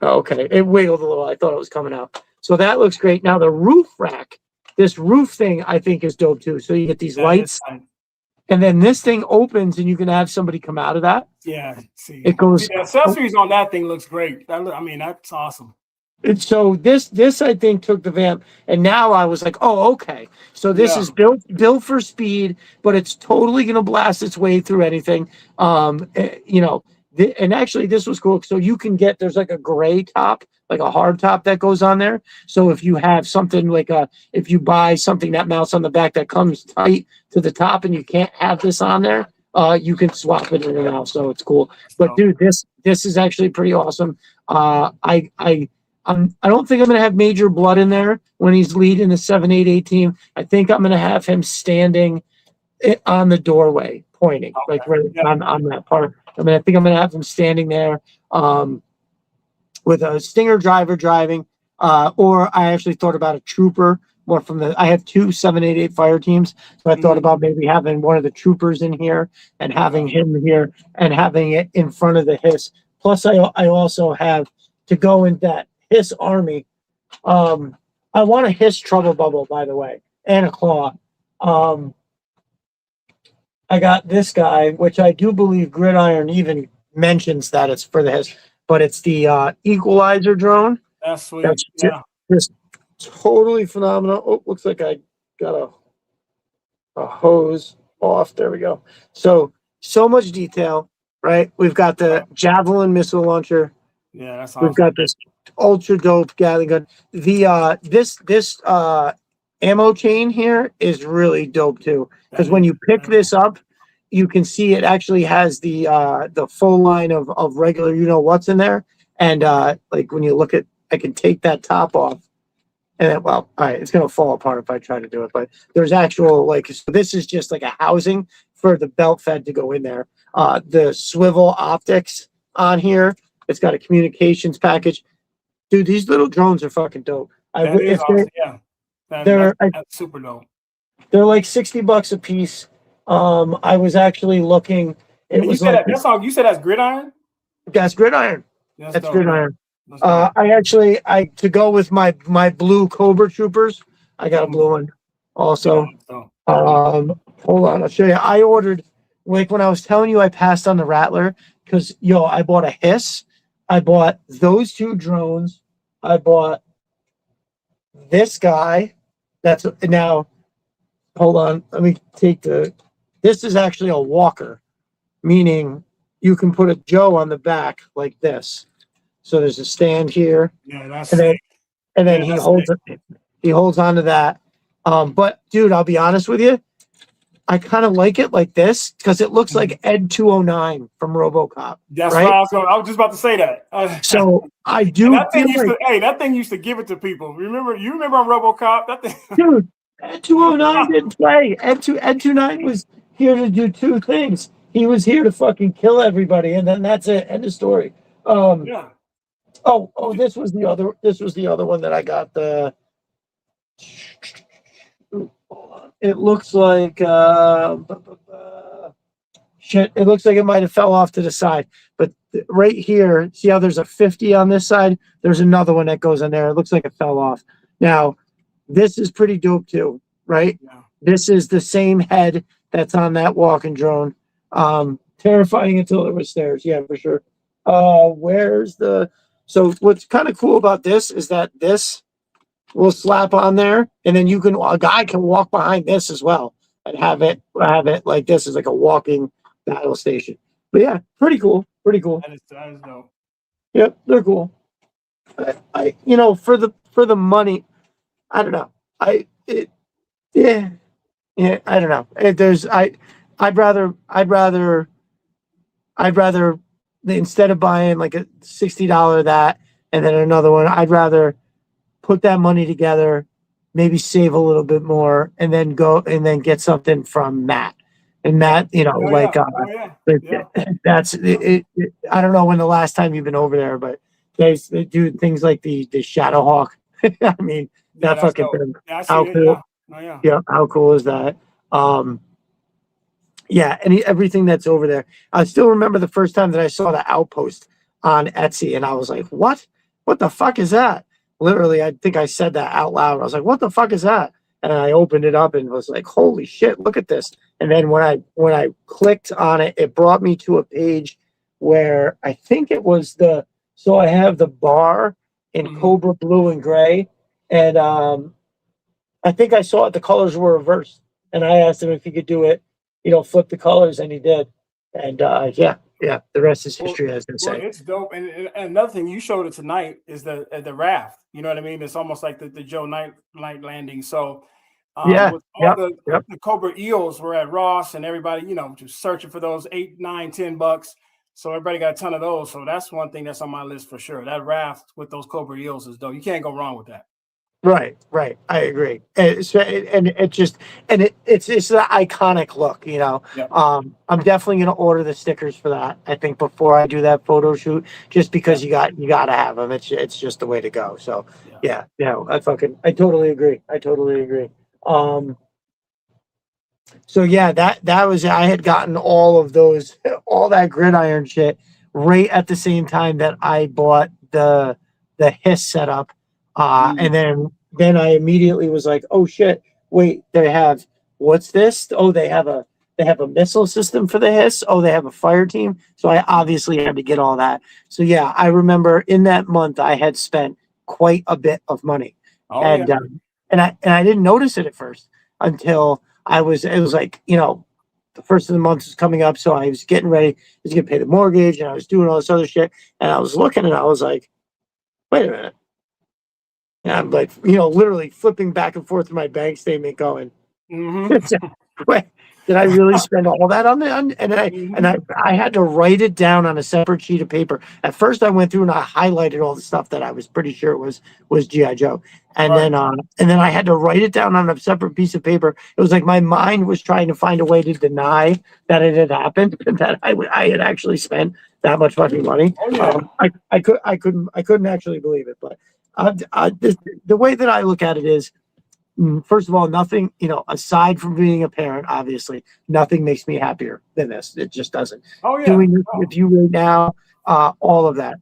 Oh, okay, it wiggled a little. I thought it was coming out. So that looks great. Now the roof rack, this roof thing, I think is dope too. So you get these lights, and then this thing opens, and you can have somebody come out of that. Yeah, see, it goes. The accessories on that thing looks great. That's awesome. So this I think took the Vamp, and now I was like, oh, okay. So this is built for speed, but it's totally gonna blast its way through anything. And actually, this was cool. So you can there's like a gray top, like a hard top that goes on there. So if you have something if you buy something that mounts on the back that comes tight to the top and you can't have this on there, you can swap it in and out. So it's cool. But dude, this is actually pretty awesome. I don't think I'm going to have Major Blood in there when he's leading the 788 team. I think I'm going to have him standing on the doorway, pointing on that part. I think I'm going to have him standing there with a Stinger driver driving, or I actually thought about a trooper more from I have two 788 fire teams. So I thought about maybe having one of the troopers in here and having him here and having it in front of the HISS. Plus I also have to go in that HISS army. I want a HISS trouble bubble, by the way, and a claw. I got this guy, which I do believe Gridiron even mentions that it's for the HISS, but it's the equalizer drone. That's sweet. That's just totally phenomenal. Oh, looks like I got a hose off. There we go. So much detail, right? We've got the Javelin missile launcher. Yeah, that's awesome. We've got this ultra dope Gatling gun. The this ammo chain here is really dope too, because when you pick this up, you can see it actually has the full line of regular what's in there, and like when you look at, I can take that top off, and then, well, all right, it's gonna fall apart if I try to do it, but there's actual so this is just like a housing for the belt fed to go in there. The swivel optics on here, it's got a communications package. Dude, these little drones are fucking dope. That's super dope. They're like $60 a piece. I was actually looking. You said that's Gridiron? That's Gridiron. That's Gridiron. Dope. I to go with my blue Cobra Troopers, I got a blue one also. Hold on, I'll show you. I ordered, like when I was telling you I passed on the Rattler, because I bought a HISS. I bought those two drones. I bought this guy. Now, hold on. Let me take this is actually a walker, meaning you can put a Joe on the back like this. So there's a stand here. Yeah, that's and then he holds onto that. But dude, I'll be honest with you. I kind of like it like this because it looks like Ed 209 from RoboCop. That's right. I was just about to say that. So I do. That thing used to give it to people. You remember on RoboCop? That thing. Dude, Ed 209 didn't play. Ed 209 was here to do two things. He was here to fucking kill everybody, and then that's it. End of story. Yeah. Oh, this was the other one that I got. It looks like shit. It looks like it might have fell off to the side, but right here, see how there's a 50 on this side? There's another one that goes in there. It looks like it fell off. Now, this is pretty dope too, right? Yeah. This is the same head that's on that walking drone. Terrifying until there was stairs. Yeah, for sure. So what's kind of cool about this is that this will slap on there, and then a guy can walk behind this as well and have it like this is like a walking battle station. But yeah, pretty cool. Pretty cool. That is dope. Yep, they're cool. For the money, I don't know. Yeah, I don't know. I'd rather instead of buying like a $60 that and then another one, I'd rather put that money together, maybe save a little bit more, and then get something from Matt. And Matt, that's it. I don't know when the last time you've been over there, but they do things like the Shadow Hawk. I mean, that fucking thing. How cool? Yeah, how cool is that? Everything that's over there. I still remember the first time that I saw the Outpost on Etsy, and I was like, "What? What the fuck is that?" Literally, I think I said that out loud. I was like, "What the fuck is that?" And I opened it up and was like, "Holy shit! Look at this!" And then when I clicked on it, it brought me to a page where I think it was so I have the bar in Cobra blue and gray, and I think I saw it. The colors were reversed, and I asked him if he could do it, flip the colors, and he did. And the rest is history, as they say. Well, it's dope. And another thing you showed it tonight is the raft. You know what I mean? It's almost like the Joe Knight landing. So with all the Cobra eels were at Ross, and everybody, just searching for those $8, $9, $10. So everybody got a ton of those. So that's one thing that's on my list for sure. That raft with those Cobra eels is dope. You can't go wrong with that. Right. I agree. It's an iconic look, Yep. I'm definitely going to order the stickers for that. I think before I do that photo shoot, just because you got to have them. It's just the way to go. So I totally agree. So yeah, that was, I had gotten all of those, all that gridiron shit right at the same time that I bought the hiss setup. And then I immediately was like, oh shit, wait, what's this? Oh, they have a missile system for the hiss. Oh, they have a fire team. So I obviously had to get all that. So yeah, I remember in that month I had spent quite a bit of money. And I didn't notice it at first until it was like, the first of the month was coming up. So I was getting ready, I was going to pay the mortgage and I was doing all this other shit. And I was looking and I was like, wait a minute. And I'm like, literally flipping back and forth to my bank statement going, wait, did I really spend all that on it? I had to write it down on a separate sheet of paper. At first I went through and I highlighted all the stuff that I was pretty sure was G.I. Joe. And then I had to write it down on a separate piece of paper. It was like my mind was trying to find a way to deny that it had happened, that I had actually spent that much fucking money. I couldn't actually believe it, but the way that I look at it is, first of all, nothing, aside from being a parent, obviously, nothing makes me happier than this. It just doesn't. Doing this with you right now, all of that.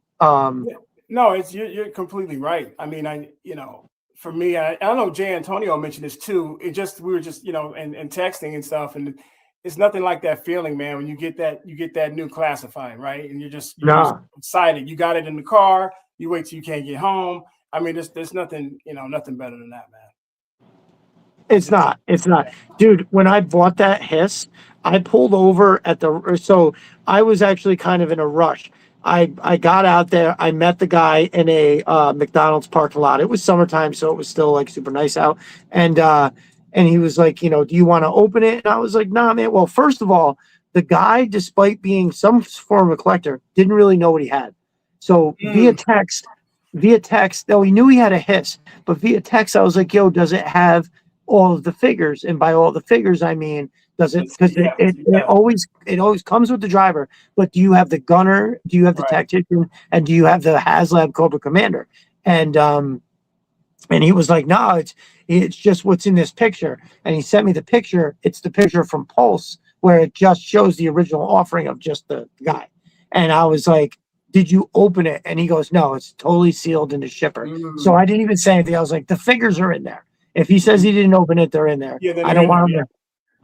No, you're completely right. I mean, for me, I know Jay Antonio mentioned this too. We were just, and texting and stuff, and it's nothing like that feeling, man, when you get that new classified, right? And you're just excited. You got it in the car. You wait till you can't get home. I mean, there's nothing, nothing better than that, man. It's not, dude. When I bought that hiss, I pulled over so I was actually kind of in a rush. I got out there. I met the guy in a McDonald's parking lot. It was summertime, so it was still like super nice out. And he was like, do you want to open it? And I was like, nah, man. Well, first of all, the guy, despite being some form of collector, didn't really know what he had. So via text, though he knew he had a hiss, but via text, I was like, yo, does it have all of the figures? And by all the figures, I mean, does it, because it always comes with the driver, but do you have the gunner? Do you have the tactician? And do you have the HasLab Cobra Commander? And And he was like, no, it's just what's in this picture. And he sent me the picture. It's the picture from Pulse where it just shows the original offering of just the guy. And I was like, did you open it? And he goes, no, it's totally sealed in the shipper. So I didn't even say anything. I was like, the figures are in there. If he says he didn't open it, they're in there. Yeah, then I they're don't in want there, him to,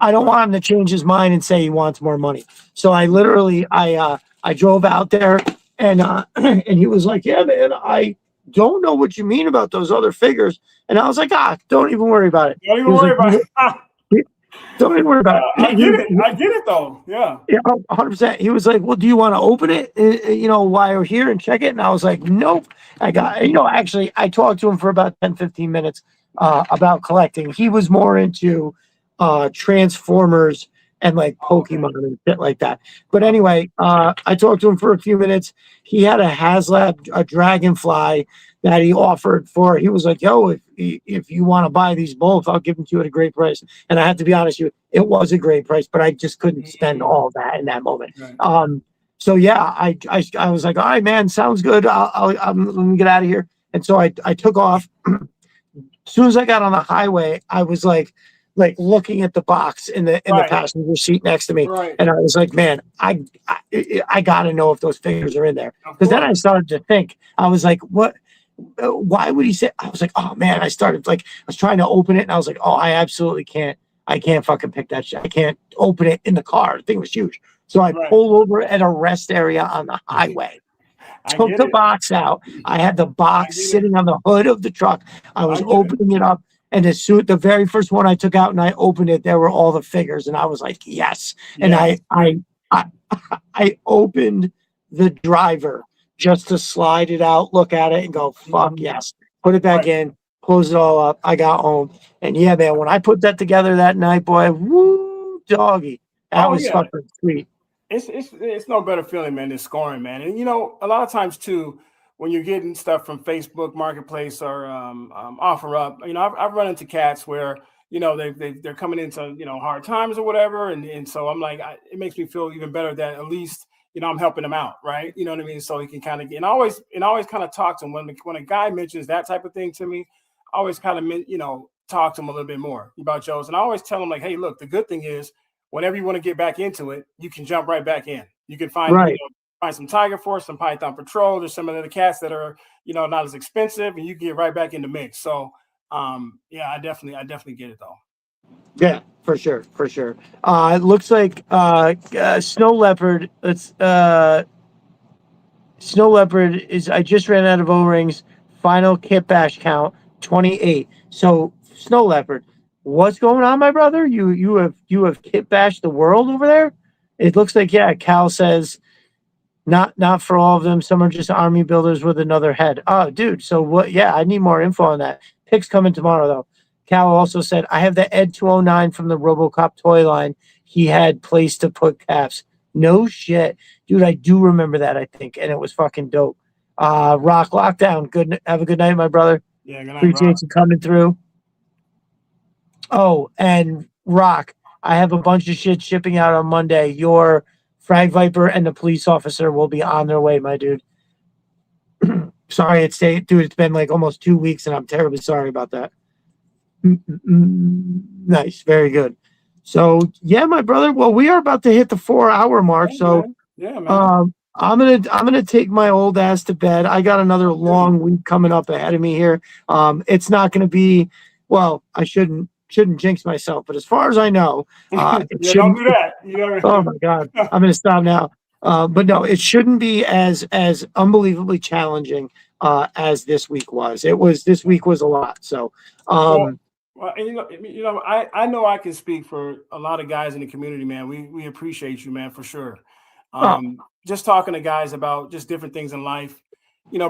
I don't want him to change his mind and say he wants more money. So I literally, I drove out there and and he was like, yeah, man, I don't know what you mean about those other figures. And I was like, don't even worry about it. Don't even He was worry like, about it. don't even worry about it. I get it. I get it though. Yeah. Yeah, 100%. He was like, well, do you want to open it, while you're here and check it? And I was like, nope. Actually, I talked to him for about 10, 15 minutes about collecting. He was more into Transformers and like Pokemon and shit like that. But anyway, I talked to him for a few minutes. He had a HasLab, a Dragonfly that he offered for. He was like, yo, if you want to buy these both, I'll give them to you at a great price. And I have to be honest with you, it was a great price, but I just couldn't spend all that in that moment. Right. So yeah, I was like, all right, man, sounds good. Let me get out of here. And so I took off. As soon as I got on the highway, I was like looking at the box in the passenger seat next to me, and I was like, man, I got to know if those figures are in there. Because then I started to think, I was like, what? Why would he say? I was like, oh man, I was trying to open it, and I was like, oh, I absolutely can't. I can't fucking pick that shit. I can't open it in the car. The thing was huge. So I pulled over at a rest area on the highway. Took the box out. I had the box sitting on the hood of the truck. I was opening it up. And the very first one I took out and I opened it, there were all the figures. And I was like, yes. And I opened the driver just to slide it out, look at it and go, fuck yes. Put it back in, close it all up. I got home. And yeah, man, when I put that together that night, boy, woo, doggy. That was fucking sweet. It's no better feeling, man, than scoring, man. And a lot of times too, when you're getting stuff from Facebook Marketplace or OfferUp, I've run into cats where they're coming into hard times or whatever, and so I'm like, it makes me feel even better that at least I'm helping them out, right? You know what I mean? So he can kind of get, and always kind of talk to him when a guy mentions that type of thing to me. I always kind of talk to him a little bit more about Joe's, and I always tell him like, hey, look, the good thing is whenever you want to get back into it, you can jump right back in. You can find find some Tiger Force, some Python Patrol. There's some of the cats that are, not as expensive, and you get right back in the mix. So, I definitely get it though. Yeah, for sure. It looks like Snow Leopard. Snow Leopard is. I just ran out of O-rings. Final kit bash count 28. So Snow Leopard, what's going on, my brother? You have kit bashed the world over there. It looks like Cal says. Not for all of them. Some are just army builders with another head. Oh, dude. So what? Yeah, I need more info on that. Pics coming tomorrow, though. Cal also said, I have the Ed 209 from the RoboCop toy line. He had place to put caps. No shit. Dude, I do remember that, I think. And it was fucking dope. Rock Lockdown. Good. Have a good night, my brother. Yeah, good night, appreciate you coming through. Oh, and Rock, I have a bunch of shit shipping out on Monday. Your Frag Viper and the police officer will be on their way, my dude. Sorry, it's been like almost 2 weeks, and I'm terribly sorry about that. Nice, very good. So yeah, my brother. Well, we are about to hit the 4-hour mark. So man. I'm gonna take my old ass to bed. I got another long week coming up ahead of me here. It's not gonna be. Well, I shouldn't jinx myself, but as far as I know, don't do that. Oh my God, I'm gonna stop now. But no, it shouldn't be as unbelievably challenging as this week was. This week was a lot. So, and I know I can speak for a lot of guys in the community, man. We appreciate you, man, for sure. Just talking to guys about just different things in life,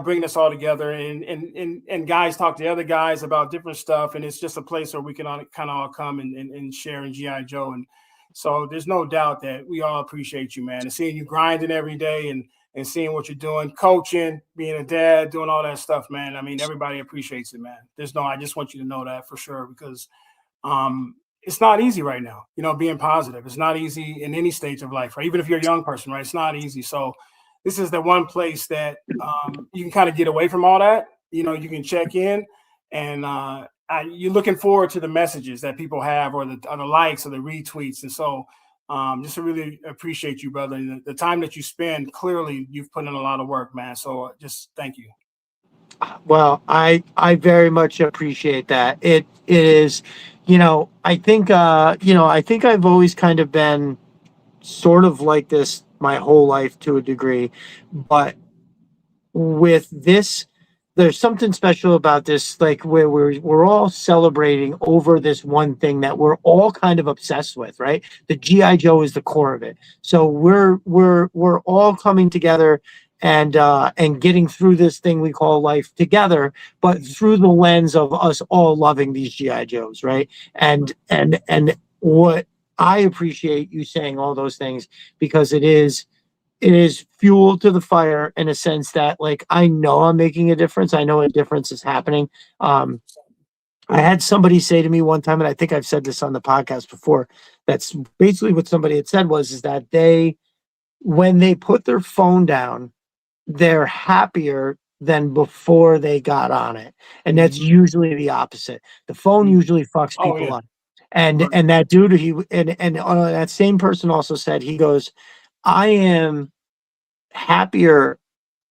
bringing us all together, and guys talk to other guys about different stuff, and it's just a place where we can kind of all come and share in GI Joe. And so there's no doubt that we all appreciate you, man, and seeing you grinding every day and seeing what you're doing, coaching, being a dad, doing all that stuff, man. I mean, everybody appreciates it, man. I just want you to know that for sure, because it's not easy right now, being positive. It's not easy in any stage of life, right? Even if you're a young person, right? It's not easy. So this is the one place that you can kind of get away from all that. You can check in and you're looking forward to the messages that people have, or the likes or the retweets. And so just to really appreciate you, brother. The time that you spend, clearly you've put in a lot of work, man. So just thank you. Well, I very much appreciate that. It is, I think I think I've always kind of been sort of like this my whole life to a degree, but with this, there's something special about this, like where we're all celebrating over this one thing that we're all kind of obsessed with, right? The GI Joe is the core of it. So we're all coming together and getting through this thing we call life together, but through the lens of us all loving these GI Joes, right? And what I appreciate you saying all those things, because it is fuel to the fire in a sense that, like, I know I'm making a difference. I know a difference is happening. I had somebody say to me one time, and I think I've said this on the podcast before, that's basically what somebody had said is that when they put their phone down, they're happier than before they got on it. And that's usually the opposite. The phone usually fucks people up. And that dude, and that same person also said, he goes, I am happier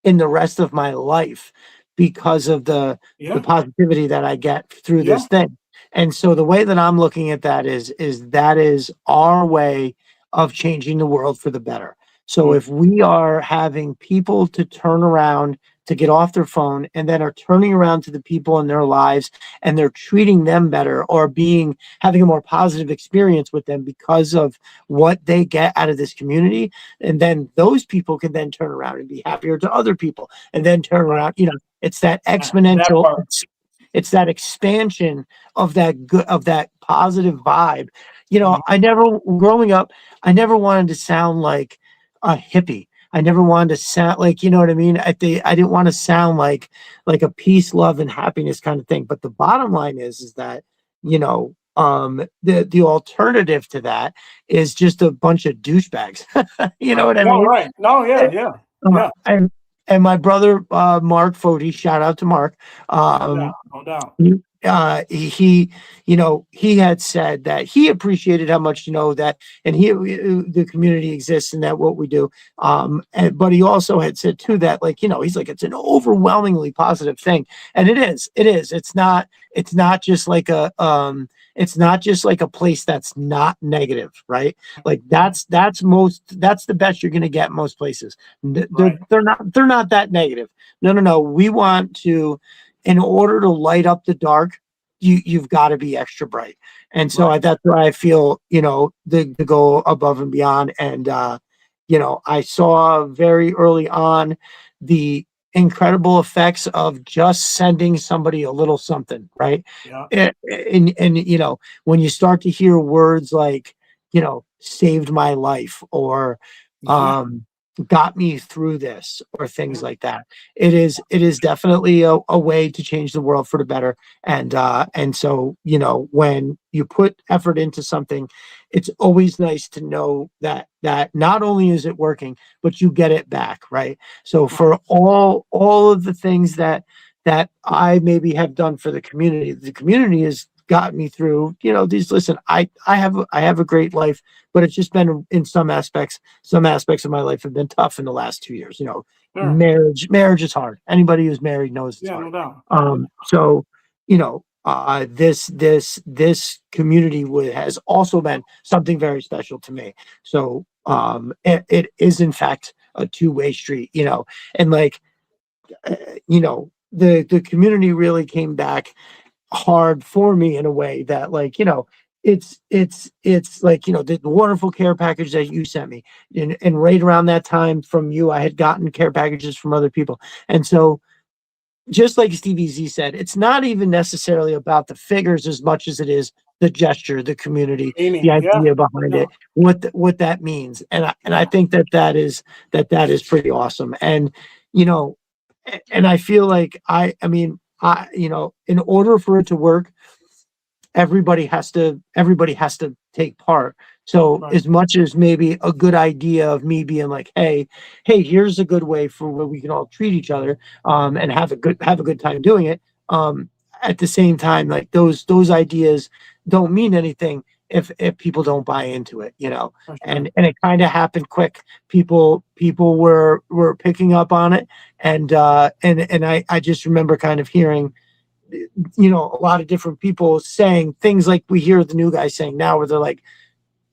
in the rest of my life because of the positivity that I get through this thing. And so the way that I'm looking at that is that is our way of changing the world for the better. So if we are having people to turn around, to get off their phone, and then are turning around to the people in their lives and they're treating them better, or having a more positive experience with them because of what they get out of this community, and then those people can then turn around and be happier to other people, and then turn around, it's that exponential, it's that expansion of that good, of that positive vibe. Growing up, I never wanted to sound like a hippie. I never wanted to sound like, you know what I mean? I didn't want to sound like a peace, love, and happiness kind of thing. But the bottom line is that, the alternative to that is just a bunch of douchebags. You know what I mean? Right. No, yeah. And my brother, Mark Fody, shout out to Mark. No doubt. He had said that he appreciated how much, that, and the community exists and that what we do. But he also had said too that, like, he's like, it's an overwhelmingly positive thing. And it is, it's not just like it's not just like a place that's not negative, right? Like that's the best you're going to get in most places. They're not that negative. No. We want to, in order to light up the dark, you've got to be extra bright. And so that's where I feel, to go above and beyond. And, I saw very early on the incredible effects of just sending somebody a little something, right? Yeah. And when you start to hear words like, saved my life, or, got me through this, or things like that. It is definitely a way to change the world for the better. And so, when you put effort into something, it's always nice to know that not only is it working, but you get it back, right? So for all of the things that I maybe have done for the community has got me through, listen, I have a great life, but it's just been, in some aspects of my life have been tough in the last 2 years. Marriage is hard. Anybody who's married knows it's hard. No doubt. So, this community has also been something very special to me. So, it is in fact a two-way street, and like, the community really came back hard for me in a way that, like, it's like, the wonderful care package that you sent me, and right around that time from you, I had gotten care packages from other people. And so, just like Stevie Z said, it's not even necessarily about the figures as much as it is the gesture, the community, the idea behind it, what that means. And I think that is pretty awesome. And, and I feel like in order for it to work, everybody has to take part. So as much as maybe a good idea of me being like, hey, here's a good way for where we can all treat each other, and have a good time doing it. at the same time, like those ideas don't mean anything if people don't buy into it, Sure. and it kind of happened quick. People were picking up on it, and I just remember kind of hearing, a lot of different people saying things like we hear the new guys saying now, where they're like,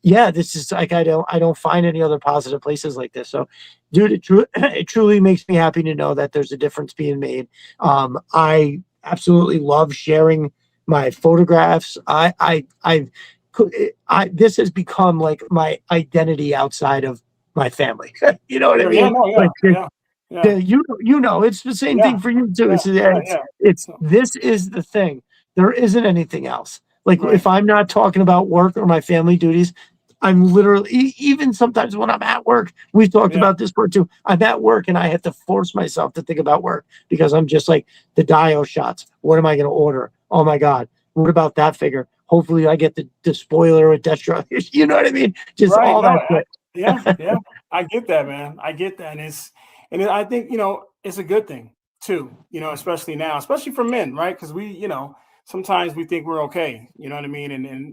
yeah, this is like, I don't find any other positive places like this. So, dude, it truly makes me happy to know that there's a difference being made. I absolutely love sharing my photographs. This has become like my identity outside of my family. You know what I mean? Yeah, no, yeah, Like, yeah, yeah, it's the same yeah, thing for you too. yeah, yeah, yeah. It's this is the thing. There isn't anything else. Like, Right. if I'm not talking about work or my family duties, I'm literally, even sometimes when I'm at work, we've talked about this part too. I'm at work and I have to force myself to think about work, because I'm just like, the Dio shots. What am I going to order? Oh my God. What about that figure? Hopefully I get the spoiler with Destro. You know what I mean? Just Right. all No, that shit. yeah. I get that, man. I get that. I think, it's a good thing too, especially now, especially for men, right? Because we, sometimes we think we're okay, you know what I mean?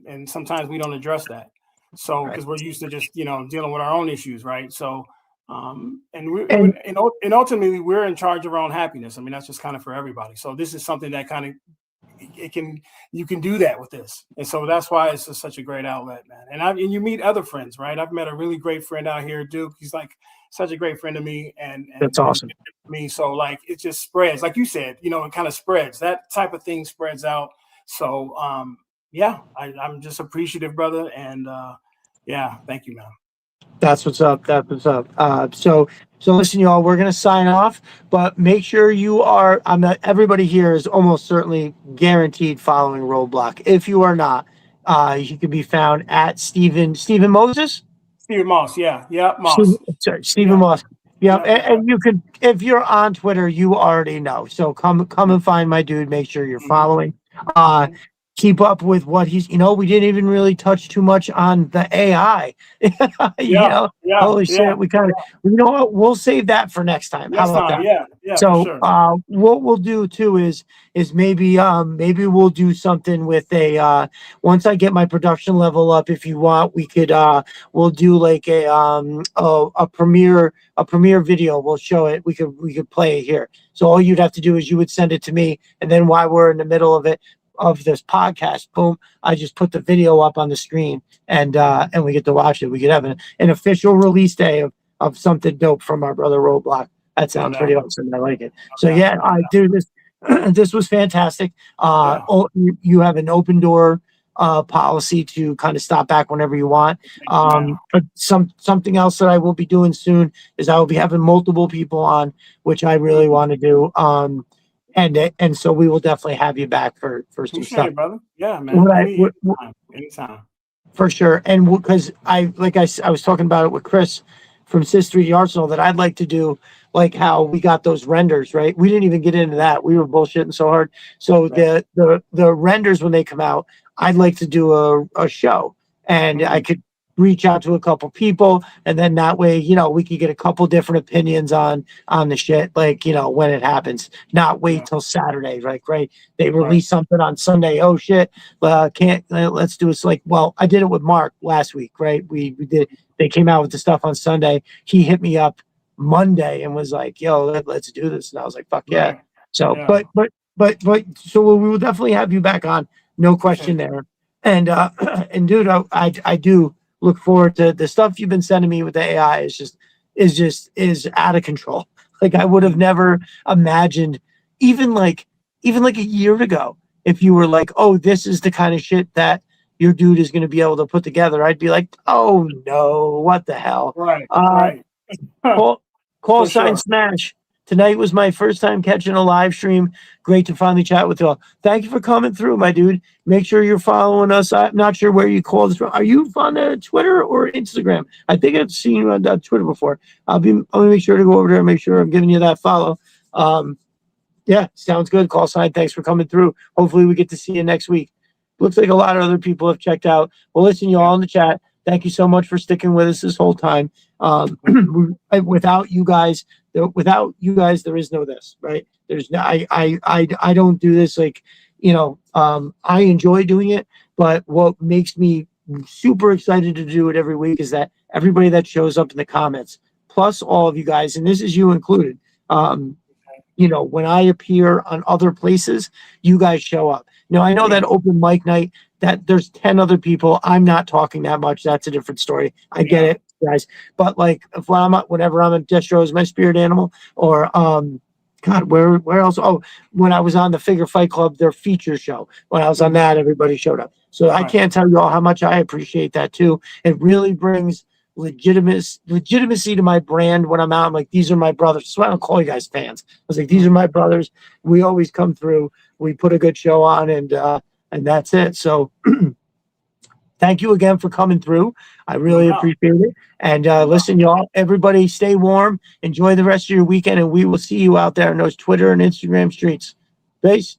And sometimes we don't address that. So, because we're used to just, dealing with our own issues, right? So, And and ultimately we're in charge of our own happiness. I mean, that's just kind of for everybody. So this is something that kind of, you can do that with this, and so that's why it's just such a great outlet, man. And you meet other friends, right? I've met a really great friend out here, Duke. He's like such a great friend to me, and that's awesome. me. So like, it just spreads, like you said, it kind of spreads. That type of thing spreads out. So yeah, I'm just appreciative, brother, and yeah, thank you, man. That's what's up. That's what's up. So listen, y'all, we're gonna sign off, but make sure you are. I'm not. Everybody here is almost certainly guaranteed following Roadblock. If you are not, you can be found at Stephen Moses. Stephen Moss, yeah, Stephen, Moss. sorry, Stephen Yeah. Moss. Yeah, Yeah. and you could, if you're on Twitter, you already know. So come and find my dude. Make sure you're following. Keep up with what he's. We didn't even really touch too much on the AI. Yeah. Holy shit, we kind of. You know what? We'll save that for next time. How Next about time, that? yeah, for So, sure. what we'll do too is maybe we'll do something with a once I get my production level up. If you want, we could we'll do like a premiere video. We'll show it. We could play it here. So all you'd have to do is you would send it to me, and then while we're in the middle of this podcast, boom, I just put the video up on the screen, and we get to watch it. We could have an official release day of something dope from our brother Roadblock. That sounds pretty awesome. I like it. So yeah, I do this. This was fantastic. You have an open door policy to kind of stop back whenever you want. But something else that I will be doing soon is I will be having multiple people on, which I really want to do. And so we will definitely have you back for some Appreciate stuff, it, brother. Yeah, man. Anytime. For sure. And because I was talking about it with Chris from Sis 3D Arsenal, that I'd like to do like how we got those renders, right? We didn't even get into that. We were bullshitting so hard. So the renders, when they come out, I'd like to do a show, and I could reach out to a couple people, and then that way, we could get a couple different opinions on the shit, like, when it happens, not wait till Saturday, like, right? They release something on Sunday. Oh shit. Let's do it. Like, well, I did it with Mark last week, right? We did, they came out with the stuff on Sunday. He hit me up Monday and was like, yo, let's do this. And I was like, fuck yeah. So, but so we will definitely have you back on. No question there. And, and dude, I do look forward to the stuff you've been sending me with the AI. Is out of control. Like, I would have never imagined, even like a year ago, if you were like, oh, this is the kind of shit that your dude is going to be able to put together, I'd be like, oh no, what the hell? Right. Call sign smash. Tonight was my first time catching a live stream. Great to finally chat with you all. Thank you for coming through, my dude. Make sure you're following us. I'm not sure where you call this from. Are you on Twitter or Instagram? I think I've seen you on Twitter before. I'll make sure to go over there and make sure I'm giving you that follow. Yeah, sounds good. Call sign. Thanks for coming through. Hopefully we get to see you next week. Looks like a lot of other people have checked out. Well, listen, you all in the chat, thank you so much for sticking with us this whole time. Without you guys, there is no this, right? There's no, I don't do this like, I enjoy doing it, but what makes me super excited to do it every week is that everybody that shows up in the comments, plus all of you guys, and this is you included, when I appear on other places, you guys show up. Now, I know that open mic night, that there's 10 other people. I'm not talking that much. That's a different story. I get it, guys. But like whenever I'm at Destro as my spirit animal, or God, where else? Oh, when I was on the Figure Fight Club, their feature show, when I was on that, everybody showed up. So I can't tell you all how much I appreciate that too. It really brings legitimacy to my brand when I'm out. I'm like, these are my brothers. So I don't call you guys fans. I was like, these are my brothers. We always come through. We put a good show on, and that's it. So thank you again for coming through. I really appreciate it. And listen, y'all, everybody stay warm. Enjoy the rest of your weekend, and we will see you out there in those Twitter and Instagram streets. Peace.